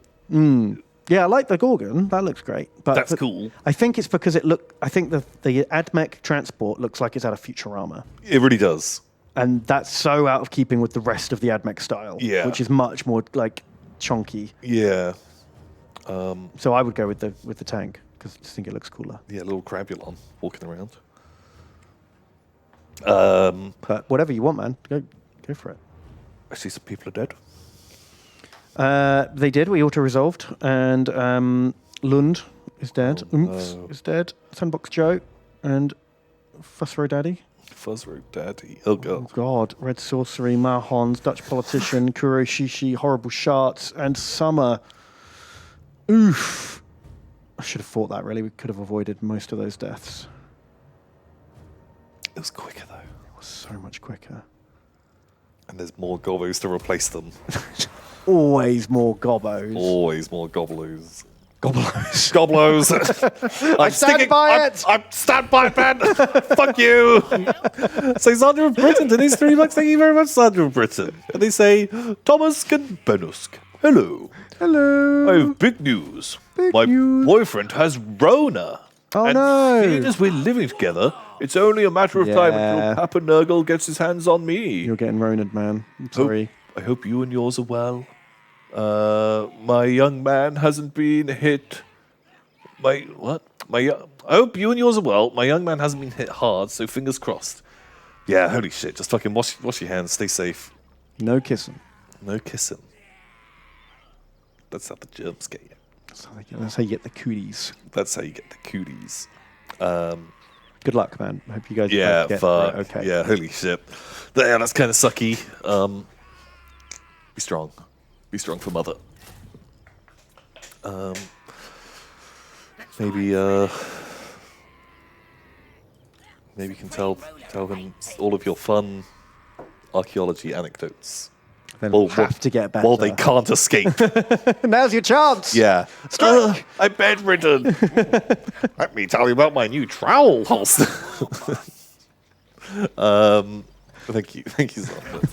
Yeah, I like the Gorgon. That looks great. But That's cool. I think it's because I think the AdMech transport looks like it's out of Futurama. It really does. And that's so out of keeping with the rest of the AdMech style. Yeah. Which is much more like chunky. Yeah. So I would go with the tank because I just think it looks cooler. Yeah, a little Crabulon walking around. But whatever you want, man, go for it. I see some people are dead. They did. We auto-resolved, and Lund is dead. Is dead. Sandbox Joe and Fussro Daddy. Fuzzro Daddy. Oh, God. Oh, God. Red Sorcery, Mahons, Dutch Politician, Kuroshishi, Horrible Sharts, and Summer. Oof. I should have fought that, really. We could have avoided most of those deaths. It was quicker, though. It was so much quicker. And there's more gobos to replace them. Always more gobos. Always more goblos. Goblos. Goblos. I stand by it. I'm stand by it, man. Fuck you. Say Sandra of Britain. Today's $3. Thank you very much, Sandra of Britain. And they say, Thomas Benusk. Hello. Hello. I have big news. My news. boyfriend has Rona. Oh, and no. seeing as we're living together, it's only a matter of time until Papa Nurgle gets his hands on me. You're getting Roned, man. I'm sorry. I hope you and yours are well. My young man hasn't been hit. I hope you and yours are well. My young man hasn't been hit hard, so fingers crossed. Yeah, holy shit. Just fucking wash your hands. Stay safe. No kissing. No kissing. That's how the germs get you. That's how you get the cooties. That's how you get the cooties. Good luck, man. I hope you guys Yeah, get fuck. okay. Yeah, holy shit. Yeah, that's kind of sucky. Be strong. Be strong for mother. Maybe you can tell him all of your fun archaeology anecdotes. Then we'll have to get better. While they can't escape. Now's your chance. Yeah. I'm bedridden. Let me tell you about my new trowel holster. Thank you so much.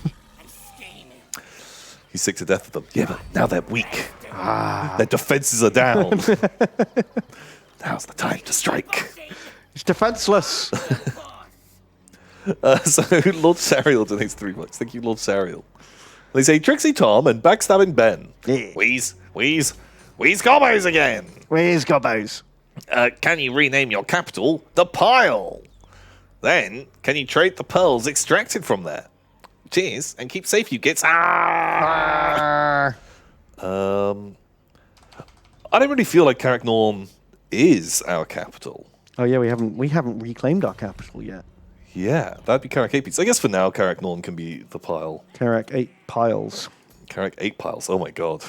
He's sick to death of them. Yeah, but now they're weak. Their defenses are down. Now's the time to strike. It's defenseless. So Lord Sariel donates $3. Thank you, Lord Sariel. They say Trixie Tom and Backstabbing Ben. Yeah. Wheeze Gobbos again. Where's Gobbos? Can you rename your capital the Pile? Then, can you trade the pearls extracted from there? Cheers, and keep safe, you gits. I don't really feel like Carrick Norm is our capital. Oh yeah, we haven't reclaimed our capital yet. Yeah, that'd be Carrick 8 Piece. I guess for now, Carrick Norm can be the Pile. Carrick 8 piles. Carrick 8 Piles. Oh my god.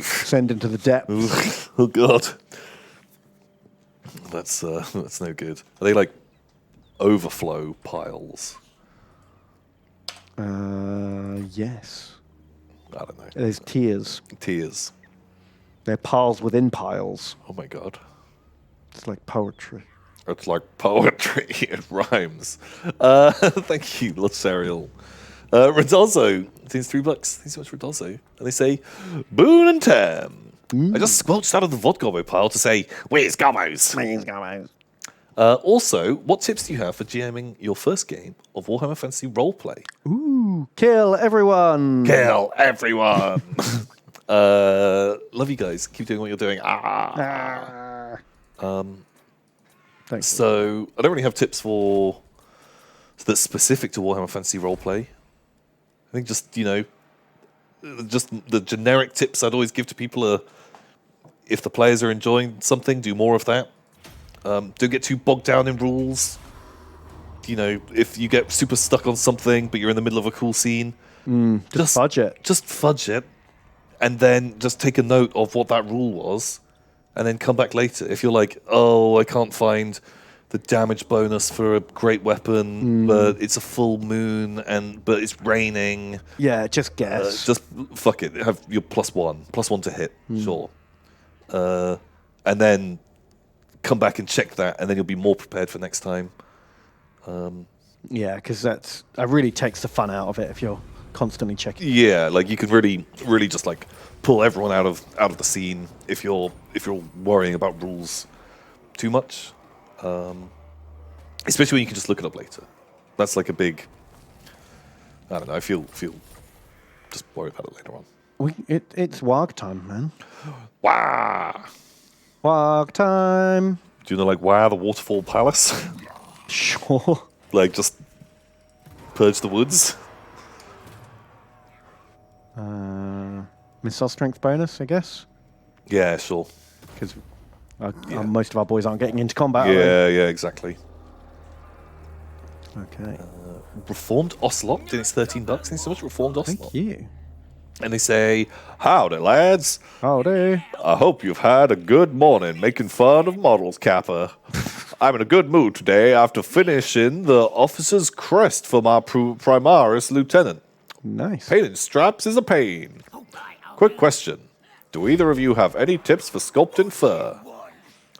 Send into the depths. Oh god. That's no good. Are they like overflow piles? Yes. I don't know. There's tiers. Tears. They're piles within piles. Oh my god. It's like poetry. It's like poetry. It rhymes. Thank you, Lord Serial. Rodolzo. Thanks $3. Thanks so much, Rodolzo. And they say, Boone and Tam. I just squelched out of the Vodgobbo pile to say, where's Gobbos? Where's Gobbos? Also, what tips do you have for GMing your first game of Warhammer Fantasy Roleplay? Ooh, kill everyone. Kill everyone. Love you guys. Keep doing what you're doing. Thanks. So I don't really have tips that's specific to Warhammer Fantasy Roleplay. I think just the generic tips I'd always give to people are, if the players are enjoying something, do more of that. Don't get too bogged down in rules. If you get super stuck on something, but you're in the middle of a cool scene, just fudge it. Just fudge it, and then just take a note of what that rule was, and then come back later. If you're like, oh, I can't find the damage bonus for a great weapon, but it's a full moon, but it's raining. Yeah, just guess. Just fuck it. Have your +1 to hit, sure. And then come back and check that, and then you'll be more prepared for next time. Yeah, because that really takes the fun out of it if you're constantly checking. Yeah, like you could really, really just like pull everyone out of the scene if you're worrying about rules too much. Especially when you can just look it up later. That's like a big. I don't know. I feel just worry about it later on. It's Warg time, man. Wow. Warg time. Do you know like wow the waterfall palace? Sure. Like just purge the woods. Missile strength bonus, I guess, Yeah, sure. because most of our boys aren't getting into combat. Are Yeah, exactly. they? Okay. Reformed Ocelot. Did it's $13. Thanks so much, Reformed Ocelot. Thank you. And they say, "Howdy, lads. Howdy. I hope you've had a good morning making fun of models, Kappa. I'm in a good mood today after finishing the officer's crest for my Primaris lieutenant. Nice. Painting straps is a pain. Quick question. Do either of you have any tips for sculpting fur?"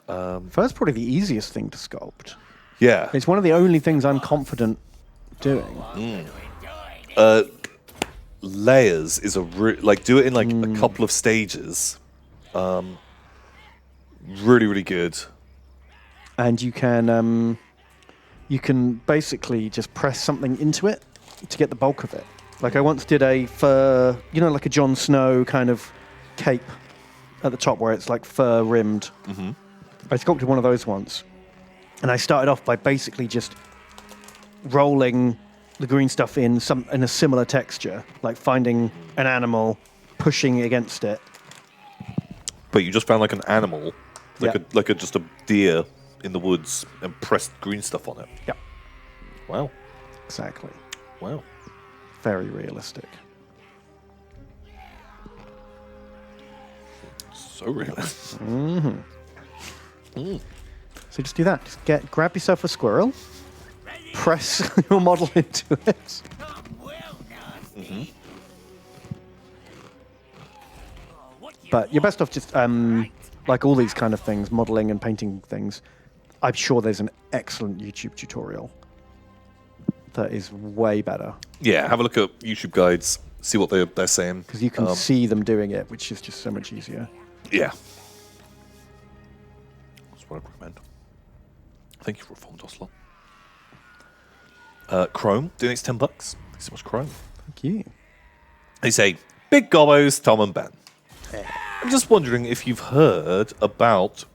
Fur's probably the easiest thing to sculpt. Yeah. It's one of the only things I'm confident doing. Layers is like do it in like a couple of stages. Really, really good. And you can basically just press something into it to get the bulk of it. Like I once did a fur, like a Jon Snow kind of cape at the top where it's like fur rimmed. Mm-hmm. I sculpted one of those once. And I started off by basically just rolling the green stuff in a similar texture, like finding an animal, pushing against it. But you just found like an animal, Yeah. just a deer in the woods, and pressed green stuff on it. Yeah, Wow. exactly. Wow. Very realistic. So realistic. So just do that. Just grab yourself a squirrel, press your model into it. But you're best off just, like all these kind of things, modeling and painting things, I'm sure there's an excellent YouTube tutorial that is way better. Yeah, have a look at YouTube guides, see what they're saying. Because you can see them doing it, which is just so much easier. Yeah. That's what I'd recommend. Thank you for Reformed Ocelot. Chrome, donates $10. Thanks so much, Chrome. Thank you. They say, "Big Gobbos, Tom and Ben. I'm just wondering if you've heard about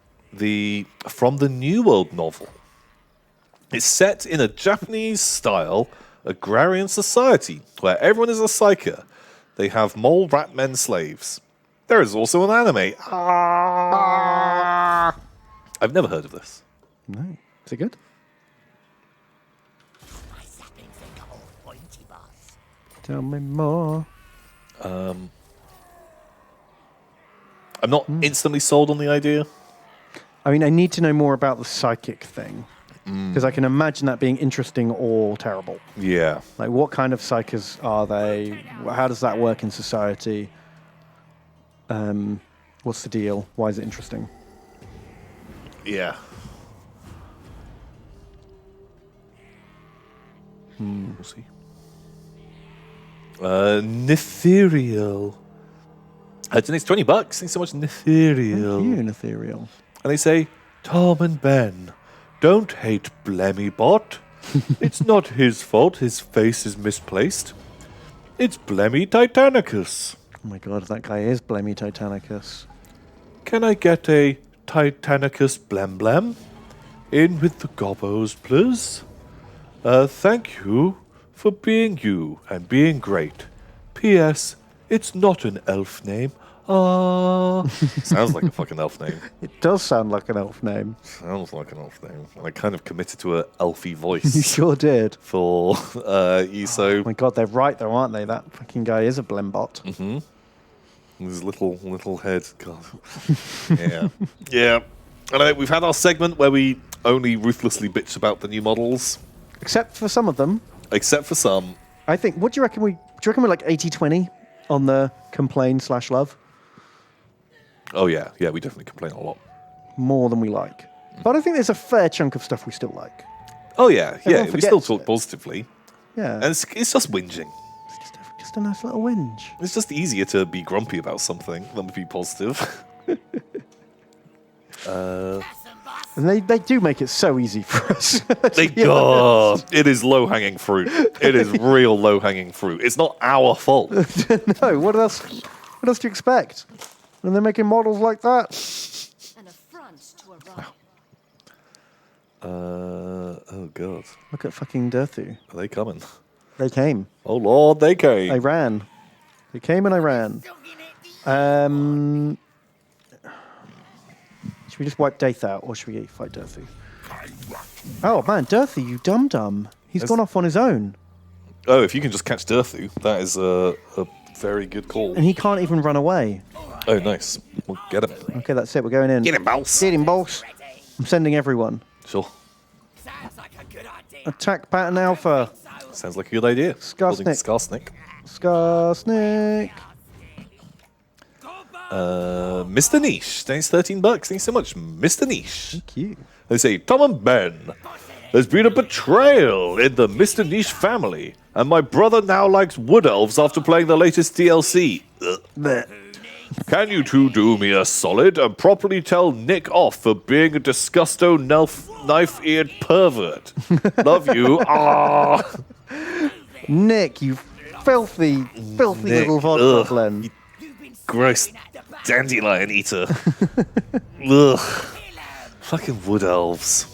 From the New World novel. It's set in a Japanese-style agrarian society where everyone is a psyker. They have mole rat men slaves. There is also an anime. I've never heard of this. No. Is it good? Tell me more. I'm not instantly sold on the idea. I mean, I need to know more about the psychic thing. Because I can imagine that being interesting or terrible. Yeah. Like, what kind of psychers are they? How does that work in society? What's the deal? Why is it interesting? Yeah. We'll see. Neferial. It's $20. Thanks so much, Neferial. Thank you, an ethereal. And they say, "Tom and Ben, don't hate Blemmybot. It's not his fault his face is misplaced. It's Blemmy Titanicus. Oh my god, that guy is Blemmy Titanicus. Can I get a Titanicus Blem Blem? In with the gobbos, please. Thank you for being you and being great. P.S. It's not an elf name. Sounds like a fucking elf name. It does sound like an elf name. Sounds like an elf name. And I kind of committed to a elfy You voice sure did. for you. So Oh my god, they're right though, aren't they? That fucking guy is a Blembot. his little head. God. Yeah. Yeah. And we've had our segment where we only ruthlessly bitch about the new models, Except for some of them. except for some. I think, what do you reckon do you reckon we're like 80-20 on the complain/love? Oh yeah, yeah, we definitely complain a lot. More than we like. But I think there's a fair chunk of stuff we still like. Oh yeah, yeah. Everyone We still forgets talk it. positively, Yeah. and it's just whinging. It's just Just a nice little whinge. It's just easier to be grumpy about something than to be positive. And they do make it so easy for us. It is low-hanging fruit. It is real low-hanging fruit. It's not our fault. No, what else do you expect? When they're making models like that? An affront to a right. Oh, God. Look at fucking Durthu. Are they coming? They came. Oh, Lord, they came. I ran. They came and I ran. Should we just wipe Daith out, or should we fight Durthu? Oh, man, Durthu, you dum-dum. He's gone off on his own. Oh, if you can just catch Durthu, that is a very good call. And he can't even run away. Oh, nice. We'll get him. Okay, that's it. We're going in. Get him, boss. Get him, boss. I'm sending everyone. Sure. Sounds like a good idea. Attack pattern alpha. Sounds like a good idea. Building Skarsnik. Skarsnik. Skarsnik. Mr. Niche. Thanks, $13. Thanks so much, Mr. Niche. Thank you. They say, Tom and Ben, there's been a betrayal in the Mr. Niche family, and my brother now likes wood elves after playing the latest DLC. Blech. Can you two do me a solid and properly tell Nick off for being a disgusto knife-eared pervert? Love you. Ah. Nick, you filthy Nick, little vodka ugh. blend. Gross dandelion eater. Ugh. Fucking wood elves.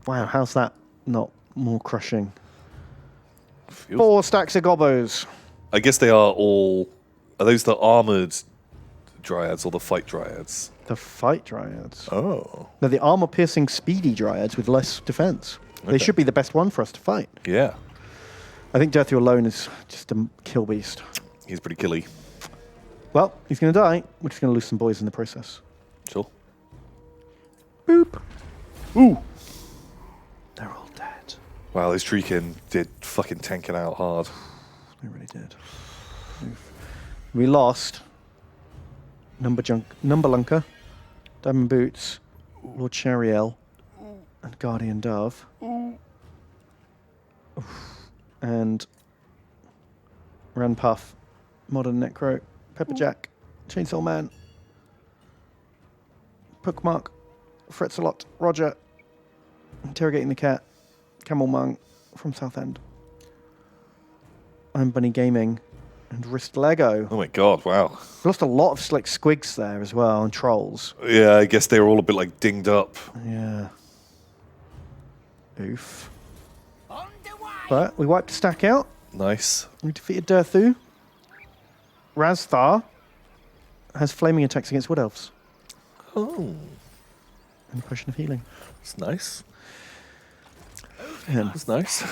Wow, how's that not more crushing? Feels- 4 stacks of gobbos. I guess they are all... Are those the armored dryads or the fight dryads? The fight dryads. Oh. They're the armor-piercing speedy dryads with less defense. They Okay. should be the best one for us to fight. Yeah. I think Durthu alone is just a kill beast. He's pretty killy. Well, he's going to die. We're just going to lose some boys in the process. Sure. Boop. Ooh. They're all dead. Wow, this Treekin did fucking tanking out hard. They really did. We lost Numberlunker, Diamond Boots, Lord Shariel, and Guardian Dove. Oof. And Ranpuff, Modern Necro, Pepperjack, Chainsaw Man, Puckmark, Fretzelot, Roger, Interrogating the Cat, Camel Monk from Southend. I'm Bunny Gaming, and Wrist Lego. Oh my god, wow. We lost a lot of like squigs there as well, and trolls. Yeah, I guess they were all a bit like dinged up. Yeah. Oof. On the way. But we wiped a stack out. Nice. We defeated Durthu. Razthar has flaming attacks against wood elves. Oh, And a potion of healing. that's nice. And That's nice.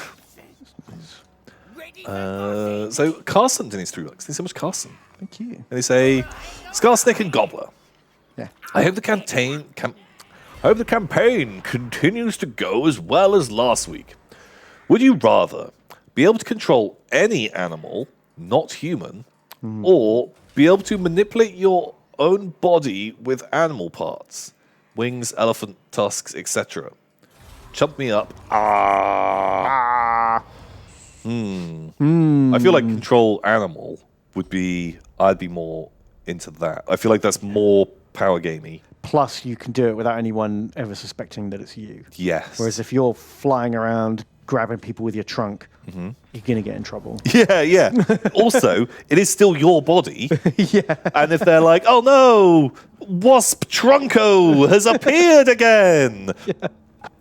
Ready So Carson did his 3 bucks. Thanks so much, Carson. thank you. And they say, Skarsnik and Gobbler. Yeah. I hope the campaign continues to go as well as last week. Would you rather be able to control any animal, not human, or be able to manipulate your own body with animal parts, wings, elephant tusks, etc.? Chump me up. I feel like control animal would be. I'd be more into that. I feel like that's more power gamey. Plus, you can do it without anyone ever suspecting that it's you. Yes. Whereas if you're flying around grabbing people with your trunk, you're going to get in trouble. Yeah, yeah. Also, it is still your body. Yeah. And if they're like, oh no, Wasp Trunko has appeared again.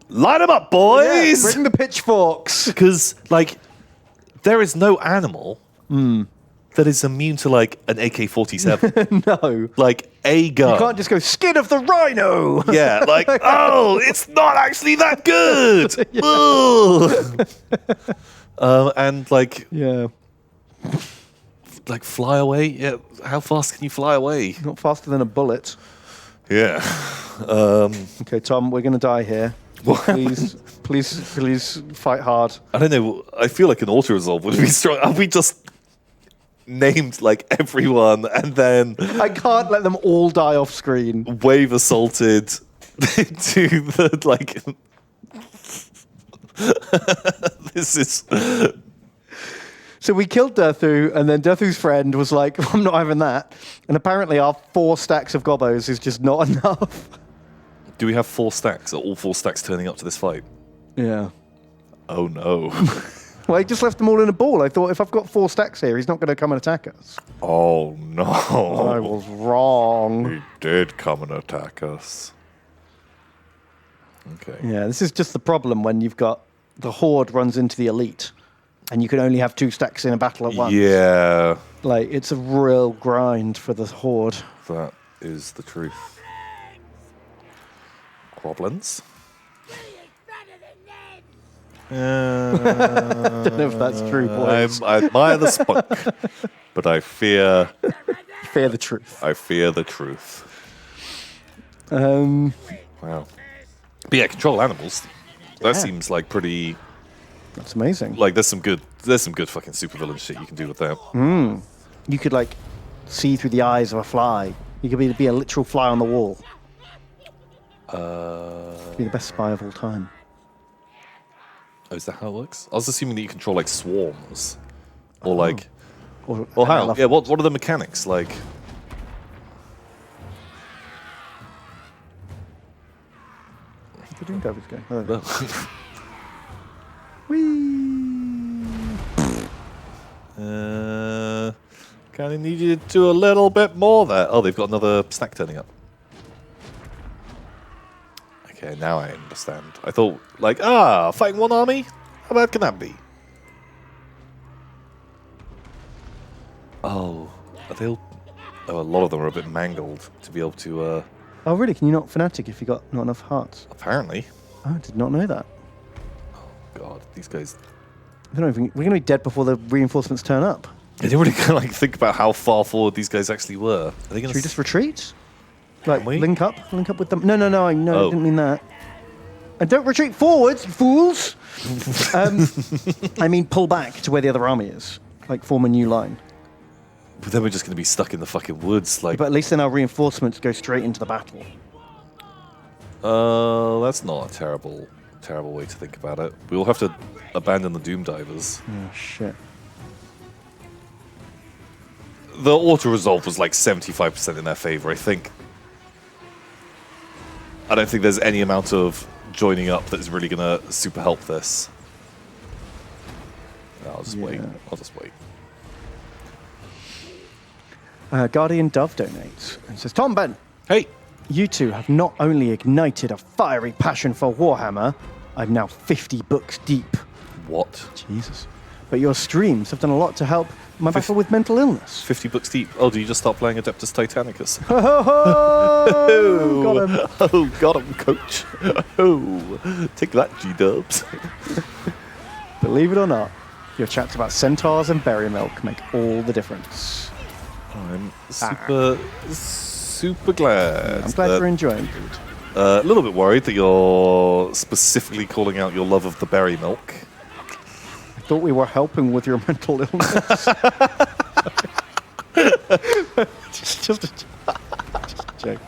Line them up, boys. Bring the pitchforks. Because, like, there is no animal that is immune to, like, an AK-47. No. Like, a gun. You can't just go, skin of the rhino. Yeah, like, oh, it's not actually that good. Ugh. And, like, Yeah. fly away. Yeah, how fast can you fly away? Not faster than a bullet. Yeah. Okay, Tom, we're going to die here. Please fight hard. I don't know. I feel like an auto resolve would be strong. Have we just named like everyone and then I can't let them all die off screen. wave assaulted to the like? This is So we killed Durthu, and then Durthu's friend was like, I'm not having that. And apparently our 4 stacks of gobos is just not enough. Do we have 4 stacks? Are all 4 stacks turning up to this fight? Yeah. Oh no. Well, he just left them all in a ball. I thought, if I've got 4 stacks here, he's not going to come and attack us. Oh no. I was wrong. He did come and attack us. Okay. Yeah, this is just the problem when you've got the horde runs into the elite, and you can only have 2 stacks in a battle at once. Yeah. Like, it's a real grind for the horde. That is the truth. Goblins? I don't know if that's true, boys. I admire the spunk, but I fear Fear the truth. the truth. Um, Wow. But yeah, control animals. That seems like pretty. that's amazing. Like there's some good fucking supervillain shit you can do with that. You could, like, see through the eyes of a fly. You could be a literal fly on the wall. Be the best spy of all time. Oh, is that how it works? I was assuming that you control like swarms, or like, Or how? Yeah. What are the mechanics like? What are you doing, David's going? Well, kind of need you to do a little bit more there. Oh, they've got another stack turning up. Okay, now I understand. I thought, like, fighting one army? How bad can that be? Oh, are they all... Oh, a lot of them are a bit mangled to be able to, Oh, really? Can you not fanatic if you got not enough hearts? apparently. Oh, I did not know that. God, these guys... We're going to be dead before the reinforcements turn up. I didn't really kind of like think about how far forward these guys actually were. Are they going Should we just retreat? Like, we? link up with them? No, I Oh. didn't mean that. And don't retreat forwards, you fools! I mean, pull back to where the other army is. Like, form a new line. But then we're just going to be stuck in the fucking woods, like... But at least then our reinforcements go straight into the battle. That's not a terrible way to think about it. We will have to abandon the Doom Divers. Oh, shit. The auto-resolve was like 75% in their favor, I think. I don't think there's any amount of joining up that's really going to super help this. No, I'll just wait. I'll just wait. Guardian Dove donates and says, Tom Ben, Hey! you two have not only ignited a fiery passion for Warhammer, I'm now 50 books deep. What? Jesus. But your streams have done a lot to help my battle with mental illness. 50 books deep. Oh, do you just start playing Adeptus Titanicus? Oh, got him. Oh, got him, coach. Oh, take that, G-dubs. Believe it or not, your chats about centaurs and berry milk make all the difference. I'm super glad. I'm glad that- you're enjoying it. A little bit worried that you're specifically calling out your love of the berry milk. I thought we were helping with your mental illness. just a joke.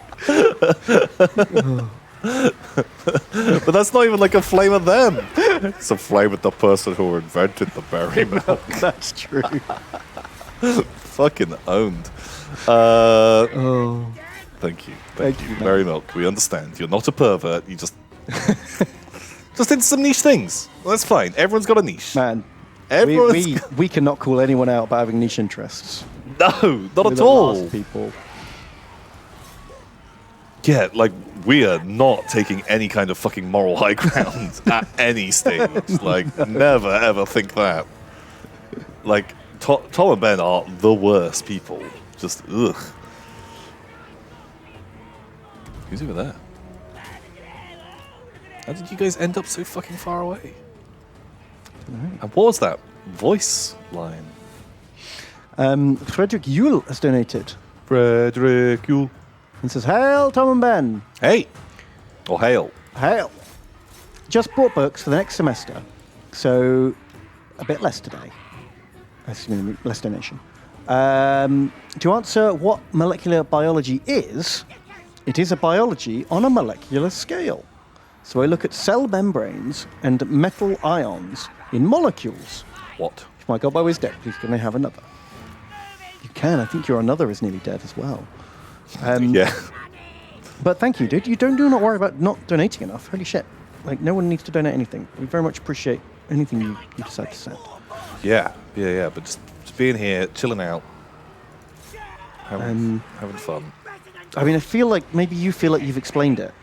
But that's not even like a flame of them. It's a flame of the person who invented the berry milk. That's true. Fucking owned. Oh. Thank you. Thank you, man. Berry milk, we understand. You're not a pervert. You just... just into some niche things. Well, that's fine. Everyone's got a niche. Man, Everyone's we cannot call anyone out by having niche interests. No, not We're at the all. last people. Yeah, like, we are not taking any kind of fucking moral high ground at any stage. Like, never ever think that. Like, Tom and Ben are the worst people. Just, ugh. Who's over there? How did you guys end up so fucking far away? And what was that voice line? Frederick Yule has donated Frederick, you. and says, Hail, Tom and Ben. Hey! Or hail. Hail. Just bought books for the next semester, so a bit less today. Assuming less donation. To answer what molecular biology is, it is a biology on a molecular scale. So I look at cell membranes and metal ions in molecules. What? If my Godbow is dead, please can I have another? You can. I think your another is nearly dead as well. Yeah. But thank you, dude. You do not worry about not donating enough. Holy shit. Like, no one needs to donate anything. We very much appreciate anything you decide to send. Yeah. But just being here, chilling out, having fun. I mean, I feel like maybe you feel like you've explained it.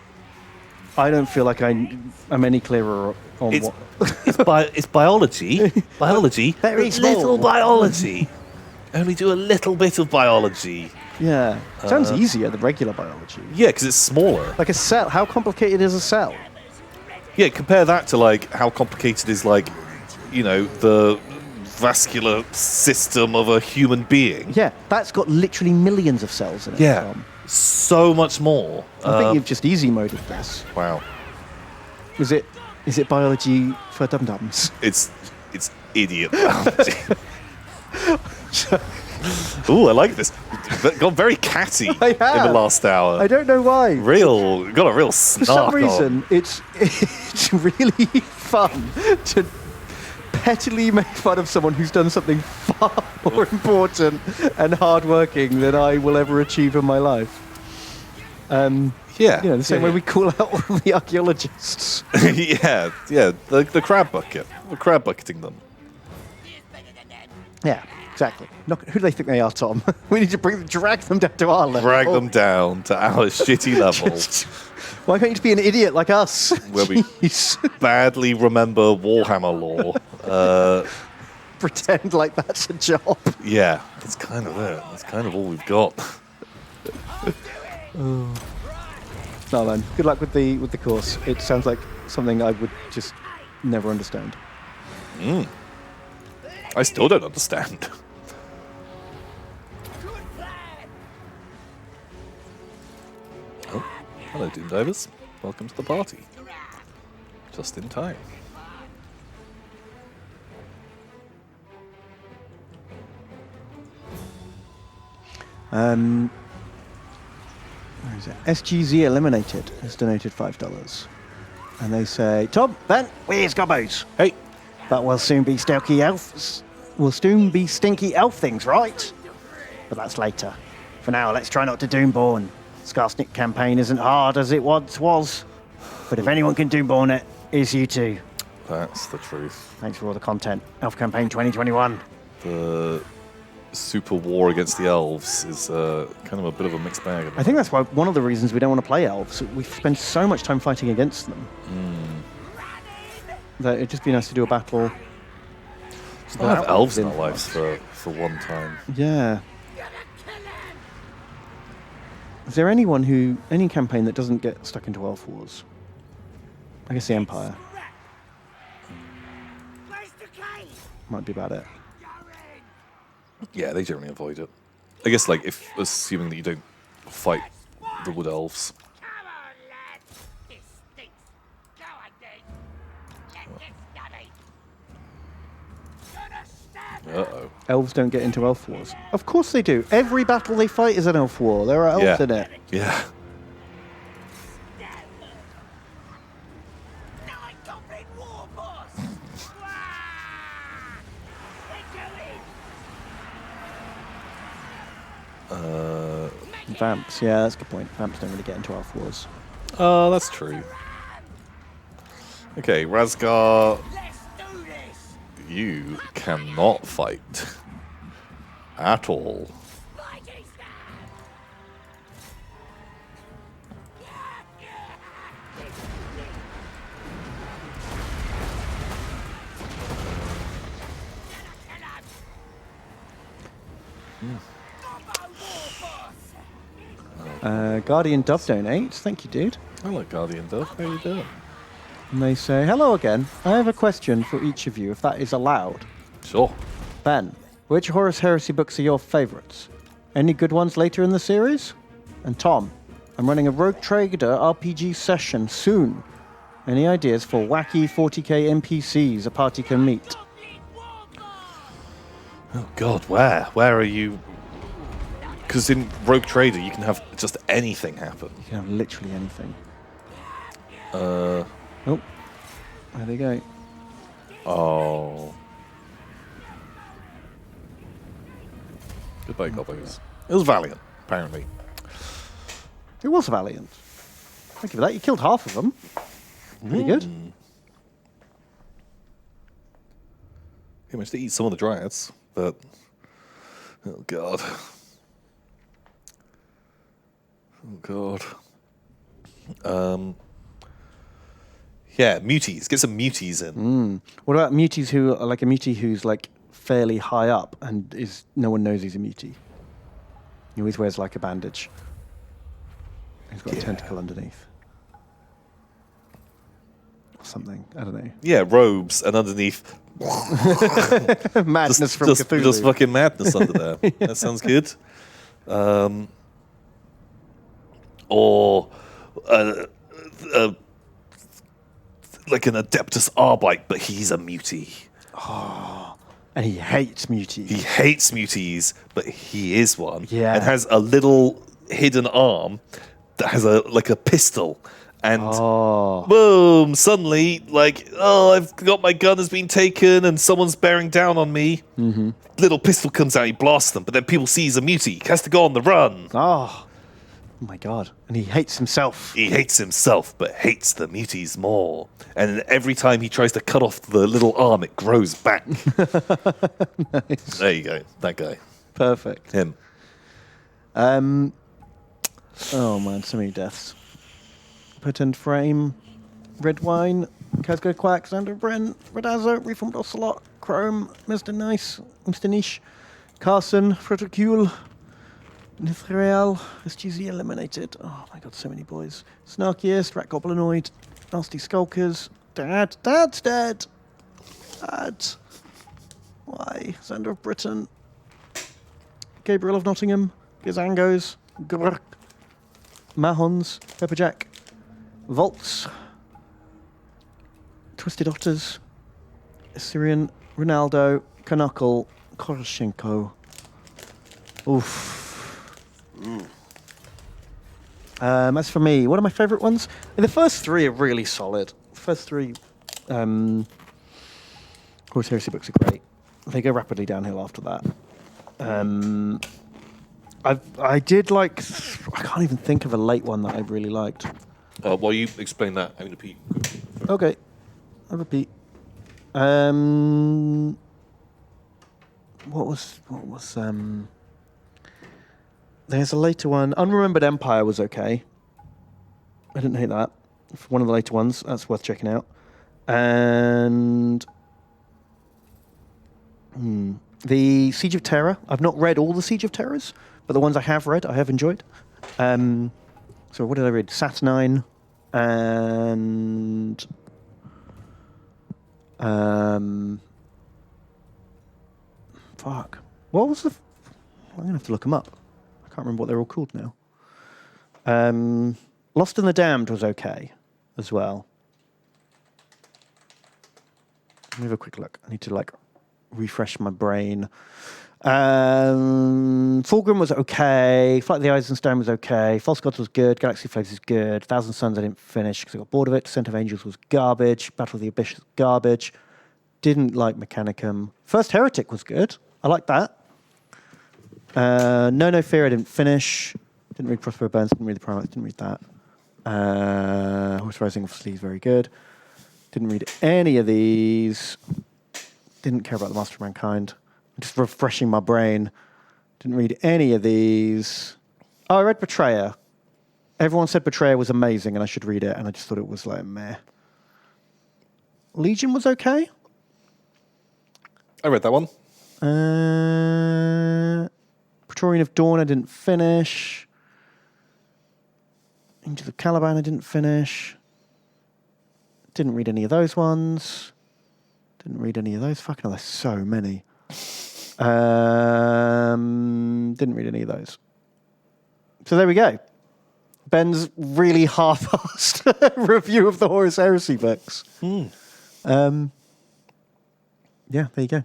I don't feel like I'm any clearer on It's what... it's biology. Biology. Very little small. biology. Only do a little bit of biology. Yeah. Sounds easier than regular biology. Yeah, because it's smaller. Like a cell. How complicated is a cell? Yeah, compare that to like how complicated is like, the vascular system of a human being. Yeah, that's got literally millions of cells in it. Yeah, Tom. so much more. I think you've just easy moded this. Wow. Is it biology for dum-dums? It's idiot biology. Ooh, I like this. Got very catty in I the have. last hour. I don't know why. Got a real For snark some on. reason, it's really fun to pettily make fun of someone who's done something far more important and hardworking than I will ever achieve in my life. Yeah. The same way we call out all the archaeologists. yeah. The crab bucket. We're crab bucketing them. Yeah, exactly. Who do they think they are, Tom? We need to drag them down to our level. Drag them down to our shitty level. Why can't you just be an idiot like us? Where we Jeez. badly remember Warhammer lore. Pretend like that's a job. Yeah, that's kind of it. That's kind of all we've got. No, man. Good luck with the course. It sounds like something I would just never understand. I still don't understand. Oh, hello, Doom Divers. Welcome to the party. Just in time. Where is it? SGZ Eliminated has donated $5. And they say, Tom, Ben, where's Gobbos? Hey, But we'll soon be stinky elf. We'll soon be stinky elf things, right? But that's later. For now, let's try not to Doomborn. Skarsnik campaign isn't hard as it once was. But if anyone can Doomborn it, it's you two. that's the truth. Thanks for all the content. Elf Campaign 2021. The super war against the elves is kind of a bit of a mixed bag. I think that's why one of the reasons we don't want to play elves. We spend so much time fighting against them. That it'd just be nice to do a battle. Just not have elves in our within lives for one time. Yeah. Is there any campaign that doesn't get stuck into elf wars? I guess the Empire might be about it. Yeah, they generally avoid it. I guess, like, if assuming that you don't fight the wood elves. Come on, lads. This stinks. Go on, then. Let this stubby. Gonna stab Uh-oh. Elves don't get into elf wars. Of course they do. Every battle they fight is an elf war. There are elves in it. Yeah. Nine Goblin War Boss. We're going. Vamps, yeah, that's a good point. Vamps don't really get into elf wars. Oh, that's true. Okay, Razgar, Let's do this. you cannot fight. At all. Fighting style. Guardian Dove donates. Thank you, dude. Hello, Guardian Dove. How you doing? And they say, hello again. I have a question for each of you, if that is allowed. Sure. Ben, which Horus Heresy books are your favourites? Any good ones later in the series? And Tom, I'm running a Rogue Trader RPG session soon. Any ideas for wacky 40k NPCs a party can meet? Oh, God, where? Where are you? Because in Rogue Trader, you can have just anything happen. You can have literally anything. Uh, Oh, there they go. oh. Goodbye, Goblins. It was valiant, apparently. It was valiant. Thank you for that. You killed half of them. Pretty good. He managed to eat some of the dryads, but oh god, yeah, muties. Get some muties in. What about muties who are like a mutie who's like fairly high up and is no one knows he's a mutie? He always wears like a bandage. He's got a tentacle underneath. Or something. I don't know. Yeah, robes, and underneath Madness from Cthulhu. just fucking madness under there. That sounds good. Or like an Adeptus Arbite, but he's a mutie. And he hates muties. He hates muties, but he is one. Yeah. And has a little hidden arm that has a pistol. And boom, suddenly, I've got my gun has been taken and someone's bearing down on me. Mm-hmm. Little pistol comes out, he blasts them, but then people see he's a mutie. He has to go on the run. Oh my god. And he hates himself. He hates himself, but hates the muties more. And every time he tries to cut off the little arm, it grows back. Nice. There you go. That guy. Perfect. Him. Oh man, so many deaths. Put in frame. Red Wine. Casco Quack. Xander Brent. Redazzo. Reformed Ocelot. Chrome. Mr. Nice. Mr. Niche. Carson. Frotocule. Nithreal. SGZ eliminated. Oh my god, so many boys. Snarkiest. Rat Goblinoid. Nasty Skulkers. Dad. Dad's dead. Dad. Why? Xander of Britain. Gabriel of Nottingham. Gazangos. Grrk. Mahons. Pepperjack. Volts. Twisted Otters. Assyrian. Ronaldo. Knuckle. Koroshenko. Oof. As for me, one of my favourite ones, the first three are really solid. The first three Horus Heresy books are great. They go rapidly downhill after that. I did like, I can't even think of a late one that I really liked. While you explain that, I'm going to pee. Okay, I'll repeat. What was there's a later one. Unremembered Empire was okay. I didn't hate that. One of the later ones. That's worth checking out. And the Siege of Terror. I've not read all the Siege of Terrors, but the ones I have read, I have enjoyed. So what did I read? Saturnine and fuck. What was the? I'm gonna have to look them up. I can't remember what they're all called now. Lost in the Damned was okay as well. Let me have a quick look. I need to refresh my brain. Fulgrim was okay. Flight of the Eisenstone was okay. False Gods was good. Galaxy Flames is good. Thousand Suns I didn't finish because I got bored of it. Descent of Angels was garbage. Battle of the Abyss was garbage. Didn't like Mechanicum. First Heretic was good. I liked that. No Fear I didn't finish. Didn't read Prospero Burns. Didn't read the Primates. Didn't read that. Horse Rising obviously is very good. Didn't read any of these. Didn't care about the Master of Mankind. I'm just refreshing my brain. Didn't read any of these. Oh, I read Betrayer. Everyone said Betrayer was amazing and I should read it, and I just thought it was like meh. Legion was okay. I read that one. Praetorian of Dawn I didn't finish. Angels of Caliban I didn't finish. Didn't read any of those ones. Didn't read any of those. Fucking hell, there's so many. Didn't read any of those. So there we go. Ben's really half-assed review of the Horus Heresy books. Yeah, there you go.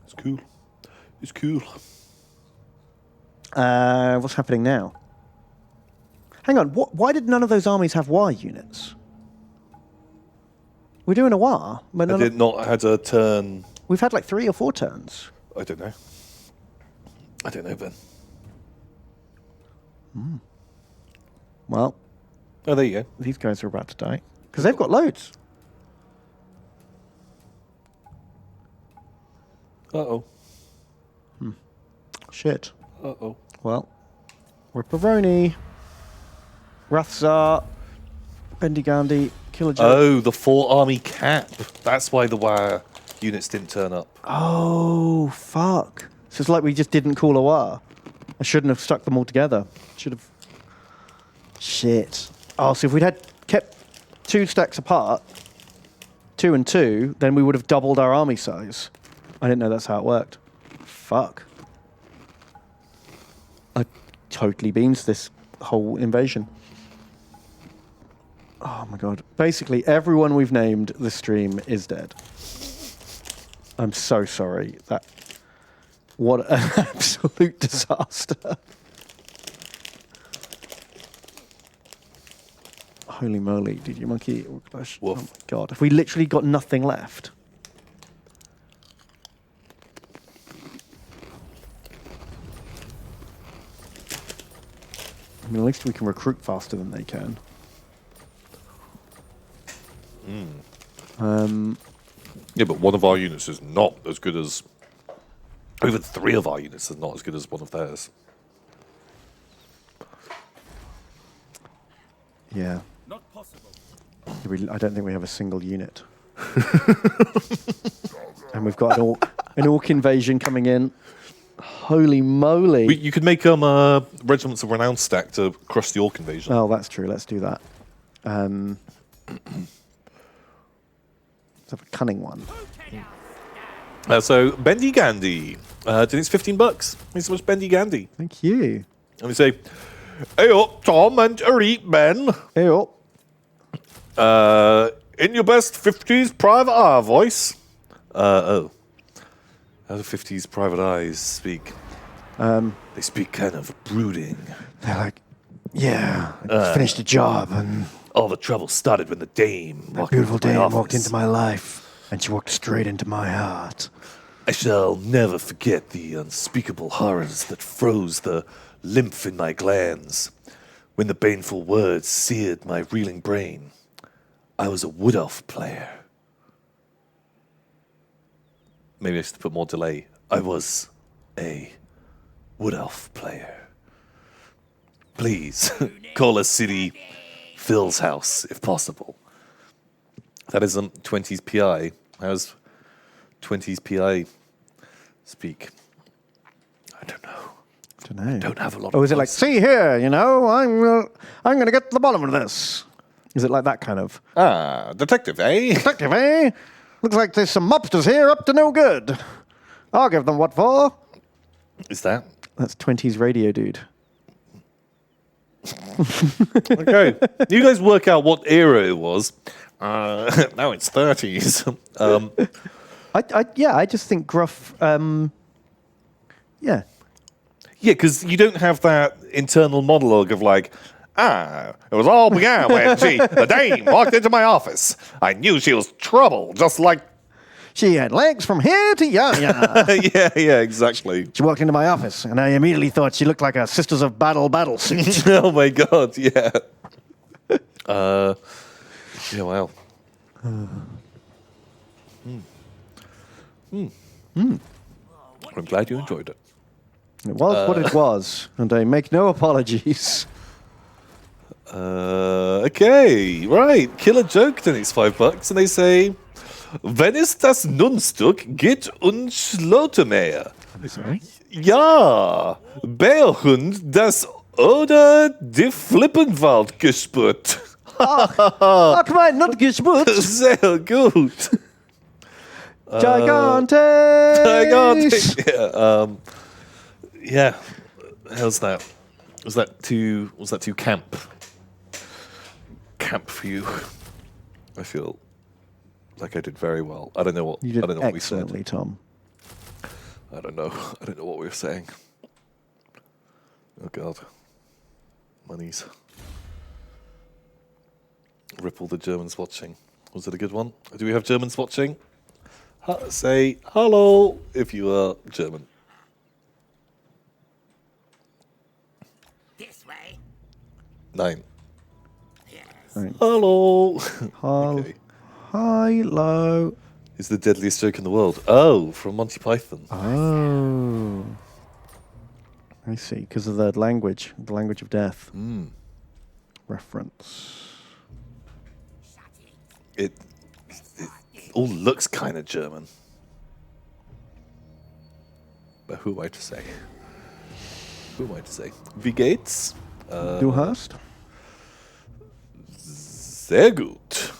It's cool. It's cool. What's happening now? Hang on, why did none of those armies have Y units? We're doing a war, but I did not had a turn We've had like 3 or 4 turns. I don't know. I don't know, Ben. Well, Oh, there you go. these guys are about to die. Because they've got loads. Uh-oh. Shit. Uh-oh. Well, Ripperoni, Rathzar, Bendigandi, Killer Joe. Oh, the 4-army cap. That's why the wire units didn't turn up. Oh, fuck. So it's like we just didn't call a war. I shouldn't have stuck them all together. Should have. Shit. Oh, so if we'd had kept 2 stacks apart, 2 and 2, then we would have doubled our army size. I didn't know that's how it worked. Fuck. I totally beans this whole invasion. Oh my god. Basically, everyone we've named this stream is dead. I'm so sorry. What an absolute disaster. Holy moly, did you monkey? Oh my god. Have we literally got nothing left? I mean, at least we can recruit faster than they can. Yeah, but one of our units is not as good as... Even 3 of our units is not as good as one of theirs. Yeah. Not possible. I don't think we have a single unit. And we've got an orc invasion coming in. Holy moly. You could make Regiments of Renown stack to crush the Orc invasion. Oh, that's true. Let's do that. Let's have a cunning one. So, Bendy Gandy. It's $15. Thanks so much, Bendy Gandy. Thank you. And we say, hey up, Tom and Eric Ben. Hey, oh. In your best 50s private eye voice. How do 50s private eyes speak? They speak kind of brooding. They're like, yeah, I just finished a job and All the trouble started when the dame a beautiful dame walked into my life and she walked straight into my heart. I shall never forget the unspeakable horrors that froze the lymph in my glands when the baneful words seared my reeling brain. I was a wood elf player. Maybe I should put more delay. I was a wood elf player. Please, call a city Phil's house, if possible. That is 20s PI. How's 20s PI speak? I don't know. Don't have a lot of... Oh, is it like, see here, you know, I'm going to get to the bottom of this. Is it like that kind of? Ah, detective, eh? Detective, eh? Looks like there's some mobsters here up to no good. I'll give them what for. Is that? That's 20s radio dude. Okay. You guys work out what era it was. Now it's 30s. I just think gruff, yeah. Yeah, because you don't have that internal monologue of like, it was all began when the dame walked into my office. I knew she was trouble, just like... She had legs from here to yonder. yeah, exactly. She walked into my office, and I immediately thought she looked like a Sisters of Battle suit. Oh my god, yeah. Yeah, wow. I'm glad you enjoyed it. It was what it was, and I make no apologies. Okay, right. Killer Joke donates $5, and they say, wenn ist das Nunstück geht uns Lorehammer? Sorry? Ja, Bärhund das oder die Flippenwald gespürt. Ach, mein Nutgesput! Sehr gut. Gigantes! Gigantic. Yeah. How's that? Was that too camp? Camp for you? I feel like I did very well. I don't know what You did I don't know what we excellently, said. Tom. I don't know. I don't know what we were saying. Oh god. Monies. Ripple the Germans watching. Was it a good one? Do we have Germans watching? Say hello if you are German. This way. 9. Yes. Hello. Hal- Okay. Hello. Is the deadliest joke in the world? Oh, from Monty Python. Oh. I see, because of the language of death. Reference. It all looks kind of German. But who am I to say? Wie geht's? Du hast? Sehr gut.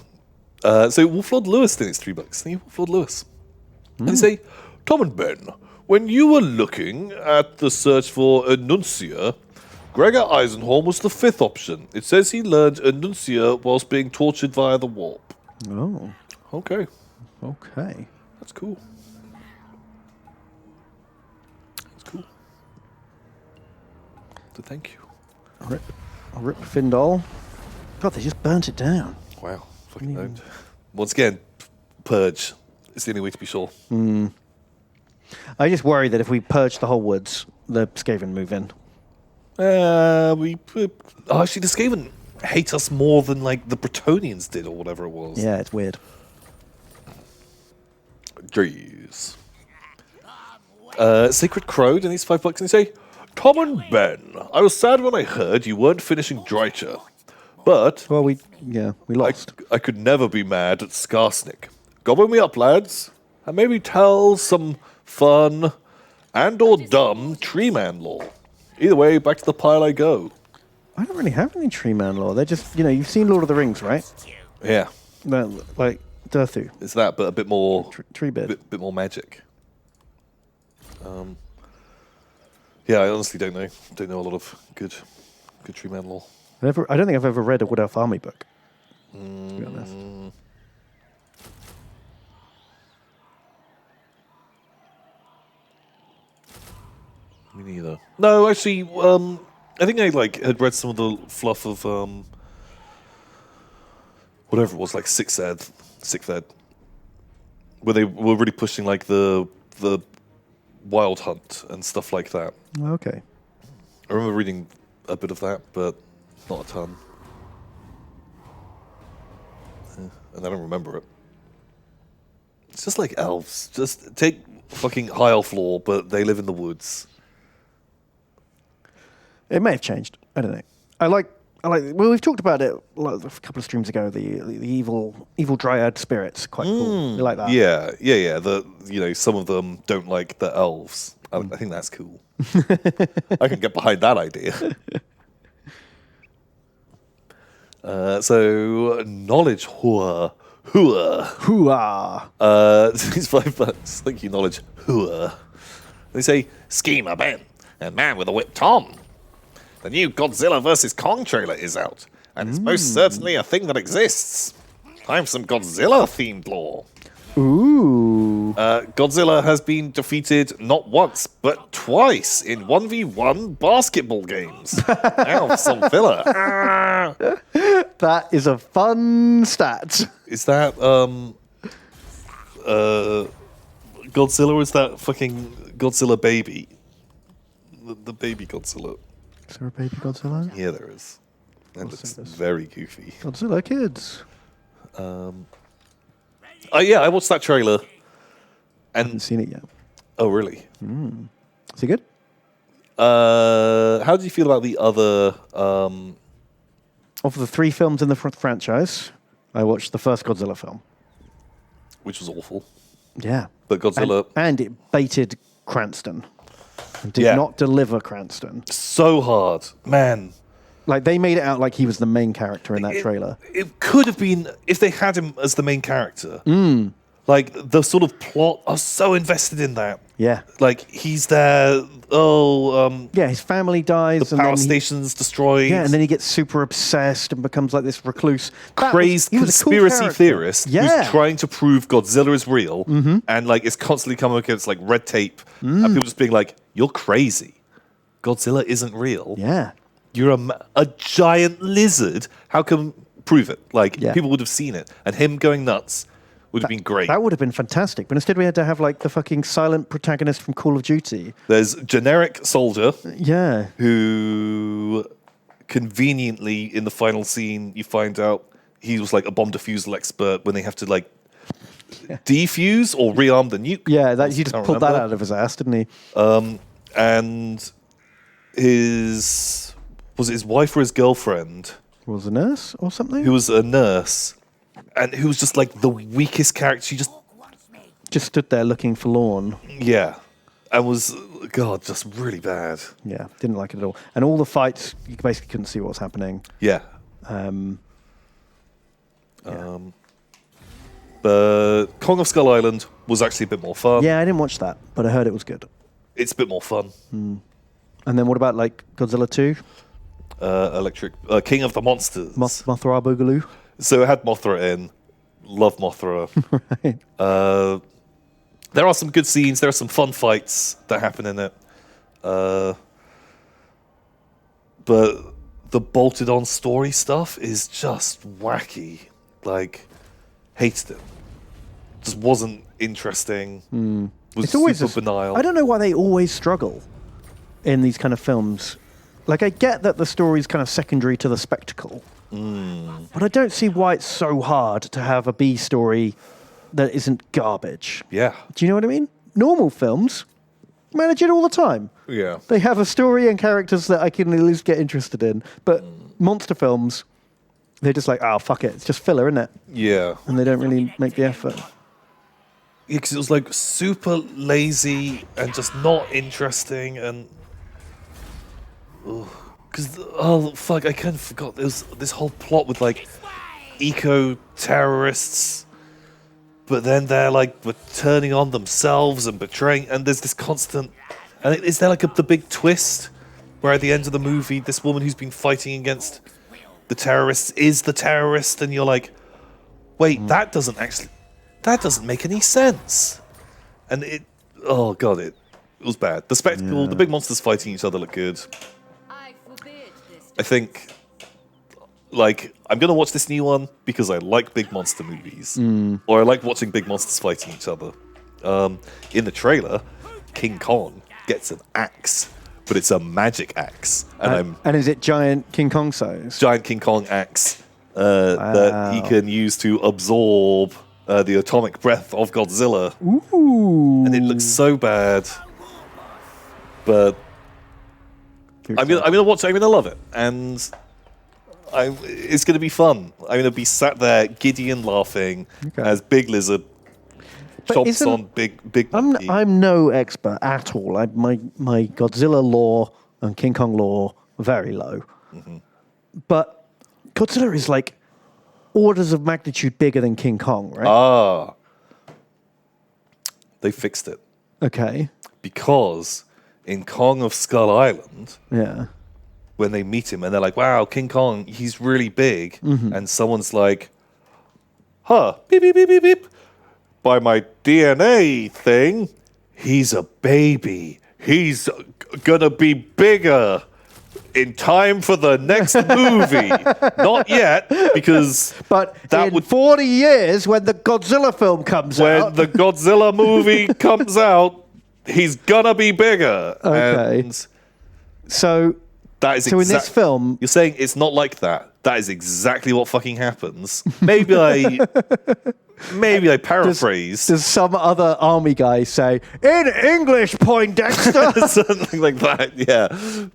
So Wolflord Lewis thinks it's $3. Thank you, Wolflord Lewis. And they say, Tom and Ben, when you were looking at the search for Enuncia, Gregor Eisenhorn was the 5th option. It says he learned Enuncia whilst being tortured via the warp. Oh. Okay, Okay. that's cool. So thank you. Rip Findal. God, they just burnt it down. Wow, fucking owned. Once again, purge. It's the only way to be sure. I just worry that if we purge the whole woods, the Skaven move in. Actually, the Skaven hate us more than like the Bretonians did, or whatever it was. Yeah, it's weird. Jeez. Sacred Crow donates $5 and they say, Tom and Ben, I was sad when I heard you weren't finishing Drycha, but Well, we lost. I could never be mad at Skarsnik. Gobble me up, lads, and maybe tell some fun and or dumb tree man lore. Either way, back to the pile I go. I don't really have any tree man lore. They're just, you've seen Lord of the Rings, right? Yeah, Like Durthu, it's that, but a bit more tree bit. bit more magic. Yeah, I honestly don't know. Don't know a lot of good tree man lore. I don't think I've ever read a Wood Elf Army book. To be honest. Me neither. No, actually, I think I had read some of the fluff of whatever it was, like sixth ed, where they were really pushing like the wild hunt and stuff like that. Okay. I remember reading a bit of that, but not a ton. And I don't remember it. It's just like elves. Just take fucking high elf lore, but they live in the woods. It may have changed. I don't know. I like. Well, we've talked about it like a couple of streams ago. The evil dryad spirits, quite cool. We like that. Yeah. Some of them don't like the elves. I think that's cool. I can get behind that idea. So knowledge hooah. Hooah! It's $5. Thank you, knowledge hooah. They say Schemer Ben and Man with a Whip Tom. The new Godzilla vs. Kong trailer is out, and it's most certainly a thing that exists. Time for some Godzilla-themed lore. Ooh. Godzilla has been defeated not once, but twice in 1v1 basketball games. Ow, some filler. That is a fun stat. Is that, Godzilla, or is that fucking Godzilla baby? The baby Godzilla. Is there a baby Godzilla? Yeah, there is. And I'll it's see this. very goofy. Godzilla kids. Yeah, I watched that trailer. I haven't seen it yet. Oh, really? Is it good? How do you feel about the other? Of the 3 films in the franchise, I watched the first Godzilla film. Which was awful, Yeah. but Godzilla And it baited Cranston. And did Yeah. not deliver Cranston. so hard, man. Like, they made it out like he was the main character in that It- trailer. It could have been if they had him as the main character. Like the sort of plot, I was so invested in that. Yeah. Like he's there. Yeah, his family dies. The and power then station's destroyed. Yeah, and then he gets super obsessed and becomes like this recluse. That Crazed he was a cool conspiracy character. theorist Yeah. who's trying to prove Godzilla is real and like is constantly coming against like red tape and people just being like, "You're crazy. Godzilla isn't real. Yeah. You're a giant lizard. How come prove it?" Like Yeah. people would have seen it, and him going nuts Would have been great. That would have been fantastic. But instead we had to have like the fucking silent protagonist from Call of Duty. There's generic soldier Yeah. who conveniently in the final scene you find out he was like a bomb defusal expert when they have to like defuse or rearm the nuke. Yeah, that he just Can't pulled that remember. out of his ass, didn't he? And was it his wife or his girlfriend Was a nurse or something? who was a nurse and who was just like the weakest character. She just Just stood there looking forlorn. yeah, and was God just really bad. Yeah, didn't like it at all. And all the fights, you basically couldn't see what was happening. Yeah. Yeah. But Kong of Skull Island was actually a bit more fun. Yeah, I didn't watch that, but I heard it was good. It's a bit more fun. And then what about like Godzilla 2? King of the Monsters. Mothra Boogaloo? So it had Mothra in. Love Mothra. Right. There are some good scenes. There are some fun fights that happen in it. But the bolted on story stuff is just wacky. Like, hated it. Just wasn't interesting. Was It's always super banal. I don't know why they always struggle in these kind of films. Like, I get that the story's kind of secondary to the spectacle, but I don't see why it's so hard to have a B story that isn't garbage. Yeah. Do you know what I mean? Normal films manage it all the time. Yeah. They have a story and characters that I can at least get interested in. But monster films, they're just like, oh, fuck it. It's just filler, isn't it? Yeah. And they don't really make the effort. Yeah, because it was like super lazy and just not interesting and. Because, oh, fuck, I kind of forgot. There was this whole plot with like eco terrorists, but then they're like turning on themselves and betraying, and there's this constant. And is there like the big twist where at the end of the movie, this woman who's been fighting against the terrorists is the terrorist, and you're like, wait, that doesn't make any sense. And it was bad. The spectacle, the big monsters fighting each other look good. I forbid this. I think, like, I'm going to watch this new one because I like big monster movies. Or I like watching big monsters fighting each other. In the trailer, King Kong gets an axe, but it's a magic axe. And is it giant King Kong size? Giant King Kong axe that he can use to absorb the atomic breath of Godzilla. Ooh. And it looks so bad. But I'm gonna watch it. I'm gonna love it, and it's gonna be fun. I'm gonna be sat there, Gideon laughing as Big Lizard But chomps isn't- on Big Monkey. I'm no expert at all. My Godzilla lore and King Kong lore are very low. But Godzilla is like orders of magnitude bigger than King Kong, right? They fixed it Okay. because in Kong of Skull Island, Yeah. when they meet him and they're like, "Wow, King Kong, he's really big," and someone's like, "Huh, beep beep beep beep beep." By my DNA thing, he's a baby. He's gonna be bigger in time for the next movie. Not yet, because But that in would 40 years, when the Godzilla film comes when out, the Godzilla movie comes out, he's gonna be bigger. Okay. And so that is So in this film- you're saying it's not like that. That is exactly what fucking happens. Maybe I paraphrased. does some other army guy say, "In English, Poindexter"? Something like that, yeah.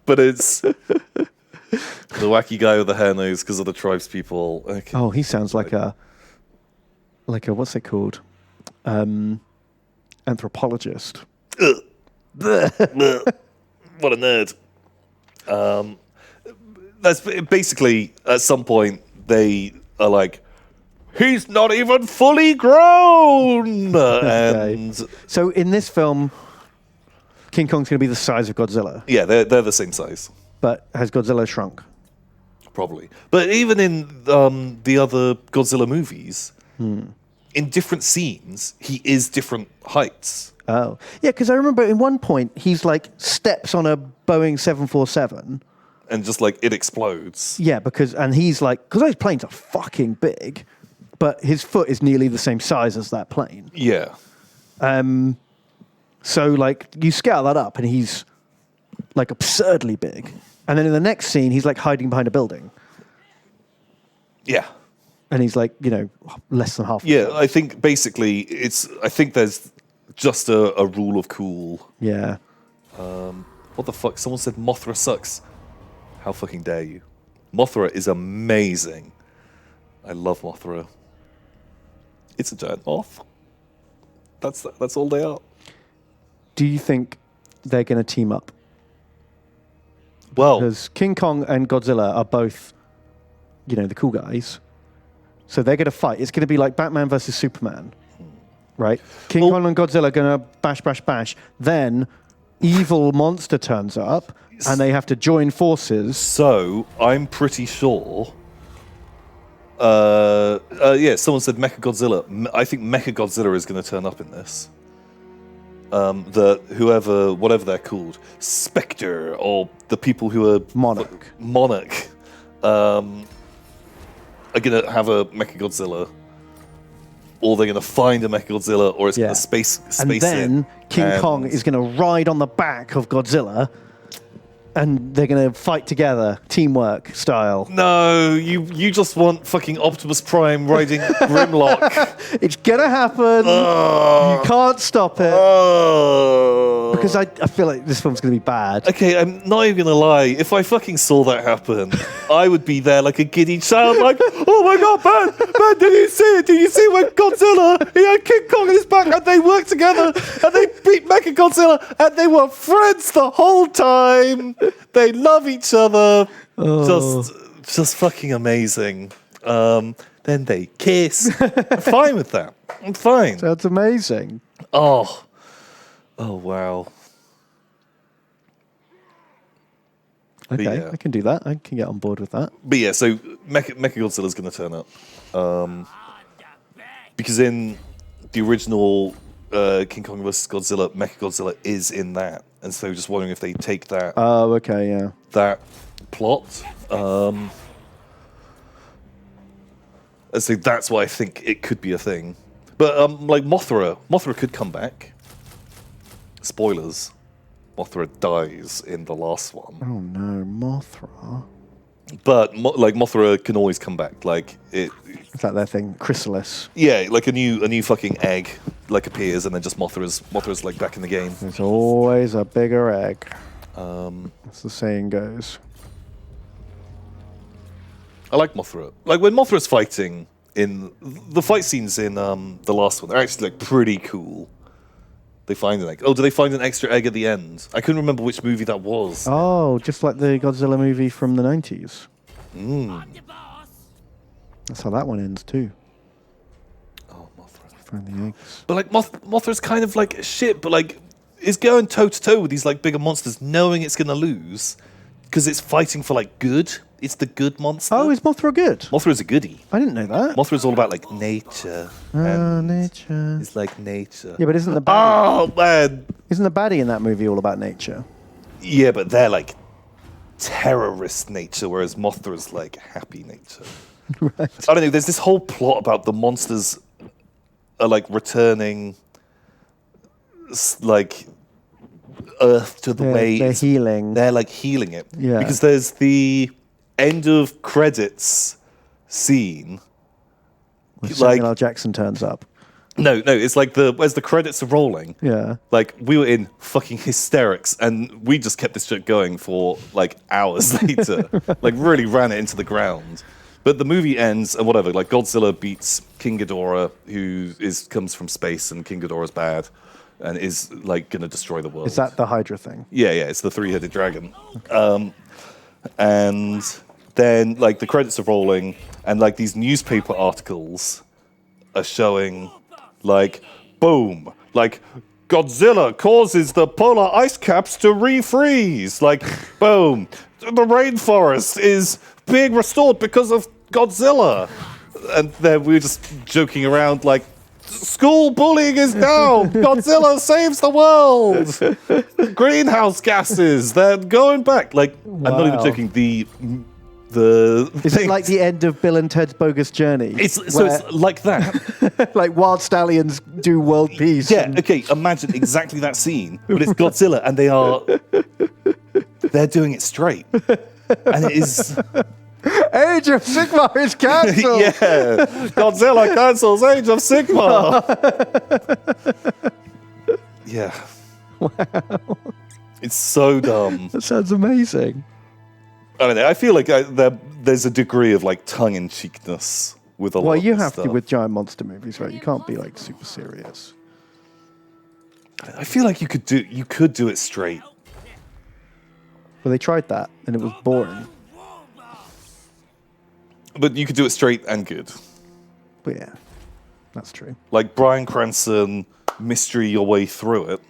But it's the wacky guy with the hair nose because of the tribes people. Okay. Oh, he sounds like a what's it called? Anthropologist. What a nerd. That's basically at some point they are like, he's not even fully grown. And So in this film, King Kong's going to be the size of Godzilla, yeah, they're the same size. but has Godzilla shrunk? Probably. But even in the other Godzilla movies, in different scenes, he is different heights. Oh, yeah, because I remember in one point he's like steps on a Boeing 747. And just like it explodes. Yeah, because these planes are fucking big, but his foot is nearly the same size as that plane. Yeah. So, like, you scale that up, and he's, like, absurdly big. And then in the next scene, he's, like, hiding behind a building. Yeah. And he's, like, less than half. Yeah, I think basically I think there's just a rule of cool. Yeah. What the fuck? Someone said Mothra sucks. How fucking dare you? Mothra is amazing. I love Mothra. It's a giant moth. That's all they are. Do you think they're going to team up? Well, Because King Kong and Godzilla are both, the cool guys. So they're going to fight. It's going to be like Batman versus Superman, right? King Kong and Godzilla are going to bash, bash, bash. Then evil monster turns up, and they have to join forces. so I'm pretty sure. Someone said Mechagodzilla. I think Mechagodzilla is going to turn up in this. Whatever they're called, Spectre, or the people who are Monarch, are going to have a Mechagodzilla, or they're going to find a Mechagodzilla, or it's going to space and then it. King Kong is going to ride on the back of Godzilla, and they're going to fight together, teamwork style. No, you just want fucking Optimus Prime riding Grimlock. It's going to happen. You can't stop it. Because I feel like this film's going to be bad. Okay, I'm not even gonna lie. If I fucking saw that happen, I would be there like a giddy child, like, oh my god, man, did you see it? Did you see when Godzilla, he had King Kong on his back, and they worked together, and they beat Mechagodzilla, and they were friends the whole time. They love each other. Just fucking amazing. Then they kiss. I'm fine with that. I'm fine. That's amazing. Oh, wow. Okay, yeah. I can do that. I can get on board with that. But yeah, so Mechagodzilla's going to turn up. Because in the original King Kong vs. Godzilla, Mechagodzilla is in that. And so just wondering if they take that Oh, okay, yeah. that plot. And so that's why I think it could be a thing. But like Mothra could come back. Spoilers. Mothra dies in the last one. Oh no, Mothra. But Mothra can always come back. Like it. Is that their thing? Chrysalis. Yeah, like a new fucking egg like appears, and then just Mothra's like back in the game. There's always a bigger egg. As the saying goes. I like Mothra. Like when Mothra's fighting in the fight scenes in the last one, they're actually like pretty cool. They find an egg. Oh, do they find an extra egg at the end? I couldn't remember which movie that was. Oh, just like the Godzilla movie from the 90s. I'm the boss. That's how that one ends too. Oh, Mothra. Find the eggs. But like Mothra's kind of like shit, but like is going toe to toe with these like bigger monsters, knowing it's gonna lose because it's fighting for like good. It's the good monster. Oh, is Mothra good? Mothra's a goodie. I didn't know that. Mothra's all about like nature. Nature. It's like nature. Yeah, but isn't the baddie, Oh man. isn't the baddie in that movie all about nature? Yeah, but they're like terrorist nature, whereas Mothra's like happy nature. Right. I don't know. There's this whole plot about the monsters are like returning, like Earth to the way They're it's- healing. They're like healing it. Yeah. Because there's the end of credits scene. When like- Samuel L. Jackson turns up. No, it's like as the credits are rolling. Yeah. Like we were in fucking hysterics, and we just kept this shit going for like hours later. Like really ran it into the ground. But the movie ends and whatever. Like Godzilla beats King Ghidorah, who comes from space, and King Ghidorah's bad, and is like gonna destroy the world. Is that the Hydra thing? Yeah, it's the three-headed dragon. And then like the credits are rolling, and like these newspaper articles are showing, like, boom, like Godzilla causes the polar ice caps to refreeze. Like, boom, the rainforest is being restored because of Godzilla. And then we were just joking around, like, school bullying is down. Godzilla saves the world. Greenhouse gases, they're going back. Like, I'm not even Wow. joking. Is it like the end of Bill and Ted's Bogus Journey? It's where, like that. like wild stallions do world peace. Yeah, okay, imagine exactly that scene, but it's Godzilla and they're doing it straight. And it is... Age of Sigmar is cancelled! Yeah, Godzilla cancels Age of Sigmar! Yeah. Wow. It's so dumb. That sounds amazing. I don't know, I feel like there's a degree of like tongue-in-cheekness with a lot Well, of you this have stuff. to with giant monster movies, right? You can't be like super serious. I feel like you could do it straight. Well, they tried that and it was boring. But you could do it straight and good. But yeah, that's true. Like Bryan Cranston, mystery your way through it.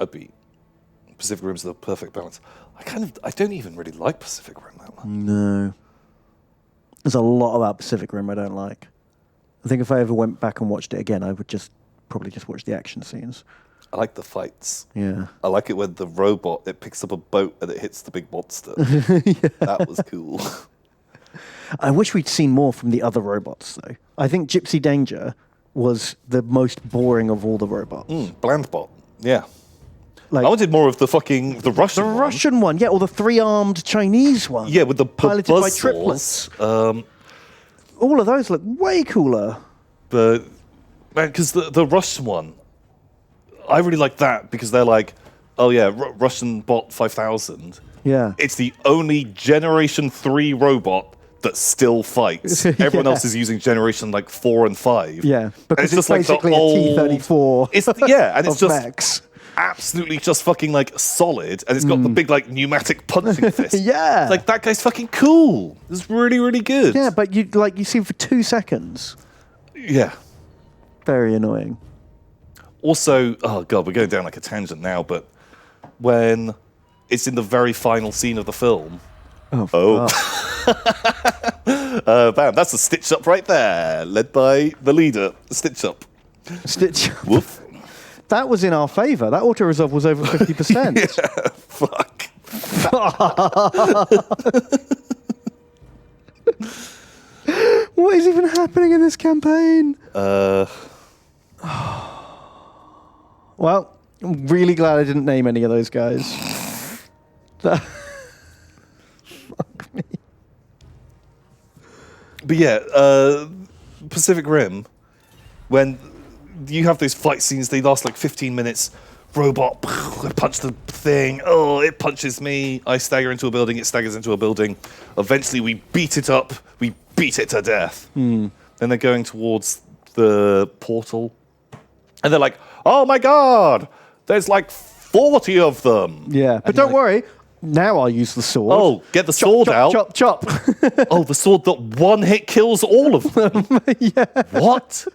I'd be Pacific Rim's the perfect balance. I don't even really like Pacific Rim that much. No. There's a lot about Pacific Rim I don't like. I think if I ever went back and watched it again, I would probably just watch the action scenes. I like the fights. Yeah. I like it when the robot, it picks up a boat and it hits the big monster. That was cool. I wish we'd seen more from the other robots, though. I think Gypsy Danger was the most boring of all the robots. Blandbot, yeah. Like, I wanted more of the Russian the one. Russian one, yeah, or the three-armed Chinese one. Yeah, with the piloted by buzz triplets. saws. All of those look way cooler. But, man, because the Russian one, I really like that because they're like, oh yeah, Russian Bot 5000. Yeah. It's the only Generation 3 robot that still fights. Everyone Yeah. else is using Generation like 4 and 5. Yeah, And because it's the basically a T-34 It's, yeah, and it's of just mechs. absolutely just fucking like solid, and it's got the big like pneumatic punching fist. Yeah. It's like that guy's fucking cool. It's really, really good. Yeah, but you see him for 2 seconds. Yeah. Very annoying. Also, oh god, we're going down like a tangent now, but when it's in the very final scene of the film. Oh. Bam, that's a stitch up right there, led by the leader, Stitch Up. Stitch. Woof. That was in our favour. That auto resolve was over 50%. Fuck. What is even happening in this campaign? Well, I'm really glad I didn't name any of those guys. Fuck me. But yeah, Pacific Rim, when you have those fight scenes, they last like 15 minutes. Robot, I punch the thing. Oh, it punches me. I stagger into a building. It staggers into a building. Eventually, we beat it up. We beat it to death. Then they're going towards the portal. And they're like, oh my god, there's like 40 of them. Yeah, but don't worry. Now I'll use the sword. Oh, get the sword out. Chop, chop. Oh, the sword that one hit kills all of them. Yeah. What?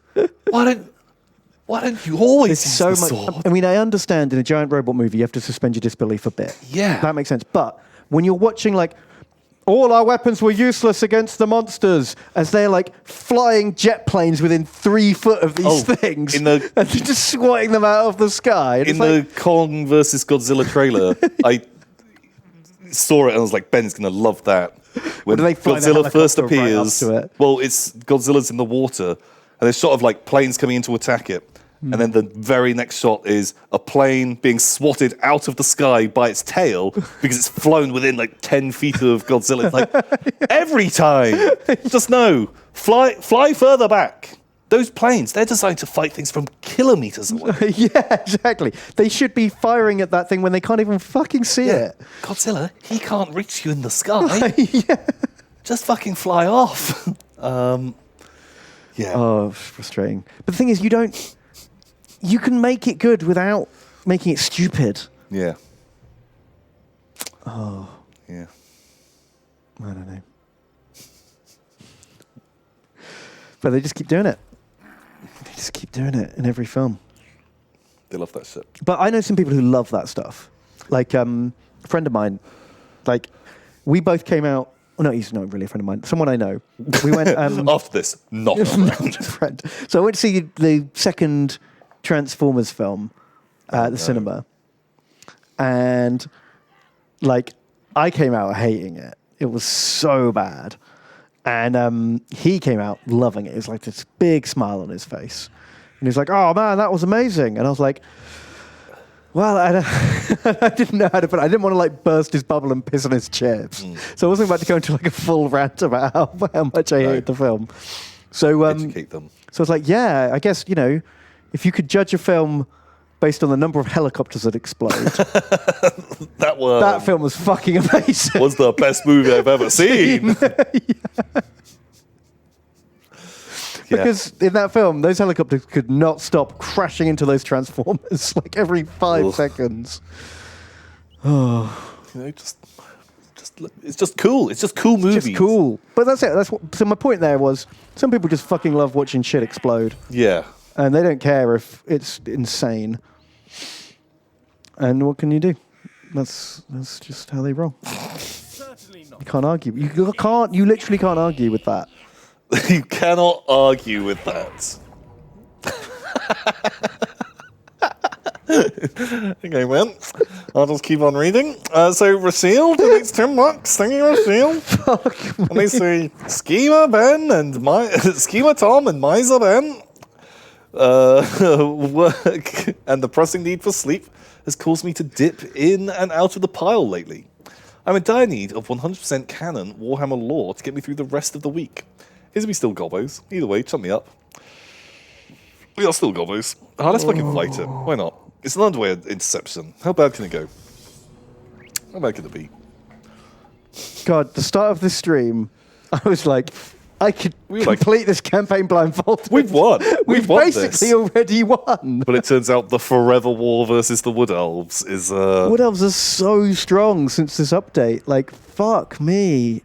Why don't you always There's use so the much. sword? I mean, I understand in a giant robot movie you have to suspend your disbelief a bit. Yeah. That makes sense. But when you're watching, like, all our weapons were useless against the monsters as they're, like, flying jet planes within 3 foot of these things. in the- and they're just swatting them out of the sky. And In it's the Kong versus Godzilla trailer, I saw it and I was like, Ben's going to love that. When do they fly the Godzilla first helicopter right up appears, to it? well, it's Godzilla's in the water, and there's shot of like planes coming in to attack it. And then the very next shot is a plane being swatted out of the sky by its tail because it's flown within like 10 feet of Godzilla. It's like, every time. Just no. Fly further back. Those planes, they're designed to fight things from kilometers away. yeah, exactly. They should be firing at that thing when they can't even fucking see it. Godzilla, he can't reach you in the sky. Just fucking fly off. Yeah. Oh, it's frustrating. But the thing is, you can make it good without making it stupid. Yeah. Oh, Yeah. I don't know. But they just keep doing it. They just keep doing it in every film. They love that shit. But I know some people who love that stuff. Like, a friend of mine, like, we both came out. Oh, no, he's not really a friend of mine. Someone I know. We went. After this, not a friend. friend. So I went to see the second Transformers film at the cinema, and like I came out hating it. It was so bad, and he came out loving it. It was like this big smile on his face, and he's like, "Oh man, that was amazing!" And I was like, "Well, I didn't know how to put it. I didn't want to like burst his bubble and piss on his chips, so I wasn't about to go into like a full rant about how much I hated the film." So Educate them. So it's like, yeah, I guess, you know, if you could judge a film based on the number of helicopters that explode, that film was fucking amazing. Was the best movie I've ever seen. Because in that film, those helicopters could not stop crashing into those transformers like every 5 seconds. You know, it's just cool. It's just cool movies. Just cool. But that's it. So my point there was, some people just fucking love watching shit explode. Yeah. And they don't care if it's insane. And what can you do? That's just how they roll. You can't argue. You literally can't argue with that. You cannot argue with that. Okay, man. I'll just keep on reading. So, Rasil donates $10. Thank you, Rasil. Fuck me. And they say, Schema Ben and Schema Tom and Miser Ben. Work and the pressing need for sleep has caused me to dip in and out of the pile lately. I'm in dire need of 100% canon Warhammer lore to get me through the rest of the week. Is we still Gobbos? Either way, chum me up. We are still Gobbos. Let's fucking fight it. Why not? It's an underwear interception. How bad can it go? How bad can it be? God, the start of this stream, I was like, I could complete this campaign blindfolded. We've won. We've won basically this. already won. But it turns out the forever war versus the Wood Elves is... Wood Elves are so strong since this update. Like, fuck me.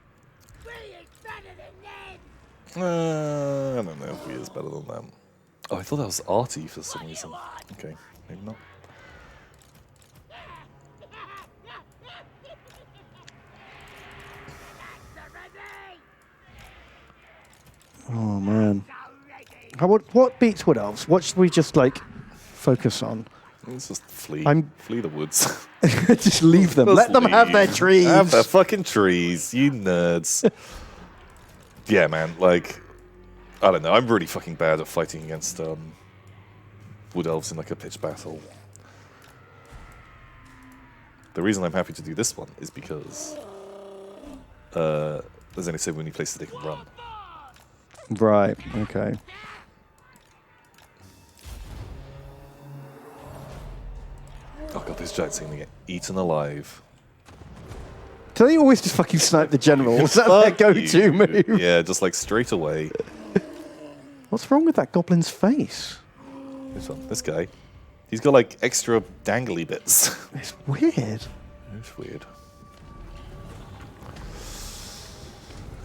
I don't know if he is better than them. Oh, I thought that was Artie for some reason. Okay, maybe not. Oh, man. What beats Wood Elves? What should we just, like, focus on? Let's just flee. I'm- Flee the woods. Just leave them. Let them have their trees. Have their fucking trees, you nerds. Yeah, man, like... I don't know, I'm really fucking bad at fighting against Wood Elves in like a pitched battle. The reason I'm happy to do this one is because there's only so many places they can run. Right, okay. Oh god, those giants are gonna get eaten alive. Do they always just fucking snipe the general? Is that their Fuck go-to you. move? Yeah, just like straight away. What's wrong with that goblin's face? This one, this guy. He's got like extra dangly bits. It's weird. It's weird.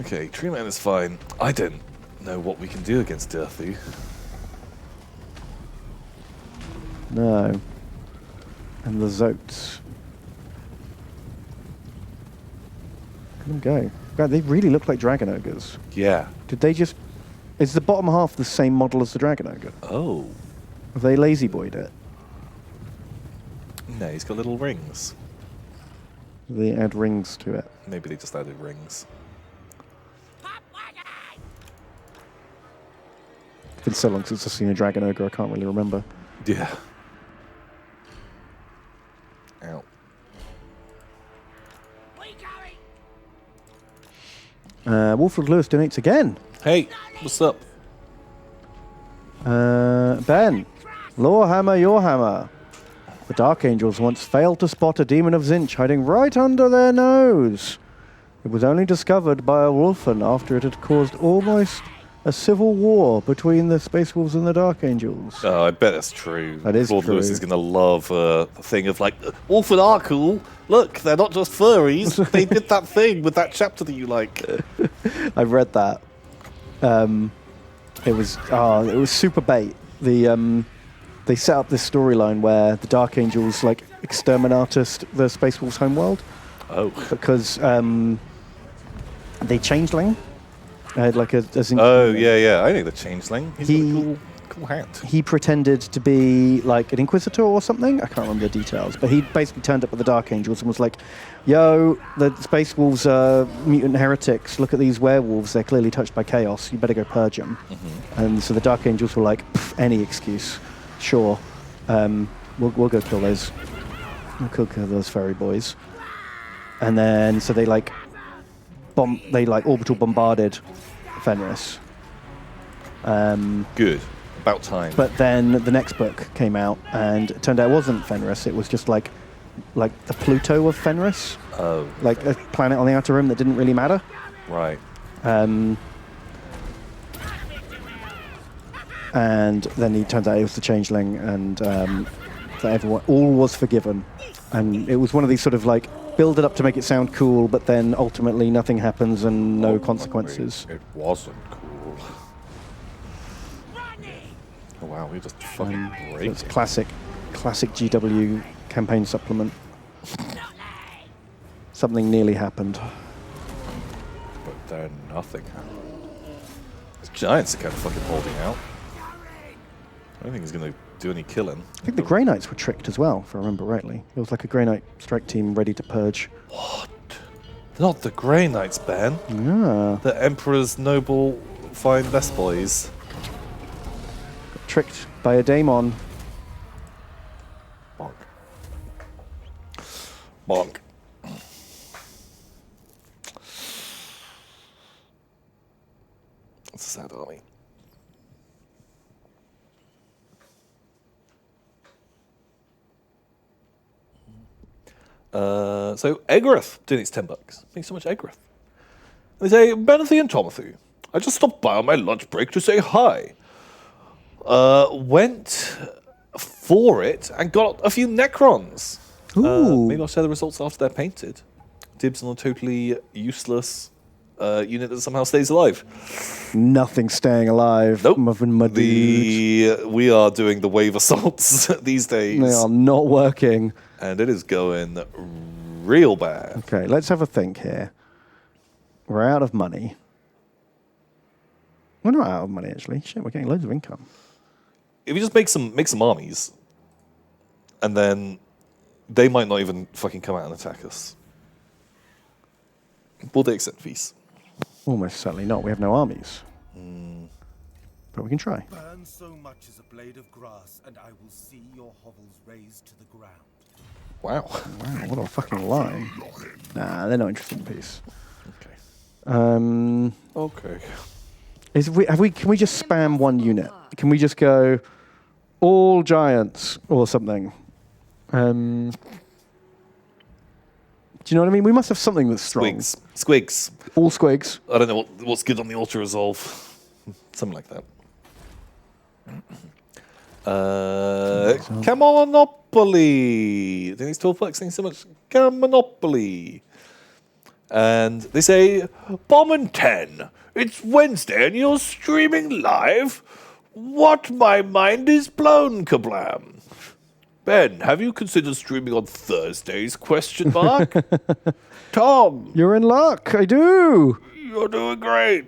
Okay, Tree Man is fine. I don't know what we can do against Dirthu. No. And the Zotes. Let them go. God, they really look like Dragon Ogres. Yeah. Did they just... Is the bottom half the same model as the Dragon Ogre? Oh. Have they lazy boyed it? No, he's got little rings. They add rings to it. Maybe they just added rings. It's been so long since I've seen a Dragon Ogre, I can't really remember. Yeah. Ow. Wolfred Lewis donates again. Hey, what's up? Ben, Lorehammer, your hammer. The Dark Angels once failed to spot a demon of Zinch hiding right under their nose. It was only discovered by a Wolfen after it had caused almost a civil war between the Space Wolves and the Dark Angels. Oh, I bet that's true. That is Lord true. Lewis is going to love the thing of like, Wolfen are cool. Look, they're not just furries. They did that thing with that chapter that you like. I've read that. It was super bait. They set up this storyline where the Dark Angels like exterminated the Space Wolves' homeworld. Oh. Because they changeling. Had like a Zinch. Oh, yeah. I know the Changeling. He's He- got a Cool hand. he pretended to be like an inquisitor or something. I can't remember the details, but he basically turned up with the Dark Angels and was like, "Yo, the Space Wolves are mutant heretics. Look at these werewolves. They're clearly touched by chaos. You better go purge them." And so the Dark Angels were like, "Any excuse, sure. We'll go kill those. We'll kill those fairy boys." And then so they orbital bombarded Fenris. Good. About time. But then the next book came out, and it turned out it wasn't Fenris. It was just like the Pluto of Fenris, Oh, like a planet on the outer rim that didn't really matter. right. And then it turns out it was the Changeling, and that all was forgiven. And it was one of these sort of like build it up to make it sound cool, but then ultimately nothing happens and no consequences. It wasn't cool. Oh, wow, we just fucking break It's it. classic GW campaign supplement. Something nearly happened. But then nothing happened. These giants are kind of fucking holding out. I don't think he's going to do any killing. I think the Grey Knights were tricked as well, if I remember rightly. It was like a Grey Knight strike team ready to purge. They're not the Grey Knights, Ben. Yeah. The Emperor's noble fine best boys. Got tricked by a daemon. Bonk. Bonk. It's a sad army. So Eggroth doing its $10. Thanks so much, Eggroth. They say, Benathy and Tomathy, I just stopped by on my lunch break to say hi. Went for it and got a few Necrons. Ooh. Maybe I'll share the results after they're painted. Dibs on a totally useless unit that somehow stays alive. Nothing staying alive. Nope. My dudes. We are doing the wave assaults these days. They are not working. And it is going real bad. Okay, let's have a think here. We're out of money. We're not out of money, actually. Shit, we're getting loads of income. If you just make some armies, and then they might not even fucking come out and attack us. Will they accept peace? Almost certainly not. We have no armies. But we can try. Burn so much as a blade of grass, and I will see your hovels razed to the ground. Wow. Wow, what a fucking lie. Nah, they're not interested in peace. Okay. Okay. Can we just spam one unit? Can we just go all giants or something? Do you know what I mean? We must have something that's strong. Squigs. All squigs. I don't know what's good on the Ultra Resolve. Something like that. Monopoly. These 12 bucks saying so much. Monopoly. And they say, Bomb and 10. It's Wednesday and you're streaming live? What, my mind is blown, kablam. Ben, have you considered streaming on Thursdays, question mark? Tom, You're in luck. I do. you're doing great.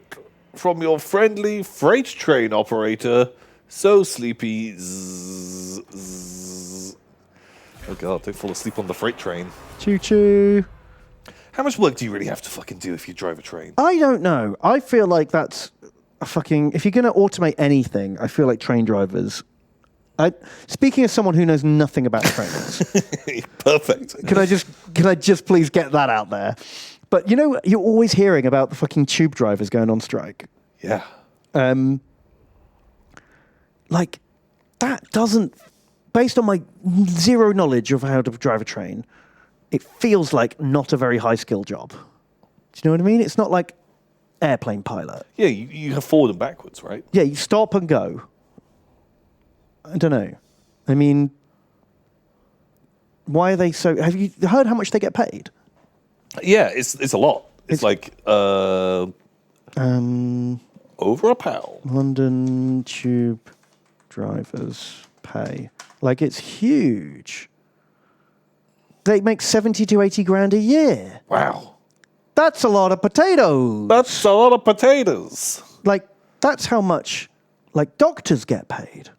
From your friendly freight train operator, so sleepy. Zzz, zzz. Oh god, don't fall asleep on the freight train. Choo choo. How much work do you really have to fucking do if you drive a train? I don't know. I feel like that's a fucking. If you're going to automate anything, I feel like train drivers. Speaking as someone who knows nothing about trains, Perfect. can I just please get that out there? But you know, you're always hearing about the fucking tube drivers going on strike. Yeah. Like, that doesn't, based on my zero knowledge of how to drive a train, it feels like not a very high skill job. Do you know what I mean? It's not like airplane pilot. Yeah, you have forward and backwards, right? Yeah, you stop and go. I don't know. I mean, why are they so? Have you heard how much they get paid? Yeah, it's a lot. It's like over £1. London tube drivers pay. Like, it's huge. They make 70 to 80 grand a year. Wow. That's a lot of potatoes. That's a lot of potatoes. Like, that's how much, Like doctors get paid.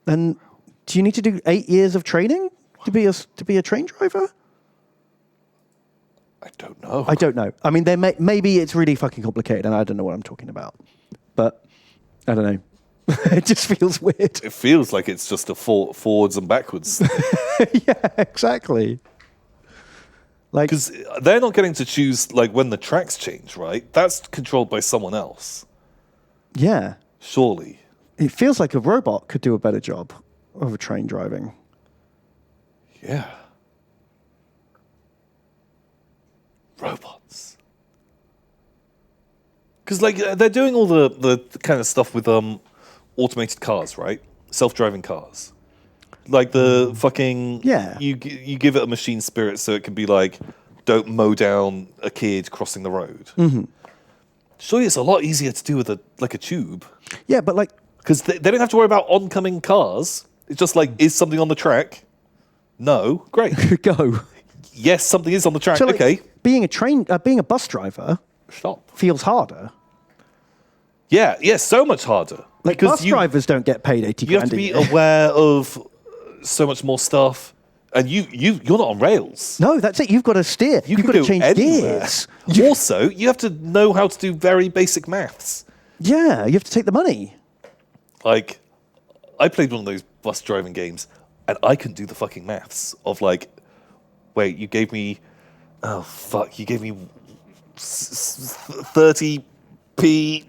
And do you need to do 8 years of training to be a train driver? I don't know. I don't know. I mean, maybe it's really fucking complicated, and I don't know what I'm talking about. But I don't know. It just feels weird. It feels like it's just a forwards and backwards. Yeah, exactly. Like, Because they're not getting to choose like when the tracks change, right? That's controlled by someone else, yeah, surely. it feels like a robot could do a better job of a train driving. Yeah. Robots. Because like they're doing all the kind of stuff with automated cars, right? Self-driving cars. Like the fucking Yeah. You give it a machine spirit so it can be like, don't mow down a kid crossing the road. Mm-hmm. Surely it's a lot easier to do with a tube. Yeah, but like, Because they don't have to worry about oncoming cars. It's just like, is something on the track? No. Great. go. Yes, something is on the track. So, like, Okay. being a bus driver Stop. feels harder. Yeah, so much harder. Like, because bus drivers don't get paid 80 you have grand to a be year. aware of so much more stuff. And you're not on rails. No, that's it. You've got to steer. You You've can got to go change anywhere. gears. Also, you have to know how to do very basic maths. Yeah, you have to take the money. Like, I played one of those bus driving games, and I couldn't do the fucking maths of like, wait, you gave me, oh fuck, you gave me 30p.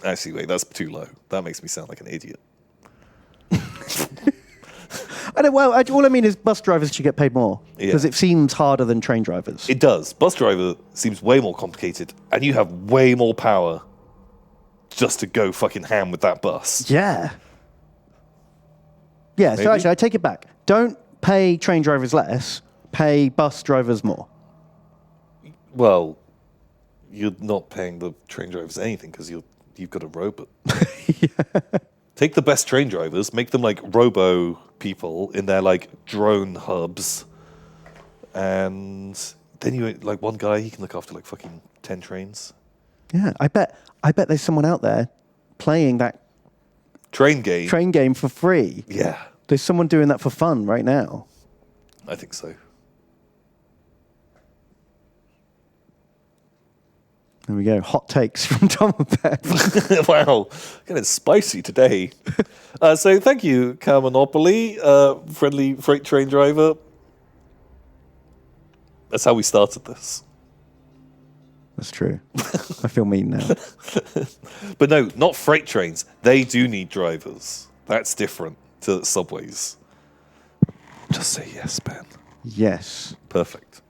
Actually, wait, that's too low. That makes me sound like an idiot. All I mean is bus drivers should get paid more Yeah. because it seems harder than train drivers. It does. Bus driver seems way more complicated, and you have way more power just to go fucking ham with that bus. Yeah. Yeah, so Maybe. actually, I take it back. Don't pay train drivers less, pay bus drivers more. Well, you're not paying the train drivers anything because you've got a robot. Take the best train drivers, make them like robo people in their like drone hubs, and then you like one guy he can look after like fucking 10 trains. Yeah, I bet there's someone out there playing that Train game. train game for free. Yeah, There's someone doing that for fun right now. I think so. There we go. Hot takes from Tom and Bev. Wow, getting spicy today. So thank you, Car Monopoly, friendly freight train driver. That's how we started this. That's true. I feel mean now. But no, not freight trains. They do need drivers. That's different to subways. Just say yes, Ben. Yes. Perfect.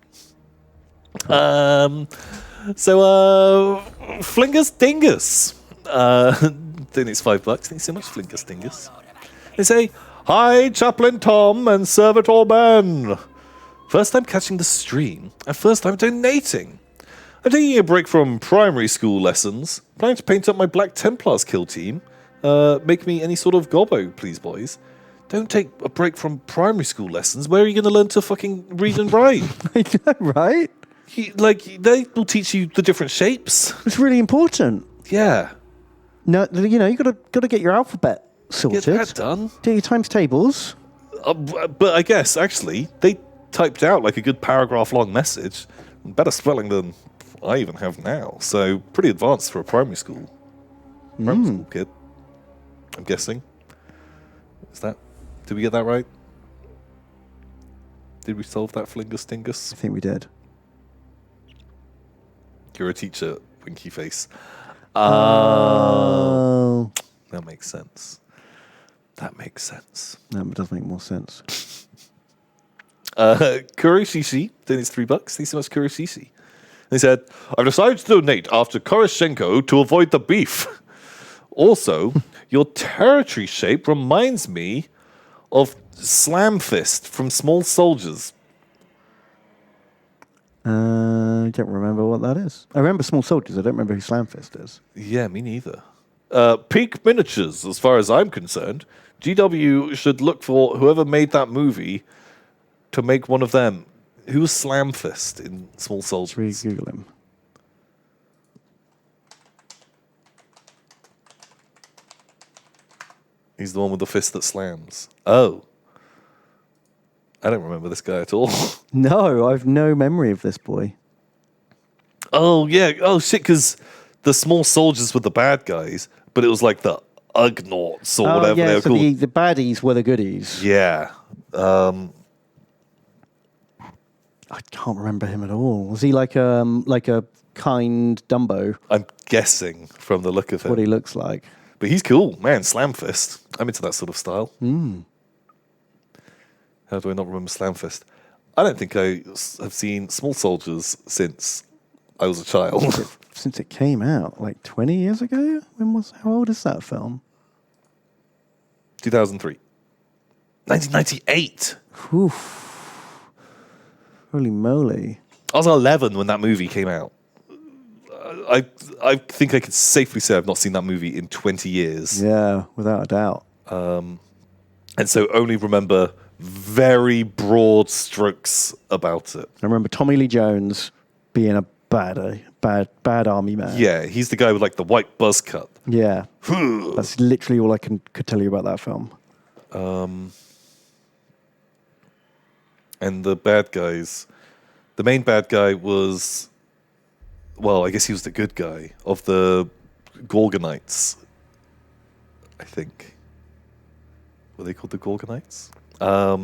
Flingus Dingus. Think it's $5. Thanks so much, Flingus Dingus. They say, hi, Chaplain Tom and Servitor Ben. First time catching the stream, and first time donating. I'm taking a break from primary school lessons. Planning to paint up my Black Templars kill team. Make me any sort of gobbo, please, boys. Don't take a break from primary school lessons. Where are you going to learn to fucking read and write? I know, right? They will teach you the different shapes. It's really important. Yeah. No, you know, you gotta get your alphabet sorted. Get that done. Do your times tables. But I guess, actually, they typed out like a good paragraph long message. Better spelling than I even have now. So, pretty advanced for a primary school. Primary school kid. I'm guessing. Did we get that right? Did we solve that Flingus Dingus? I think we did. You're a teacher, winky face. Oh. That makes sense. That makes sense. No, it does make more sense. Kuroshishi, then it's $3. Thanks so much, Kuroshishi. They said, I've decided to donate after Koroshenko to avoid the beef. Also, your territory shape reminds me of Slam Fist from Small Soldiers. I don't remember what that is. I remember Small Soldiers. I don't remember who Slamfist is. Yeah, me neither. Peak Miniatures, as far as I'm concerned. GW should look for whoever made that movie to make one of them. Who was Slam Fist in Small Should we Soldiers? Google him? He's the one with the fist that slams. Oh. I don't remember this guy at all. No, I've no memory of this boy. Oh, yeah. Oh, shit, because the small soldiers were the bad guys, but it was like the Ugnaughts or whatever they were so called. the baddies were the goodies. Yeah. I can't remember him at all. Was he like a kind Dumbo? I'm guessing from the look of What he him. looks like. But he's cool. Man, Slam Fist. I'm into that sort of style. How do I not remember Slam Fist? I don't think I have seen Small Soldiers since I was a child. Since it came out, like 20 years ago? How old is that film? 2003. 1998. Holy moly. I was 11 when that movie came out. I think I could safely say I've not seen that movie in 20 years. Yeah, without a doubt. And so only remember very broad strokes about it. I remember Tommy Lee Jones being a bad army man. Yeah, he's the guy with like the white buzz cut. Yeah. That's literally all I could tell you about that film. And the bad guys, the main bad guy was, well, I guess he was the good guy of the Gorgonites, I think. Were they called the Gorgonites? I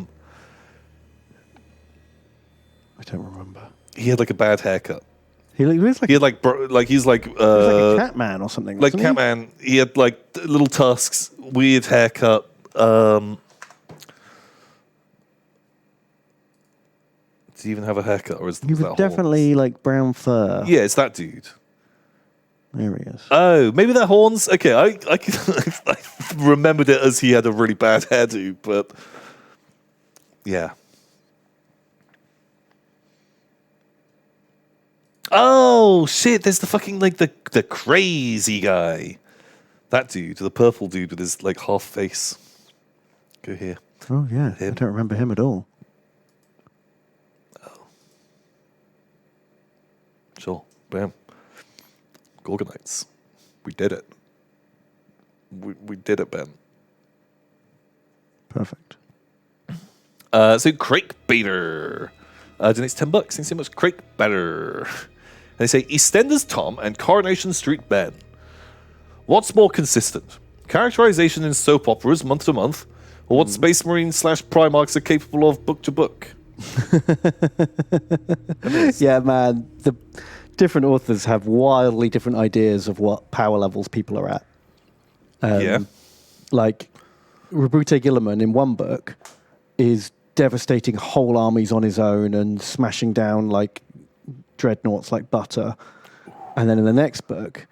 don't remember. He had like a bad haircut. He was like, He had like, he's like, he was like a cat man or something. like wasn't he? Catman. He had like little tusks, weird haircut. Does he even have a haircut, or is He was that definitely horns? like brown fur. Yeah, it's that dude. There he is. Oh, maybe they're horns. Okay, I remembered it as he had a really bad hairdo, but yeah. Oh shit! There's the fucking like the crazy guy. That dude, the purple dude with his like half face. Go here. Oh, yeah. I don't remember him at all. Sure. Bam. Gorgonites. We did it. We did it, Ben. Perfect. So Crake Baiter donates $10. Thanks so much, Crake Baiter. And they say EastEnders Tom and Coronation Street Ben. What's more consistent? Characterization in soap operas month to month, or what Space Marine / Primarchs are capable of book to book? Yeah, man. The different authors have wildly different ideas of what power levels people are at. Yeah. Like, Rabute Gilliman in one book is devastating whole armies on his own and smashing down like dreadnoughts like butter. And then in the next book,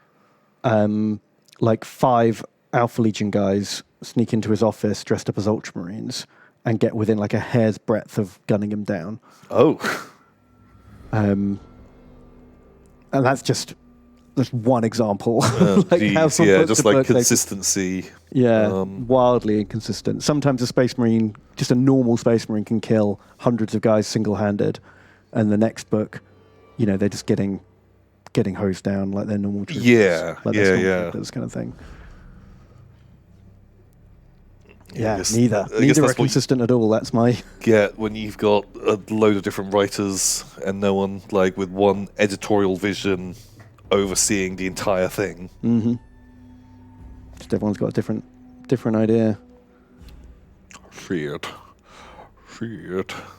like 5 Alpha Legion guys sneak into his office dressed up as Ultramarines and get within like a hair's breadth of gunning him down. Oh. And that's just one example. Geez, how from yeah, book just to like book they- consistency. wildly inconsistent. Sometimes a Space Marine, just a normal Space Marine, can kill hundreds of guys single-handed, and the next book, you know, they're just getting hosed down like they're normal troopers. Yeah, like they're yeah. This kind of thing. I Yeah, guess- neither. I guess Neither are that's what you consistent at all. That's my... get when you've got a load of different writers and no one like with one editorial vision overseeing the entire thing. Just everyone's got a different idea. Shit.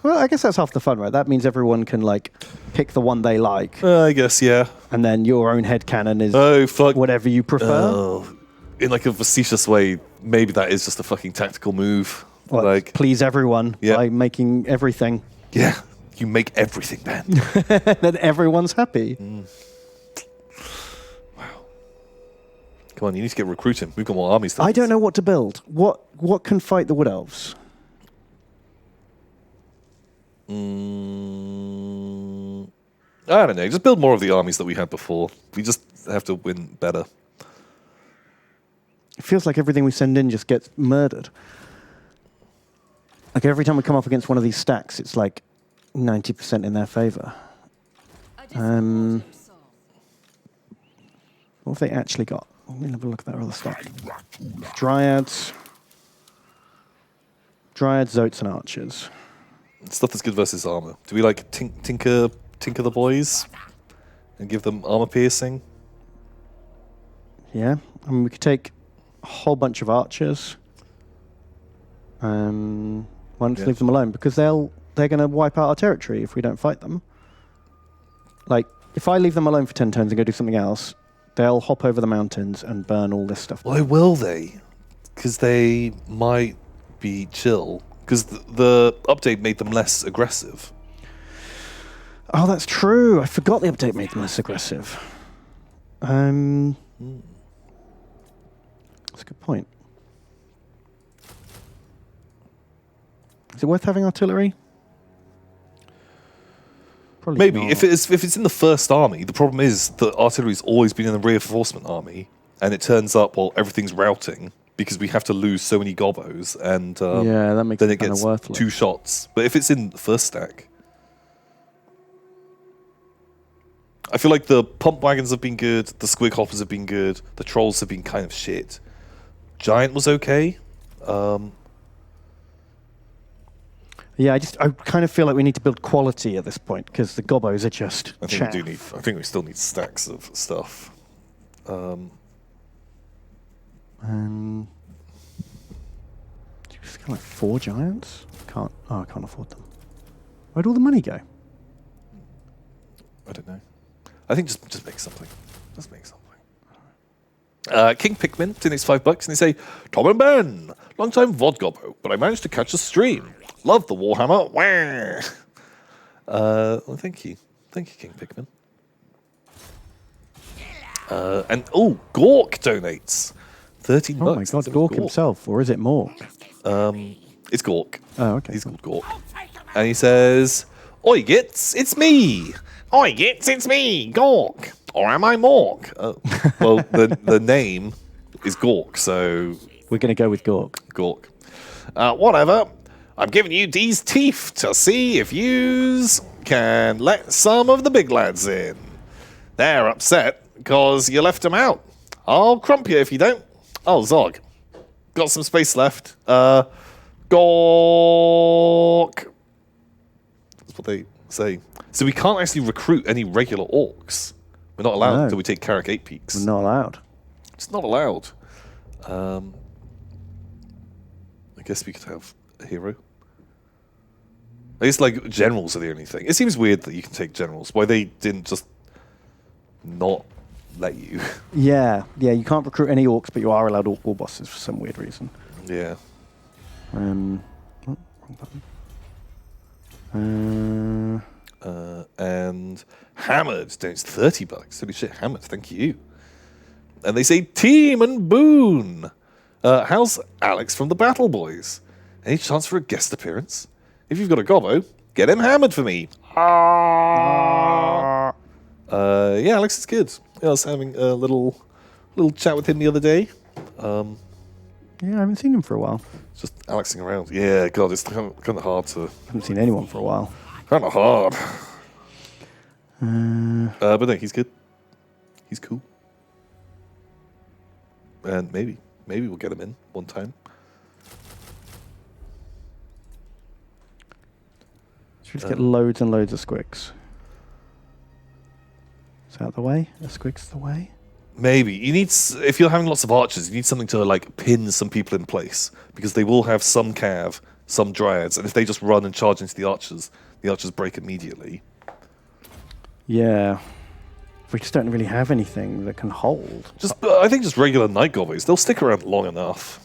Well, I guess that's half the fun, right? That means everyone can like pick the one they like, I guess, yeah. and then your own headcanon is Oh, fuck. whatever you prefer. Oh, in like a facetious way, maybe that is just a fucking tactical move. What, Like, please everyone Yeah. by making everything. yeah, you make everything, man. Then everyone's happy. Come on, you need to get recruiting. We've got more armies. than I don't this. know what to build. What can fight the Wood Elves? I don't know. Just build more of the armies that we had before. We just have to win better. It feels like everything we send in just gets murdered. Like every time we come up against one of these stacks, it's like 90% in their favor. What have they actually got? Let me have a look at that other stuff. Dryads. Dryads, Zotes, and Archers. Stuff that's good versus armor. Do we like tinker the boys and give them armor piercing? Yeah, I mean, we could take a whole bunch of Archers. Why don't we leave them alone? Because they're going to wipe out our territory if we don't fight them. Like, if I leave them alone for 10 turns and go do something else, they'll hop over the mountains and burn all this stuff. Why will they? Because they might be chill. Because the update made them less aggressive. Oh, that's true. I forgot the update made them less aggressive. That's a good point. Is it worth having artillery? Probably Maybe. not. If it's in the first army, the problem is that artillery's always been in the reinforcement army, and it turns up while everything's routing, because we have to lose so many gobos, and yeah, that makes then it it kinda gets worthless. 2 shots. But if it's in the first stack, I feel like the pump wagons have been good, the squig hoppers have been good, the trolls have been kind of shit. Giant was okay. Yeah, I kind of feel like we need to build quality at this point because the gobos are just I think chaff. we do need. I think we still need stacks of stuff. Do you just get like 4 giants? I can't afford them. Where'd all the money go? I don't know. I think just make something. Just make something. King Pikmin donates $5 and they say, Tom and Ben, long time VOD gobbo, but I managed to catch a stream. Love the Warhammer. Wah. Well, thank you. Thank you, King Pikmin. And Gork donates $13. Oh my god, Gork himself, or is it Mork? It's Gork. Oh, okay. He's called Gork. And he says, Oi, Gits, it's me. Oi, Gits, it's me, Gork. Or am I Mork? Well, the name is Gork, so... We're going to go with Gork. Gork. Whatever. I'm giving you these teeth to see if yous can let some of the big lads in. They're upset because you left them out. I'll crump you if you don't. Oh, Zog. Got some space left. Gork. That's what they say. So we can't actually recruit any regular orcs. We're not allowed No. until we take Carrick 8 Peaks. We're not allowed. It's not allowed. I guess we could have a hero. I guess like generals are the only thing. It seems weird that you can take generals. Why they didn't just not let you? Yeah, you can't recruit any orcs, but you are allowed orc war bosses for some weird reason. Yeah. Wrong button. And Hammered donates $30. Holy shit, Hammered, thank you. And they say Team and Boone. How's Alex from the Battle Boys? Any chance for a guest appearance? If you've got a gobbo, get him hammered for me. Yeah, Alex is good. I was having a little chat with him the other day. Yeah, I haven't seen him for a while. Just Alexing around. Yeah, God, it's kind of hard to... Haven't seen anyone for a while. Kind of hard. But no, he's good. He's cool. And maybe we'll get him in one time. Should we just get loads and loads of squigs? Is that the way? Are squigs the way? Maybe. You need, if you're having lots of archers, you need something to like pin some people in place. Because they will have some cav, some dryads, and if they just run and charge into the archers break immediately. Yeah. We just don't really have anything that can hold. I think just regular night goblins, they'll stick around long enough.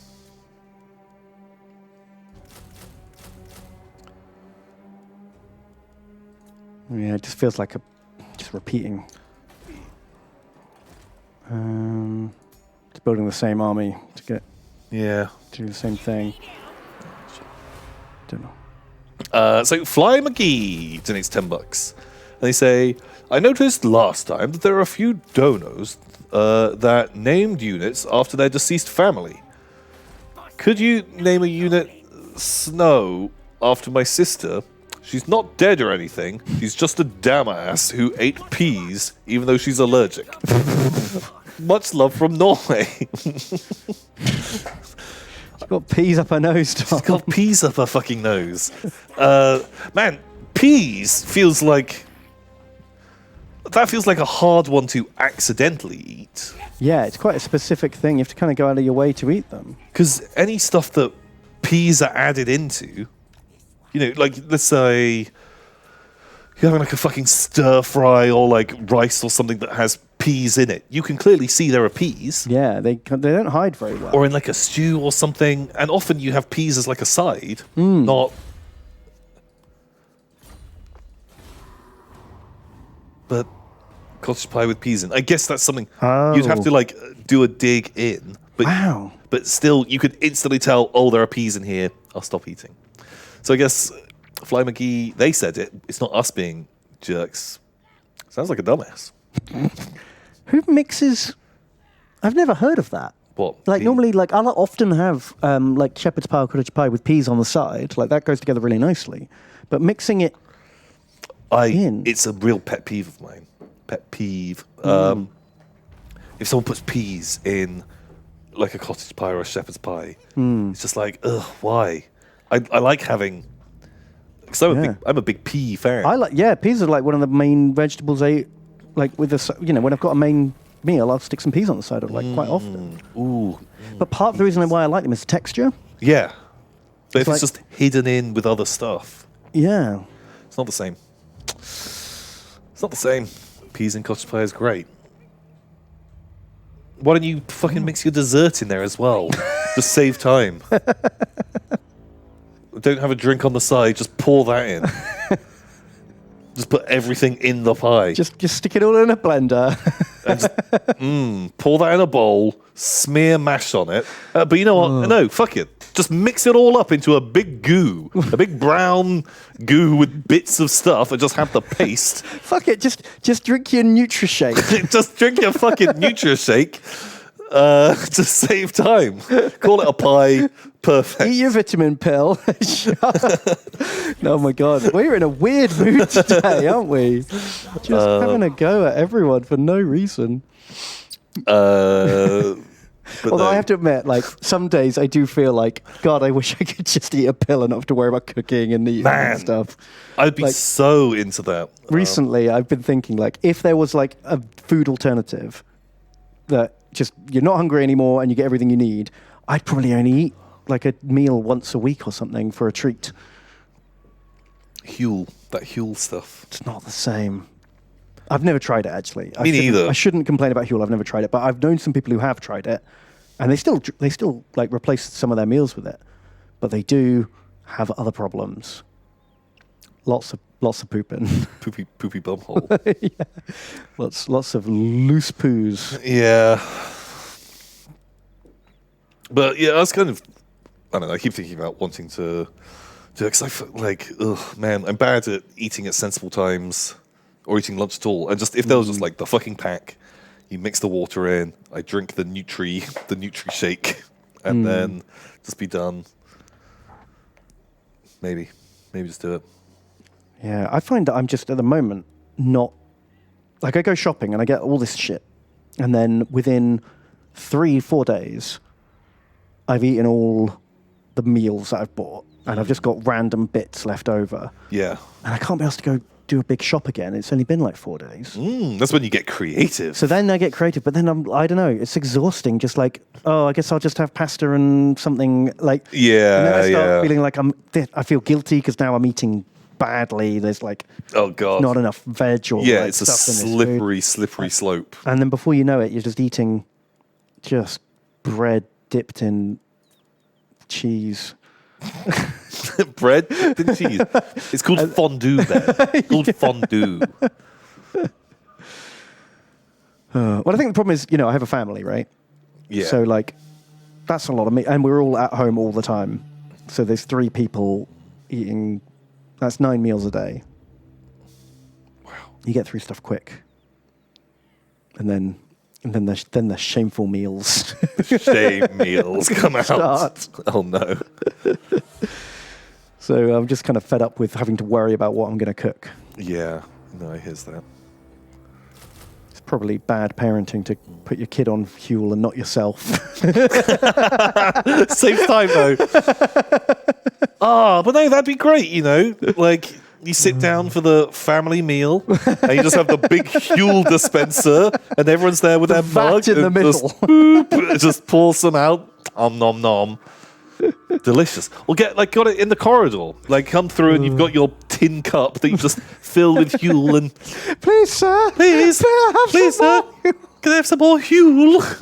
Yeah, it just feels like just repeating. Just building the same army to get Yeah. to do the same thing. Don't know. So Fly McGee donates $10. And they say, I noticed last time that there are a few donos that named units after their deceased family. Could you name a unit Snow after my sister? She's not dead or anything. She's just a dumbass who ate peas even though she's allergic. Much love from Norway. You Got peas up her nose, Tom. She's got peas up her fucking nose. Man, peas feels like... That feels like a hard one to accidentally eat. Yeah, it's quite a specific thing. You have to kind of go out of your way to eat them. Because any stuff that peas are added into, you know, like, let's say you're having like a fucking stir fry or like rice or something that has peas in it. You can clearly see there are peas. Yeah, they don't hide very well. Or in like a stew or something. And often you have peas as like a side, not... But cottage pie with peas in. I guess that's something you'd have to like do a dig in. But, Wow. But still, you could instantly tell, oh, there are peas in here. I'll stop eating. So I guess Fly McGee, they said it. It's not us being jerks. Sounds like a dumbass. Who mixes? I've never heard of that. What? Like pea? normally, like I'll often have like shepherd's pie or cottage pie with peas on the side. Like that goes together really nicely. But mixing it in. It's a real pet peeve of mine. Pet peeve. If someone puts peas in like a cottage pie or a shepherd's pie, it's just like, ugh, why? I like having... Because I'm a big pea fan. Peas are like one of the main vegetables I eat. Like with the, when I've got a main meal, I'll stick some peas on the side of like quite often. Ooh. But part of the reason why I like them is the texture. Yeah. But if like- it's just hidden in with other stuff, Yeah. it's not the same. It's not the same. Peas and cottage pie is great. Why don't you fucking mix your dessert in there as well? Just save time. Don't have a drink on the side, just pour that in. Just put everything in the pie. Just stick it all in a blender. And just, pour that in a bowl, smear mash on it. But you know what? No, fuck it. Just mix it all up into a big goo. A big brown goo with bits of stuff and just have the paste. Fuck it, just drink your Nutri-Shake. Just drink your fucking Nutri-Shake to save time. Call it a pie. Perfect. Eat your vitamin pill. Oh my god, we're in a weird mood today, aren't we? Just having a go at everyone for no reason. Although I have to admit, like some days I do feel like, God, I wish I could just eat a pill and not have to worry about cooking and eating and stuff. I'd be Like- so into that. Recently, I've been thinking like if there was like a food alternative that just you're not hungry anymore and you get everything you need, I'd probably only eat like a meal once a week or something for a treat. That Huel stuff. It's not the same. I've never tried it actually. Me neither. I shouldn't complain about Huel. I've never tried it, but I've known some people who have tried it, and they still like replace some of their meals with it, but they do have other problems. Lots of pooping. Poopy bumhole. lots of loose poos. Yeah. But yeah, I was kind of, I don't know, I keep thinking about wanting to because I feel like, ugh, man, I'm bad at eating at sensible times or eating lunch at all. And just, if there was just like the fucking pack, you mix the water in, I drink the Nutri shake, and then just be done. Maybe just do it. Yeah, I find that I'm just at the moment not like I go shopping and I get all this shit, and then within 3-4 days, I've eaten all the meals that I've bought, and I've just got random bits left over, Yeah. and I can't be asked to go do a big shop again. It's only been like 4 days. That's when you get creative. So then I get creative, but then I don't know, it's exhausting. Just like, oh, I guess I'll just have pasta and something like. Yeah, And then I start yeah. feeling like I feel guilty because now I'm eating badly. There's like Oh, God. not enough veg or Yeah, like, it's a stuff in this food. slippery slope. And then before you know it, you're just eating just bread dipped in cheese. Bread dipped in cheese. It's called fondue, Ben. It's called fondue. Well, I think the problem is, I have a family, right? Yeah. So like, that's a lot of meat, and we're all at home all the time. So there's 3 people eating. That's 9 meals a day. Wow. You get through stuff quick, and then the shameful meals Shame meals come out. start. Oh, no. So I'm just kind of fed up with having to worry about what I'm going to cook. Yeah. No, here's that. It's probably bad parenting to put your kid on Huel and not yourself. Same time though. But no, that'd be great. You know, like you sit down for the family meal, and you just have the big Huel dispenser, and everyone's there with their mug in the and middle. Just, boop, just pours some out. Nom nom. Delicious. Or got it in the corridor. Like come through and you've got your tin cup that you just fill with Huel and Please, sir. please, May I have please, some sir, more? can I have some more Huel?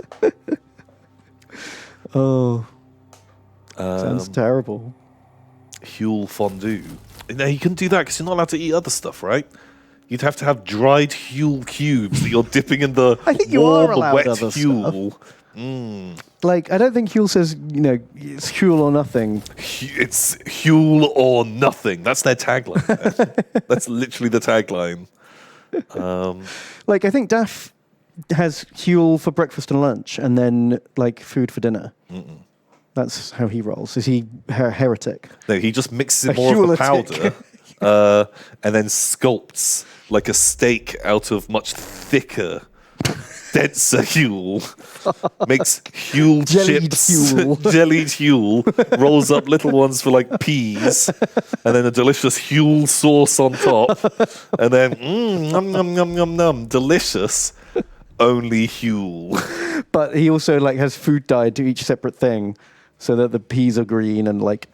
Oh. Sounds terrible. Huel fondue. No, you couldn't do that because you're not allowed to eat other stuff, right? You'd have to have dried Huel cubes that you're dipping in the I think you warm, are allowed wet other Huel. Like, I don't think Huel says, it's Huel or nothing. It's Huel or nothing. That's their tagline. That's literally the tagline. Like, I think Daff has Huel for breakfast and lunch, and then, like, food for dinner. That's how he rolls. Is he a heretic? No, he just mixes A in more of the Huelitic. powder and then sculpts like a steak out of much thicker, denser Huel. Makes Huel Jellied chips, Huel. jellied Huel, rolls up little ones for like peas, and then a delicious Huel sauce on top, and then num num num num num, delicious. Only Huel. But he also, like, has food dyed to each separate thing, so that the peas are green and, like,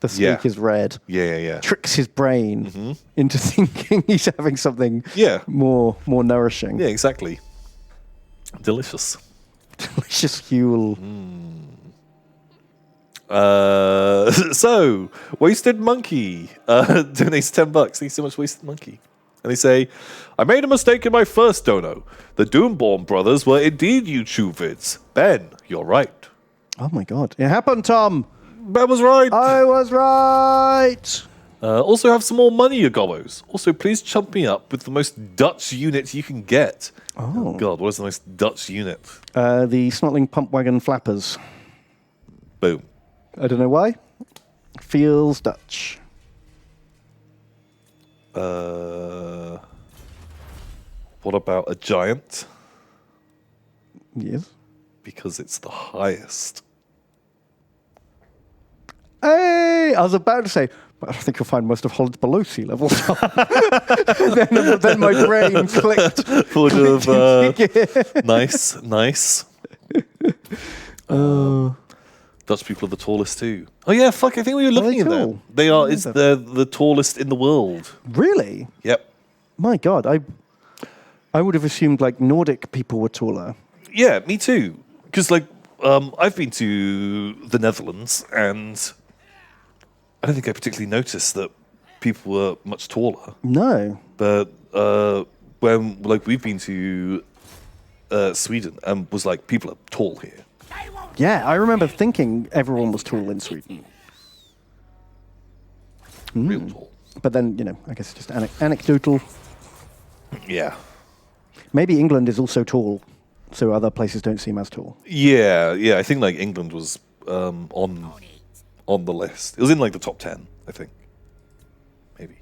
the steak Yeah. is red. Yeah. Tricks his brain into thinking he's having something Yeah. more nourishing. Yeah, exactly. Delicious. Delicious Huel. So, Wasted Monkey donates $10. Thank you so much, Wasted Monkey. And they say, I made a mistake in my first dono. The Doomborn brothers were indeed YouTube vids. Ben, you're right. Oh my god. It happened, Tom. Ben was right. I was right. Also have some more money, you gobbos. Also, please chump me up with the most Dutch unit you can get. Oh god, what is the most Dutch unit? The Snotling Pump Wagon Flappers. Boom. I don't know why. Feels Dutch. What about a giant? Yes. Because it's the highest. Hey! I was about to say, but I think you'll find most of Holland's below sea level. then my brain clicked. Would have, nice. Dutch people are the tallest too. Oh yeah, fuck! I think we were looking at tall? them. They are. It's the tallest in the world. Really? Yep. My God, I would have assumed like Nordic people were taller. Yeah, me too. Because like I've been to the Netherlands, and I don't think I particularly noticed that people were much taller. No. But when like we've been to Sweden, and was like people are tall here. Yeah, I remember thinking everyone was tall in Sweden. Real tall. But then, I guess it's just anecdotal. Yeah. Maybe England is also tall, so other places don't seem as tall. Yeah. I think like England was on the list. It was in like the top 10, I think. Maybe.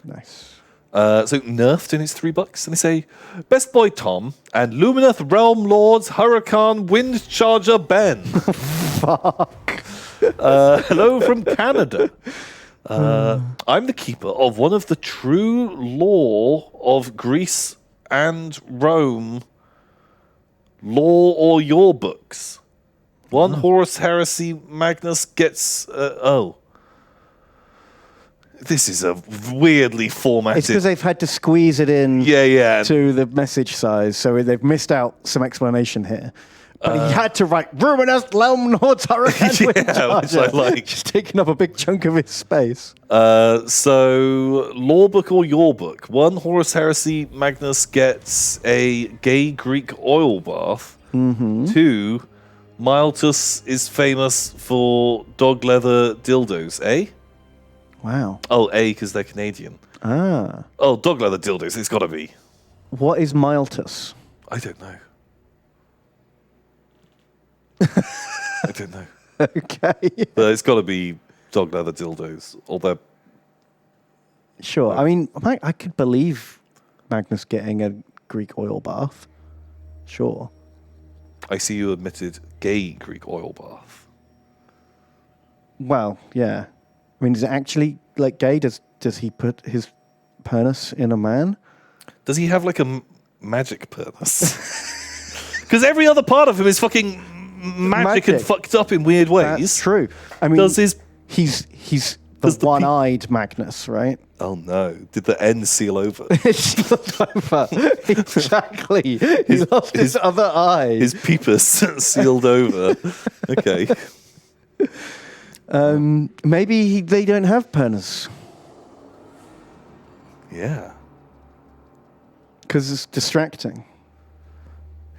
Nice. So Nerf donates $3, and they say, Best Boy Tom and Lumineth Realm Lords Hurricane Wind Charger Ben. Fuck. Hello from Canada. I'm the keeper of one of the true lore of Greece and Rome lore or your books. One Horus Heresy Magnus gets... This is a weirdly formatted... It's because they've had to squeeze it in to the message size, so they've missed out some explanation here. But he had to write Ruminous Lelm Lord's Hurricane Wind Charger. which I like. Just taking up a big chunk of his space. So, law book or your book? One, Horus Heresy Magnus gets a gay Greek oil bath. Mm-hmm. Two, Miltus is famous for dog leather dildos, eh? Wow. Oh, A, because they're Canadian. Ah. Oh, dog leather dildos, it's got to be. What is Miltus? I don't know. I don't know. Okay. But it's got to be dog leather dildos. Or Sure. I mean, I could believe Magnus getting a Greek oil bath. Sure. I see you admitted gay Greek oil bath. Well, yeah. I mean, is it actually like gay? Does he put his penis in a man? Does he have like a magic penis? Because every other part of him is fucking magic and fucked up in weird ways. That's true. I mean, he's the one-eyed Magnus, right? Oh no! Did the end seal over? Exactly. He lost his other eye. His peepus sealed over. Okay. Maybe they don't have penis Yeah. because it's distracting.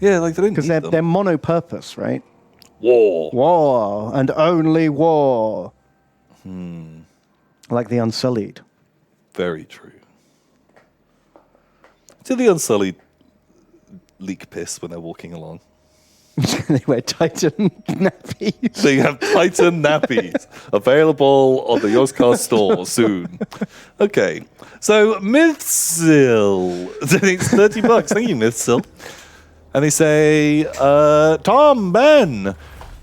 Yeah, like they don't Because need they're them. mono-purpose, right? War. War and only war. Like the Unsullied. Very true. Do the Unsullied leak piss when they're walking along? They wear Titan nappies. So you have Titan nappies available on the Yogscast store soon. Okay, so Mythsil donates $30. Thank you, Mythsil. And they say, Tom, Ben,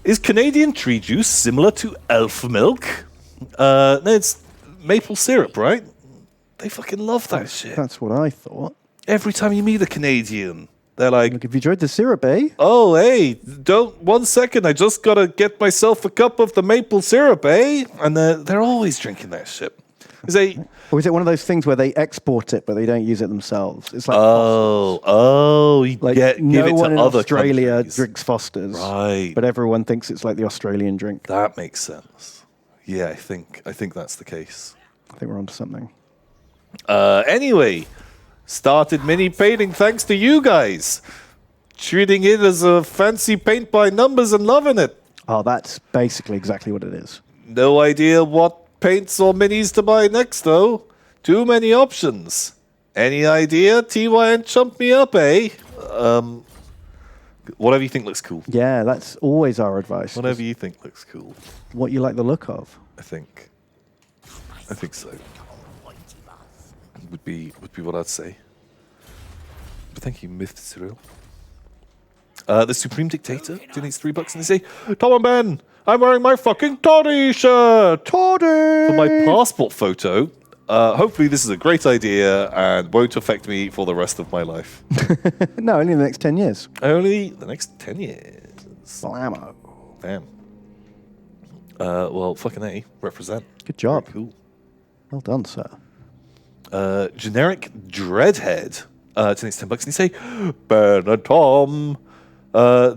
is Canadian tree juice similar to elf milk? No, it's maple syrup, right? They fucking love that shit. That's what I thought. Every time you meet a Canadian, they're like, Look, have you tried the syrup, eh? oh, hey, don't, 1 second, I just gotta get myself a cup of the maple syrup, eh? And they're always drinking that shit. Or is it one of those things where they export it, but they don't use it themselves? It's like you like give no it one to in other Australia countries. drinks Foster's, Right. but everyone thinks it's like the Australian drink. That makes sense. Yeah, I think that's the case. I think we're onto something. Anyway, started mini painting thanks to you guys. Treating it as a fancy paint by numbers and loving it. Oh, that's basically exactly what it is. No idea what paints or minis to buy next, though. Too many options. Any idea? TY and chump me up, eh? Whatever you think looks cool. Yeah, that's always our advice. Whatever is you think looks cool. what you like the look of. I think so. Would be what I'd say. But thank you, Myth Cyril. The Supreme Dictator donates $3 and they say, Tom and Ben, I'm wearing my fucking Toddy shirt. Toddy! For my passport photo. Hopefully this is a great idea and won't affect me for the rest of my life. No, only in the next 10 years. Only the next 10 years. Blammo. Damn. Well, fucking A. Represent. Good job. Very cool. Well done, sir. Generic Dreadhead. Donates $10 and they say, Ben and Tom,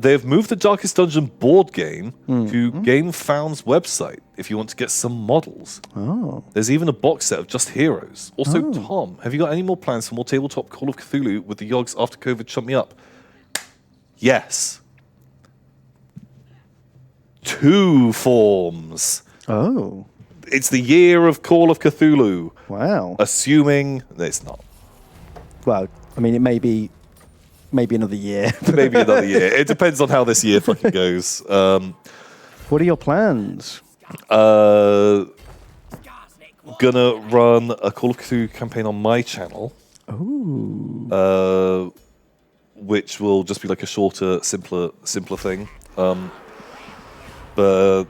they've moved the Darkest Dungeon board game to GameFound's website if you want to get some models. Oh. There's even a box set of just heroes. Also, Tom, have you got any more plans for more tabletop Call of Cthulhu with the Yogs after COVID? Chump me up. Yes. 2 forms. Oh. It's the year of Call of Cthulhu. Wow. Assuming it's not. Well, I mean, it may be another year. Maybe another year. It depends on how this year fucking goes. What are your plans? Gonna run a Call of Cthulhu campaign on my channel. Ooh. Which will just be like a shorter, simpler thing. But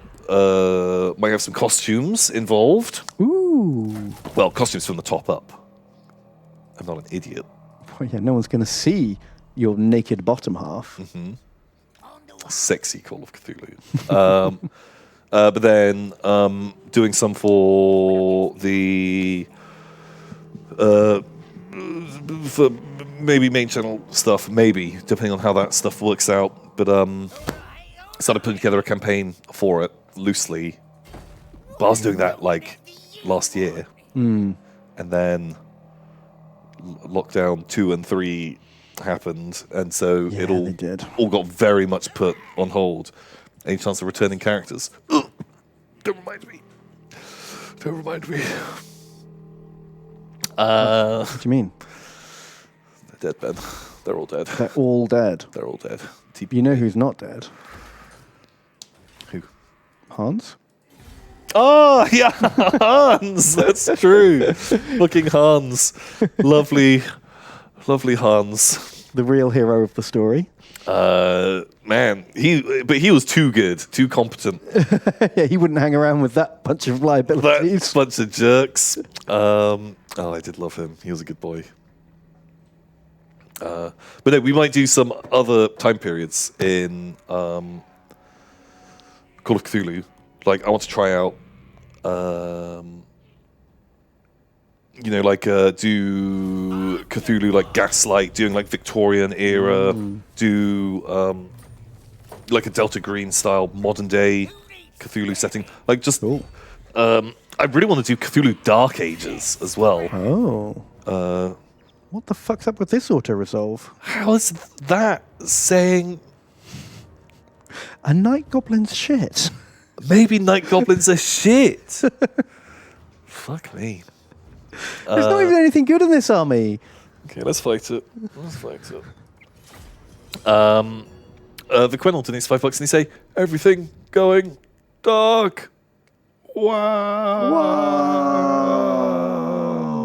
might have some costumes involved. Ooh. Well, costumes from the top up. I'm not an idiot. Well, yeah, no one's going to see your naked bottom half. Sexy Call of Cthulhu. But then doing some for the for maybe main channel stuff, maybe depending on how that stuff works out. But started putting together a campaign for it loosely. But I was doing that like last year, and then lockdown 2 and 3 happened, and so Yeah, it they did. all got very much put on hold. Any chance of returning characters? Ugh, don't remind me. Don't remind me. What do you mean? They're dead, Ben. They're all dead. They're all dead. They're all dead. TP. You know who's not dead? Who? Hans? Oh, yeah, Hans. That's true. Fucking Hans. Lovely lovely Hans. The real hero of the story. Man, he was too good, too competent. Yeah, he wouldn't hang around with that bunch of liabilities. That bunch of jerks. I did love him. He was a good boy. But no, we might do some other time periods in Call of Cthulhu. Like, I want to try out, do Cthulhu like Gaslight, doing like Victorian era, do like a Delta Green style modern day Cthulhu setting. Like, just I really want to do Cthulhu Dark Ages as well. Oh. What the fuck's up with this auto-resolve? How is that saying? A night goblin's shit. Maybe night goblins are shit. Fuck me. There's not even anything good in this army. Okay, let's fight it. The Quenel donates $5 and they say, everything going dark. Wow.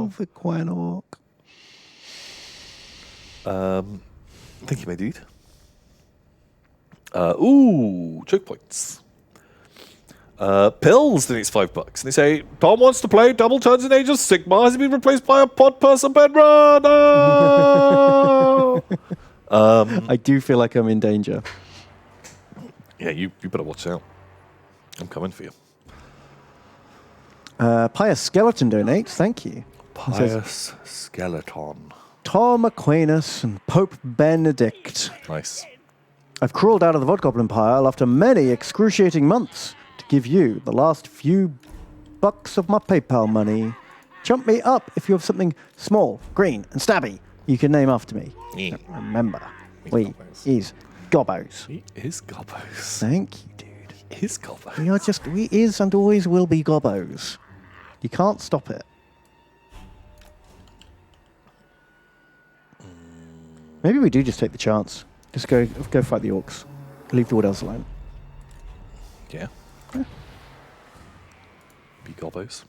Wow. The Quanork. Thank you, my dude. Choke points. Pills donates $5 and they say, Tom wants to play double turns in Age of Sigmar. Has he been replaced by a pod person bedrun? No! I do feel like I'm in danger. Yeah, you better watch out. I'm coming for you. Pious Skeleton donates, thank you. Pious skeleton. Tom Aquinas and Pope Benedict. Nice. I've crawled out of the Vodgoblin pile after many excruciating months to give you the last few bucks of my PayPal money. Jump me up if you have something small, green, and stabby you can name after me. Yeah. Remember, We we is Gobbos. He is Gobbos. Thank you, dude. He is Gobbos. We is and always will be Gobbos. You can't stop it. Maybe we do just take the chance. Just go fight the orcs. Leave the Wood Elves alone. Yeah. Be Gobbos.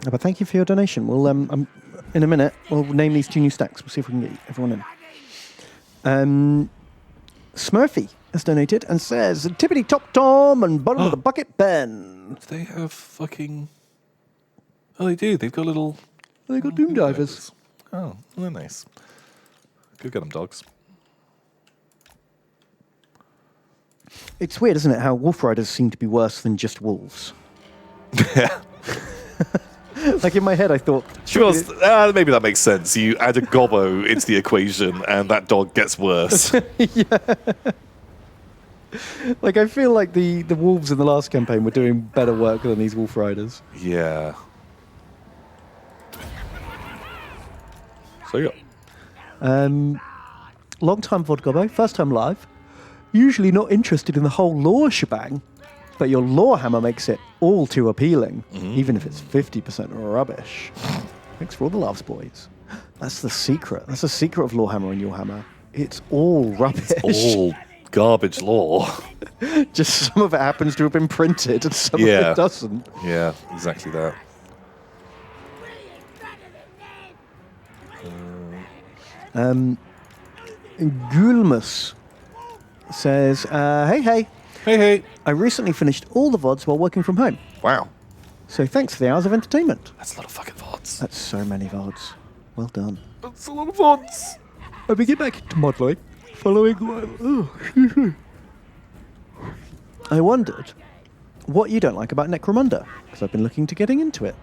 But thank you for your donation. We'll in a minute we'll name these 2 new stacks. We'll see if we can get everyone in. Smurfy has donated and says, Tippity Top Tom and bottom of the bucket Ben. Do they have fucking... Oh, they do. They've got little... They got Doom Divers. Oh, they're nice. Go get them, dogs. It's weird, isn't it, how Wolf Riders seem to be worse than just wolves. Yeah. Like in my head, I thought... Sure, maybe that makes sense. You add a gobbo into the equation and that dog gets worse. Like, I feel like the wolves in the last campaign were doing better work than these Wolf Riders. Yeah. So, yeah. Long time Vodgobbo, first time live. Usually not interested in the whole lore shebang, but your Lorehammer makes it all too appealing, even if it's 50% rubbish. Thanks for all the loves, boys. That's the secret. That's the secret of Lorehammer and your hammer. It's all rubbish. It's all garbage lore. Just some of it happens to have been printed and some of it doesn't. Yeah, exactly that. Gulmus says, hey. Hey. I recently finished all the VODs while working from home. Wow. So thanks for the hours of entertainment. That's a lot of fucking VODs. That's so many VODs. Well done. That's a lot of VODs. I begin back into modelling following... I wondered what you don't like about Necromunda, because I've been looking to getting into it.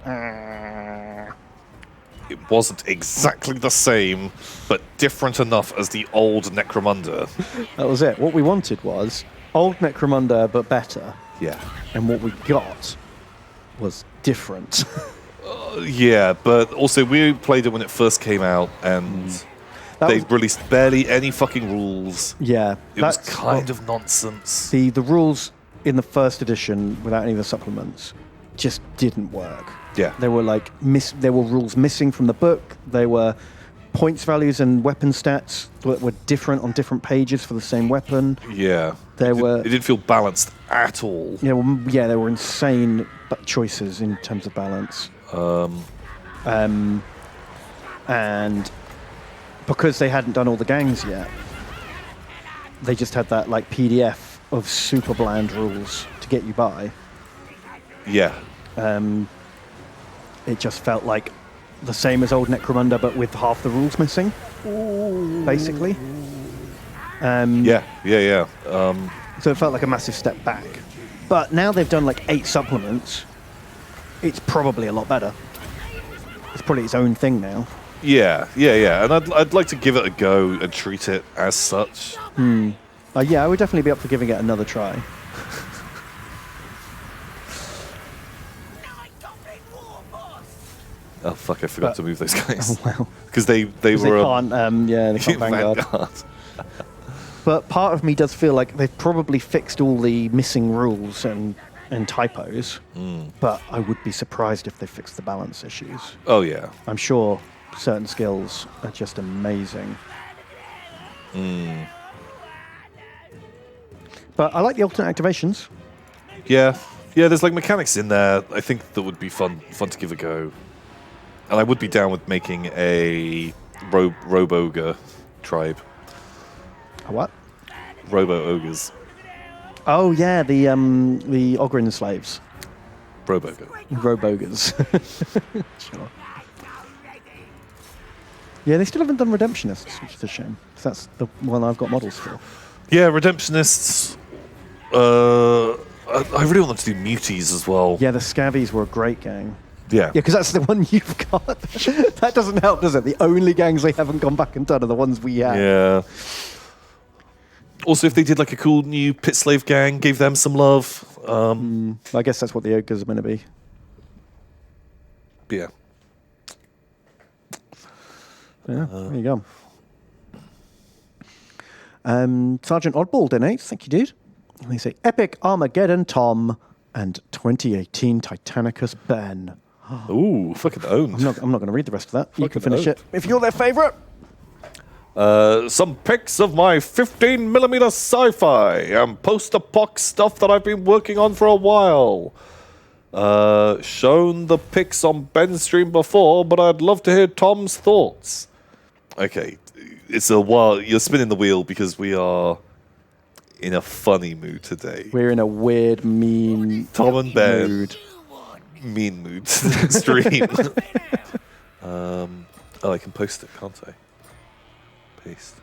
It wasn't exactly the same, but different enough as the old Necromunda. That was it. What we wanted was old Necromunda, but better. Yeah. And what we got was different. Yeah, but also we played it when it first came out, and they released barely any fucking rules. Yeah. It was kind of nonsense. The rules in the first edition, without any of the supplements, just didn't work. Yeah. There were there were rules missing from the book. There were points values and weapon stats that were different on different pages for the same weapon. Yeah. It didn't feel balanced at all. Yeah, there were insane choices in terms of balance. And because they hadn't done all the gangs yet, they just had that like PDF of super bland rules to get you by. Yeah. It just felt like the same as old Necromunda, but with half the rules missing, basically. Yeah. So it felt like a massive step back. But now they've done like 8 supplements. It's probably a lot better. It's probably its own thing now. Yeah. And I'd like to give it a go and treat it as such. Yeah, I would definitely be up for giving it another try. Oh fuck! I forgot to move those guys. Oh wow. Because they They were can't, they can't Vanguard. But part of me does feel like they've probably fixed all the missing rules and typos. But I would be surprised if they fixed the balance issues. Oh yeah. I'm sure certain skills are just amazing. But I like the alternate activations. Yeah. There's like mechanics in there. I think that would be fun to give a go. And I would be down with making a Robo-Ogre tribe. A what? Robo-Ogres. Oh yeah, the Ogrin slaves. Robo-Ogre. Robogers. Sure. Yeah, they still haven't done Redemptionists, which is a shame. 'Cause that's the one I've got models for. Yeah, Redemptionists. I really want them to do Muties as well. Yeah, the Scavies were a great gang. Yeah. Yeah, because that's the one you've got. That doesn't help, does it? The only gangs they haven't gone back and done are the ones we have. Yeah. Also, if they did like a cool new Pit Slave gang, gave them some love. I guess that's what the ogres are going to be. Yeah. Yeah, there you go. Sergeant Oddball donates. Thank you, dude. And they say, Epic Armageddon Tom and 2018 Titanicus Ben. Ooh, fucking owned. I'm not going to read the rest of that. You can Fucking finish owned. it. If you're their favourite. Some pics of my 15mm sci-fi and post-apoc stuff that I've been working on for a while. Shown the pics on Ben's stream before, but I'd love to hear Tom's thoughts. Okay, it's a while. You're spinning the wheel because we are in a funny mood today. We're in a weird, mean Tom and Ben. mood. Mean mood stream. I can post it, can't I? Paste.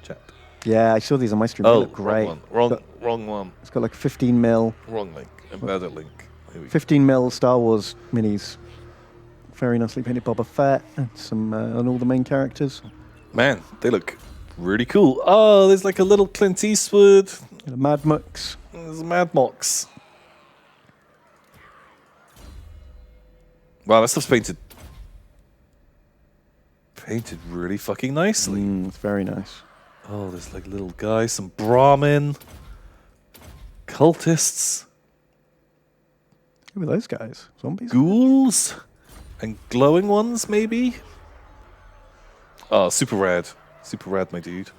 Chat. Yeah, I saw these on my stream. They look great. Wrong one. Wrong one. It's got like 15 mil. Wrong link. Embedded link. Here we go. 15 mil Star Wars minis. Very nicely painted Boba Fett and some on all the main characters. Man, they look really cool. Oh, there's like a little Clint Eastwood. Mad Mux. There's Mad Mox. Wow, that stuff's painted really fucking nicely. It's very nice. Oh, there's like little guys, some Brahmin, cultists, Who are those guys? Zombies? ghouls, and glowing ones, maybe? Oh, super rad. Super rad, my dude.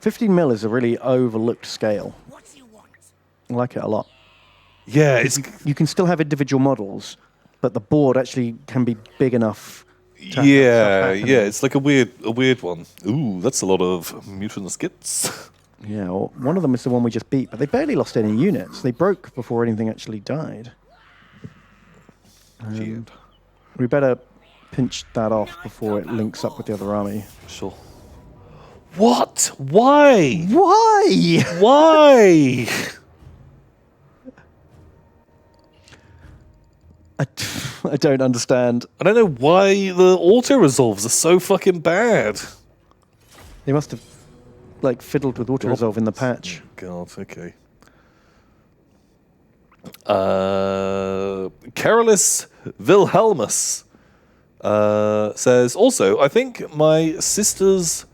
15 mil is a really overlooked scale. What do you want? I like it a lot. Yeah, it's... You can still have individual models, but the board actually can be big enough to have Yeah, stuff happening. yeah, it's like a weird one. Ooh, that's a lot of mutant skits. Yeah, well, one of them is the one we just beat, but they barely lost any units. They broke before anything actually died. Shit. We better pinch that off before it links up with the other army. Sure. What? Why? Why? Why? I don't understand. I don't know why the auto resolves are so fucking bad. They must have like fiddled with auto resolve in the patch. God, okay. Carolus Wilhelmus says, also, I think my sister's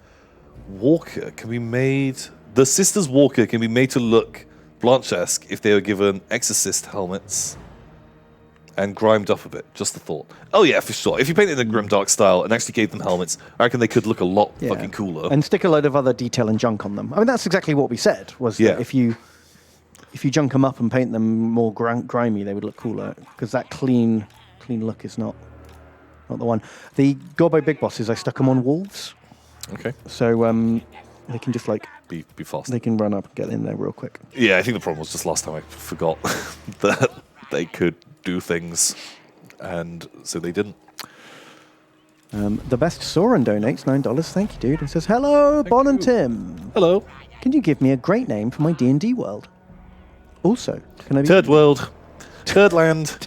walker can be made... The sister's walker can be made to look Blanche-esque if they were given exorcist helmets and grimed up a bit. Just a thought. Oh yeah, for sure. If you painted in a grimdark style and actually gave them helmets, I reckon they could look a lot Yeah. fucking cooler. And stick a load of other detail and junk on them. I mean, that's exactly what we said, was Yeah. that if you junk them up and paint them more grimy, they would look cooler, because that clean look is not not the one. The Gobbo big bosses, I stuck them on wolves, Okay. so they can just like Be fast. they can run up and get in there real quick. Yeah, I think the problem was just last time I forgot that they could do things, and so they didn't. The best Soren donates $9. Thank you, dude. And says, "Hello, Bon and Tim. Hello. Can you give me a great name for my D&D world? Also, can I be Turd World, Turdland,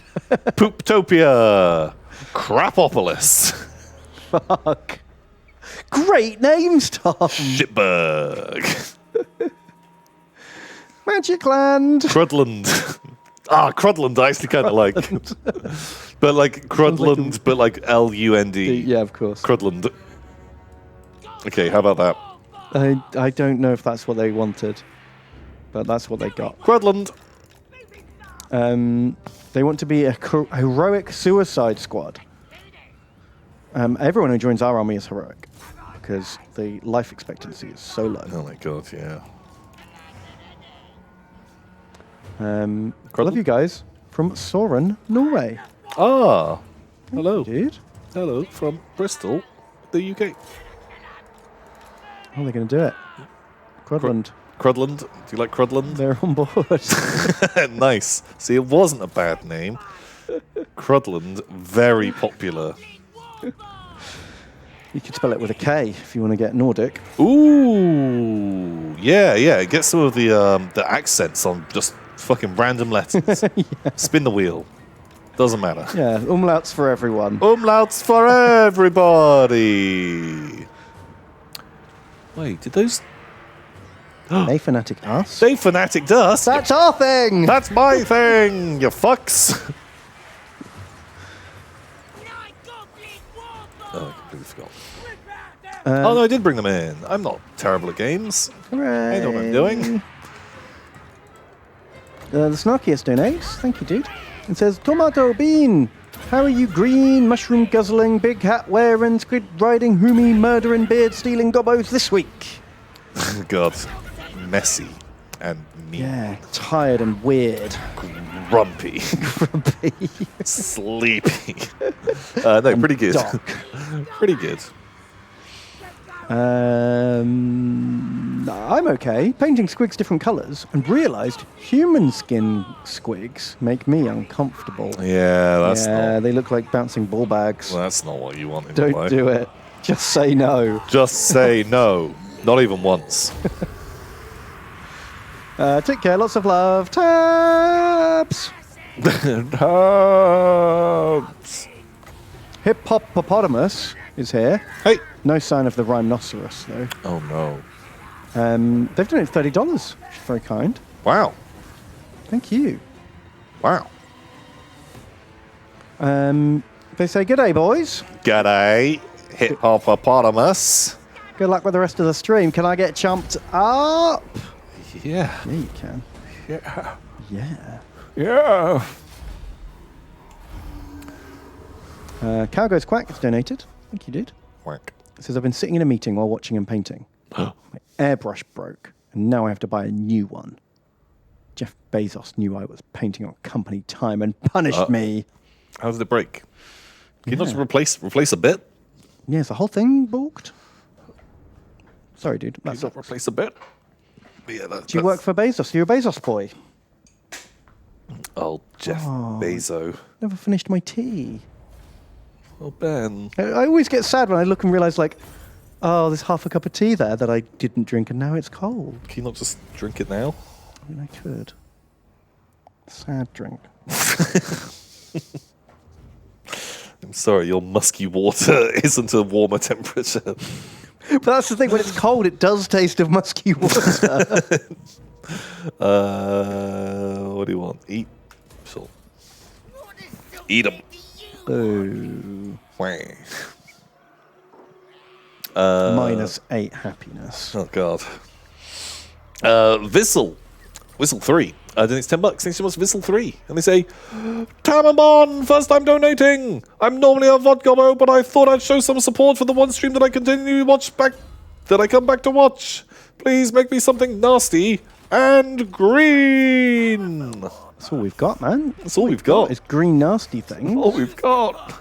Pooptopia, Crapopolis, Fuck. Great names, Tom. Shitberg, Magic Land. Crudland. Crudland I actually kind of like. But like Crudland, but like Lund. Yeah, of course. Crudland. Okay, how about that? I don't know if that's what they wanted, but that's what they got. Crudland. They want to be a heroic suicide squad. Everyone who joins our army is heroic because the life expectancy is so low. Oh my god, yeah. Love you guys from Soren, Norway. Ah, hello. Dude, Hello from Bristol, the UK. how are they going to do it? Crudland, Crudland. Do you like Crudland? they're on board. Nice. See, it wasn't a bad name. Crudland, very popular. You could spell it with a K if you want to get Nordic. Ooh, yeah. Get some of the accents on just fucking random letters. Spin the wheel. Doesn't matter. Yeah, umlauts for everyone. Umlauts for everybody. Wait, did those? They fanatic us. They fanatic us. That's our thing. That's my thing. You fucks. Oh, I completely forgot. Oh no, I did bring them in. I'm not terrible at games. Hooray. I know what I'm doing. The snarkiest donates. Thank you, dude. It says, Tomato Bean. How are you green, mushroom guzzling, big hat wearing, squid riding, hoomy, murdering, beard stealing gobbos this week? Oh God, messy and mean. Yeah, tired and weird. Grumpy. Sleepy. No, pretty good. Doc. Pretty good. I'm okay. Painting squigs different colours and realised human skin squigs make me uncomfortable. Yeah, that's not. They look like bouncing ball bags. Well, that's not what you want in your Don't life. do it. Just say no. Just say no. Not even once. Take care. Lots of love. Taps. Hippopotamus is here. Hey. No sign of the rhinoceros, though. Oh no. They've donated $30, which is very kind. Wow. Thank you. Wow. They say, "Good day, boys. G'day, hippopotamus. Good luck with the rest of the stream. Can I get chumped up?" Yeah. Yeah, you can. Yeah. Yeah. Yeah. Cow Goes Quack has donated. Thank you, dude. Whack. It says, "I've been sitting in a meeting while watching and painting. My airbrush broke, and now I have to buy a new one. Jeff Bezos knew I was painting on company time and punished me. How did it break? Can you not just replace a bit? Yeah, is the whole thing balked? Sorry, dude. Can That's you not replace a bit? Yeah, Do you work for Bezos? You're a Bezos boy. Oh, Jeff Bezos. Never finished my tea. Oh, Ben. I always get sad when I look and realise, like, oh, there's half a cup of tea there that I didn't drink and now it's cold. Can you not just drink it now? I mean, I could. Sad drink. I'm sorry, your musky water isn't a warmer temperature. But that's the thing, when it's cold, it does taste of musky water. What do you want? Eat. Sure. Eat them. Ooh. -8 happiness. Oh, God. Whistle 3. It's $10. Thanks so much, Whistle 3. And they say, Tamamon, first time donating. I'm normally a VOD gobbo, but I thought I'd show some support for the one stream that I come back to watch. Please make me something nasty and green. That's all we've got, man. That's all we've got. It's green nasty things. All we've got.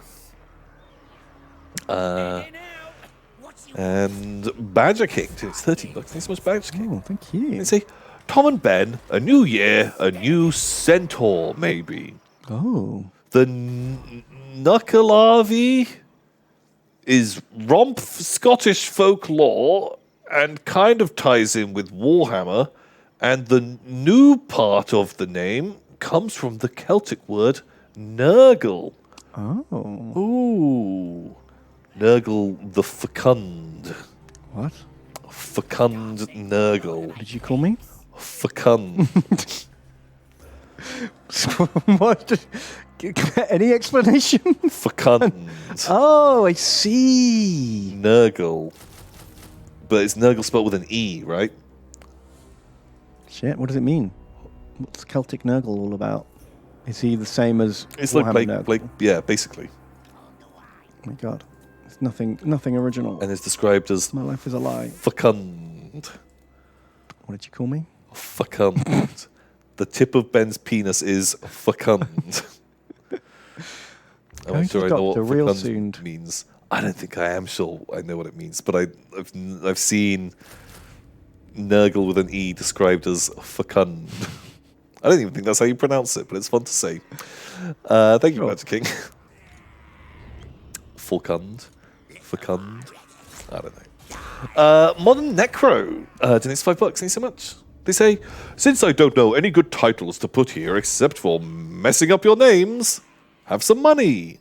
And Badger King, it's $13. Thanks so much, Badger King. Oh, thank you. They say, Tom and Ben, a new year, a new centaur, maybe. Oh. The Nuckalavi is romp Scottish folklore and kind of ties in with Warhammer, and the new part of the name comes from the Celtic word Nurgle. Oh. Ooh. Nurgle the Fecund. What? Fecund Nurgle. What did you call me? Fecund. What? Any explanation? Fecund. Oh, I see. Nurgle. But it's Nurgle spelled with an E, right? Shit, what does it mean? What's Celtic Nurgle all about? Is he the same as It's Warhammer like Nurgle? Blake, yeah, basically. Oh my god. It's nothing original. And it's described as My life is a lie. fecund. What did you call me? Fecund. The tip of Ben's penis is fecund. I'm Going not sure to I the know what doctor real fecund soon. means. I don't think I am sure I know what it means, but I've seen Nurgle with an E described as fecund. I don't even think that's how you pronounce it, but it's fun to say. Thank you, Magic King. Fecund. Fecund. I don't know. Modern Necro. Donates $5. Thank you so much. They say, since I don't know any good titles to put here except for messing up your names, have some money.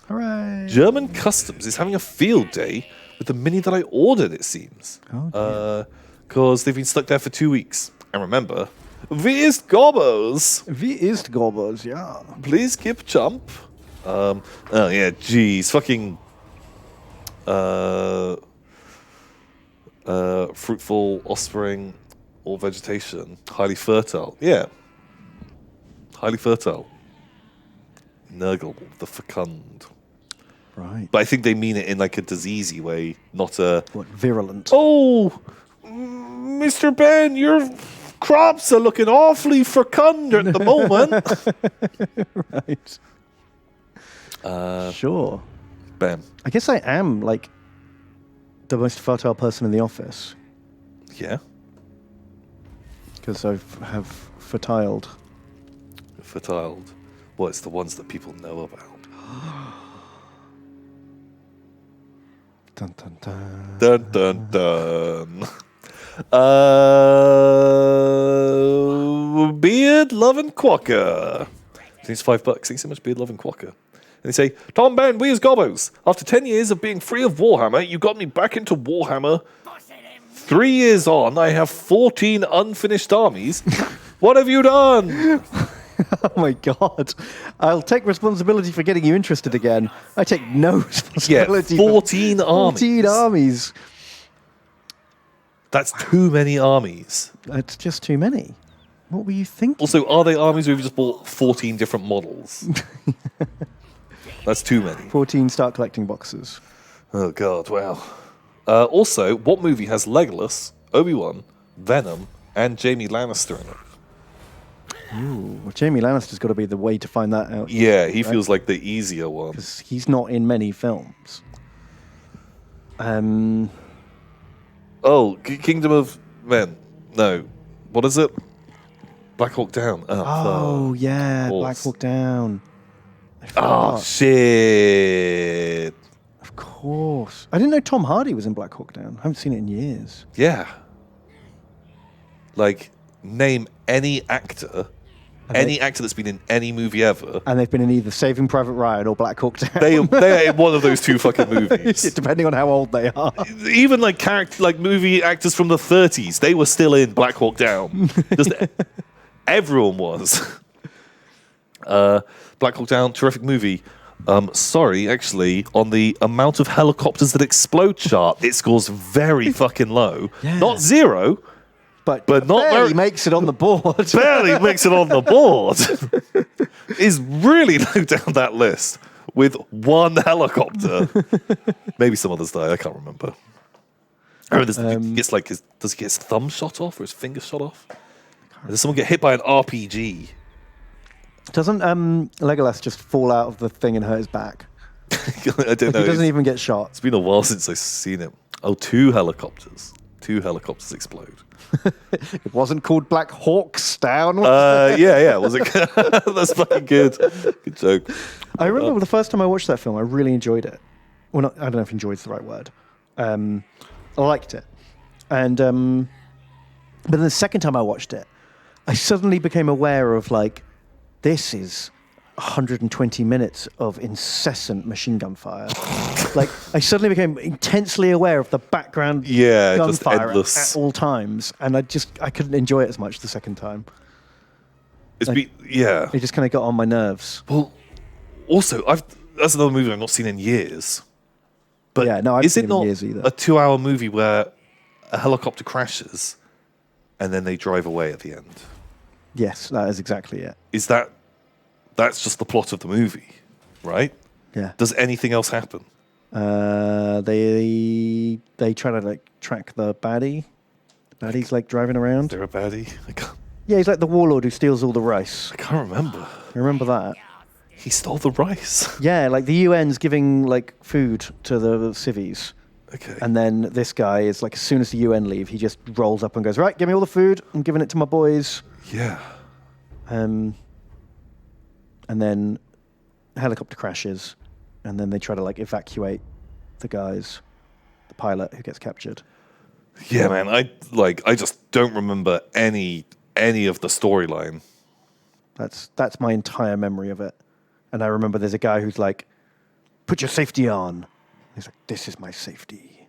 Hooray. German Customs is having a field day with the mini that I ordered, it seems. Because they've been stuck there for 2 weeks. And remember, wie ist Gobbos? Wie ist Gobbos, yeah. Please keep chump. Oh yeah, geez, fucking fruitful offspring or vegetation, highly fertile. Yeah, highly fertile. Nurgle, the fecund. Right. But I think they mean it in like a diseasey way, not a. What, virulent? Oh, Mr. Ben, your crops are looking awfully fecund at the moment. Right. Sure. Bam. I guess I am, like, the most fertile person in the office. Yeah. Because I have fertiled. Fertiled. Well, it's the ones that people know about. Dun, dun, dun. Dun dun dun. Beard Loving Quokka. Thanks $5. Thanks so much, Beard Loving Quokka. And they say, Tom Ben, we as Gobbos. After 10 years of being free of Warhammer, you got me back into Warhammer. 3 years on, I have 14 unfinished armies. What have you done? Oh my god. I'll take responsibility for getting you interested again. I take no responsibility. Yeah, 14 armies. 14 armies. That's too many armies. It's just too many. What were you thinking? Also, are they armies where you've just bought 14 different models? That's too many. 14 start collecting boxes. Oh, God, wow. Also, what movie has Legolas, Obi-Wan, Venom, and Jaime Lannister in it? Ooh, well, Jaime Lannister's got to be the way to find that out. Yeah, he feels like the easier one. Because he's not in many films. Oh, Kingdom of Men. No. What is it? Black Hawk Down. Oh, fuck. yeah, Of Black course. Hawk Down. I Oh, forgot. shit. Of course. I didn't know Tom Hardy was in Black Hawk Down. I haven't seen it in years. Yeah. Like, name any actor, any actor that's been in any movie ever. And they've been in either Saving Private Ryan or Black Hawk Down. They're in one of those two fucking movies. Depending on how old they are. Even like movie actors from the 30s, they were still in Black Hawk Down. Just everyone was. Black Hawk Down, terrific movie. Sorry, actually, on the amount of helicopters that explode chart, it scores very fucking low. Yeah. Not zero, But not barely very- makes it on the board. barely makes it on the board. Is really low down that list with one helicopter. Maybe some others die. I can't remember. I remember he gets does he get his thumb shot off or his finger shot off? Does someone get hit by an RPG? Doesn't Legolas just fall out of the thing and hurt his back? I don't know. He doesn't even get shot. It's been a while since I've seen it. Oh, 2 helicopters. 2 helicopters explode. It wasn't called Black Hawk's down. Yeah. Was it? That's fucking good. Good joke. I remember the first time I watched that film, I really enjoyed it. Well, I don't know if enjoyed is the right word. I liked it. And but then the second time I watched it, I suddenly became aware of like, this is 120 minutes of incessant machine gun fire. Like, I suddenly became intensely aware of the background just gunfire endless. at all times, and I couldn't enjoy it as much the second time. It's been, yeah. It just kind of got on my nerves. Well, also, that's another movie I've not seen in years. But Yeah, no, I haven't is seen it it in not years either. a 2-hour movie where a helicopter crashes and then they drive away at the end? Yes, that is exactly it. That's just the plot of the movie, right? Yeah. Does anything else happen? They try to like track the baddie. The baddie's like driving Is around. there a baddie? Yeah, he's like the warlord who steals all the rice. I can't remember. You remember that? He stole the rice. Yeah, like the UN's giving like food to the civvies. Okay. And then this guy is like, as soon as the UN leave, he just rolls up and goes, right, give me all the food. I'm giving it to my boys. Yeah. And then a helicopter crashes, and then they try to like evacuate the guys, the pilot who gets captured. Yeah, man. I just don't remember any of the storyline. That's my entire memory of it. And I remember there's a guy who's like, put your safety on. He's like, this is my safety.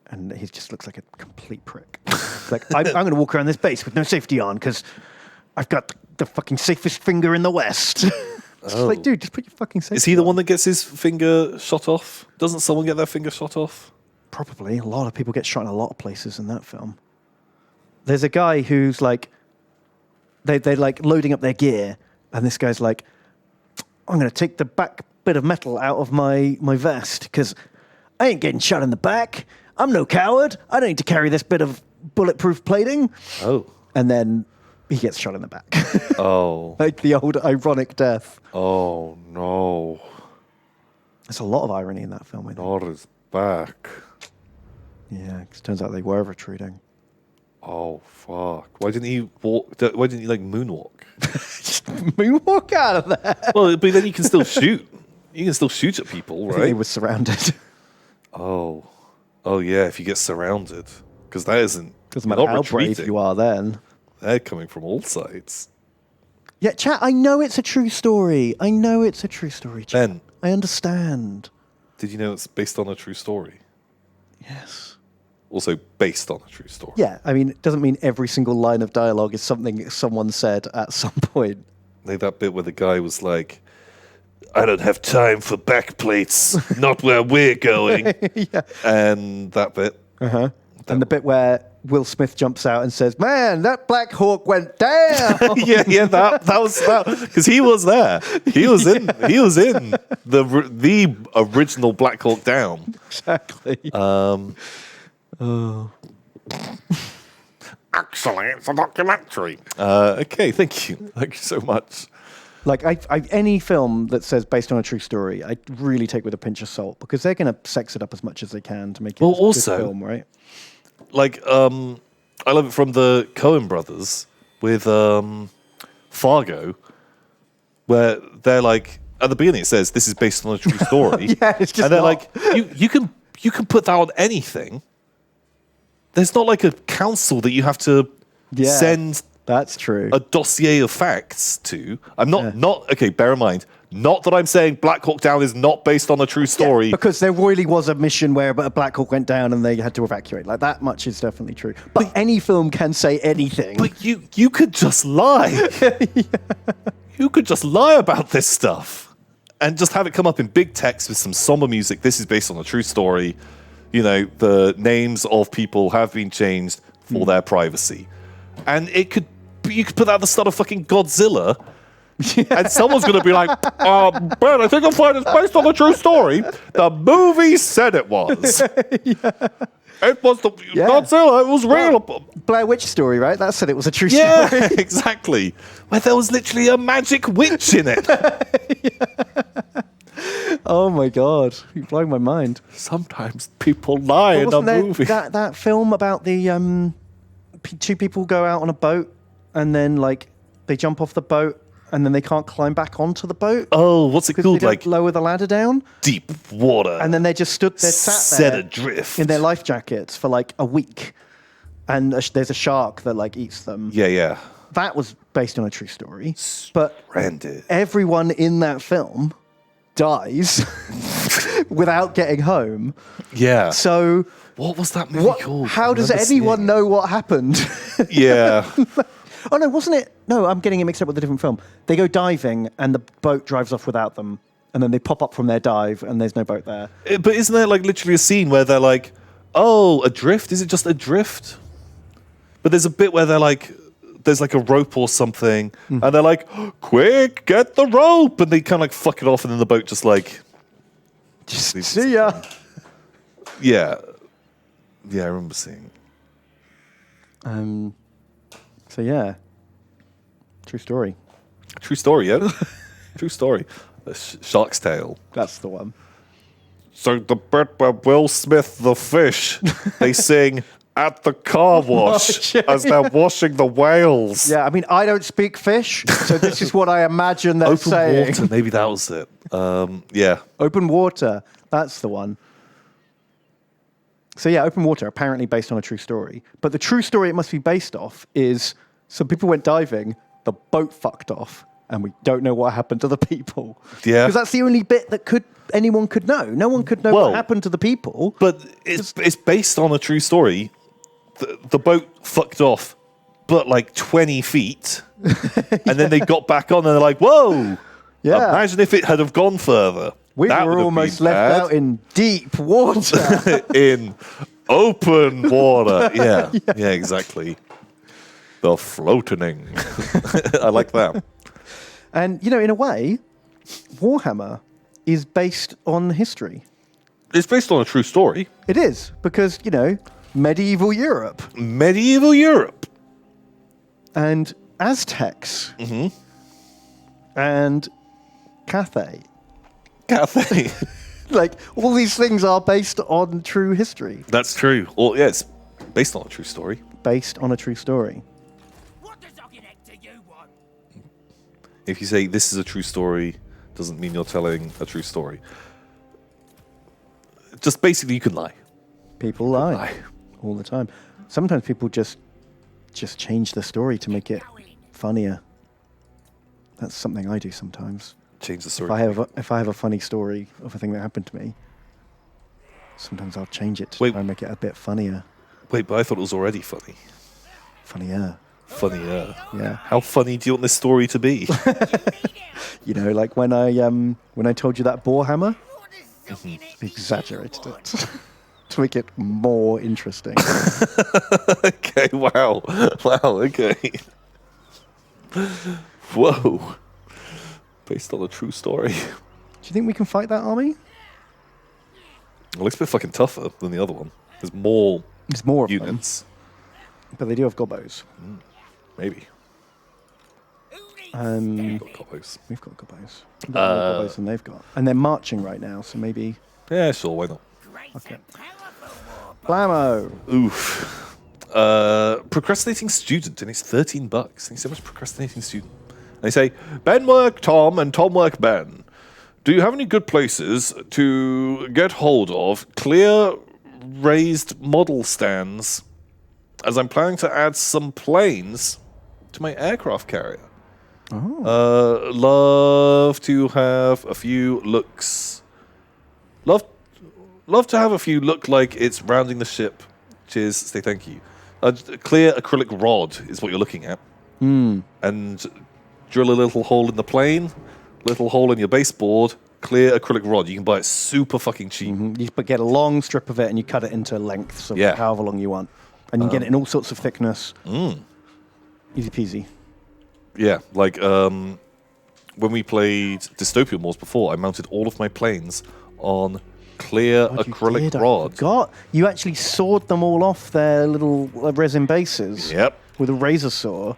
And he just looks like a complete prick. It's like, I'm going to walk around this base with no safety on because I've got the fucking safest finger in the West. It's just like, dude, just put your fucking safety on. Is he the one that gets his finger shot off? Doesn't someone get their finger shot off? Probably. A lot of people get shot in a lot of places in that film. There's a guy who's like, they're like loading up their gear, and this guy's like, I'm going to take the back bit of metal out of my vest because I ain't getting shot in the back. I'm no coward. I don't need to carry this bit of bulletproof plating. Oh. And then he gets shot in the back. Oh. Like the old ironic death. Oh, no. There's a lot of irony in that film. I think. Not his back. Yeah, 'cause it turns out they were retreating. Oh, fuck. Why didn't he walk? Why didn't he, like, moonwalk? Just moonwalk out of there. Well, but then you can still shoot. You can still shoot at people, I think they right? were surrounded. Oh. Oh, yeah, if you get surrounded. Because that isn't... Doesn't you're matter not how brave retreating. you are then. They're coming from all sides. Yeah, chat, I know it's a true story. I know it's a true story, chat. Ben. I understand. Did you know it's based on a true story? Yes. Also based on a true story. Yeah, I mean, it doesn't mean every single line of dialogue is something someone said at some point. Like that bit where the guy was like, I don't have time for backplates, not where we're going. Yeah. And that bit. Uh-huh. And the bit where Will Smith jumps out and says, man, that Black Hawk went down. yeah, that was that because he was there. He was in the original Black Hawk Down. Exactly. Actually, it's a documentary. Okay, thank you so much. Like, any film that says based on a true story, I really take with a pinch of salt because they're going to sex it up as much as they can to make it a good film, right? Like, I love it from the Coen brothers with Fargo, where they're like, at the beginning it says this is based on a true story. Yeah, it's just and they're not. like, you can put that on anything. There's not like a council that you have to send That's true. a dossier of facts to. I'm not okay, bear in mind, not that I'm saying Black Hawk Down is not based on a true story. Yeah, because there really was a mission where a Black Hawk went down and they had to evacuate. Like, that much is definitely true. But any film can say anything. But you could just lie. You could just lie about this stuff and just have it come up in big text with some somber music. This is based on a true story. You know, the names of people have been changed for their privacy. And you could put that at the start of fucking Godzilla. And someone's going to be like, Ben, I think I'll find it's based on a true story. The movie said it was. It was Godzilla. It was real. Blair Witch story, right? That said it was a true Yeah, story. exactly. Where there was literally a magic witch in it. Oh my god, you're blowing my mind. Sometimes people lie in a Wasn't there movie. that film about the two people go out on a boat and then like they jump off the boat and then they can't climb back onto the boat Oh, what's it because they called? don't Like lower the ladder down, deep water. and then they just stood there, sat there adrift. in their life jackets for like a week, and there's a shark that like eats them. Yeah. That was based on a true story, but Stranded. everyone in that film dies without getting home. Yeah. So What was that movie called? how I does remember anyone seeing know what happened? it. Yeah. Oh no, wasn't it? No, I'm getting it mixed up with a different film. They go diving and the boat drives off without them, and then they pop up from their dive and there's no boat there. But isn't there like literally a scene where they're like, oh, adrift? Is it just adrift? But there's a bit where they're like, there's like a rope or something, and they're like, quick, get the rope! And they kind of like fuck it off, and then the boat just like, Just see ya. yeah. Yeah, I remember seeing. So yeah, true story. True story, yeah? True story. A shark's tale. That's the one. So the bit where Will Smith the fish, they sing at the car wash as they're washing the whales. Yeah, I mean, I don't speak fish, so this is what I imagine they're Open saying. water, maybe that was it. Yeah. Open water, that's the one. So yeah, open water, apparently based on a true story. But the true story it must be based off is some people went diving, the boat fucked off, and we don't know what happened to the people. Yeah. Because that's the only bit that anyone could know. No one could know Well, what happened to the people. But it's based on a true story. The boat fucked off, but like 20 feet. And then they got back on and they're like, whoa. Yeah. Imagine if it had have gone further. We That would were have almost been left bad. out in deep water. In open water. Yeah, exactly. The floating. I like that. And, you know, in a way, Warhammer is based on history. It's based on a true story. It is, because, you know, medieval Europe Medieval Europe. and Aztecs and Cathay. Cathay. Like, all these things are based on true history. That's true. Well, yeah, it's based on a true story. Based on a true story. What does Oggeneck you want? If you say this is a true story, doesn't mean you're telling a true story. Just basically, you can lie. People lie all the time. Sometimes people just change the story to make it funnier. That's something I do sometimes. Change the story. If I have a funny story of a thing that happened to me, sometimes I'll change it to Wait. try and make it a bit funnier. Wait, but I thought it was already funny. Funnier. Funnier. Yeah. How funny do you want this story to be? You know, like when I told you that Warhammer, What does Oggeneck exaggerated it to make it more interesting. Okay, wow. Wow, okay. Whoa. Based on a true story. Do you think we can fight that army? Well, it's a bit fucking tougher than the other one. There's more There's more of units. them, but they do have gobos. Maybe. Um, Got combos. we've got gobos. We've got more gobos than they've got, and they're marching right now. So maybe Yeah, sure, why not? okay. Blammo. Oof. Procrastinating student, and it's $13. Thanks so much, procrastinating student. They say, Ben work Tom and Tom work Ben. Do you have any good places to get hold of clear raised model stands, as I'm planning to add some planes to my aircraft carrier? Love to have a few looks. Love to have a few look like it's rounding the ship. Cheers, say thank you. A clear acrylic rod is what you're looking at. And drill a little hole in the plane, little hole in your baseboard, clear acrylic rod. You can buy it super fucking cheap. You get a long strip of it and you cut it into lengths of Yeah. however long you want, and you can get it in all sorts of thickness. Easy peasy. Yeah, like when we played Dystopian Wars before, I mounted all of my planes on clear God, you acrylic did, I rod. forgot. You actually sawed them all off their little resin bases. Yep. With a razor saw,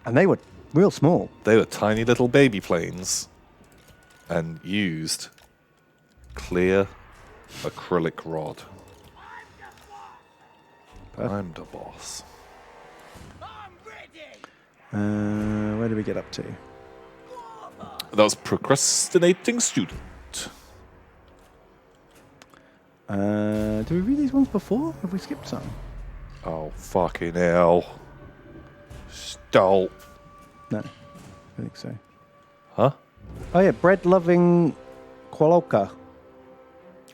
and they were real small. They were tiny little baby planes and used Clear acrylic rod. I'm the boss. I'm ready. Where do we get up to? That was procrastinating student. Did we read these ones before? Have we skipped some? Oh, fucking hell. Stop. No, I think so. Huh? Oh yeah, bread-loving Qualoka,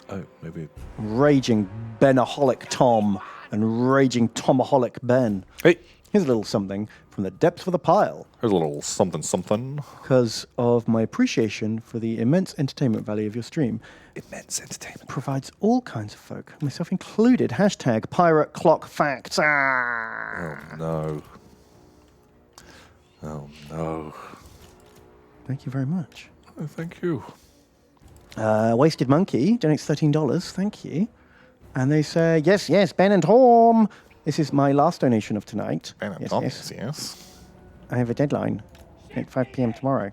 Oh, maybe. raging Benaholic Tom, and raging Tomaholic Ben. Hey, Here's a little something from the depths of the pile. here's a little something something. Because of my appreciation for the immense entertainment value of your stream, Immense entertainment. provides all kinds of folk, myself included, hashtag pirate clock facts. Oh, no. Oh, no. Thank you very much. Oh, thank you. Wasted Monkey donates $13. Thank you. And they say, yes, yes, Ben and Tom. This is my last donation of tonight. Yes. I have a deadline at 5 p.m. tomorrow.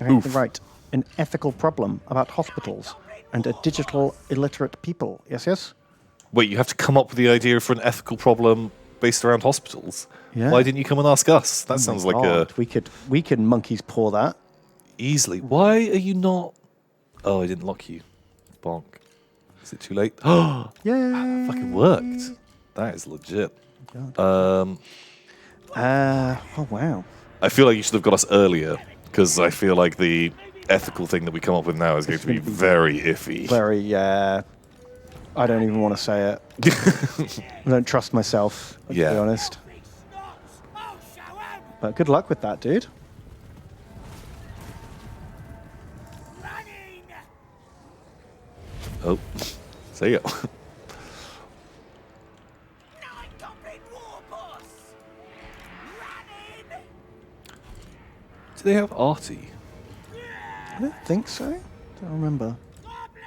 I have to write an ethical problem about hospitals and a digital illiterate people. Yes, yes? Wait, you have to come up with the idea for an ethical problem based around hospitals? Yeah. Why didn't you come and ask us? That sounds like a... God, we could monkeys paw that. Easily. Why are you not... Oh, I didn't lock you. Bonk. Is it too late? Oh, Yay! fucking worked. That is legit. Oh wow. I feel like you should have got us earlier, because I feel like the ethical thing that we come up with now is going to be very iffy. Very. I don't even want to say it. I don't trust myself. To be honest. I'll show 'em. But good luck with that, dude. Running. Oh, see ya. Nine Goblin War Boss. Running. Do they have Artie? I don't think so. Don't remember. Goblins.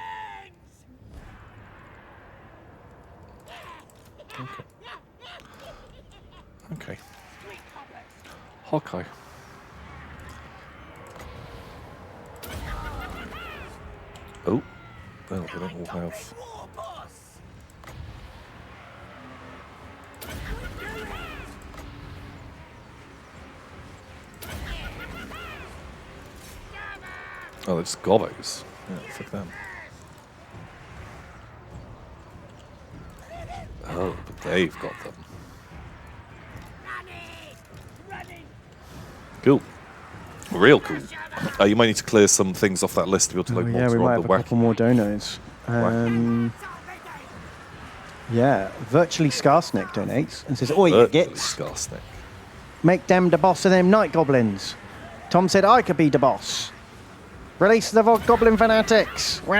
Okay. Hawkeye. Oh. Well, they don't all have... War Boss. Oh, they're just gobos. Yeah, fuck them. Oh, but they've got them. Running. Cool. Real cool. You might need to clear some things off that list to be able to Oh, like yeah, we monitor might on have the a couple more donos. Yeah, Virtually Scarsnick donates and says, "Oi, you gits, Scarsnick. make them the boss of them night goblins." Tom said I could be the boss. Release the goblin fanatics. Wah!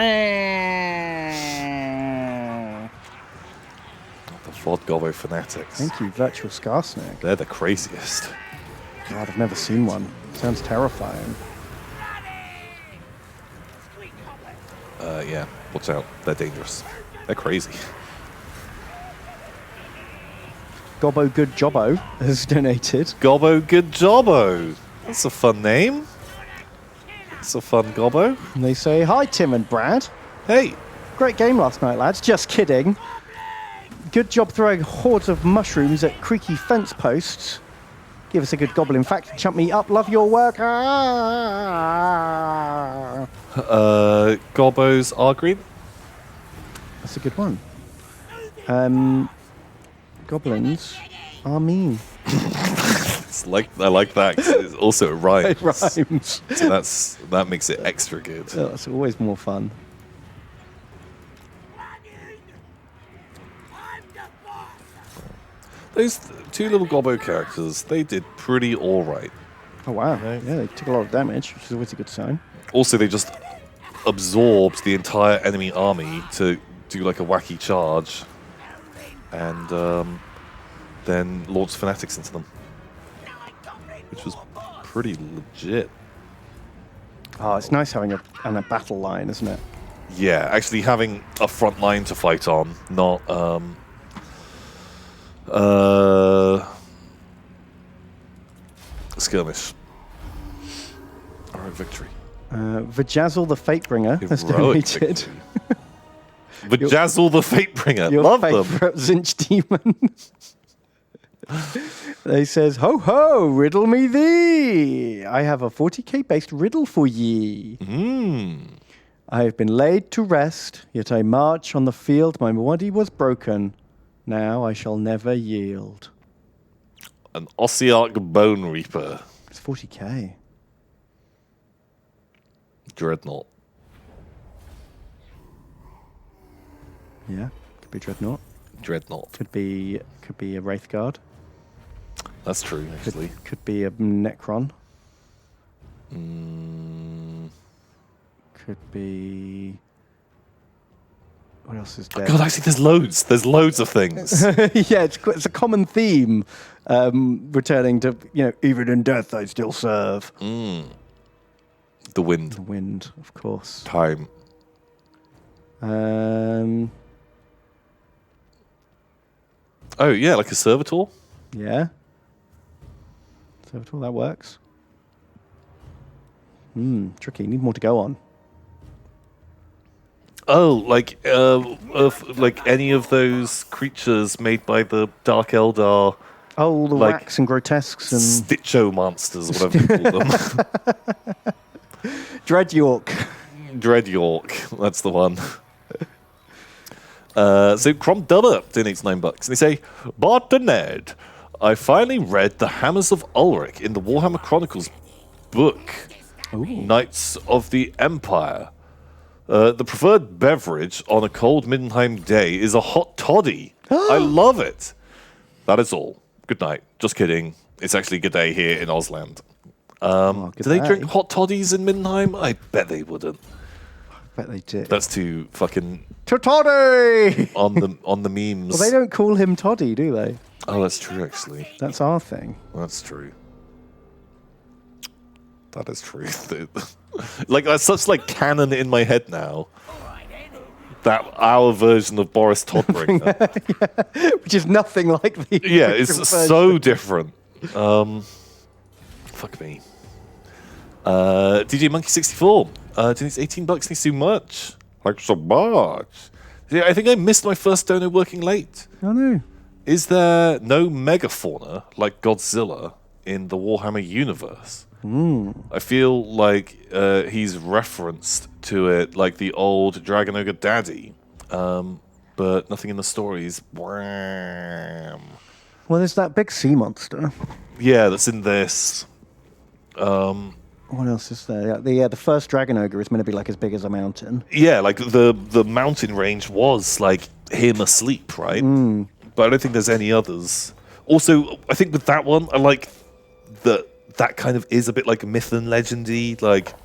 The VOD Gobo fanatics. Thank you, Virtual Scarsnick. They're the craziest. God, I've never seen one. Sounds terrifying. Yeah, watch out. They're dangerous. They're crazy. Gobbo Good Jobbo has donated. Gobbo Good Jobbo. That's a fun name. It's a fun Gobbo. And they say, "Hi, Tim and Brad. Hey. Great game last night, lads. Just kidding. Good job throwing hordes of mushrooms at creaky fence posts. Give us a good goblin fact. Chump me up. Love your work." Ah. Gobbos are green. That's a good one. Goblins are mean. It's like I like that 'cause it's also it rhymes. It rhymes. So that makes it extra good. Oh, that's always more fun. Those two little Gobbo characters, they did pretty all right. Oh, wow. Yeah, they took a lot of damage, which is always a good sign. Also, they just absorbed the entire enemy army to do like a wacky charge, and then launched fanatics into them, which was pretty legit. Oh, it's nice having a battle line, isn't it? Yeah, actually having a front line to fight on, not skirmish. Alright, victory. Vajazzle the Fatebringer has Heroic donated. victory. Vajazzle the Fatebringer. Your Love them. favourite Zinch demon. They says, ho ho, riddle me thee. I have a 40k based riddle for ye. I have been laid to rest, yet I march on the field my body was broken. Now I shall never yield. An Ossiarch Bone Reaper. It's 40k. Dreadnought. Yeah, could be Dreadnought. Dreadnought. Could be a Wraith Guard. That's true, actually. Could be a Necron. Could be. What else is there? God, actually, there's loads. There's loads of things. Yeah, it's a common theme, returning to, even in death I still serve. The wind. The wind, of course. Time. Oh, yeah, like a servitor? Yeah. Servitor, that works. Tricky. Need more to go on. Oh, like any of those creatures made by the Dark Eldar Oh, the like wax and grotesques and Stitcho monsters, whatever you call them. Dread York. Dread York, that's the one. So Crom Dubber donates $9, and they say, Bart the Ned, I finally read The Hammers of Ulrich in the Warhammer Chronicles book, Knights of the Empire. The preferred beverage on a cold Middenheim day is a hot toddy. I love it. That is all. Good night. Just kidding. It's actually good day here in Osland. Do they drink hot toddies in Middenheim? I bet they wouldn't. Bet they did. That's too fucking Toddy! on the memes. Well, they don't call him Toddy, do they? Oh, that's true, actually. That's our thing. That's true. That is true. Like, that's such like canon in my head now. That our version of Boris Todbringer. Which is nothing like the Yeah, original it's version. so different. Fuck me. DJ Monkey 64. It's $18. Thanks so much. Thanks so much. Yeah, I think I missed my first dono working late. Oh no. Is there no megafauna like Godzilla in the Warhammer universe? I feel like he's referenced to it like the old Dragon Ogre Daddy, but nothing in the stories. Wham. Well, there's that big sea monster. Yeah, that's in this. What else is there? The first Dragon Ogre is meant to be like as big as a mountain. Yeah, like the mountain range was like him asleep, right? But I don't think there's any others. Also, I think with that one, I like that kind of is a bit like myth and legendy. Like,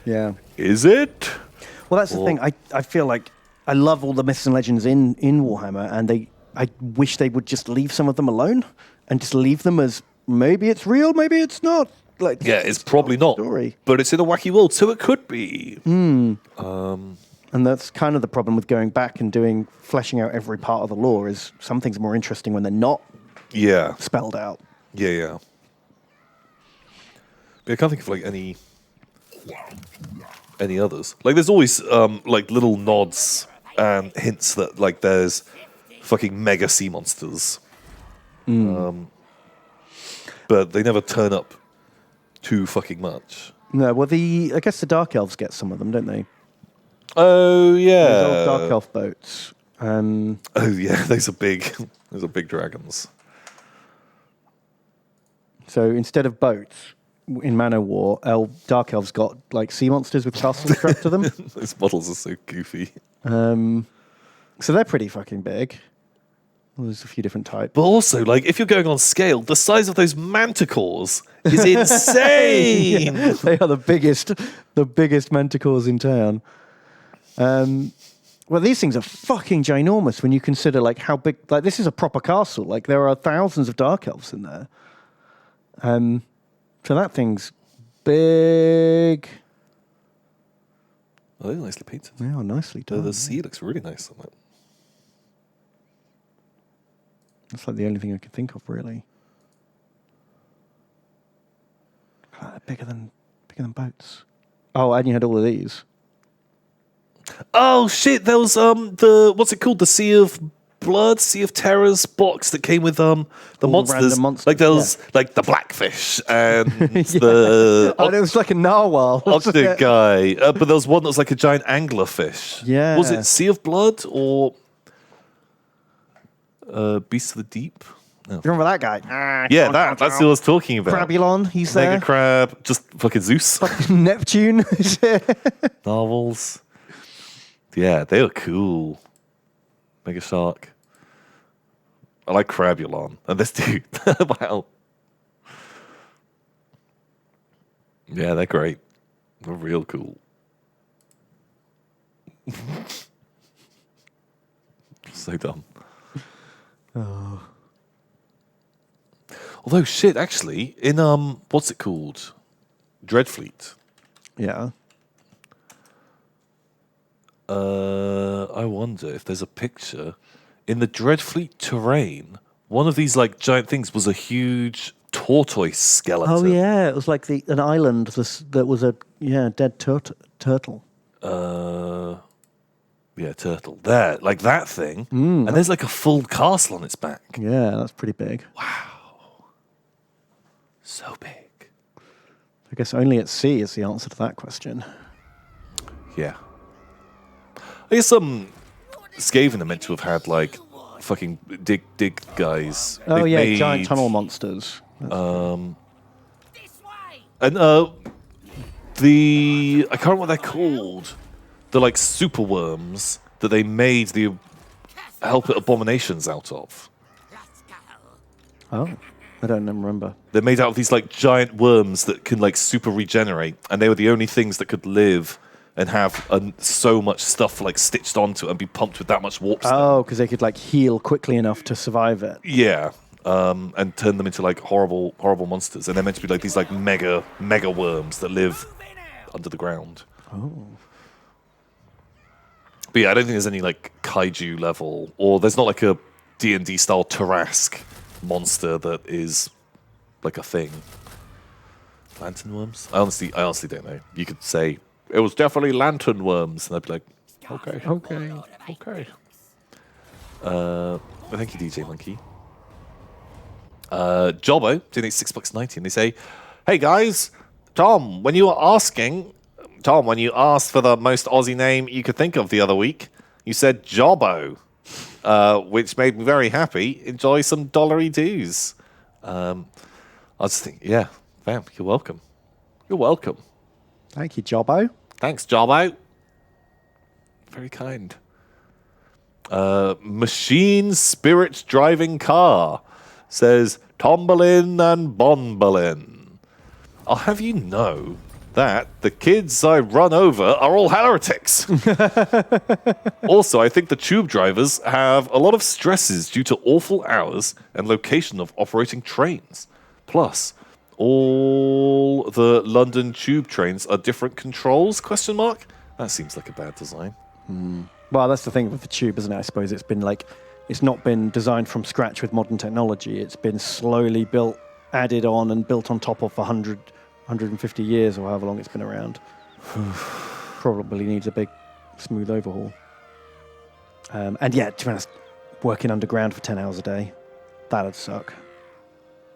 Yeah. is it? Well, that's the thing. I feel like I love all the myths and legends in Warhammer, and I wish they would just leave some of them alone and just leave them as maybe it's real, maybe it's not. Like, Yeah, it's probably not. story. But it's in a wacky world, so it could be. And that's kind of the problem with going back and fleshing out every part of the lore is some things are more interesting when they're not Yeah. spelled out. Yeah. But I can't think of like any others. Like there's always like little nods and hints that like there's fucking mega sea monsters. But they never turn up too fucking much. No, well, I guess the Dark Elves get some of them, don't they? Oh Those yeah. old Dark Elf boats. Oh yeah, those are big. Those are big dragons. So instead of boats in Man O' War, Dark Elves got like sea monsters with castles strapped to them. Those models are so goofy. So they're pretty fucking big. Well, there's a few different types. But also, like, if you're going on scale, the size of those manticores is insane. They are the biggest manticores in town. Well, these things are fucking ginormous when you consider like how big. Like this is a proper castle. Like there are thousands of Dark Elves in there. So that thing's big. Oh, they're nicely painted. Yeah, nicely done. The sea looks really nice on that. That's like the only thing I could think of, really. They're bigger than boats. Oh, and you had all of these. Oh shit! There was the what's it called? The Sea of Blood, Sea of Terrors box that came with the All the monsters. random monsters, Like there was like the blackfish and Yeah. the Oh, it was like a narwhal. wasn't Octopus it? guy, but there was one that was like a giant anglerfish. Yeah. Was it Sea of Blood or Beast of the Deep? No. You remember that guy? Yeah, that's who I was talking about. Crabulon, he's there. Mega Crab, just fucking Zeus. Neptune. Novels. Yeah, they were cool. Mega Shark. I like Crabulon. And this dude. Wow. Yeah, they're great. They're real cool. So dumb. Although shit, actually, in what's it called? Dreadfleet. Yeah. I wonder if there's a picture in the Dreadfleet terrain. One of these like giant things was a huge tortoise skeleton. Oh yeah, it was like an island that was a dead turtle. Yeah, turtle. There, like that thing. And there's like a full castle on its back. Yeah, that's pretty big. So big. I guess only at sea is the answer to that question. Yeah. I guess Skaven are meant to have had like fucking dig guys. Oh They've yeah, made, giant tunnel monsters. This way. And I can't remember what they're called. The like super worms that they made the Helpet abominations out of. Let's go. Oh, I don't remember. They're made out of these like giant worms that can like super regenerate, and they were the only things that could live and have so much stuff like stitched onto it and be pumped with that much warp stone. Oh, because they could like heal quickly enough to survive it. Yeah, and turn them into like horrible monsters, and they're meant to be like these like mega worms that live under the ground. Oh. But yeah, I don't think there's any like kaiju level, or there's not like a D&D style Tarask monster that is like a thing. Lantern worms? I honestly don't know. You could say it was definitely lantern worms, and I'd be like, okay. Okay. Well, thank you, DJ Monkey. Jobbo donates $6.90, and they say, "Hey guys, Tom, when you asked for the most Aussie name you could think of the other week, you said Jobbo, which made me very happy. Enjoy some dollary dues." I just think, yeah, fam, you're welcome. You're welcome. Thank you, Jobbo. Thanks, Jobbo. Very kind. Machine Spirit Driving Car says Tombolin and Bonbolin. I'll have you know that the kids I run over are all heretics. Also, I think the tube drivers have a lot of stresses due to awful hours and location of operating trains. Plus, all the London tube trains are different controls? ? That seems like a bad design. Well, that's the thing with the tube, isn't it? I suppose it's not been designed from scratch with modern technology. It's been slowly built, added on, and built on top of for 150 years or however long it's been around. Probably needs a big, smooth overhaul. And yeah, to be honest, working underground for 10 hours a day, that'd suck.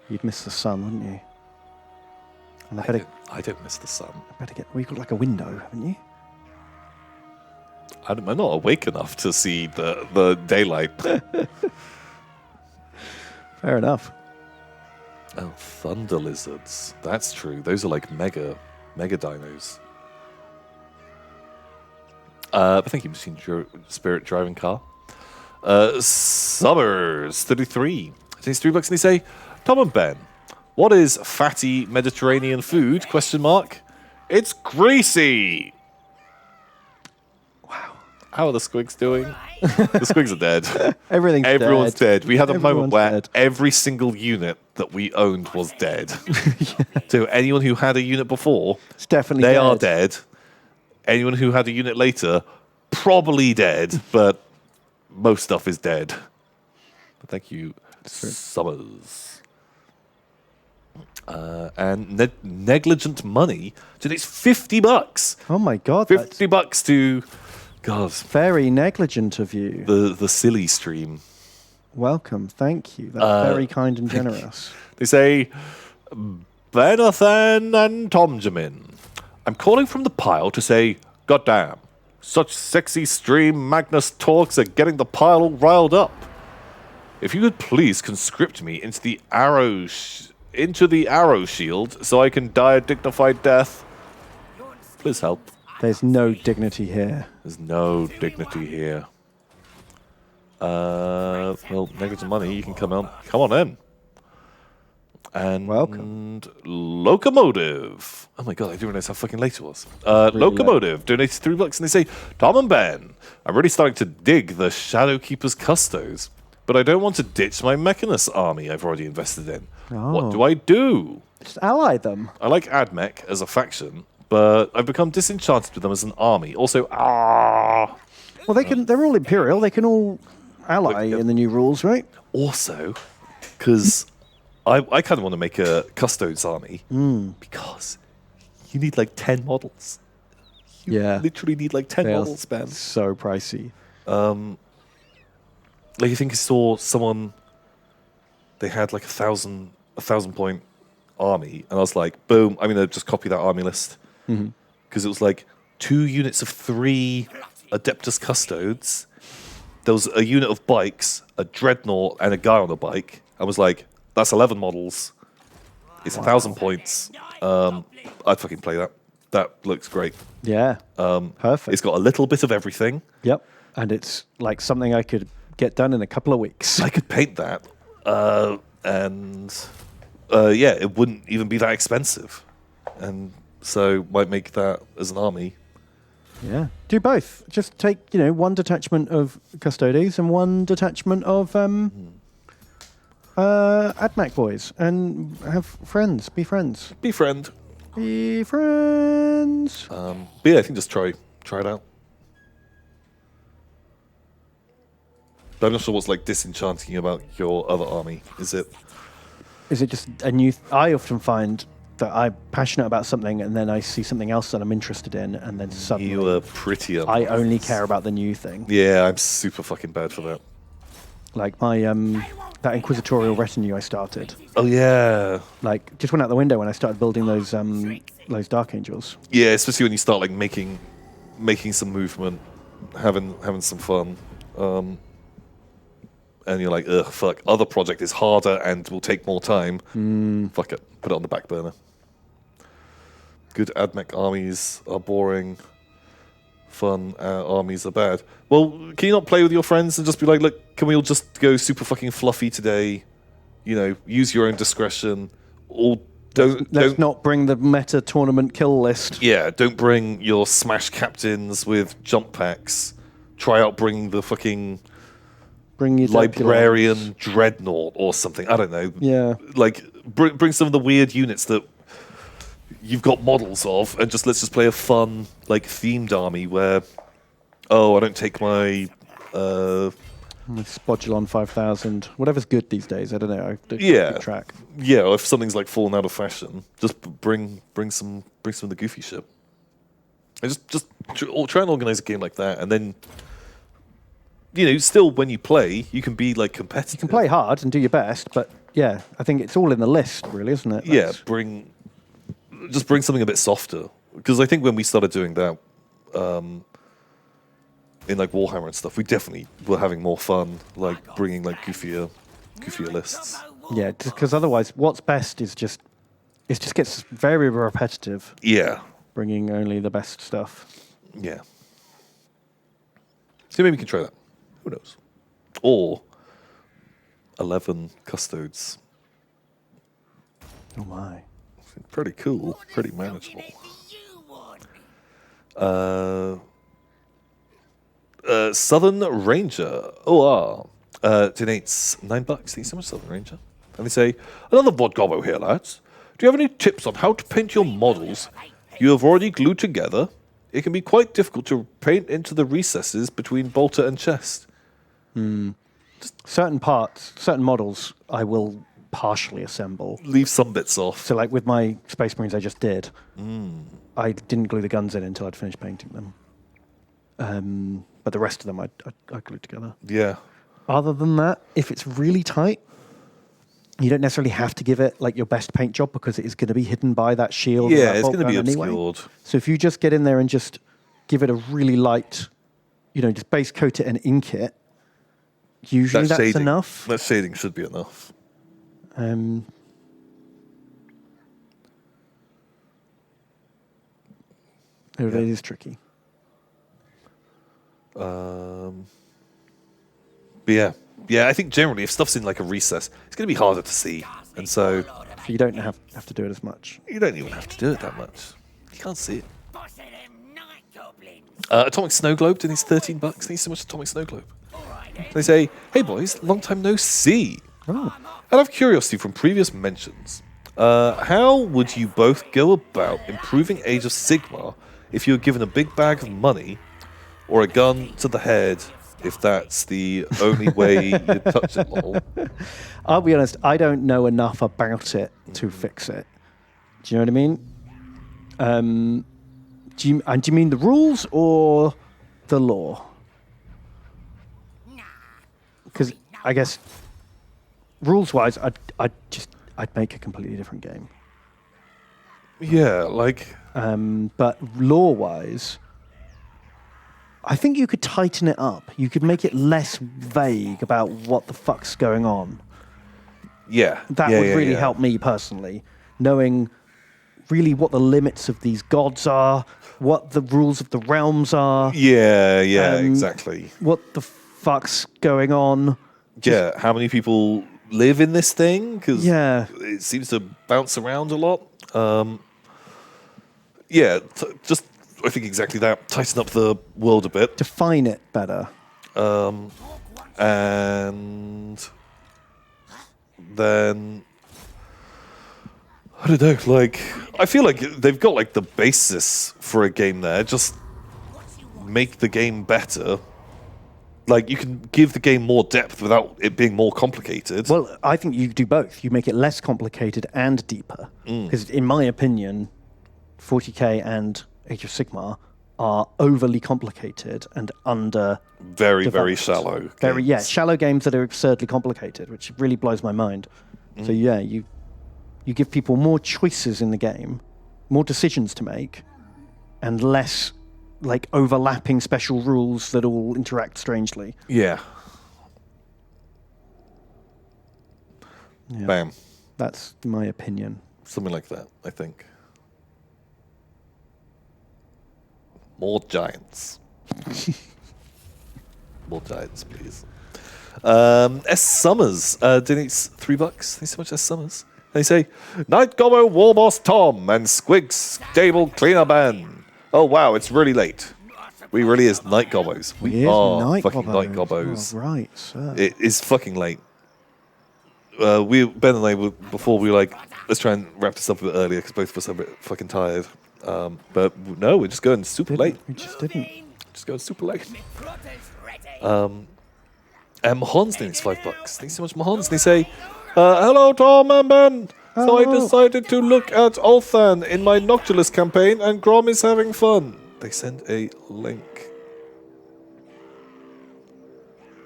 You'd miss the sun, wouldn't you? And I don't miss the sun. Well, you've got like a window, haven't you? I'm not awake enough to see the daylight. Fair enough. Oh, thunder lizards. That's true. Those are like mega dinos. Thank you, Machine Spirit Driving Car. Summers 33. Takes $3, and they say, Tom and Ben, what is fatty Mediterranean food? ? It's greasy. How are the squigs doing? The squigs are dead. Everyone's dead. We had a moment where every single unit that we owned was dead. So anyone who had a unit before, It's definitely they dead. are dead. Anyone who had a unit later, probably dead, but most stuff is dead. But thank you, Summers. And Negligent Money donates $50. Oh my God, that's $50 to, God, very negligent of you. the silly stream. Welcome, thank you. That's very kind and generous. They say, Benathan and Tomjamin. I'm calling from the pile to say, goddamn, such sexy stream Magnus talks are getting the pile all riled up. If you could please conscript me into the arrow shield so I can die a dignified death, please help. There's no dignity here. There's no dignity here. Well, Negligent Money, you can come on in. And Welcome. Locomotive. Oh my God, I didn't realize how fucking late it was. Locomotive donated $3 and they say, Tom and Ben, I'm really starting to dig the Shadowkeeper's Custos, but I don't want to ditch my Mechanus army I've already invested in. What do I do? Just ally them. I like AdMech as a faction, but I've become disenchanted with them as an army. Also, Well, they're all Imperial. They can all ally in the new rules, right? Also, because I kind of want to make a Custodes army because you need like 10 models. Yeah. Literally need like 10 models, man. So pricey. Like, you think I saw someone, they had like a 1,000 point army, and I was like, boom, I'm going to just copy that army list. Because it was like 2 units of 3 Adeptus Custodes. There was a unit of bikes, a Dreadnought, and a guy on a bike. I was like, that's 11 models. It's 1,000 points. I'd fucking play that. That looks great. Yeah. Perfect. It's got a little bit of everything. Yep. And it's like something I could get done in a couple of weeks. I could paint that. Yeah, it wouldn't even be that expensive. And so might make that as an army. Yeah. Do both. Just take, one detachment of Custodes and one detachment of AdMac boys and have friends. Be friends. Befriend. Be friends. But yeah, I think just try it out. But I'm not sure what's like disenchanting about your other army. Is it just a new... I often find that I'm passionate about something and then I see something else that I'm interested in and then suddenly... You are pretty... I only care about the new thing. Yeah, I'm super fucking bad for that. Like my... that Inquisitorial retinue I started. Oh, yeah. Like, just went out the window when I started building those Dark Angels. Yeah, especially when you start like making some movement, having some fun. And you're like, ugh, fuck, other project is harder and will take more time. Fuck it, put it on the back burner. Good AdMech armies are boring. Fun armies are bad. Well, can you not play with your friends and just be like, look, can we all just go super fucking fluffy today? Use your own discretion. Let's not bring the meta tournament kill list. Yeah, don't bring your Smash captains with jump packs. Try out bringing the fucking... Bring your Librarian Dreadnought or something. I don't know. Yeah. Like, bring some of the weird units that you've got models of, and let's just play a fun, like, themed army where, I don't take my... Spodulon 5000. Whatever's good these days. I don't know. I don't keep track. Yeah, or if something's, like, fallen out of fashion, just bring some of the goofy shit. And just try and organize a game like that, and then... still when you play, you can be like competitive. You can play hard and do your best, but yeah, I think it's all in the list, really, isn't it? Yeah, bring something a bit softer. Because I think when we started doing that in like Warhammer and stuff, we definitely were having more fun, like bringing like goofier lists. Yeah, because otherwise, what's best is it just gets very repetitive. Yeah, bringing only the best stuff. Yeah. So maybe we can try that. Who knows? Or 11 Custodes. Oh my. Pretty cool. Pretty manageable. Southern Ranger. Donates $9. Thank you so much, Southern Ranger. And they say, another Vodgobbo here, lads. Do you have any tips on how to paint your models you have already glued together? It can be quite difficult to paint into the recesses between bolter and chest. Certain models I will partially assemble. Leave some bits off. So, like with my Space Marines I just did, I didn't glue the guns in until I'd finished painting them. But the rest of them I glued together. Yeah. Other than that, if it's really tight, you don't necessarily have to give it like your best paint job because it is going to be hidden by that shield. or Yeah, that it's bolt going to be gun anyway. obscured. So if you just get in there and just give it a really light, just base coat it and ink it, usually that's shading, enough. That shading should be enough. It is tricky. But yeah, I think generally if stuff's in like a recess, it's going to be harder to see, and so So you don't have to do it as much. you don't even have to do it that much. You can't see it. Boss of them night goblins. Atomic Snow Globe, and it's $13. Thanks so much, Atomic Snow Globe. They say, "Hey boys, long time no see." Out of curiosity from previous mentions, how would you both go about improving Age of Sigmar if you were given a big bag of money or a gun to the head? If that's the only way you touch it, lol. I'll be honest, I don't know enough about it to fix it. Do you know what I mean? Do you mean the rules or the lore? Because I guess rules-wise, I'd make a completely different game. Yeah, like But lore-wise, I think you could tighten it up. You could make it less vague about what the fuck's going on. yeah, That yeah, would yeah, really yeah. help me personally, knowing really what the limits of these gods are, what the rules of the realms are, Yeah, exactly. what the fuck's going on. Yeah, how many people live in this thing? Because Yeah. it seems to bounce around a lot. Yeah, just I think exactly that. Tighten up the world a bit, Define it better. and then I don't know. Like, I feel like they've got like the basis for a game there. Just make the game better. Like, you can give the game more depth without it being more complicated. Well, I think you do both. You make it less complicated and deeper. Because in my opinion, 40k and Age of Sigmar are overly complicated and under very, very developed. shallow. Very games. shallow games that are absurdly complicated, which really blows my mind. So yeah, you give people more choices in the game, more decisions to make, and less like overlapping special rules that all interact strangely. Yeah. Yeah. Bam. That's my opinion. Something like that, I think. More giants. More giants, please. S. Summers donates $3. Thanks so much, S. Summers. They say, Night Gobbo War Boss Tom and Squig's Stable Cleaner Ben. Oh wow, it's really late. We really is Night Gobbos. We are fucking Night Gobbos. Oh, right, sir. It is fucking late. Ben and I were before we were like, let's try and wrap this up a bit earlier because both of us are a bit fucking tired. But no, we're just going super late. We just didn't. Just going super late. Plotters ready. And Mahon's doing $5. Thanks so much, Mahon's. They say, hello, Tom and Ben. So I decided to look at Ulthan in my Noctilus campaign, and Grom is having fun. They send a link.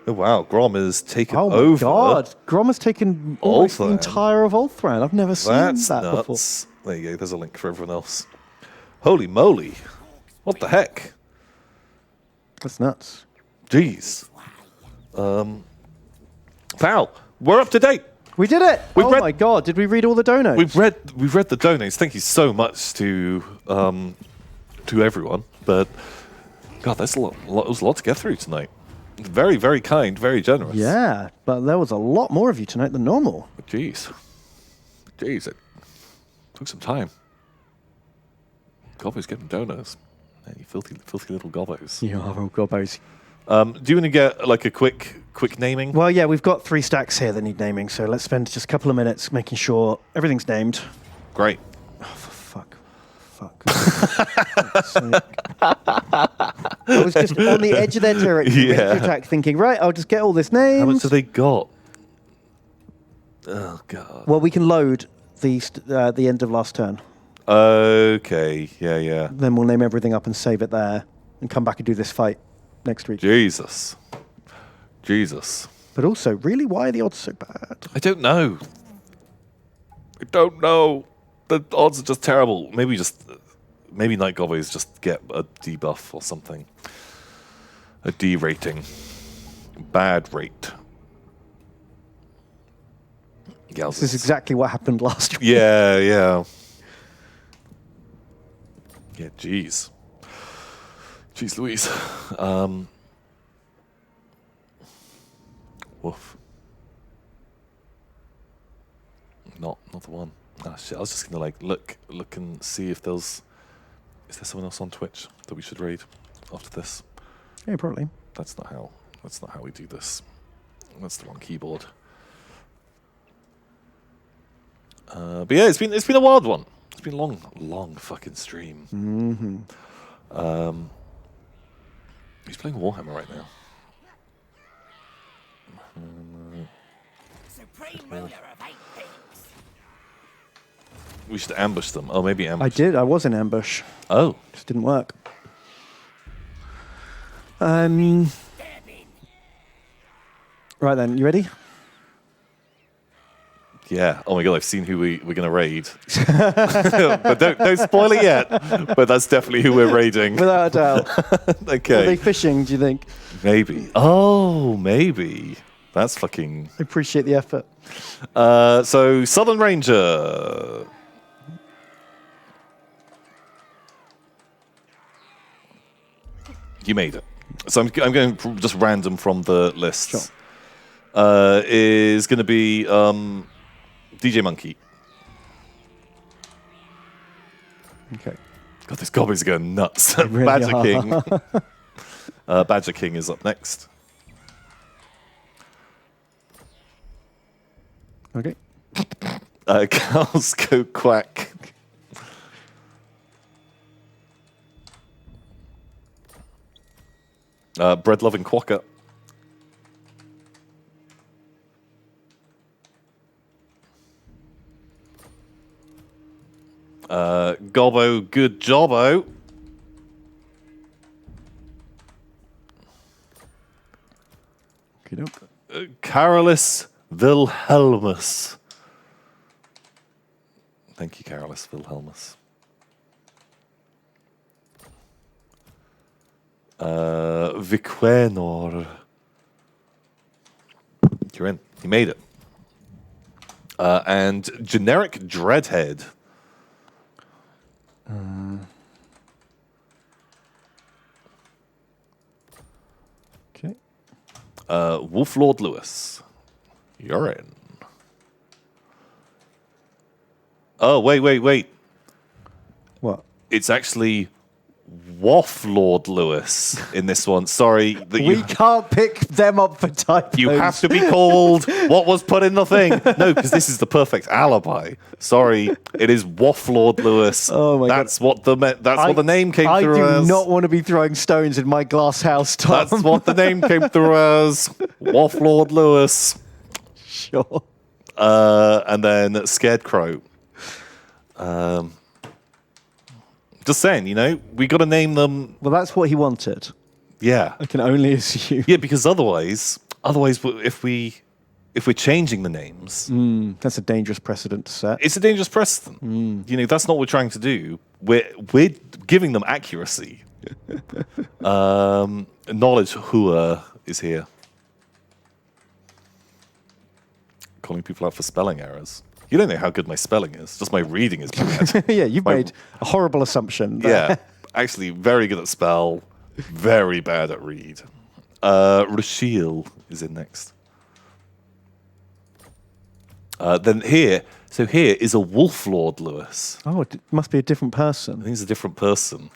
Oh wow, Grom is taken Oh my over. god, Grom has taken almost the Ulthan. entire of Ulthran. I've never seen That's that before. nuts. There you go. There's a link for everyone else. Holy moly! What the heck? That's nuts. Jeez. Pal, we're up to date. We did it! We've Oh read- my god, did we read all the donos? We've read the donates. Thank you so much to everyone. But God, that's a lot. It was a lot to get through tonight. Very, very kind, very generous. Yeah, but there was a lot more of you tonight than normal. Jeez, it took some time. Gobbo's getting donuts. Man, you filthy little gobbos. You are all gobbos. Do you want to get like a quick naming? Well, yeah, we've got 3 stacks here that need naming, so let's spend just a couple of minutes making sure everything's named. Great. Fuck. Fuck's sake. I was just on the edge of their territory, ready to attack, thinking, right, I'll just get all this named. How much have they got? Oh god. Well, we can load the end of last turn. Okay. Yeah. Then we'll name everything up and save it there, and come back and do this fight next week. Jesus. But also, really, why are the odds so bad? I don't know. The odds are just terrible. Maybe Night Goblins just get a debuff or something. A D rating. Bad rate. This is exactly what happened last week. Yeah. Yeah, jeez. Jeez Louise. Woof. Not the one. Ah shit, I was just gonna look and see if is there someone else on Twitch that we should raid after this? Yeah, probably. That's not how we do this. That's the wrong keyboard. But yeah, it's been a wild one. It's been a long fucking stream. Mm-hmm. He's playing Warhammer right now. Supreme ruler of 8 peaks. We should ambush them. Oh, maybe ambush. I did. I was in ambush. Oh. Just didn't work. Right then, you ready? Yeah. Oh my god, I've seen who we're going to raid. But don't spoil it yet. But that's definitely who we're raiding. Without a doubt. Okay. Are they fishing, do you think? Maybe. Oh, maybe. That's fucking... I appreciate the effort. So, Southern Ranger. You made it. So I'm going just random from the list. Sure. Is going to be DJ Monkey. Okay. God, this goblin's going nuts. Really Badger are. King. Badger King is up next. Okay. Cows go quack. Bread loving quacker. Gobbo, good jobbo. Carolus Wilhelmus. Thank you, Carolus Wilhelmus. Viquenor. You're in. You made it. And generic Dreadhead. Okay. Wolf Lord Lewis. You're in. Oh, wait. What? It's actually Waff Lord Lewis in this one. Sorry. That We can't pick them up for typos. You have to be called what was put in the thing. No, because this is the perfect alibi. Sorry, it is Waff Lord Lewis. Oh my that's God. What the name came through as. I do not want to be throwing stones in my glass house, Tom. That's what the name came through as. Waff Lord Lewis. Sure. And then Scarecrow. Just saying, we got to name them. Well, that's what he wanted. Yeah. I can only assume. Yeah, because otherwise, if we're changing the names, That's a dangerous precedent to set. it's a dangerous precedent. That's not what we're trying to do. We're giving them accuracy. Knowledge whoa is here. Calling people out for spelling errors. You don't know how good my spelling is. Just my reading is bad. Yeah, you've made a horrible assumption there. Yeah, actually, very good at spell, very bad at read. Rashiel is in next. Then here is a Wolf Lord Lewis. Oh, it must be a different I person. think he's a different person.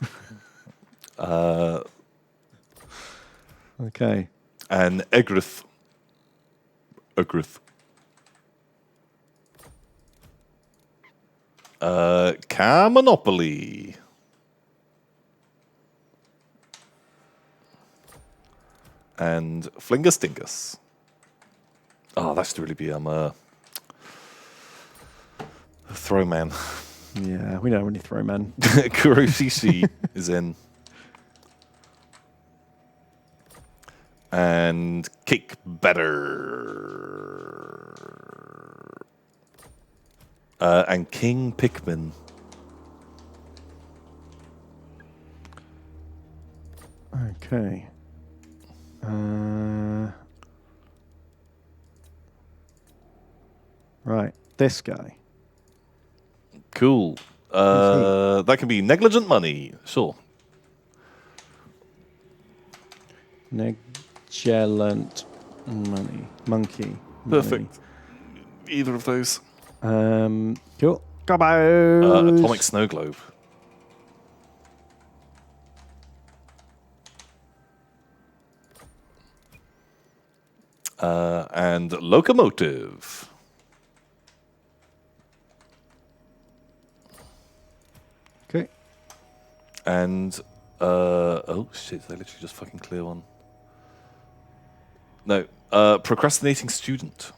Okay. And Egrith. Car Monopoly. And Flingus Dingus. Oh, that should really be throw man. Yeah, we don't really throw men. Kuroshishi is in. And Kick Better. And King Pikmin. Okay. Right, this guy. Cool. That can be negligent money. Sure. Negligent money. Monkey. Perfect. Either of those. Cool. Gobos. Atomic Snow Globe. And Locomotive. Okay. And oh shit! They literally just fucking clear one. No, procrastinating student.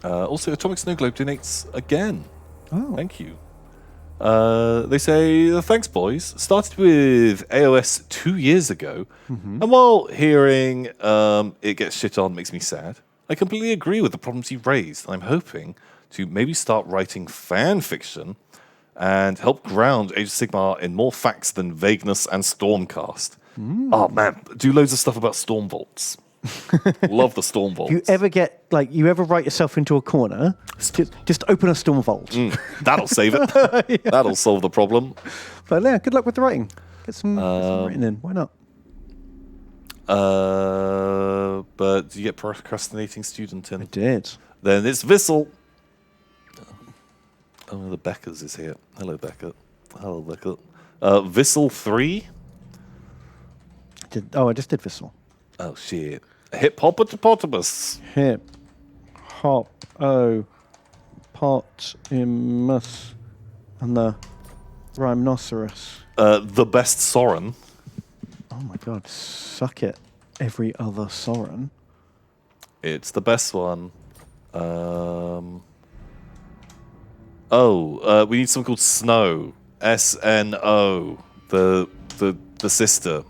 Also, Atomic Snow Globe donates again. Oh. Thank you. They say, thanks, boys. Started with AOS 2 years ago, and while hearing it gets shit on makes me sad, I completely agree with the problems you raised. I'm hoping to maybe start writing fan fiction and help ground Age of Sigmar in more facts than vagueness and Stormcast. Oh man, do loads of stuff about Storm Vaults. Love the Storm Vaults. You ever write yourself into a corner, just open a Storm Vault. That'll save it. Yeah. That'll solve the problem. But yeah, good luck with the writing. Get some writing in. Why not? But do you get procrastinating student in? I did. Then it's Vissel. Oh, the Beckers is here. Hello, Becker. Hello, Becker. Vissel 3. I just did Vissel. Oh, shit. Hip Hoppopotamus. Hip hop potamus and the rhinoceros. The best Soren. Oh my god, suck it. Every other Soren. It's the best one. We need something called Snow. SNO. The sister.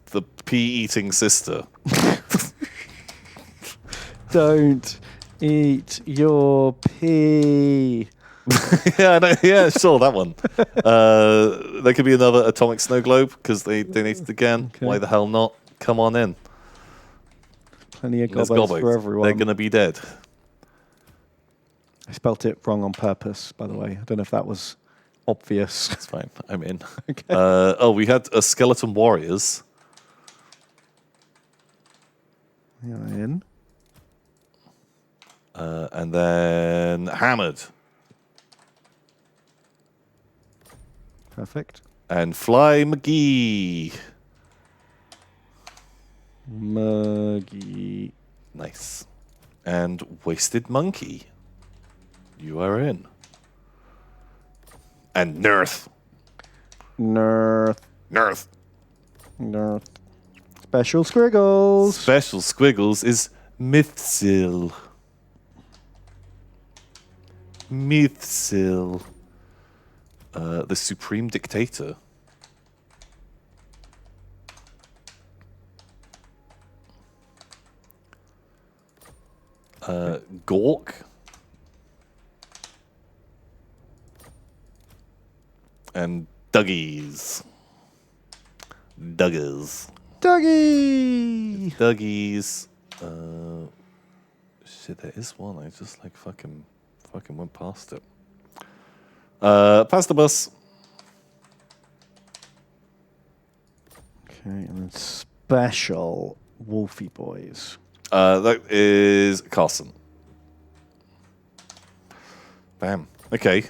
The pea-eating sister. Don't eat your pea. Yeah, sure, that one. There could be another Atomic Snow Globe because they donated again. Okay. Why the hell not? Come on in. Plenty of There's gobos gobos. for everyone. They're going to be dead. I spelt it wrong on purpose, by the way. I don't know if that was obvious. It's fine. I'm in. Okay. We had a Skeleton Warriors. Yeah, in. And then Hammered. Perfect. And Fly McGee. Muggy. Nice. And Wasted Monkey. You are in. And Nerth. Nerth. Nerth. Nerth. Special Squiggles. Special Squiggles is Mythsil. Mythsil. The Supreme Dictator. Gork. And Duggies. Duggers. Doggy. Duggies. Shit, there is one. I just like fucking went past it. Pass the bus. Okay, and then special Wolfie Boys. That is Carson. Bam. Okay.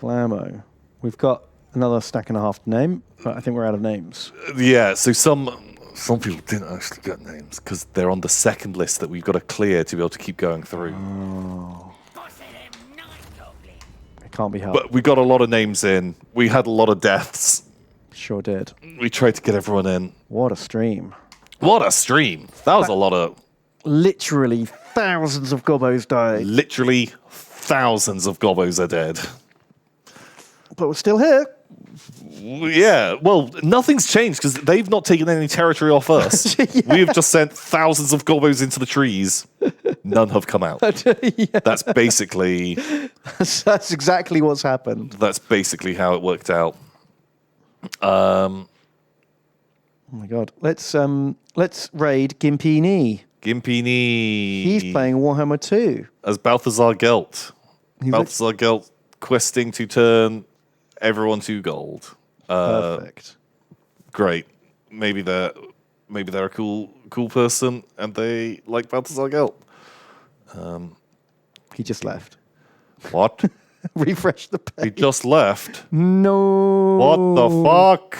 Flammo. We've got another stack and a half to name, but I think we're out of names. Yeah, so some people didn't actually get names because they're on the second list that we've got to clear to be able to keep going through. It can't be helped. But we got a lot of names in. We had a lot of deaths. Sure did. We tried to get everyone in. What a stream. What a stream. That was a lot of Literally thousands of gobos died. Literally thousands of gobos are dead. But we're still here. Yeah, well, nothing's changed because they've not taken any territory off us. We have just sent thousands of gobos into the trees. None have come out. That's basically That's exactly what's happened. that's basically how it worked out. Oh my god. Let's raid Gimpini. Gimpini. He's playing Warhammer 2. As Balthazar Gelt. He's Balthazar Gelt questing to turn everyone to gold. Perfect. Great. Maybe they're a cool person and they like Balthazar Gelt. He just left. What? Refresh the He page. just left. No. What the fuck?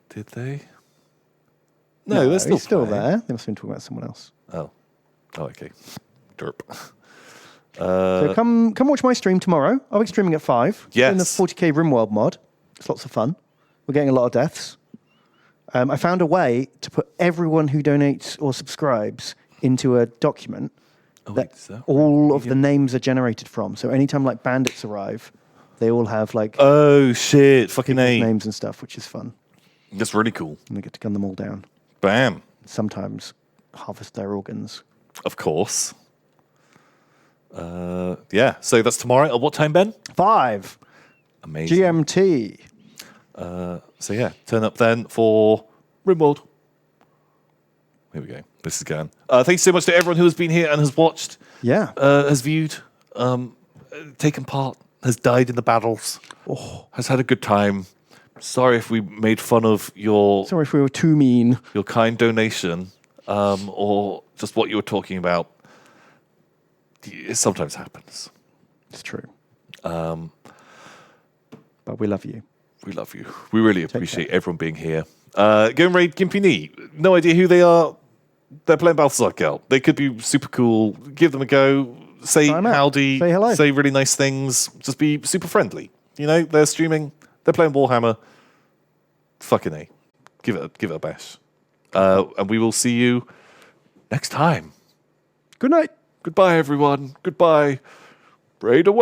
Did they? No, they're he's still playing. there. They must have been talking about someone else. Oh, okay. Derp. So come watch my stream tomorrow. I'll be streaming at 5. Yes. In the 40k RimWorld mod. It's lots of fun. We're getting a lot of deaths. I found a way to put everyone who donates or subscribes into a document that all of the names are generated from. So anytime like bandits arrive, they all have like Oh shit! Fucking A. names and stuff, which is fun. That's really cool. And we get to gun them all down. Bam. Sometimes harvest their organs. Of course. Yeah. So that's tomorrow. At what time, Ben? 5 Amazing. GMT. So yeah, turn up then for Rimworld. Here we go. This is going. Thanks so much to everyone who has been here and has watched, Yeah. has viewed, taken part, has died in the battles, has had a good time. Sorry if we made fun of your Sorry if we were too mean. your kind donation, or just what you were talking about. It sometimes happens. It's true. But we love you. We love you. We really appreciate everyone being here. Go and raid Gimpini. No idea who they are. They're playing Balthazar Gelt. They could be super cool. Give them a go. Say Try 'em out. howdy. Say hello. Say really nice things. Just be super friendly. You know, they're streaming. They're playing Warhammer. Fucking A. Give it a bash. And we will see you next time. Good night. Goodbye, everyone. Goodbye. Raid away.